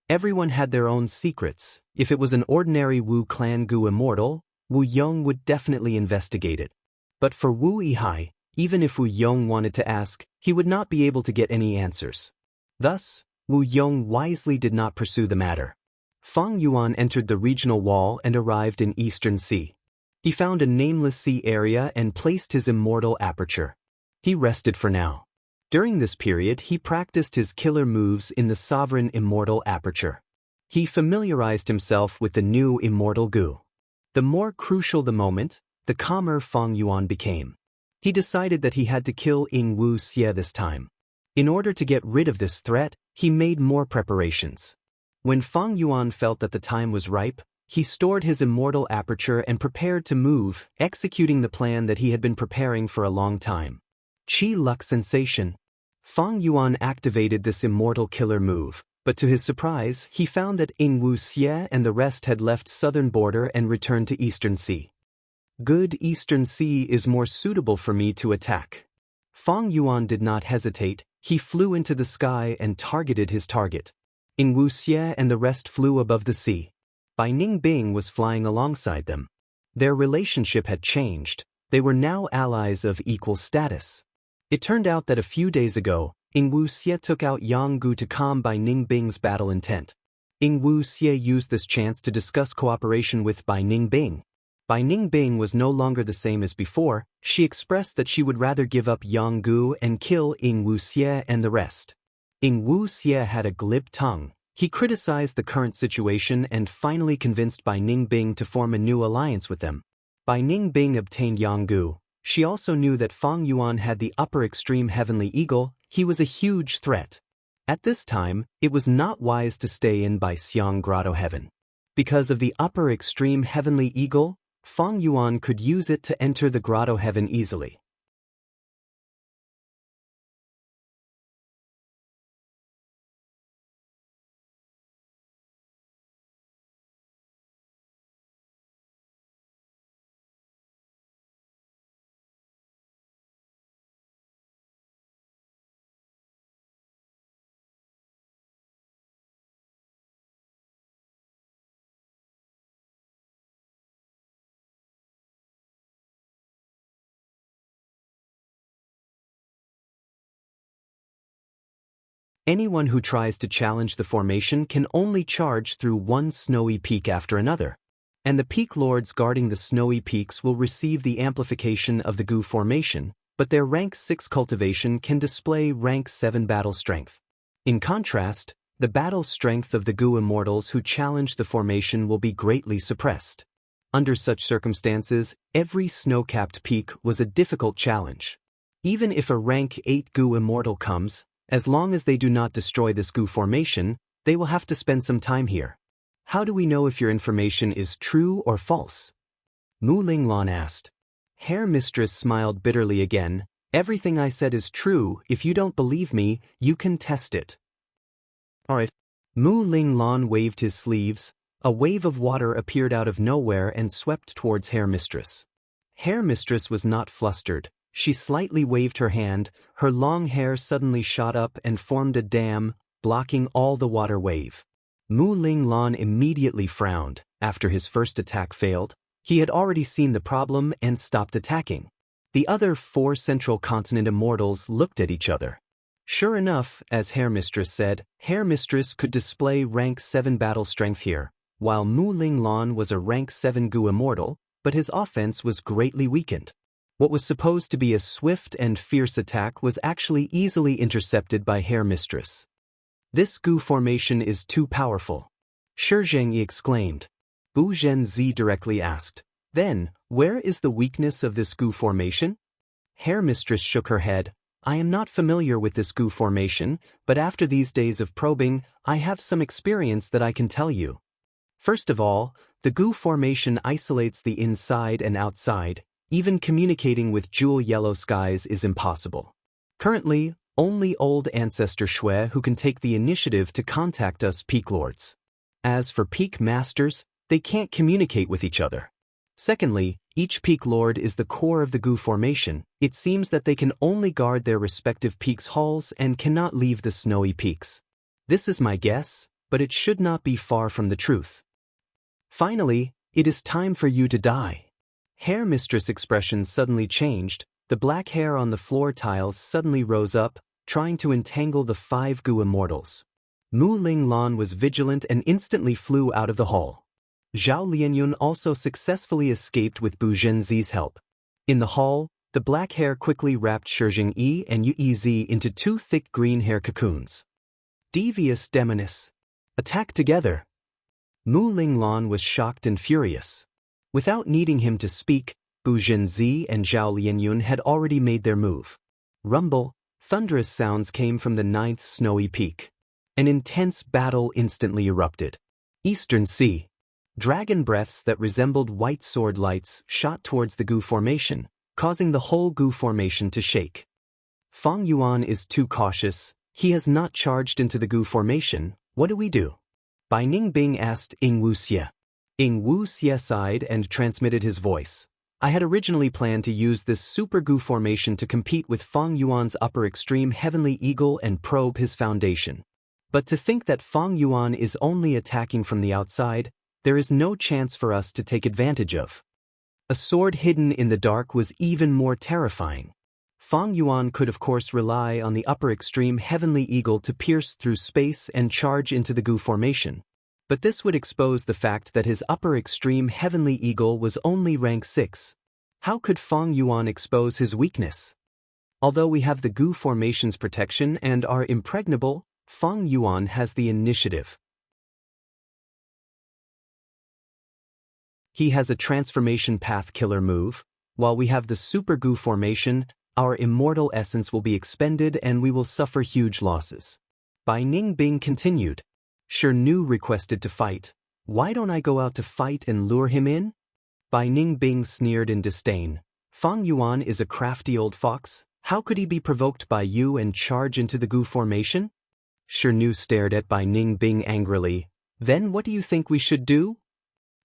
Everyone had their own secrets. If it was an ordinary Wu Clan Gu Immortal, Wu Yong would definitely investigate it. But for Wu Yihai, even if Wu Yong wanted to ask, he would not be able to get any answers. Thus, Wu Yong wisely did not pursue the matter. Fang Yuan entered the regional wall and arrived in Eastern Sea. He found a nameless sea area and placed his immortal aperture. He rested for now. During this period, he practiced his killer moves in the sovereign immortal aperture. He familiarized himself with the new immortal Gu. The more crucial the moment, the calmer Fang Yuan became. He decided that he had to kill Ying Wu Xie this time. In order to get rid of this threat, he made more preparations. When Fang Yuan felt that the time was ripe, he stored his immortal aperture and prepared to move, executing the plan that he had been preparing for a long time. Qi Luck Sensation. Fang Yuan activated this immortal killer move, but to his surprise, he found that Ying Wu Xie and the rest had left southern border and returned to Eastern Sea. Good, Eastern Sea is more suitable for me to attack. Fang Yuan did not hesitate, he flew into the sky and targeted his target. Ying Wu Xie and the rest flew above the sea. Bai Ningbing was flying alongside them. Their relationship had changed, they were now allies of equal status. It turned out that a few days ago, Ying Wu Xie took out Yang Gu to calm Bai Ningbing's battle intent. Ying Wu Xie used this chance to discuss cooperation with Bai Ningbing. Bai Ningbing was no longer the same as before, she expressed that she would rather give up Yang Gu and kill Ying Wu Xie and the rest. Ying Wu Xie had a glib tongue. He criticized the current situation and finally convinced Bai Ningbing to form a new alliance with them. Bai Ningbing obtained Yang Gu. She also knew that Fang Yuan had the upper extreme heavenly eagle, he was a huge threat. At this time, it was not wise to stay in Bai Xiang Grotto Heaven. Because of the upper extreme heavenly eagle, Fang Yuan could use it to enter the Grotto Heaven easily. Anyone who tries to challenge the formation can only charge through one snowy peak after another. And the peak lords guarding the snowy peaks will receive the amplification of the Gu formation, but their rank 6 cultivation can display rank 7 battle strength. In contrast, the battle strength of the Gu immortals who challenge the formation will be greatly suppressed. Under such circumstances, every snow-capped peak was a difficult challenge. Even if a rank 8 Gu immortal comes, as long as they do not destroy this Gu formation, they will have to spend some time here. How do we know if your information is true or false? Mu Linglan asked. Hair Mistress smiled bitterly again. Everything I said is true. If you don't believe me, you can test it. Alright. Mu Linglan waved his sleeves. A wave of water appeared out of nowhere and swept towards Hair Mistress. Hair Mistress was not flustered. She slightly waved her hand, her long hair suddenly shot up and formed a dam, blocking all the water wave. Mu Linglan immediately frowned. After his first attack failed, he had already seen the problem and stopped attacking. The other 4 Central Continent immortals looked at each other. Sure enough, as Hair Mistress said, Hair Mistress could display rank 7 battle strength here, while Mu Linglan was a rank 7 Gu immortal, but his offense was greatly weakened. What was supposed to be a swift and fierce attack was actually easily intercepted by Hair Mistress. This Gu formation is too powerful. Shi Zhengyi exclaimed. Bu Zhenzi directly asked, then, where is the weakness of this Gu formation? Hair Mistress shook her head. I am not familiar with this Gu formation, but after these days of probing, I have some experience that I can tell you. First of all, the Gu formation isolates the inside and outside. Even communicating with jewel yellow skies is impossible. Currently, only old ancestor Shui who can take the initiative to contact us peak lords. As for peak masters, they can't communicate with each other. Secondly, each peak lord is the core of the Gu formation. It seems that they can only guard their respective peaks' halls and cannot leave the snowy peaks. This is my guess, but it should not be far from the truth. Finally, it is time for you to die. Hair Mistress' expression suddenly changed. The black hair on the floor tiles suddenly rose up, trying to entangle the 5 Gu immortals. Mu Linglan was vigilant and instantly flew out of the hall. Zhao Lianyun also successfully escaped with Bu Zhenzi's help. In the hall, the black hair quickly wrapped Shi Zhengyi and Yu Zi into 2 thick green hair cocoons. Devious Demonis! Attack together! Mu Linglan was shocked and furious. Without needing him to speak, Bu Zhenzi and Zhao Lianyun had already made their move. Rumble, thunderous sounds came from the 9th snowy peak. An intense battle instantly erupted. Eastern Sea. Dragon breaths that resembled white sword lights shot towards the Gu formation, causing the whole Gu formation to shake. Fang Yuan is too cautious. He has not charged into the Gu formation. What do we do? Bai Ningbing asked Ying Wuxie. Ying Wuxie sighed and transmitted his voice. I had originally planned to use this super Gu formation to compete with Fang Yuan's upper extreme Heavenly Eagle and probe his foundation. But to think that Fang Yuan is only attacking from the outside, there is no chance for us to take advantage of. A sword hidden in the dark was even more terrifying. Fang Yuan could of course rely on the upper extreme Heavenly Eagle to pierce through space and charge into the Gu formation. But this would expose the fact that his upper extreme Heavenly Eagle was only rank 6. How could Fang Yuan expose his weakness? Although we have the Gu formation's protection and are impregnable, Fang Yuan has the initiative. He has a transformation path killer move. While we have the Super Gu formation, our immortal essence will be expended and we will suffer huge losses. Bai Ningbing continued. Shi Nu requested to fight. Why don't I go out to fight and lure him in? Bai Ningbing sneered in disdain. Fang Yuan is a crafty old fox. How could he be provoked by you and charge into the Gu formation? Shi Nu stared at Bai Ningbing angrily. Then what do you think we should do?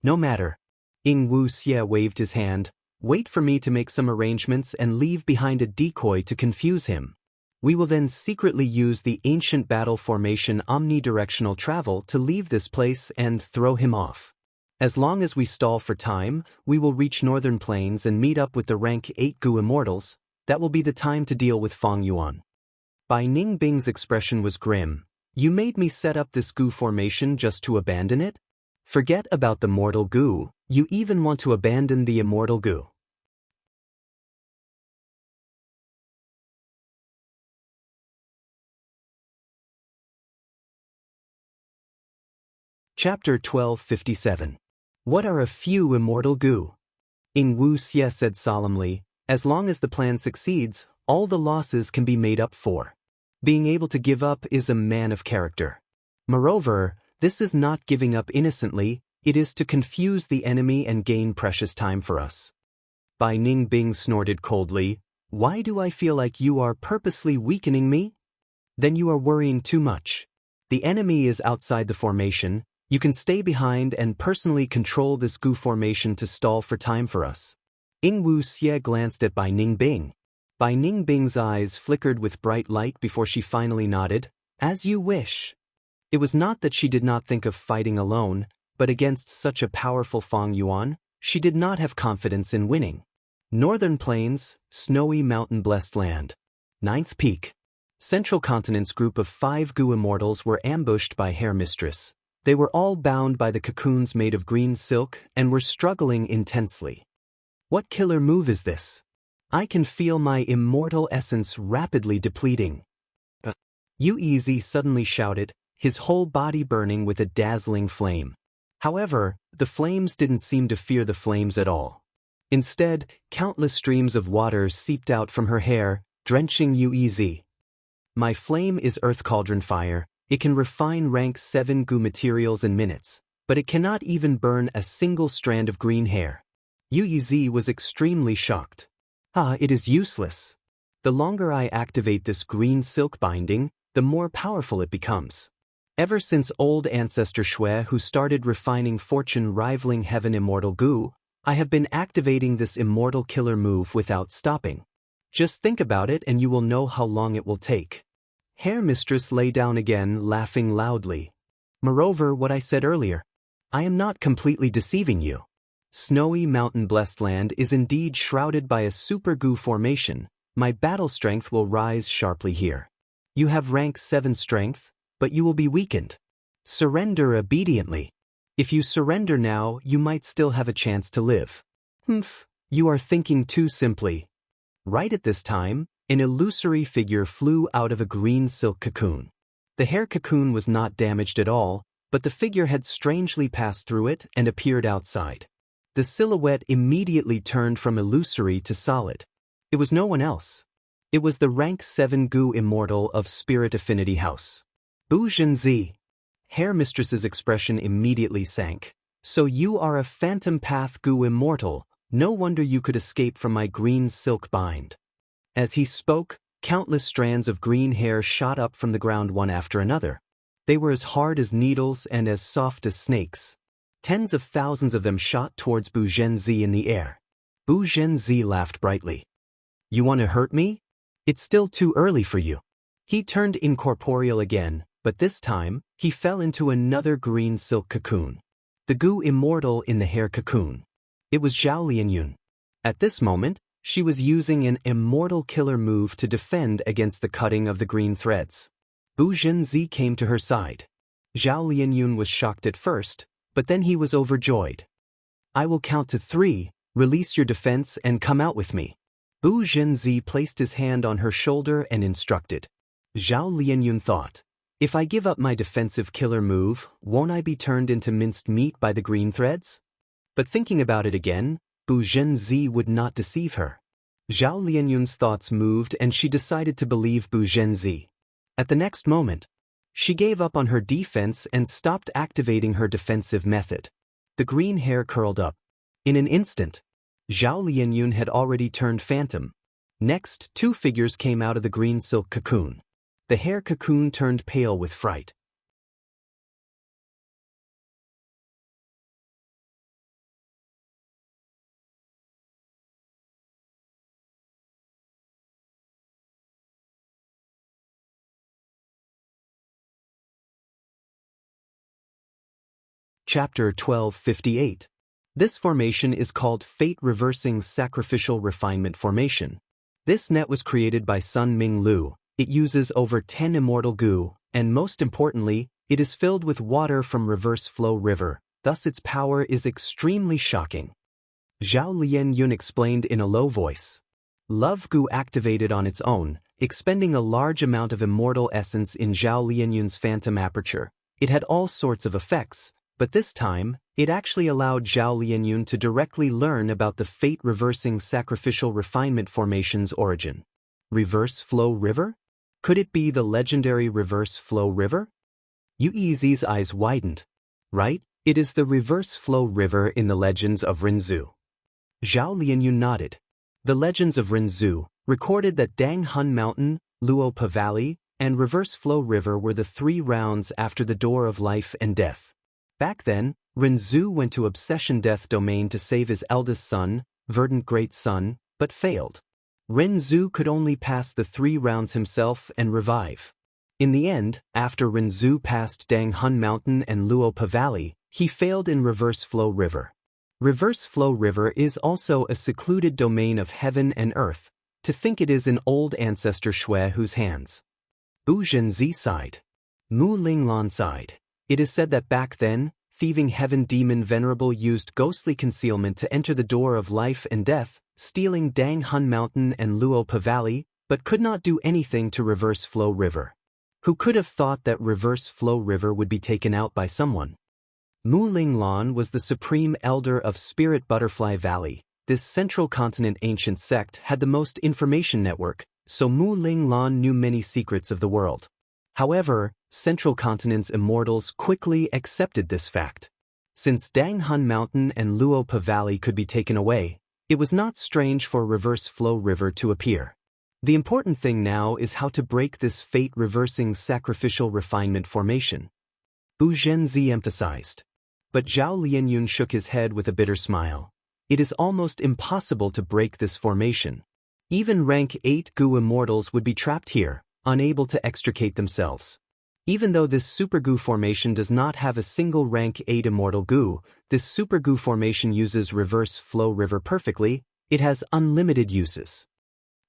No matter. Ying Wuxie waved his hand. Wait for me to make some arrangements and leave behind a decoy to confuse him. We will then secretly use the ancient battle formation omnidirectional travel to leave this place and throw him off. As long as we stall for time, we will reach Northern Plains and meet up with the rank 8 Gu Immortals. That will be the time to deal with Fang Yuan. Bai Ningbing's expression was grim. You made me set up this goo formation just to abandon it? Forget about the mortal goo, you even want to abandon the immortal goo. Chapter 1257. What are a few immortal goo? Ing Wu Xie said solemnly, as long as the plan succeeds, all the losses can be made up for. Being able to give up is a man of character. Moreover, this is not giving up innocently, it is to confuse the enemy and gain precious time for us. Bai Ningbing snorted coldly, why do I feel like you are purposely weakening me? Then you are worrying too much. The enemy is outside the formation, you can stay behind and personally control this goo formation to stall for time for us. Ing Wu Xie glanced at Bai Ningbing. Bai Ningbing's eyes flickered with bright light before she finally nodded, as you wish. It was not that she did not think of fighting alone, but against such a powerful Fang Yuan, she did not have confidence in winning. Northern Plains, snowy mountain-blessed land. 9th Peak. Central Continent's group of 5 goo immortals were ambushed by Hair Mistress. They were all bound by the cocoons made of green silk and were struggling intensely. What killer move is this? I can feel my immortal essence rapidly depleting. Yu Easy suddenly shouted, his whole body burning with a dazzling flame. However, the flames didn't seem to fear the flames at all. Instead, countless streams of water seeped out from her hair, drenching Yu Easy. My flame is Earth Cauldron Fire. It can refine rank 7 goo materials in minutes, but it cannot even burn a single strand of green hair. Yu Yizi was extremely shocked. It is useless. The longer I activate this green silk binding, the more powerful it becomes. Ever since old ancestor Shui, who started refining fortune rivaling heaven immortal goo, I have been activating this immortal killer move without stopping. Just think about it and you will know how long it will take. Hair Mistress lay down again, laughing loudly. Moreover, what I said earlier. I am not completely deceiving you. Snowy mountain-blessed land is indeed shrouded by a super goo formation. My battle strength will rise sharply here. You have rank 7 strength, but you will be weakened. Surrender obediently. If you surrender now, you might still have a chance to live. You are thinking too simply. Right at this time, an illusory figure flew out of a green silk cocoon. The hair cocoon was not damaged at all, but the figure had strangely passed through it and appeared outside. The silhouette immediately turned from illusory to solid. It was no one else. It was the rank 7 goo immortal of Spirit Affinity House. Bu Zhenzi. Hair Mistress's expression immediately sank. So you are a phantom path goo immortal, no wonder you could escape from my green silk bind. As he spoke, countless strands of green hair shot up from the ground one after another. They were as hard as needles and as soft as snakes. Tens of thousands of them shot towards Bu Zhenzi in the air. Bu Zhenzi laughed brightly. You want to hurt me? It's still too early for you. He turned incorporeal again, but this time, he fell into another green silk cocoon. The goo immortal in the hair cocoon. It was Zhao Lianyun. At this moment, she was using an immortal killer move to defend against the cutting of the green threads. Bu Zhenzi came to her side. Zhao Lianyun was shocked at first, but then he was overjoyed. I will count to 3, release your defense and come out with me. Bu Zhenzi placed his hand on her shoulder and instructed. Zhao Lianyun thought, if I give up my defensive killer move, won't I be turned into minced meat by the green threads? But thinking about it again, Bu Zhenzi would not deceive her. Zhao Lianyun's thoughts moved and she decided to believe Bu Zhenzi. At the next moment, she gave up on her defense and stopped activating her defensive method. The green hair curled up. In an instant, Zhao Lianyun had already turned phantom. Next, 2 figures came out of the green silk cocoon. The hair cocoon turned pale with fright. Chapter 1258. This formation is called Fate-Reversing Sacrificial Refinement Formation. This net was created by Sun Ming Lu, It uses over 10 immortal goo, and most importantly, it is filled with water from reverse flow river, thus its power is extremely shocking. Zhao Lianyun explained in a low voice. Love goo activated on its own, expending a large amount of immortal essence in Zhao Lianyun's phantom aperture. It had all sorts of effects, but this time, it actually allowed Zhao Lianyun to directly learn about the fate-reversing sacrificial refinement formation's origin. Reverse flow river? Could it be the legendary reverse flow river? Yuezi's eyes widened. Right, it is the reverse flow river in the legends of Rinzhu. Zhao Lianyun nodded. The legends of Rinzhu recorded that Dang Hun Mountain, Luopa Valley, and Reverse Flow River were the 3 rounds after the door of life and death. Back then, Rinzhu went to Obsession Death Domain to save his eldest son, Verdant Great Son, but failed. Rinzhu could only pass the 3 rounds himself and revive. In the end, after Rinzhu passed Dang Hun Mountain and Luopa Valley, he failed in Reverse Flow River. Reverse Flow River is also a secluded domain of heaven and earth. To think it is in old ancestor Shui Hu's hands. Bu Zhenzi sighed. Mu Linglan sighed. It is said that back then, thieving heaven demon Venerable used ghostly concealment to enter the door of life and death, stealing Dang Hun Mountain and Luopa Valley, but could not do anything to Reverse Flow River. Who could have thought that Reverse Flow River would be taken out by someone? Mu Linglan was the supreme elder of Spirit Butterfly Valley. This central continent ancient sect had the most information network, so Mu Linglan knew many secrets of the world. However, Central Continent's immortals quickly accepted this fact. Since Dang Hun Mountain and Luopa Valley could be taken away, it was not strange for Reverse Flow River to appear. The important thing now is how to break this fate-reversing sacrificial refinement formation. Bu Zhenzi emphasized. But Zhao Lianyun shook his head with a bitter smile. It is almost impossible to break this formation. Even rank 8 goo immortals would be trapped here, unable to extricate themselves. Even though this super goo formation does not have a single rank 8 immortal goo, this super goo formation uses reverse flow river perfectly. It has unlimited uses.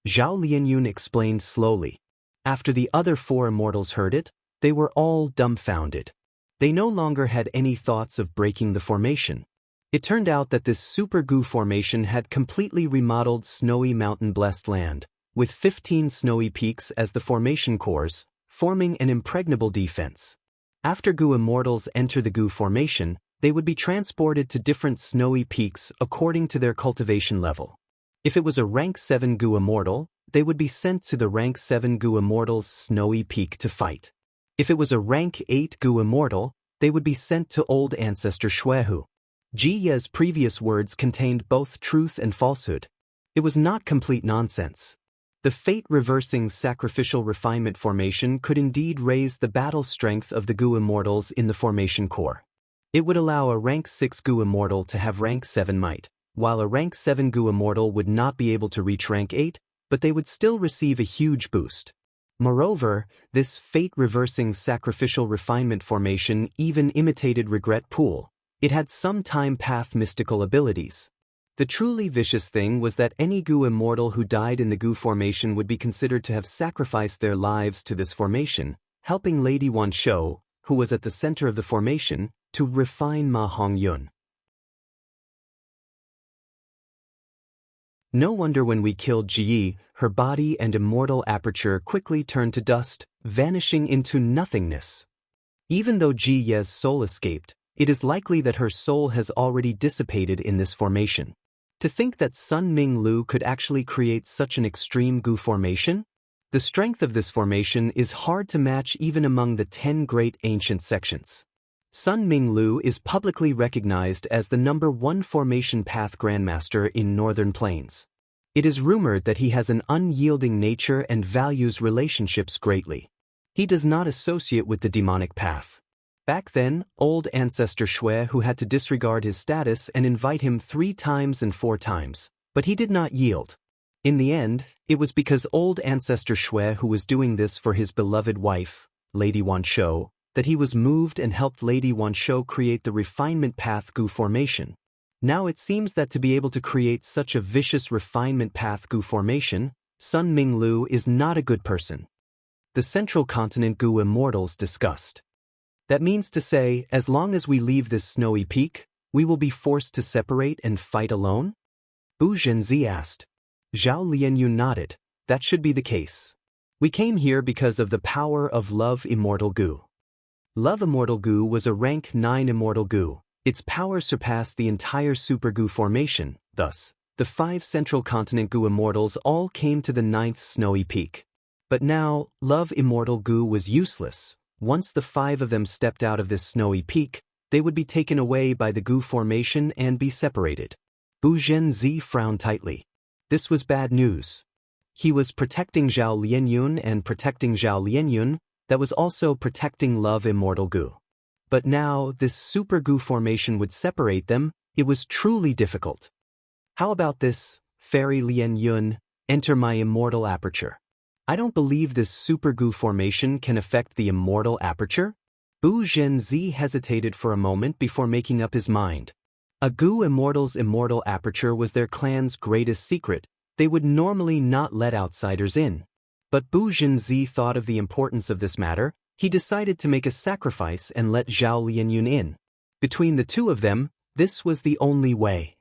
Zhao Lianyun explained slowly. After the other 4 immortals heard it, they were all dumbfounded. They no longer had any thoughts of breaking the formation. It turned out that this super goo formation had completely remodeled Snowy Mountain Blessed Land, with 15 snowy peaks as the formation cores, forming an impregnable defense. After goo immortals enter the goo formation, they would be transported to different snowy peaks according to their cultivation level. If it was a rank 7 goo immortal, they would be sent to the rank 7 goo immortal's snowy peak to fight. If it was a rank 8 goo immortal, they would be sent to old ancestor Shui Hu. Ji Ye's previous words contained both truth and falsehood. It was not complete nonsense. The fate-reversing sacrificial refinement formation could indeed raise the battle strength of the goo immortals in the formation core. It would allow a rank 6 goo immortal to have rank 7 might, while a rank 7 goo immortal would not be able to reach rank 8, but they would still receive a huge boost. Moreover, this fate-reversing sacrificial refinement formation even imitated Regret Pool. It had some time path mystical abilities. The truly vicious thing was that any goo immortal who died in the goo formation would be considered to have sacrificed their lives to this formation, helping Lady Wanshou, who was at the center of the formation, to refine Ma Hongyun. No wonder when we killed Ji, her body and immortal aperture quickly turned to dust, vanishing into nothingness. Even though Ji Ye's soul escaped, it is likely that her soul has already dissipated in this formation. To think that Sun Ming Lu could actually create such an extreme goo formation? The strength of this formation is hard to match even among the 10 great ancient sections. Sun Ming Lu is publicly recognized as the #1 formation path grandmaster in Northern Plains. It is rumored that he has an unyielding nature and values relationships greatly. He does not associate with the demonic path. Back then, old ancestor Shui Hu had to disregard his status and invite him 3 times and 4 times, but he did not yield. In the end, it was because old ancestor Shui Hu was doing this for his beloved wife, Lady Wanshou, that he was moved and helped Lady Wanshou create the refinement path goo formation. Now it seems that to be able to create such a vicious refinement path goo formation, Sun Ming Lu is not a good person. the Central Continent Goo Immortals discussed. That means to say, as long as we leave this snowy peak, we will be forced to separate and fight alone? Bu Zhenzi asked. Zhao Lianyun nodded. That should be the case. We came here because of the power of Love Immortal Goo. Love Immortal Goo was a rank 9 Immortal Goo. Its power surpassed the entire Super Goo formation, thus, the 5 Central Continent Goo Immortals all came to the 9th snowy peak. But now, Love Immortal Goo was useless. Once the 5 of them stepped out of this snowy peak, they would be taken away by the Goo formation and be separated. Bu Zhenzi frowned tightly. This was bad news. He was protecting Zhao Lianyun and protecting Zhao Lianyun, that was also protecting Love Immortal Goo. But now, this Super Goo formation would separate them. It was truly difficult. How about this, Fairy Lianyun, enter my immortal aperture? I don't believe this Super Goo formation can affect the immortal aperture? Bu Zhenzi hesitated for a moment before making up his mind. A Goo Immortal's immortal aperture was their clan's greatest secret. They would normally not let outsiders in. But Bu Zhenzi thought of the importance of this matter. He decided to make a sacrifice and let Zhao Lianyun in. Between the two of them, this was the only way.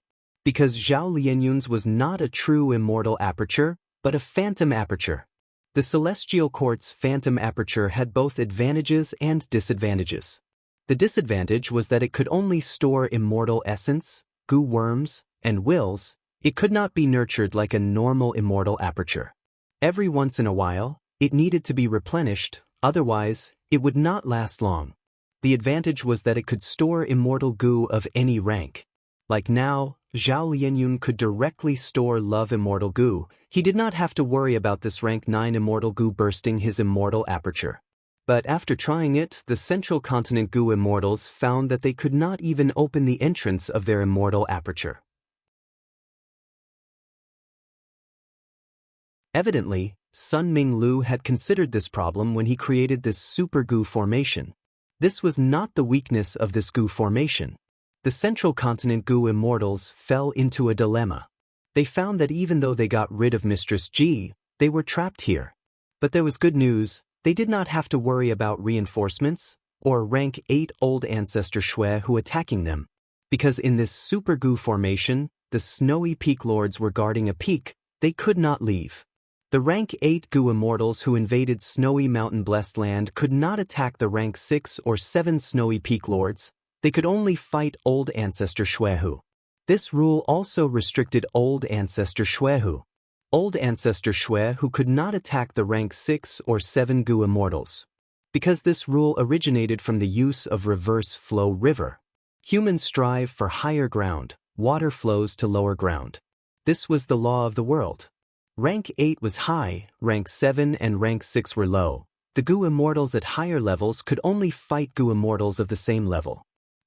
Because Zhao Lianyun's was not a true immortal aperture, but a phantom aperture. The Celestial Court's phantom aperture had both advantages and disadvantages. The disadvantage was that it could only store immortal essence, goo worms, and wills. It could not be nurtured like a normal immortal aperture. Every once in a while, it needed to be replenished, otherwise, it would not last long. The advantage was that it could store immortal goo of any rank. Like now, Zhao Lianyun could directly store Love Immortal Goo. He did not have to worry about this rank 9 Immortal Goo bursting his immortal aperture. But after trying it, the Central Continent Goo Immortals found that they could not even open the entrance of their immortal aperture. Evidently, Sun Minglu had considered this problem when he created this Super Goo formation. This was not the weakness of this Goo formation. The Central Continent Goo Immortals fell into a dilemma. They found that even though they got rid of Mistress Ji, they were trapped here. But there was good news. They did not have to worry about reinforcements or rank 8 Old Ancestor Shui who attacking them. Because in this Super Goo formation, the Snowy Peak Lords were guarding a peak. They could not leave. The rank 8 Goo Immortals who invaded Snowy Mountain Blessed Land could not attack the rank 6 or 7 Snowy Peak Lords. They could only fight Old Ancestor Shuehu. This rule also restricted Old Ancestor Shuehu. Old Ancestor Shuehu could not attack the rank 6 or 7 Goo Immortals. Because this rule originated from the use of reverse flow river. Humans strive for higher ground, water flows to lower ground. This was the law of the world. Rank 8 was high, rank 7 and rank 6 were low. The Goo Immortals at higher levels could only fight Goo Immortals of the same level.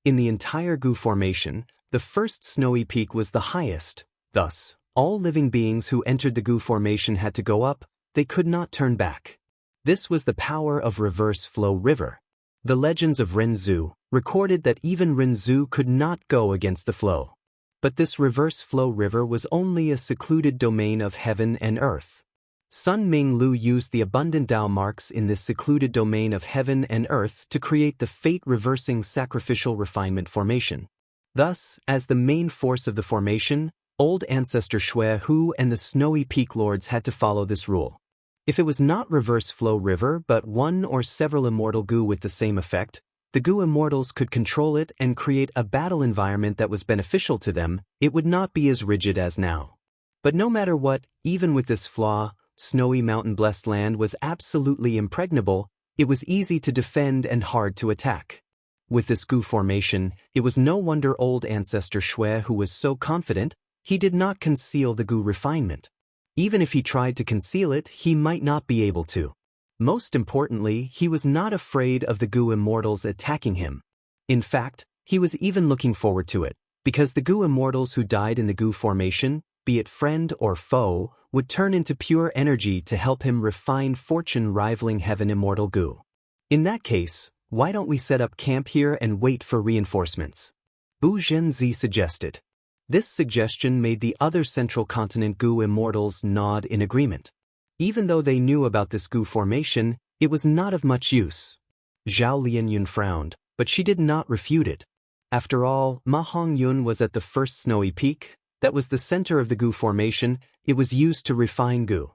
In the entire Goo formation, the first snowy peak was the highest. Thus, all living beings who entered the Goo formation had to go up. They could not turn back. This was the power of reverse flow river. The legends of Renzu recorded that even Renzu could not go against the flow. But this reverse flow river was only a secluded domain of heaven and earth. Sun Minglu used the abundant Tao marks in this secluded domain of heaven and earth to create the fate-reversing sacrificial refinement formation. Thus, as the main force of the formation, Old Ancestor Shuehu and the Snowy Peak Lords had to follow this rule. If it was not reverse flow river but one or several immortal goo with the same effect, the Goo Immortals could control it and create a battle environment that was beneficial to them. It would not be as rigid as now. But no matter what, even with this flaw, Snowy Mountain Blessed Land was absolutely impregnable. It was easy to defend and hard to attack. With this Goo formation, it was no wonder Old Ancestor Shui who was so confident. He did not conceal the Goo refinement. Even if he tried to conceal it, he might not be able to. Most importantly, he was not afraid of the Goo Immortals attacking him. In fact, he was even looking forward to it, because the Goo Immortals who died in the Goo formation, be it friend or foe, would turn into pure energy to help him refine fortune rivaling heaven immortal Goo. In that case, why don't we set up camp here and wait for reinforcements? Bu Zhenzi suggested. This suggestion made the other Central Continent Goo Immortals nod in agreement. Even though they knew about this Goo formation, It was not of much use. Zhao Lianyun frowned, but she did not refute it. After all, Ma Hongyun was at the first snowy peak, that was the center of the Gu formation. It was used to refine Gu.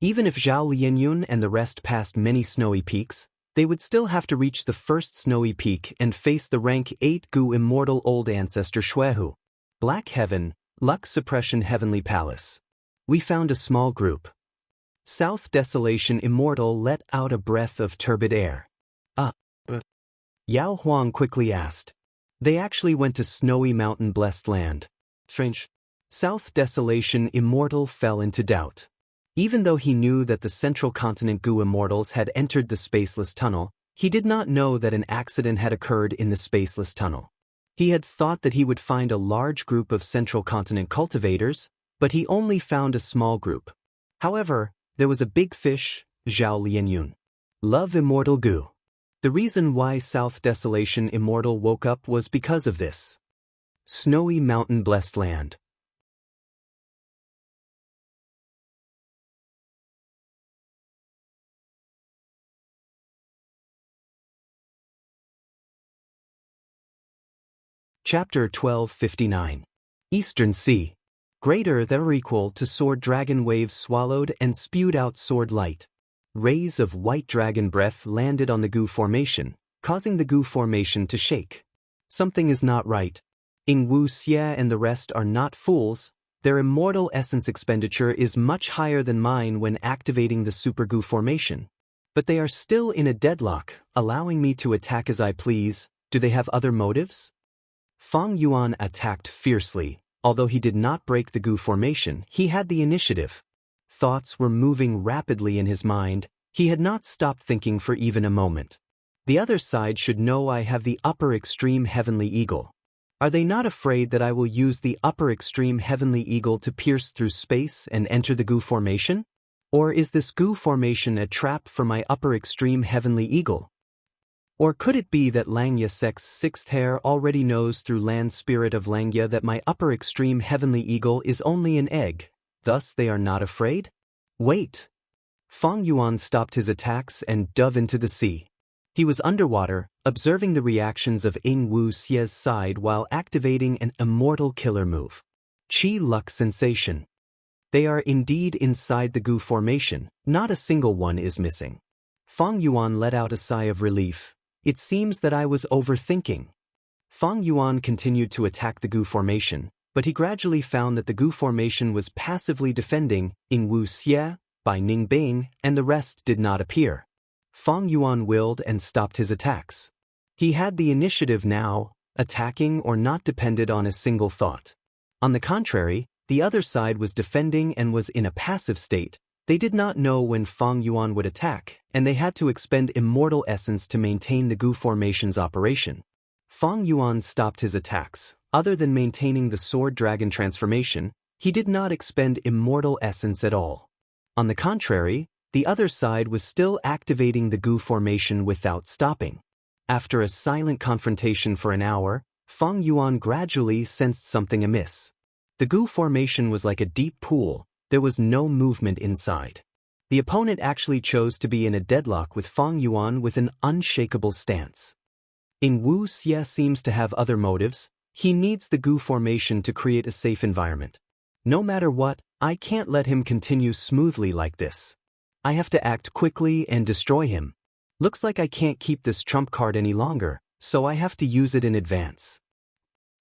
Even if Zhao Lianyun and the rest passed many snowy peaks, they would still have to reach the first snowy peak and face the rank 8 Gu immortal old ancestor Xuehu. Black Heaven, Luck Suppression Heavenly Palace. We found a small group. South Desolation Immortal let out a breath of turbid air. Yao Huang quickly asked. They actually went to snowy mountain blessed land. Strange. South Desolation Immortal fell into doubt. Even though he knew that the Central Continent Gu Immortals had entered the spaceless tunnel, he did not know that an accident had occurred in the spaceless tunnel. He had thought that he would find a large group of Central Continent cultivators, but he only found a small group. However, there was a big fish, Zhao Lianyun. Love Immortal Gu. The reason why South Desolation Immortal woke up was because of this. Snowy mountain blessed land. Chapter 1259. Eastern Sea. Greater than or equal to sword dragon waves swallowed and spewed out sword light. Rays of white dragon breath landed on the Gu formation, causing the Gu formation to shake. Something is not right. Ing Wu Xie and the rest are not fools. Their immortal essence expenditure is much higher than mine when activating the Super Gu formation. But they are still in a deadlock, allowing me to attack as I please. Do they have other motives? Fang Yuan attacked fiercely. Although he did not break the Gu formation, he had the initiative. Thoughts were moving rapidly in his mind. He had not stopped thinking for even a moment. The other side should know I have the upper extreme heavenly eagle. Are they not afraid that I will use the upper extreme heavenly eagle to pierce through space and enter the Gu formation? Or is this Gu formation a trap for my upper extreme heavenly eagle? Or could it be that Langya Sek's sixth hair already knows through land spirit of Langya that my upper extreme heavenly eagle is only an egg, thus they are not afraid? Wait! Fang Yuan stopped his attacks and dove into the sea. He was underwater, observing the reactions of Ing Wu Xie's side while activating an immortal killer move. Chi Luck Sensation. They are indeed inside the Gu formation, not a single one is missing. Fang Yuan let out a sigh of relief. It seems that I was overthinking. Fang Yuan continued to attack the Gu formation, but he gradually found that the Gu formation was passively defending Ing Wu Xie, Bai Ningbing, and the rest did not appear. Fang Yuan willed and stopped his attacks. He had the initiative now, attacking or not depended on a single thought. On the contrary, the other side was defending and was in a passive state. They did not know when Fang Yuan would attack, and they had to expend immortal essence to maintain the Gu formation's operation. Fang Yuan stopped his attacks. Other than maintaining the sword dragon transformation, he did not expend immortal essence at all. On the contrary, the other side was still activating the Gu formation without stopping. After a silent confrontation for an hour, Fang Yuan gradually sensed something amiss. The Gu formation was like a deep pool. There was no movement inside. The opponent actually chose to be in a deadlock with Fang Yuan with an unshakable stance. Ing Wu Xie seems to have other motives. He needs the Gu formation to create a safe environment. No matter what, I can't let him continue smoothly like this. I have to act quickly and destroy him. Looks like I can't keep this trump card any longer, so I have to use it in advance.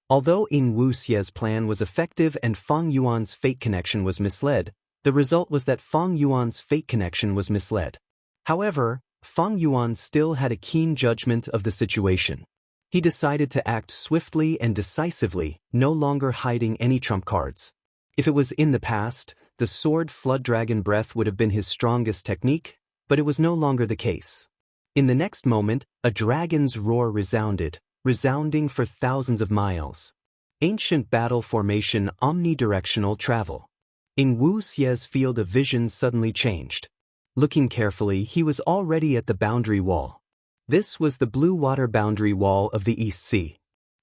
Although Ing Wu Xie's plan was effective and Fang Yuan's fate connection was misled, the result was that Fang Yuan's fate connection was misled. However, Fang Yuan still had a keen judgment of the situation. He decided to act swiftly and decisively, no longer hiding any trump cards. If it was in the past, the sword flood dragon breath would have been his strongest technique, but it was no longer the case. In the next moment, a dragon's roar resounded, resounding for thousands of miles. Ancient battle formation omnidirectional travel. Ing Wu Xie's field of vision suddenly changed. Looking carefully, he was already at the boundary wall. This was the blue water boundary wall of the East Sea.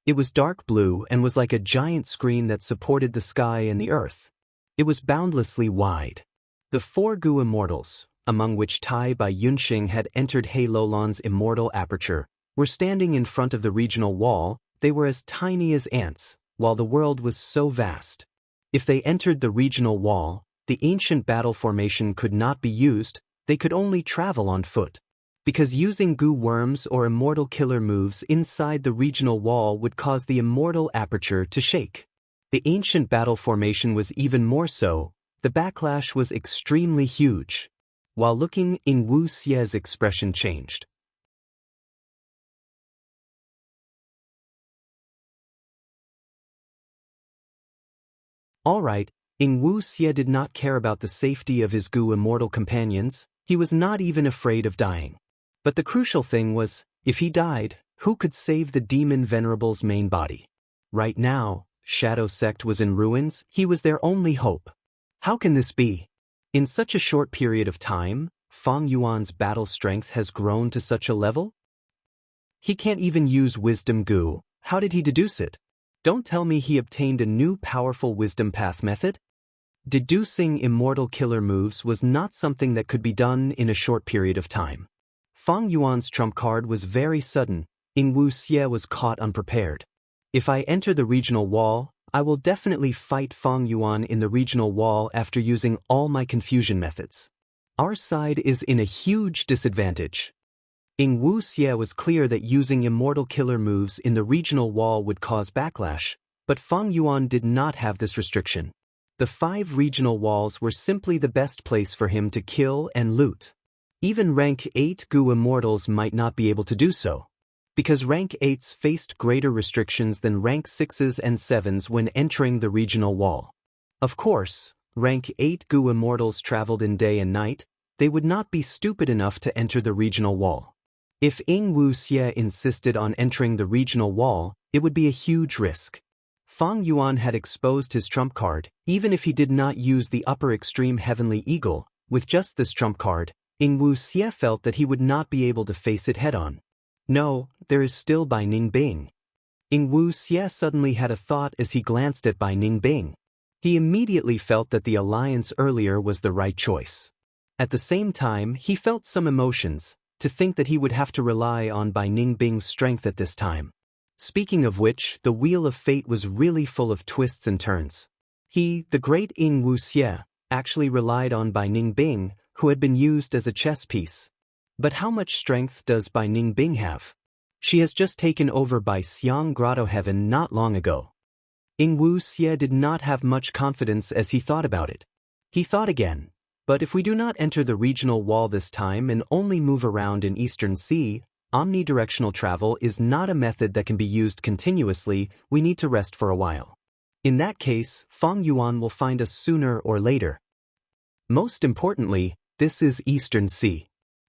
It was dark blue and was like a giant screen that supported the sky and the earth. It was boundlessly wide. The four Gu immortals, among which Tai by Yunxing had entered He Lolan's immortal aperture, were standing in front of the regional wall. They were as tiny as ants, while the world was so vast. If they entered the regional wall, the ancient battle formation could not be used, they could only travel on foot. Because using goo worms or immortal killer moves inside the regional wall would cause the immortal aperture to shake. The ancient battle formation was even more so. The backlash was extremely huge. While looking, Ing Wu Xie's expression changed. All right, Ing Wu Xie did not care about the safety of his goo immortal companions. He was not even afraid of dying. But the crucial thing was, if he died, who could save the demon venerable's main body? Right now, Shadow Sect was in ruins. He was their only hope. How can this be? In such a short period of time, Fang Yuan's battle strength has grown to such a level? He can't even use wisdom goo. How did he deduce it? Don't tell me he obtained a new powerful wisdom path method? Deducing immortal killer moves was not something that could be done in a short period of time. Fang Yuan's trump card was very sudden. Ing Wu Xie was caught unprepared. If I enter the regional wall, I will definitely fight Fang Yuan in the regional wall after using all my confusion methods. Our side is in a huge disadvantage. Ing Wu Xie was clear that using immortal killer moves in the regional wall would cause backlash, but Fang Yuan did not have this restriction. The 5 regional walls were simply the best place for him to kill and loot. Even rank 8 goo immortals might not be able to do so, because rank 8s faced greater restrictions than rank 6s and 7s when entering the regional wall. Of course, rank 8 goo immortals traveled in day and night. They would not be stupid enough to enter the regional wall. If Ing Wu Xie insisted on entering the regional wall, it would be a huge risk. Fang Yuan had exposed his trump card. Even if he did not use the upper extreme Heavenly Eagle, with just this trump card, Ing Wu Xie felt that he would not be able to face it head-on. No, there is still Bai Ningbing. Ing Wu Xie suddenly had a thought as he glanced at Bai Ningbing. He immediately felt that the alliance earlier was the right choice. At the same time, he felt some emotions. To think that he would have to rely on Bai Ningbing's strength at this time. Speaking of which, the wheel of fate was really full of twists and turns. He, the great Ing Wu Xie, actually relied on Bai Ningbing, who had been used as a chess piece. But how much strength does Bai Ningbing have? She has just taken over Bai Xiang Grotto Heaven not long ago. Ing Wu Xie did not have much confidence as he thought about it. He thought again. But if we do not enter the regional wall this time and only move around in Eastern Sea, omnidirectional travel is not a method that can be used continuously. We need to rest for a while. In that case, Fang Yuan will find us sooner or later. Most importantly, this is Eastern Sea.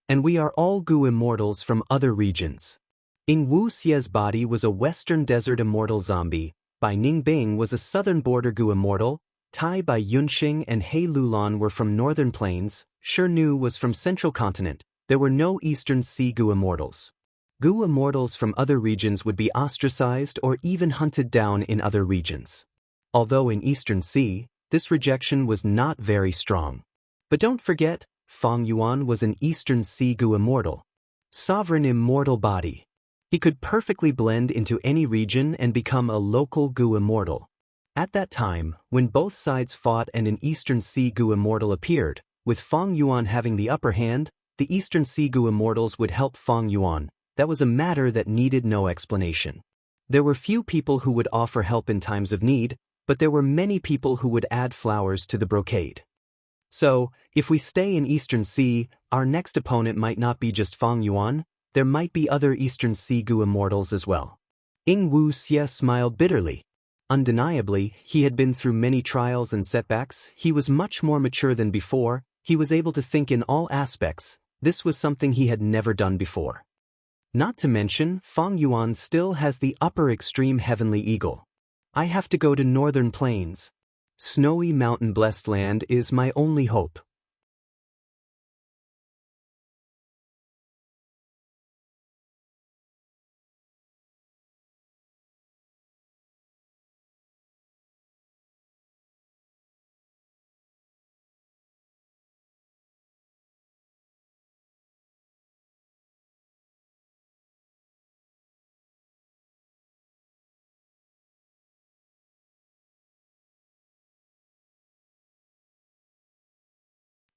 And we are all goo immortals from other regions. Ing Wu Xie's body was a Western Desert immortal zombie. Bai Ningbing was a Southern Border goo immortal. Tai by Yunxing and He Lulan were from Northern Plains. Shi Nu was from Central Continent. There were no Eastern Sea goo immortals. Goo immortals from other regions would be ostracized or even hunted down in other regions. Although in Eastern Sea, this rejection was not very strong. But don't forget, Fang Yuan was an Eastern Sea goo immortal. Sovereign immortal body. He could perfectly blend into any region and become a local goo immortal. At that time, when both sides fought and an Eastern Sea goo immortal appeared, with Fang Yuan having the upper hand, the Eastern Sea goo immortals would help Fang Yuan. That was a matter that needed no explanation. There were few people who would offer help in times of need, but there were many people who would add flowers to the brocade. So, if we stay in Eastern Sea, our next opponent might not be just Fang Yuan, there might be other Eastern Sea goo immortals as well. Ing Wu Xie smiled bitterly. Undeniably, he had been through many trials and setbacks. He was much more mature than before. He was able to think in all aspects. This was something he had never done before. Not to mention, Fang Yuan still has the upper extreme Heavenly Eagle. I have to go to Northern Plains. Snowy mountain blessed land is my only hope.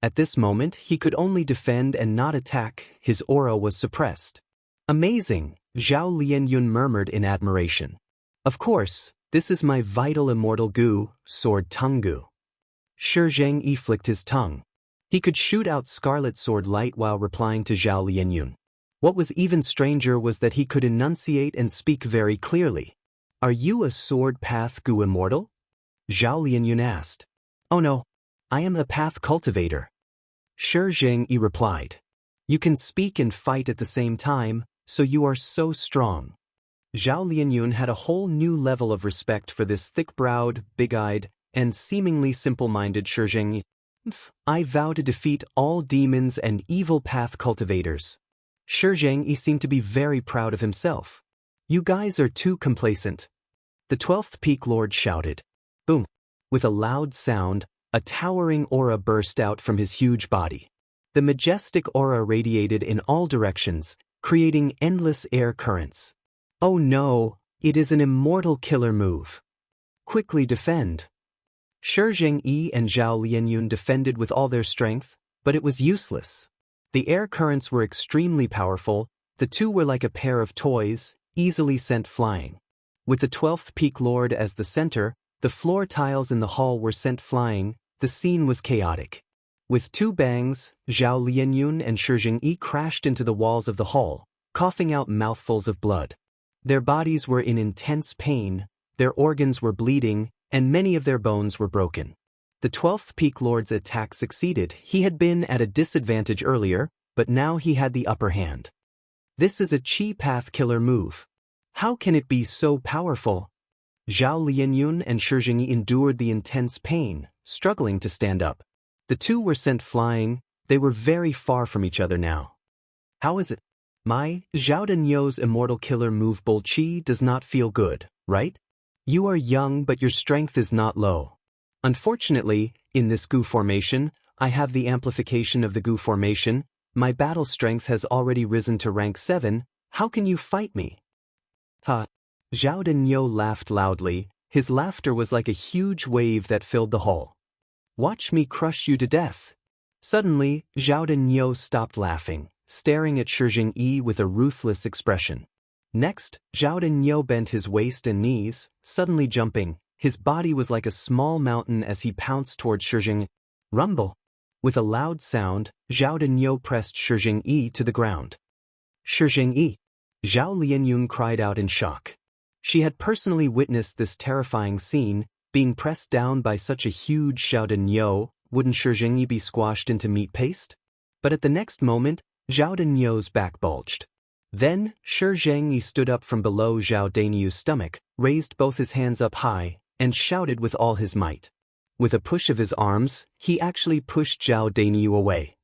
At this moment, he could only defend and not attack, his aura was suppressed. Amazing, Zhao Lianyun murmured in admiration. Of course, this is my vital immortal gu, sword tongue gu. Shi Zhengyi flicked his tongue. He could shoot out scarlet sword light while replying to Zhao Lianyun. What was even stranger was that he could enunciate and speak very clearly. Are you a sword path gu immortal? Zhao Lianyun asked. Oh no, I am a path cultivator. Shi Zhengyi replied. You can speak and fight at the same time, so you are so strong. Zhao Lianyun had a whole new level of respect for this thick-browed, big-eyed, and seemingly simple-minded Shi Zhengyi. I vow to defeat all demons and evil path cultivators. Shi Zhengyi seemed to be very proud of himself. You guys are too complacent. The 12th Peak Lord shouted. Boom! With a loud sound, a towering aura burst out from his huge body. The majestic aura radiated in all directions, creating endless air currents. Oh no, it is an immortal killer move. Quickly defend. Shi Zhengyi and Zhao Lianyun defended with all their strength, but it was useless. The air currents were extremely powerful, the two were like a pair of toys, easily sent flying. With the 12th Peak Lord as the center, the floor tiles in the hall were sent flying, the scene was chaotic. With two bangs, Zhao Lianyun and Shi Zhengyi crashed into the walls of the hall, coughing out mouthfuls of blood. Their bodies were in intense pain, their organs were bleeding, and many of their bones were broken. The 12th Peak Lord's attack succeeded. He had been at a disadvantage earlier, but now he had the upper hand. This is a Chi Path killer move. How can it be so powerful? Zhao Lianyun and Shi Zhengyi endured the intense pain, struggling to stand up. The two were sent flying, they were very far from each other now. How is it? My, Zhao Denyo's immortal killer move Bull Chi does not feel good, right? You are young but your strength is not low. Unfortunately, in this gu formation, I have the amplification of the gu formation, my battle strength has already risen to rank 7, how can you fight me? Ha! Zhao Denyo laughed loudly, his laughter was like a huge wave that filled the hall. Watch me crush you to death. Suddenly, Zhao Denyo stopped laughing, staring at Shi Zhengyi with a ruthless expression. Next, Zhao Denyo bent his waist and knees, suddenly jumping. His body was like a small mountain as he pounced toward Shi Zhengyi. Rumble! With a loud sound, Zhao Denyo pressed Shi Zhengyi to the ground. Shi Zhengyi! Zhao Lianyun cried out in shock. She had personally witnessed this terrifying scene, being pressed down by such a huge Zhao Denyo. Wouldn't Shi Zhengyi be squashed into meat paste? But at the next moment, Zhao Denyo's back bulged. Then, Shi Zhengyi stood up from below Zhao Denyu's stomach, raised both his hands up high, and shouted with all his might. With a push of his arms, he actually pushed Zhao Denyu away.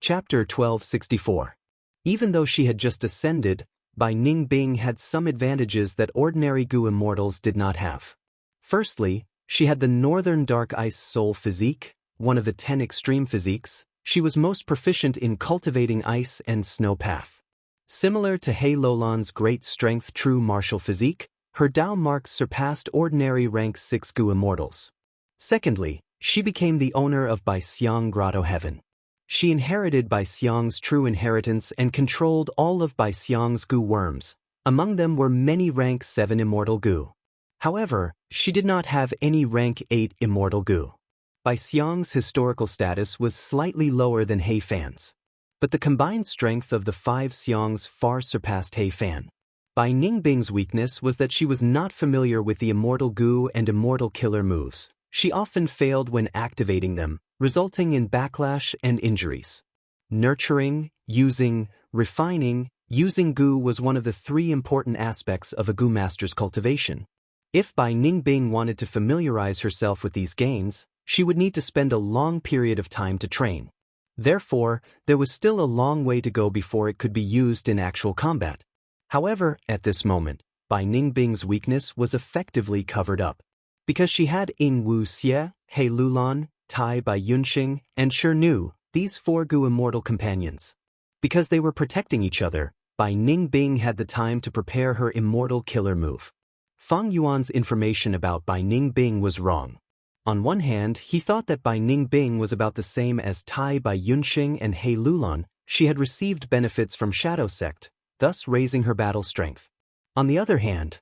Chapter 1264. Even though she had just ascended, Bai Ningbing had some advantages that ordinary gu immortals did not have. Firstly, she had the Northern Dark Ice Soul physique, one of the 10 extreme physiques. She was most proficient in cultivating ice and snow path. Similar to He Lolan's great strength true martial physique, her Dao marks surpassed ordinary rank 6 gu immortals. Secondly, she became the owner of Bai Xiang Grotto Heaven. She inherited Bai Xiang's true inheritance and controlled all of Bai Xiang's gu worms. Among them were many rank 7 immortal gu. However, she did not have any rank 8 immortal gu. Bai Xiang's historical status was slightly lower than He Fan's. But the combined strength of the 5 Xiangs far surpassed He Fan. Bai Ningbing's weakness was that she was not familiar with the Immortal Gu and Immortal Killer moves. She often failed when activating them, resulting in backlash and injuries. Nurturing, using, refining, using Gu was one of the 3 important aspects of a Gu master's cultivation. If Bai Ningbing wanted to familiarize herself with these gains, she would need to spend a long period of time to train. Therefore, there was still a long way to go before it could be used in actual combat. However, at this moment, Bai Ningbing's weakness was effectively covered up. Because she had Ying Wu Xie, He Lulan, Tai Bai Yunxing, and Shi Nu, these 4 Gu immortal companions. Because they were protecting each other, Bai Ningbing had the time to prepare her immortal killer move. Fang Yuan's information about Bai Ningbing was wrong. On one hand, he thought that Bai Ningbing was about the same as Tai Bai Yunxing and He Lulan. She had received benefits from Shadow Sect, thus raising her battle strength. On the other hand,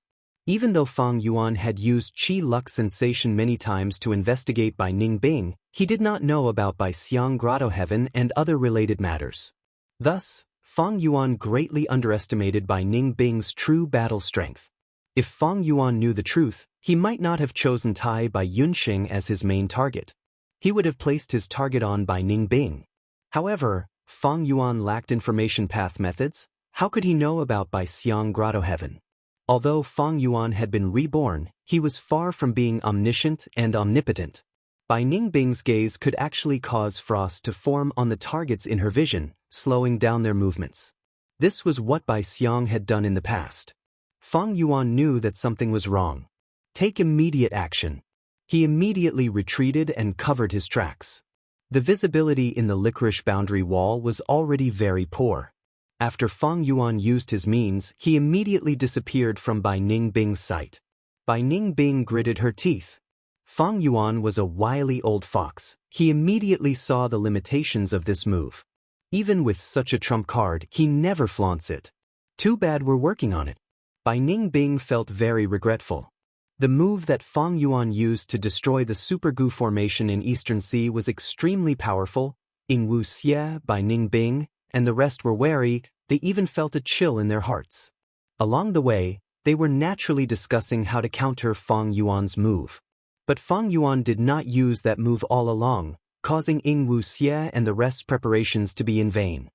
even though Fang Yuan had used Qi Lux Sensation many times to investigate Bai Ningbing, he did not know about Bai Xiang Grotto Heaven and other related matters. Thus, Fang Yuan greatly underestimated Bai Ningbing's true battle strength. If Fang Yuan knew the truth, he might not have chosen Tai Bai Yunxing as his main target. He would have placed his target on Bai Ningbing. However, Fang Yuan lacked information path methods. How could he know about Bai Xiang Grotto Heaven? Although Fang Yuan had been reborn, he was far from being omniscient and omnipotent. Bai Ningbing's gaze could actually cause frost to form on the targets in her vision, slowing down their movements. This was what Bai Xiang had done in the past. Fang Yuan knew that something was wrong. Take immediate action. He immediately retreated and covered his tracks. The visibility in the licorice boundary wall was already very poor. After Fang Yuan used his means, he immediately disappeared from Bai Ningbing's sight. Bai Ningbing gritted her teeth. Fang Yuan was a wily old fox. He immediately saw the limitations of this move. Even with such a trump card, he never flaunts it. Too bad we're working on it. Bai Ningbing felt very regretful. The move that Fang Yuan used to destroy the Super Gu formation in Eastern Sea was extremely powerful. Ying Wu Xie, Bai Ningbing, and the rest were wary. They even felt a chill in their hearts. Along the way, they were naturally discussing how to counter Fang Yuan's move. But Fang Yuan did not use that move all along, causing Ying Wu Xie and the rest's preparations to be in vain.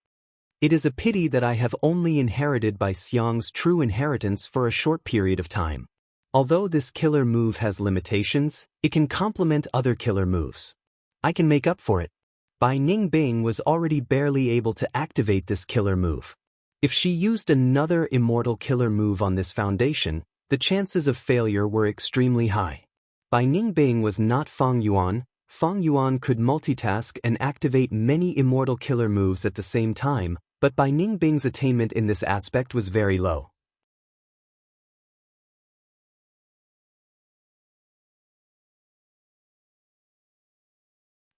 It is a pity that I have only inherited Bai Xiang's true inheritance for a short period of time. Although this killer move has limitations, it can complement other killer moves. I can make up for it. Bai Ningbing was already barely able to activate this killer move. If she used another immortal killer move on this foundation, the chances of failure were extremely high. Bai Ningbing was not Fang Yuan. Fang Yuan could multitask and activate many immortal killer moves at the same time, but Bai Ningbing's attainment in this aspect was very low.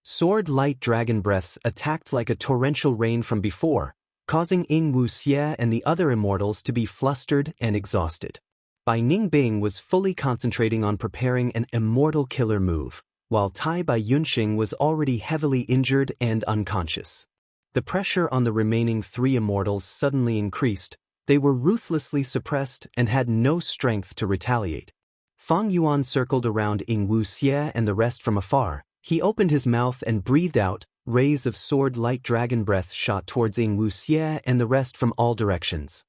Sword Light Dragon Breaths attacked like a torrential rain from before, causing Ying Wu Xie and the other immortals to be flustered and exhausted. Bai Ningbing was fully concentrating on preparing an immortal killer move, while Tai Bai Yunxing was already heavily injured and unconscious. The pressure on the remaining 3 immortals suddenly increased. They were ruthlessly suppressed and had no strength to retaliate. Fang Yuan circled around Ying Wu Xie and the rest from afar. He opened his mouth and breathed out. Rays of sword light dragon breath shot towards Ying Wu Xie and the rest from all directions.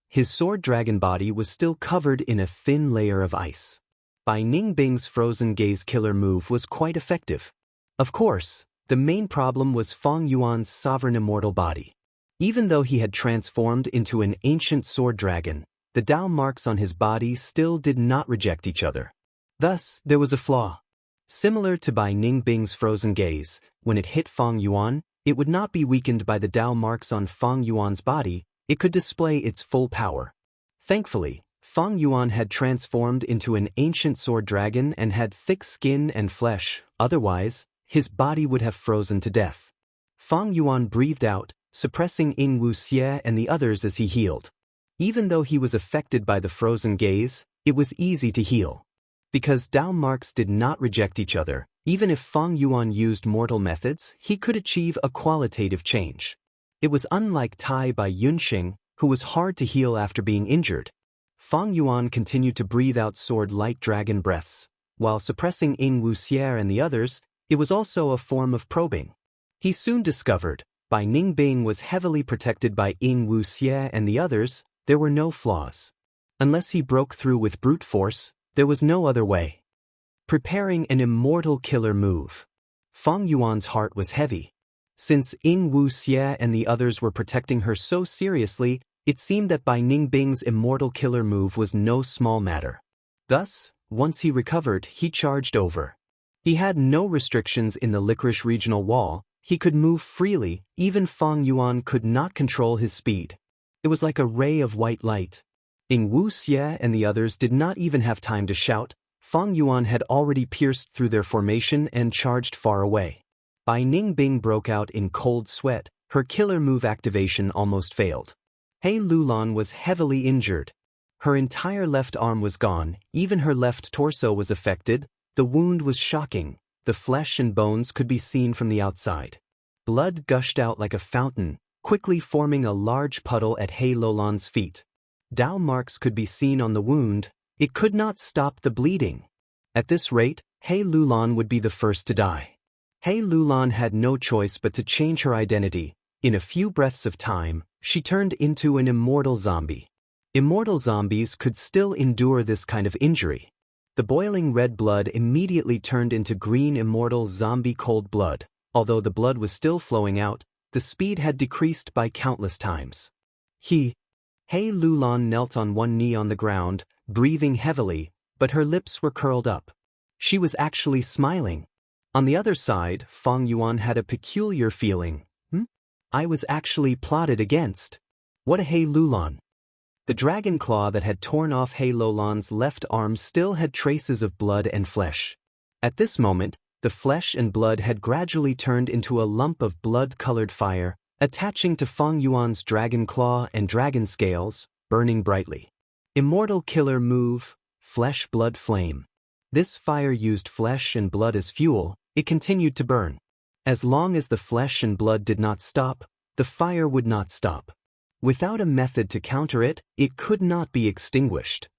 His sword dragon body was still covered in a thin layer of ice. Bai Ningbing's frozen gaze killer move was quite effective. Of course, the main problem was Fang Yuan's sovereign immortal body. Even though he had transformed into an ancient sword dragon, the Dao marks on his body still did not reject each other. Thus, there was a flaw. Similar to Bai Ningbing's frozen gaze, when it hit Fang Yuan, it would not be weakened by the Dao marks on Fang Yuan's body. It could display its full power. Thankfully, Fang Yuan had transformed into an ancient sword dragon and had thick skin and flesh. Otherwise, his body would have frozen to death. Fang Yuan breathed out, suppressing Ying Wu Xie and the others as he healed. Even though he was affected by the frozen gaze, it was easy to heal. Because Dao marks did not reject each other, even if Fang Yuan used mortal methods, he could achieve a qualitative change. It was unlike Tai Bai Yunxing, who was hard to heal after being injured. Fang Yuan continued to breathe out sword-like dragon breaths. While suppressing Ying Wuxier and the others, it was also a form of probing. He soon discovered, by Ning Bing was heavily protected by Ying Wuxier and the others, there were no flaws. Unless he broke through with brute force, there was no other way. Preparing an immortal killer move. Fang Yuan's heart was heavy. Since Ying Wuxier and the others were protecting her so seriously, it seemed that Bai Ningbing's immortal killer move was no small matter. Thus, once he recovered, he charged over. He had no restrictions in the Licorice Regional Wall, he could move freely, even Fang Yuan could not control his speed. It was like a ray of white light. Ying Wuxier and the others did not even have time to shout. Fang Yuan had already pierced through their formation and charged far away. Bai Ningbing broke out in cold sweat, her killer move activation almost failed. He Lulan was heavily injured. Her entire left arm was gone, even her left torso was affected. The wound was shocking, the flesh and bones could be seen from the outside. Blood gushed out like a fountain, quickly forming a large puddle at He Lulan's feet. Dao marks could be seen on the wound. It could not stop the bleeding. At this rate, He Lulan would be the first to die. He Lulan had no choice but to change her identity. In a few breaths of time, she turned into an immortal zombie. Immortal zombies could still endure this kind of injury. The boiling red blood immediately turned into green immortal zombie cold blood. Although the blood was still flowing out, the speed had decreased by countless times. He Lulan knelt on one knee on the ground, breathing heavily, but her lips were curled up. She was actually smiling. On the other side, Fang Yuan had a peculiar feeling. I was actually plotted against. What a He Lulan. The dragon claw that had torn off He Lulan's left arm still had traces of blood and flesh. At this moment, the flesh and blood had gradually turned into a lump of blood-colored fire, attaching to Fang Yuan's dragon claw and dragon scales, burning brightly. Immortal killer move, flesh blood flame. This fire used flesh and blood as fuel. It continued to burn. As long as the flesh and blood did not stop, the fire would not stop. Without a method to counter it, it could not be extinguished.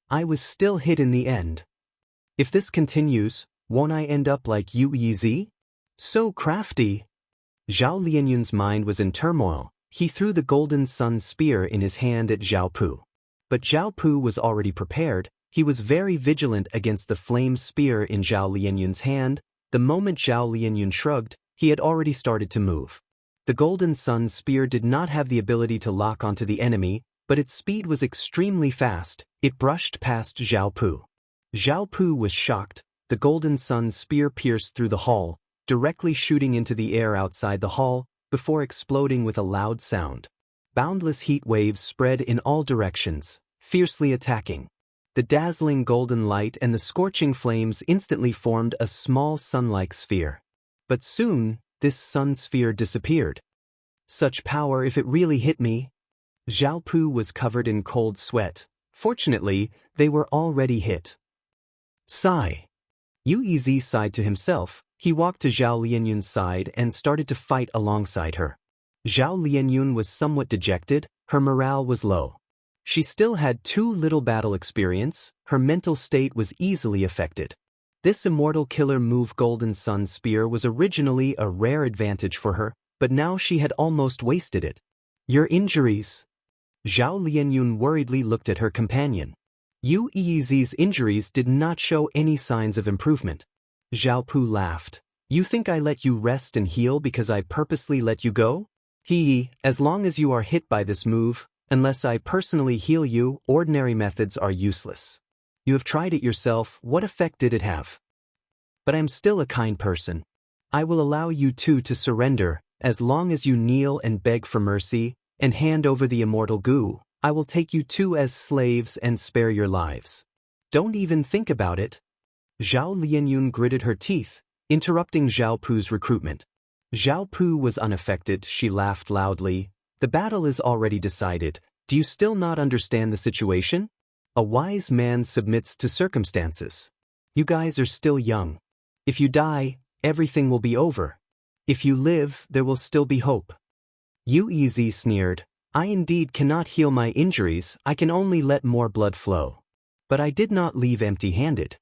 I was still hit in the end. If this continues, won't I end up like Yu Yizi? So crafty. Zhao Lianyun's mind was in turmoil. He threw the golden sun spear in his hand at Zhao Pu. But Zhao Pu was already prepared. He was very vigilant against the flame spear in Zhao Lianyun's hand. The moment Zhao Lianyun shrugged, he had already started to move. The golden sun spear did not have the ability to lock onto the enemy, but its speed was extremely fast. It brushed past Zhao Pu. Zhao Pu was shocked. The golden sun spear pierced through the hall, directly shooting into the air outside the hall, before exploding with a loud sound. Boundless heat waves spread in all directions, fiercely attacking. The dazzling golden light and the scorching flames instantly formed a small sun-like sphere. But soon, this sun sphere disappeared. Such power if it really hit me. Zhao Pu was covered in cold sweat. Fortunately, they were already hit. Sigh. Yu Yizi sighed to himself. He walked to Zhao Lianyun's side and started to fight alongside her. Zhao Lianyun was somewhat dejected, her morale was low. She still had too little battle experience, her mental state was easily affected. This immortal killer move Golden Sun Spear was originally a rare advantage for her, but now she had almost wasted it. Your injuries? Zhao Lianyun worriedly looked at her companion. Yu Yizi's injuries did not show any signs of improvement. Zhao Pu laughed. You think I let you rest and heal because I purposely let you go? As long as you are hit by this move, unless I personally heal you, ordinary methods are useless. You have tried it yourself, what effect did it have? But I'm still a kind person. I will allow you two to surrender, as long as you kneel and beg for mercy, and hand over the immortal goo. I will take you two as slaves and spare your lives. Don't even think about it. Zhao Lianyun gritted her teeth, interrupting Zhao Pu's recruitment. Zhao Pu was unaffected, she laughed loudly. The battle is already decided, do you still not understand the situation? A wise man submits to circumstances. You guys are still young. If you die, everything will be over. If you live, there will still be hope. Yu Yizi sneered. I indeed cannot heal my injuries, I can only let more blood flow. But I did not leave empty-handed.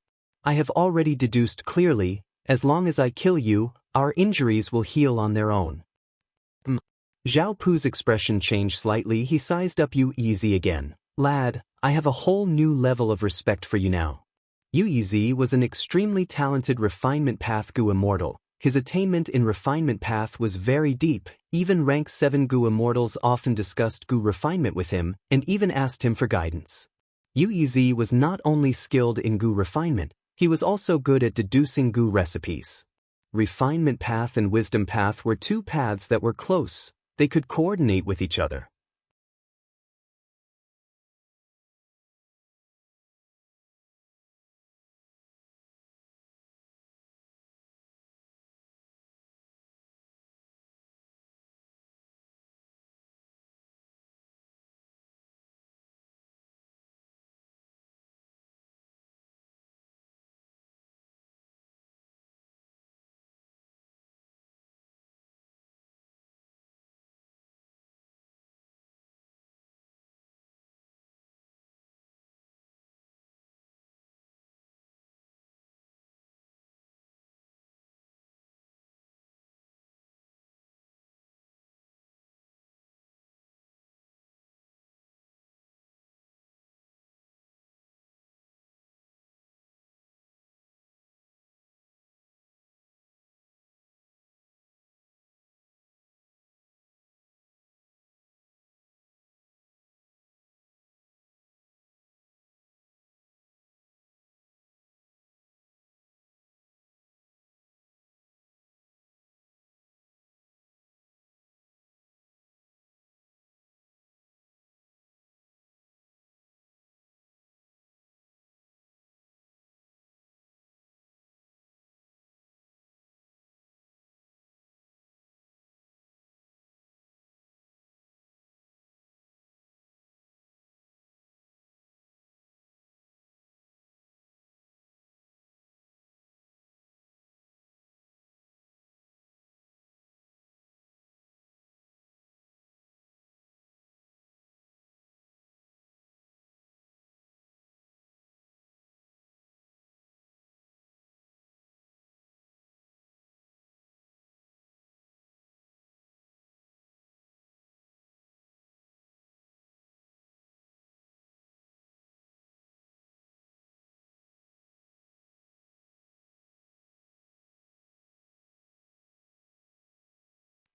I have already deduced clearly, as long as I kill you, our injuries will heal on their own. Zhao Pu's expression changed slightly, he sized up Yu Yizi again. Lad, I have a whole new level of respect for you now. Yu Yizi was an extremely talented refinement path Gu immortal. His attainment in refinement path was very deep, even rank 7 Gu immortals often discussed Gu refinement with him, and even asked him for guidance. Yu Yizi was not only skilled in Gu refinement, he was also good at deducing Gu recipes. Refinement path and wisdom path were two paths that were close, they could coordinate with each other.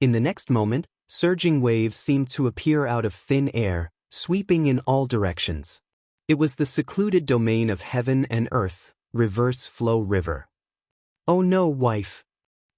In the next moment, surging waves seemed to appear out of thin air, sweeping in all directions. It was the secluded domain of heaven and earth, reverse flow river. Oh no, wife.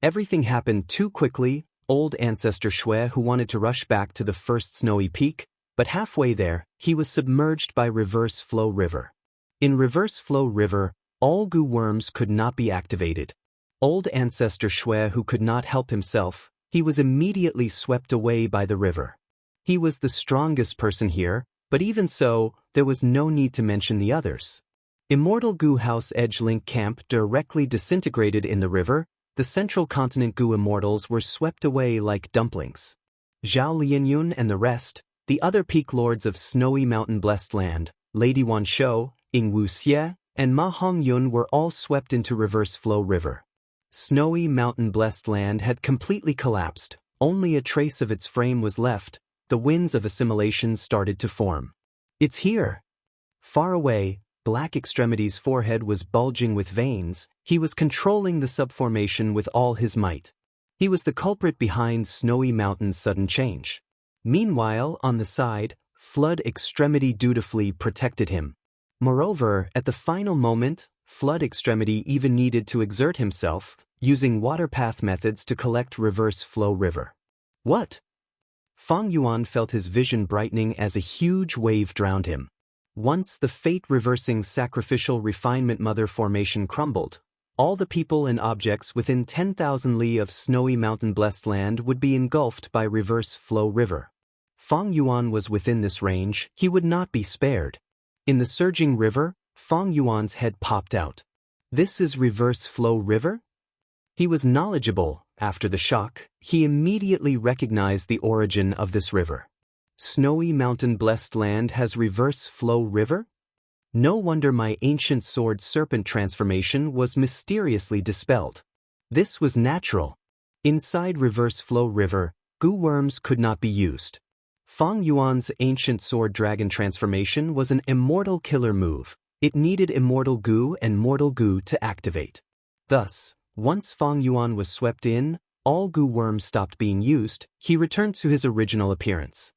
Everything happened too quickly, old ancestor Shui who wanted to rush back to the first snowy peak, but halfway there, he was submerged by reverse flow river. In reverse flow river, all Gu worms could not be activated. Old ancestor Shui who could not help himself, he was immediately swept away by the river. He was the strongest person here, but even so, there was no need to mention the others. Immortal Gu House Edge Link Camp directly disintegrated in the river, the the central continent Gu immortals were swept away like dumplings. Zhao Lianyun and the rest, the other peak lords of snowy mountain-blessed land, Lady Wanshou, Ying Wuxie, and Ma Hongyun were all swept into Reverse Flow River. Snowy mountain-blessed land had completely collapsed, only a trace of its frame was left. The winds of assimilation started to form. It's here! Far away, Black Extremity's forehead was bulging with veins. He was controlling the subformation with all his might. He was the culprit behind Snowy Mountain's sudden change. Meanwhile, on the side, Flood Extremity dutifully protected him. Moreover, at the final moment, Flood Extremity even needed to exert himself, using water path methods to collect Reverse Flow River. What? Fang Yuan felt his vision brightening as a huge wave drowned him. Once the fate-reversing sacrificial refinement mother formation crumbled, all the people and objects within 10,000 li of snowy mountain-blessed land would be engulfed by Reverse Flow River. Fang Yuan was within this range. He would not be spared. In the surging river, Fang Yuan's head popped out. This is Reverse Flow River? He was knowledgeable. After the shock, he immediately recognized the origin of this river. Snowy mountain-blessed land has Reverse Flow River? No wonder my ancient sword serpent transformation was mysteriously dispelled. This was natural. Inside Reverse Flow River, Gu worms could not be used. Fang Yuan's ancient sword dragon transformation was an immortal killer move. It needed immortal Gu and mortal Gu to activate. Thus, once Fang Yuan was swept in, all Gu worms stopped being used. He returned to his original appearance.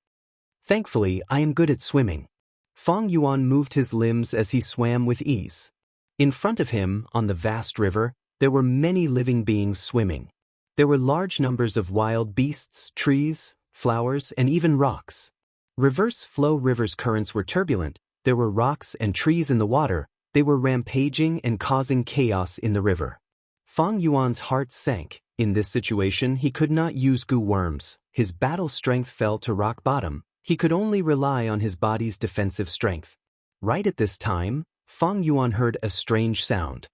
Thankfully, I am good at swimming. Fang Yuan moved his limbs as he swam with ease. In front of him, on the vast river, there were many living beings swimming. There were large numbers of wild beasts, trees, flowers, and even rocks. Reverse Flow River's currents were turbulent. There were rocks and trees in the water. They were rampaging and causing chaos in the river. Fang Yuan's heart sank. In this situation, he could not use Gu worms. His battle strength fell to rock bottom. He could only rely on his body's defensive strength. Right at this time, Fang Yuan heard a strange sound.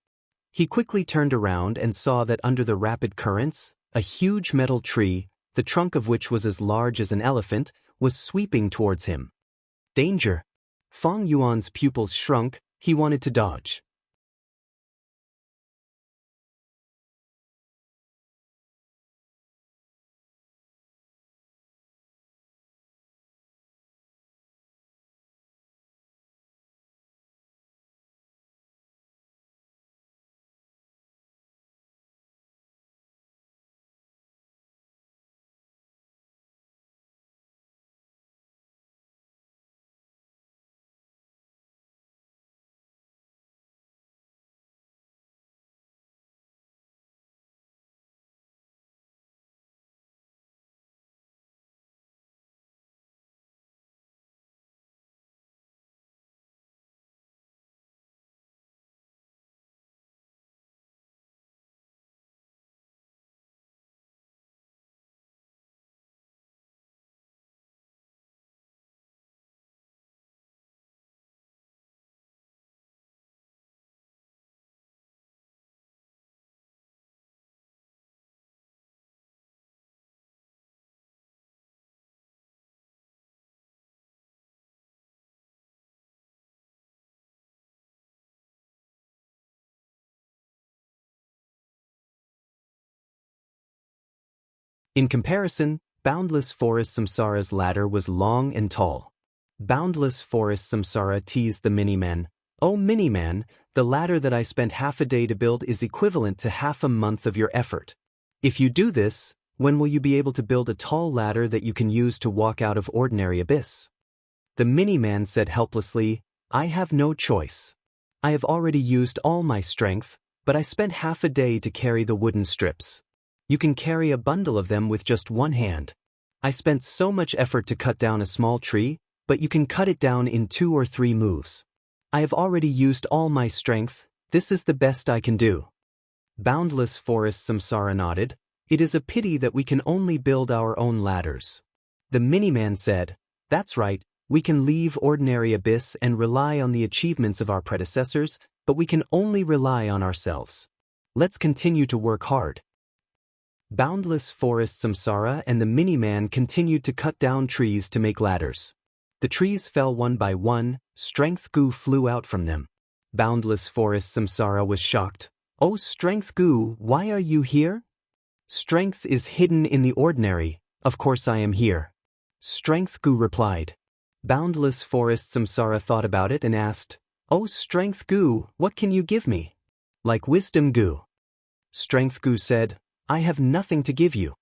He quickly turned around and saw that under the rapid currents, a huge metal tree, the trunk of which was as large as an elephant, was sweeping towards him. Danger! Fang Yuan's pupils shrunk. He wanted to dodge. In comparison, Boundless Forest Samsara's ladder was long and tall. Boundless Forest Samsara teased the Miniman. Oh Miniman, the ladder that I spent half a day to build is equivalent to half a month of your effort. If you do this, when will you be able to build a tall ladder that you can use to walk out of ordinary abyss? The Miniman said helplessly, I have no choice. I have already used all my strength, but I spent half a day to carry the wooden strips. You can carry a bundle of them with just one hand. I spent so much effort to cut down a small tree, but you can cut it down in 2 or 3 moves. I have already used all my strength. This is the best I can do. Boundless Forest Samsara nodded. It is a pity that we can only build our own ladders. The Miniman said, that's right, we can leave ordinary abyss and rely on the achievements of our predecessors, but we can only rely on ourselves. Let's continue to work hard. Boundless forest samsara and the mini-man continued to cut down trees to make ladders. The trees fell one by one, Strength Goo flew out from them. Boundless forest samsara was shocked. "Oh, Strength Goo, why are you here?" "Strength is hidden in the ordinary, of course I am here," Strength Goo replied. Boundless forest samsara thought about it and asked, "Oh, Strength Goo, what can you give me?" "Like Wisdom Goo." Strength Goo said, "I have nothing to give you.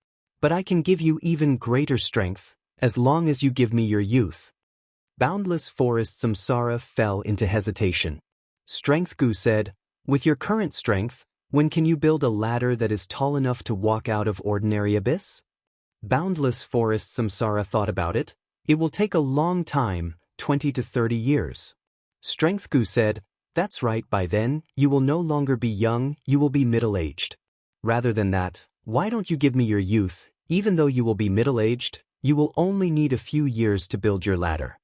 But I can give you even greater strength, as long as you give me your youth." Boundless forest samsara fell into hesitation. Strength Goo said, "With your current strength, when can you build a ladder that is tall enough to walk out of ordinary abyss?" Boundless forest samsara thought about it. "It will take a long time, 20 to 30 years. Strength Goo said, "That's right, by then, you will no longer be young, you will be middle-aged. Rather than that, why don't you give me your youth? Even though you will be middle-aged, you will only need a few years to build your ladder."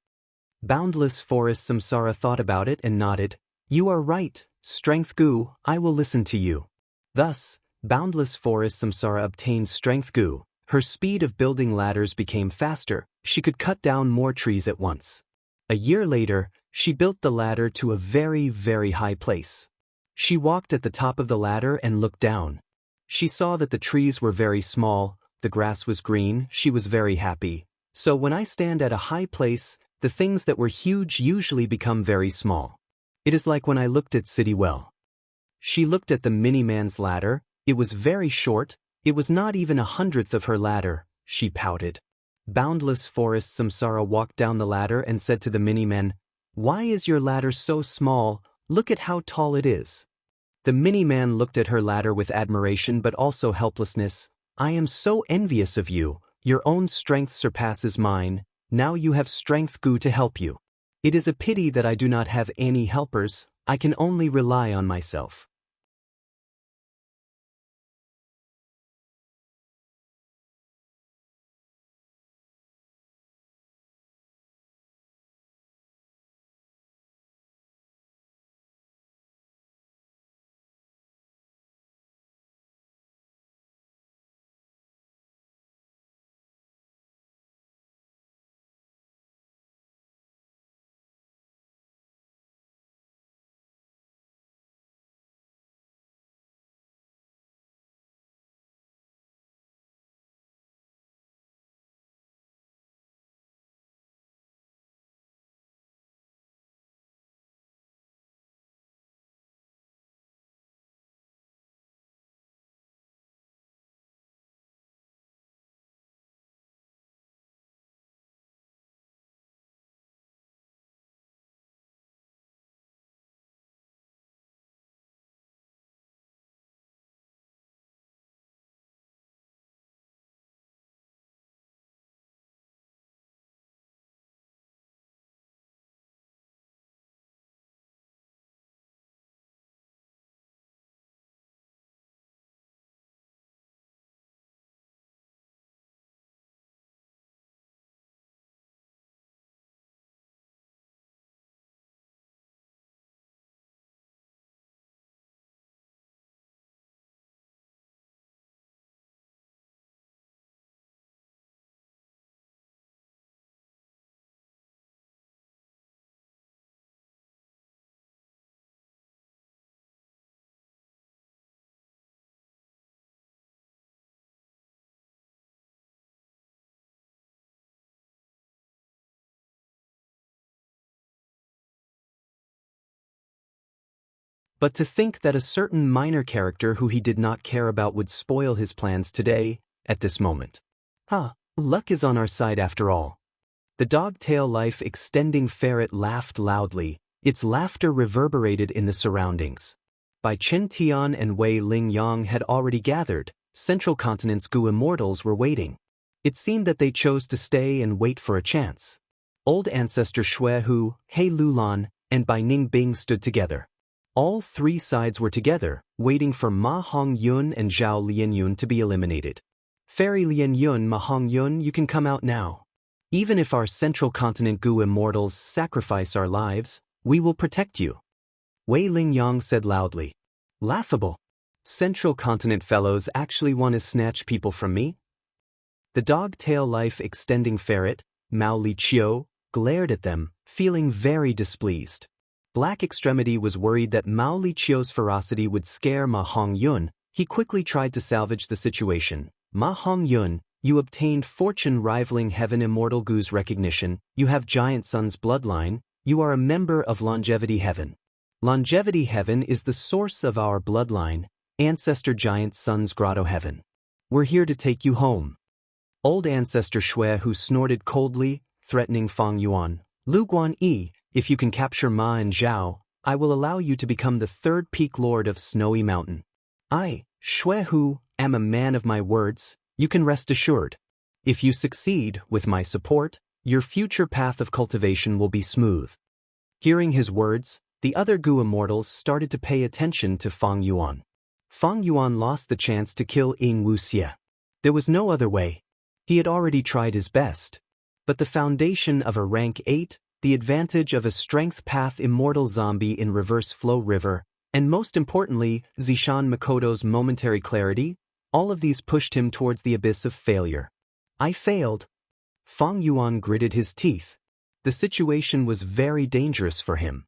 Boundless forest samsara thought about it and nodded. "You are right, Strength Goo, I will listen to you." Thus, Boundless forest samsara obtained Strength Goo. Her speed of building ladders became faster, she could cut down more trees at once. A year later, she built the ladder to a very, very high place. She walked at the top of the ladder and looked down. She saw that the trees were very small, the grass was green, she was very happy. "So when I stand at a high place, the things that were huge usually become very small. It is like when I looked at City Well." She looked at the mini-man's ladder. It was very short, it was not even 1/100th of her ladder, she pouted. Boundless forest samsara walked down the ladder and said to the mini-man, "Why is your ladder so small? Look at how tall it is." The mini-man looked at her ladder with admiration but also helplessness. "I am so envious of you, your own strength surpasses mine, now you have Strength Goo to help you. It is a pity that I do not have any helpers, I can only rely on myself." But to think that a certain minor character who he did not care about would spoil his plans today, at this moment. Luck is on our side after all. The dog-tail life extending ferret laughed loudly, its laughter reverberated in the surroundings. By Chen Tian and Wei Ling Yang had already gathered, Central Continent's Gu immortals were waiting. It seemed that they chose to stay and wait for a chance. Old ancestor Shui Hu, He Lulan, and Bai Ning Bing stood together. All three sides were together, waiting for Ma Hongyun and Zhao Lianyun to be eliminated. Fairy Lianyun, Ma Hongyun, you can come out now. Even if our Central Continent Gu immortals sacrifice our lives, we will protect you. Wei Ling Yang said loudly. Laughable. Central Continent fellows actually want to snatch people from me? The dog-tail life extending ferret, Mao Li Chiu, glared at them, feeling very displeased. Black Extremity was worried that Mao Li Chiu's ferocity would scare Ma Hongyun. He quickly tried to salvage the situation. Ma Hongyun, you obtained fortune rivaling Heaven Immortal Gu's recognition, you have Giant Sun's bloodline, you are a member of Longevity Heaven. Longevity Heaven is the source of our bloodline, Ancestor Giant Sun's Grotto Heaven. We're here to take you home. Old Ancestor Shui Hu snorted coldly, threatening Fang Yuan. Lu Guan Yi, if you can capture Ma and Zhao, I will allow you to become the third peak lord of Snowy Mountain. I, Shui Hu, am a man of my words, you can rest assured. If you succeed, with my support, your future path of cultivation will be smooth. Hearing his words, the other Gu immortals started to pay attention to Fang Yuan. Fang Yuan lost the chance to kill Ying Wuxia. There was no other way. He had already tried his best. But the foundation of a rank 8, the advantage of a strength path immortal zombie in reverse flow river, and most importantly, Zishan Makoto's momentary clarity, all of these pushed him towards the abyss of failure. I failed. Fang Yuan gritted his teeth. The situation was very dangerous for him.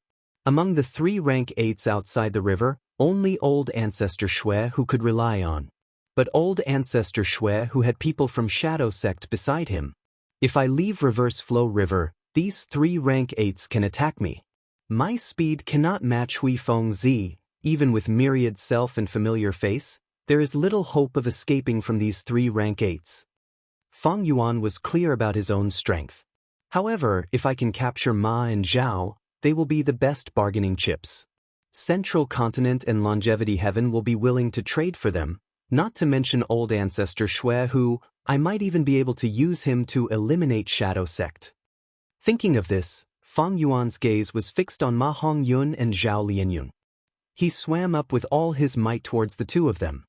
Among the 3 rank 8s outside the river, only old Ancestor Shui Hu could rely on. But old Ancestor Shui Hu had people from Shadow Sect beside him. If I leave Reverse Flow River, these 3 rank 8s can attack me. My speed cannot match Hui Feng Zi, even with myriad self and familiar face, there is little hope of escaping from these 3 rank 8s. Fang Yuan was clear about his own strength. However, if I can capture Ma and Zhao, they will be the best bargaining chips. Central Continent and Longevity Heaven will be willing to trade for them, not to mention old Ancestor Shui Hu, I might even be able to use him to eliminate Shadow Sect. Thinking of this, Fang Yuan's gaze was fixed on Ma Hongyun and Zhao Lianyun. He swam up with all his might towards the 2 of them.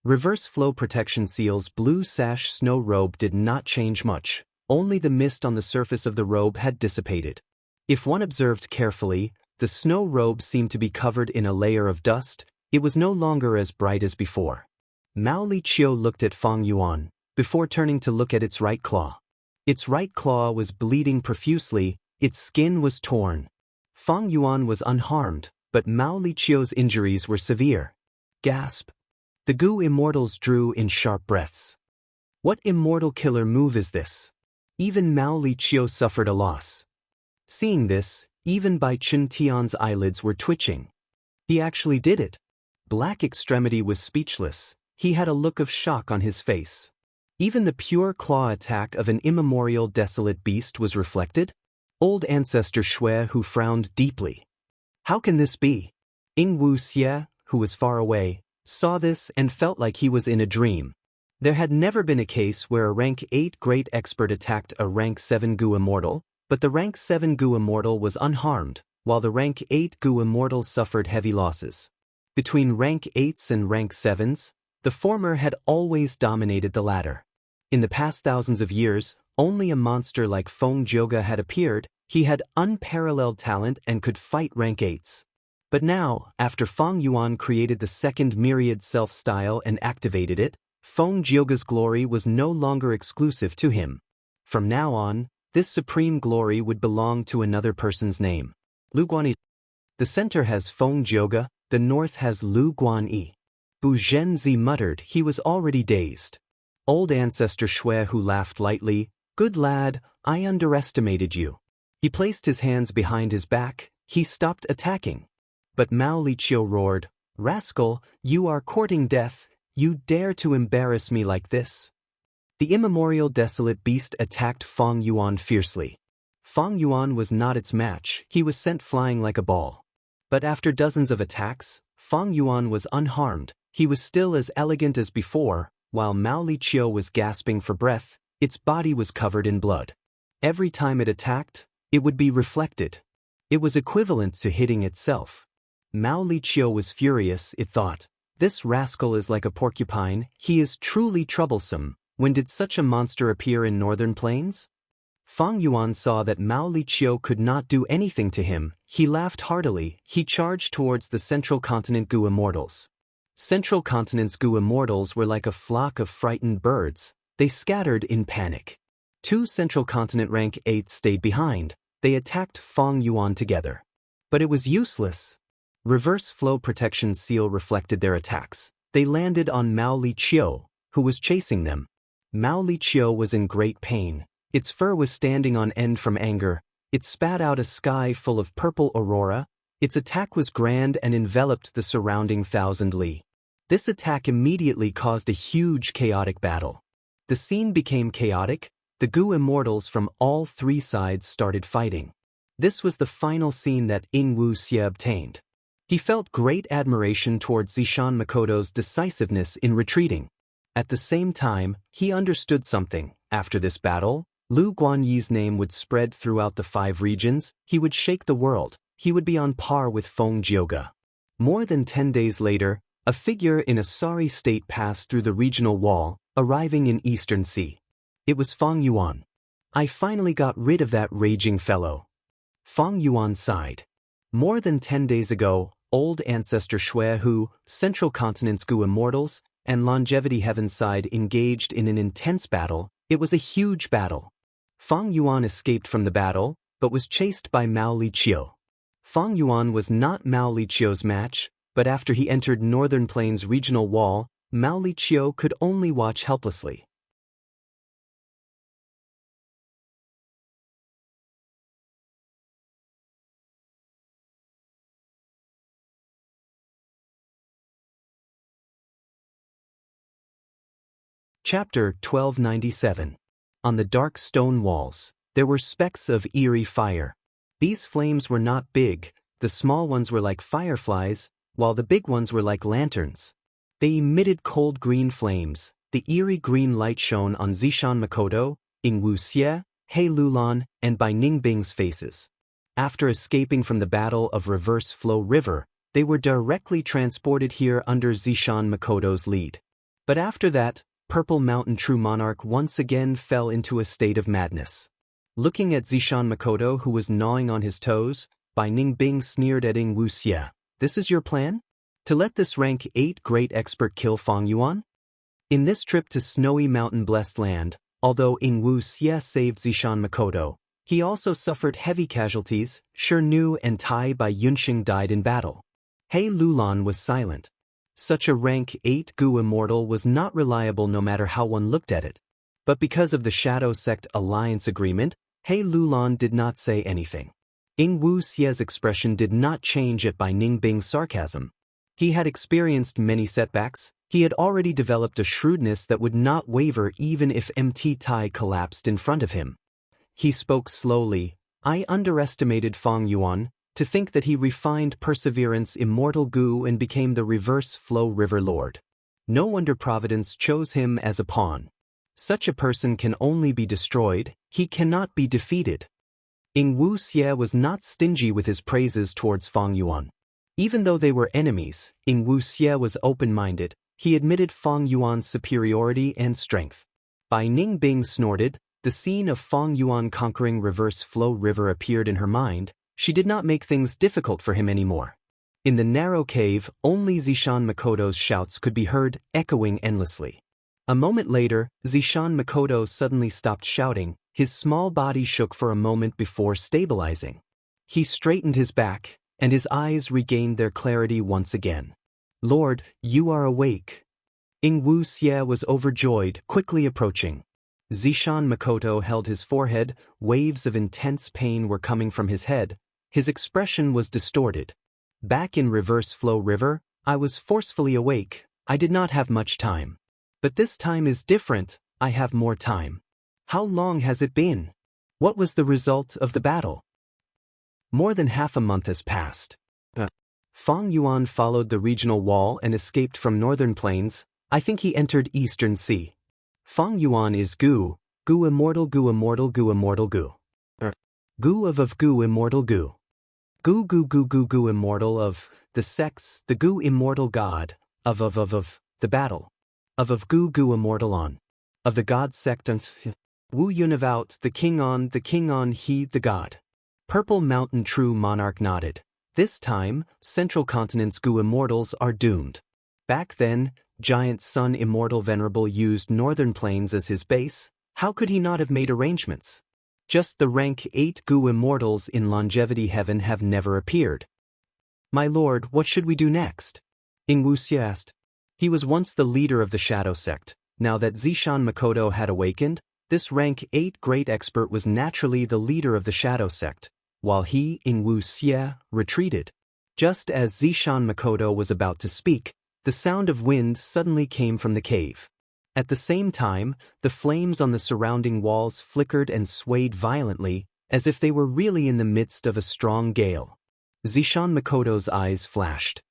Reverse flow protection seal's blue sash snow robe did not change much, only the mist on the surface of the robe had dissipated. If one observed carefully, the snow robe seemed to be covered in a layer of dust, it was no longer as bright as before. Mao Li Chiu looked at Fang Yuan, before turning to look at its right claw. Its right claw was bleeding profusely, its skin was torn. Fang Yuan was unharmed, but Mao Li Chiu's injuries were severe. Gasp. The Gu immortals drew in sharp breaths. What immortal killer move is this? Even Mao Li Chiu suffered a loss. Seeing this, even Bai Chun Tian's eyelids were twitching. He actually did it. Black Extremity was speechless. He had a look of shock on his face. Even the pure claw attack of an immemorial desolate beast was reflected? Old Ancestor Shui, who frowned deeply. How can this be? Ing Wu Xie, who was far away, saw this and felt like he was in a dream. There had never been a case where a rank 8 great expert attacked a rank 7 Gu immortal, but the rank 7 Gu immortal was unharmed, while the rank 8 Gu immortals suffered heavy losses. Between rank 8s and rank 7s, the former had always dominated the latter. In the past thousands of years, only a monster like Feng Jioge had appeared. He had unparalleled talent and could fight rank 8s. But now, after Fang Yuan created the second myriad self-style and activated it, Feng Jioge's glory was no longer exclusive to him. From now on, this supreme glory would belong to another person's name. Lu Guanyi. The center has Feng Jioge, the north has Lu Guanyi. Bu Zhenzi muttered he was already dazed. Old Ancestor Shui, who laughed lightly, "Good lad, I underestimated you." He placed his hands behind his back. He stopped attacking. But Mao Li Chiu roared, "Rascal, you are courting death. You dare to embarrass me like this?" The immemorial desolate beast attacked Fang Yuan fiercely. Fang Yuan was not its match. He was sent flying like a ball. But after dozens of attacks, Fang Yuan was unharmed. He was still as elegant as before. While Mao Li Chiu was gasping for breath, its body was covered in blood. Every time it attacked, it would be reflected. It was equivalent to hitting itself. Mao Li Chiu was furious, it thought. This rascal is like a porcupine, he is truly troublesome. When did such a monster appear in northern plains? Fang Yuan saw that Mao Li Chiu could not do anything to him. He laughed heartily. He charged towards the Central Continent Gu immortals. Central Continent's Gu immortals were like a flock of frightened birds. They scattered in panic. 2 Central Continent rank 8 stayed behind. They attacked Fang Yuan together. But it was useless. Reverse flow protection seal reflected their attacks. They landed on Mao Li Chiu, who was chasing them. Mao Li Chiu was in great pain. Its fur was standing on end from anger. It spat out a sky full of purple aurora. Its attack was grand and enveloped the surrounding 1,000 li. This attack immediately caused a huge chaotic battle. The scene became chaotic. The Gu immortals from all 3 sides started fighting. This was the final scene that Ing Wu Xie obtained. He felt great admiration towards Zishan Makoto's decisiveness in retreating. At the same time, he understood something. After this battle, Lu Guanyi's name would spread throughout the 5 regions. He would shake the world. He would be on par with Feng Jioge. More than 10 days later, a figure in a sorry state passed through the regional wall, arriving in Eastern Sea. It was Fang Yuan. "I finally got rid of that raging fellow." Fang Yuan sighed. More than 10 days ago, Old Ancestor Shui, who, Central Continent's Gu immortals, and Longevity Heavenside engaged in an intense battle. It was a huge battle. Fang Yuan escaped from the battle, but was chased by Mao Li Chiu. Fang Yuan was not Mao Li Chiu's match, but after he entered Northern Plains regional wall, Mao Li Chiu could only watch helplessly. Chapter 1297. On the dark stone walls, there were specks of eerie fire. These flames were not big. The small ones were like fireflies, while the big ones were like lanterns. They emitted cold green flames. The eerie green light shone on Zishan Makoto, Ing Wu Xie, He Lulan, and Bai Ningbing's faces. After escaping from the Battle of Reverse Flow River, they were directly transported here under Zishan Makoto's lead. But after that, Purple Mountain True Monarch once again fell into a state of madness. Looking at Zishan Makoto, who was gnawing on his toes, Bai Ningbing sneered at Ing Wu Xie. "This is your plan? To let this rank 8 great expert kill Fang Yuan?" In this trip to snowy mountain-blessed land, although Ingwu Xie saved Zishan Makoto, he also suffered heavy casualties. Shi Nu and Tai by Yunxing died in battle. He Lulan was silent. Such a rank 8 Gu immortal was not reliable no matter how one looked at it. But because of the Shadow Sect alliance agreement, He Lulan did not say anything. Ingwu Xie's expression did not change at Bai Ningbing's sarcasm. He had experienced many setbacks. He had already developed a shrewdness that would not waver even if MT Tai collapsed in front of him. He spoke slowly. I underestimated Fang Yuan, to think that he refined perseverance immortal Gu and became the reverse flow river lord. No wonder Providence chose him as a pawn. Such a person can only be destroyed, he cannot be defeated. Ingwu Xie was not stingy with his praises towards Fang Yuan. Even though they were enemies, Ingwu Xie was open-minded. He admitted Fang Yuan's superiority and strength. Bai Ningbing snorted. The scene of Fang Yuan conquering reverse flow river appeared in her mind. She did not make things difficult for him anymore. In the narrow cave, only Zishan Makoto's shouts could be heard, echoing endlessly. A moment later, Zishan Makoto suddenly stopped shouting. His small body shook for a moment before stabilizing. He straightened his back, and his eyes regained their clarity once again. Lord, you are awake. Ingwu Xie was overjoyed, quickly approaching. Zishan Makoto held his forehead. Waves of intense pain were coming from his head. His expression was distorted. Back in Reverse Flow River, I was forcefully awake. I did not have much time. But this time is different. I have more time. How long has it been? What was the result of the battle? More than half a month has passed. Fang Yuan followed the regional wall and escaped from northern plains. I think he entered Eastern Sea. Fang Yuan is Gu, Gu immortal, Gu immortal, Gu immortal, Gu. Gu of Gu immortal, Gu. Gu Gu Gu Gu Gu immortal of the sex, the Gu immortal god, of the battle. Of Gu Gu immortal on. Of the god sect and Wu Yun of out, the king on, he the god. Purple Mountain true monarch nodded. This time, Central Continent's Gu immortals are doomed. Back then, Giant Sun Immortal Venerable used Northern Plains as his base. How could he not have made arrangements? Just the rank 8 Gu immortals in Longevity Heaven have never appeared. My lord, what should we do next? Ingwu Xie asked. He was once the leader of the Shadow Sect. Now that Zishan Makoto had awakened, this rank 8 great expert was naturally the leader of the Shadow Sect, while he, Ingwu Xie, retreated. Just as Zishan Makoto was about to speak, the sound of wind suddenly came from the cave. At the same time, the flames on the surrounding walls flickered and swayed violently, as if they were really in the midst of a strong gale. Zishan Makoto's eyes flashed.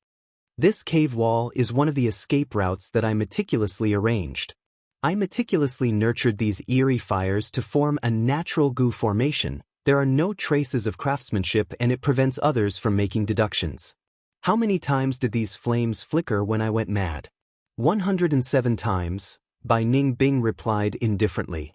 This cave wall is one of the escape routes that I meticulously arranged. I meticulously nurtured these eerie fires to form a natural Gu formation. There are no traces of craftsmanship and it prevents others from making deductions. How many times did these flames flicker when I went mad? 107 times, Bai Ningbing replied indifferently.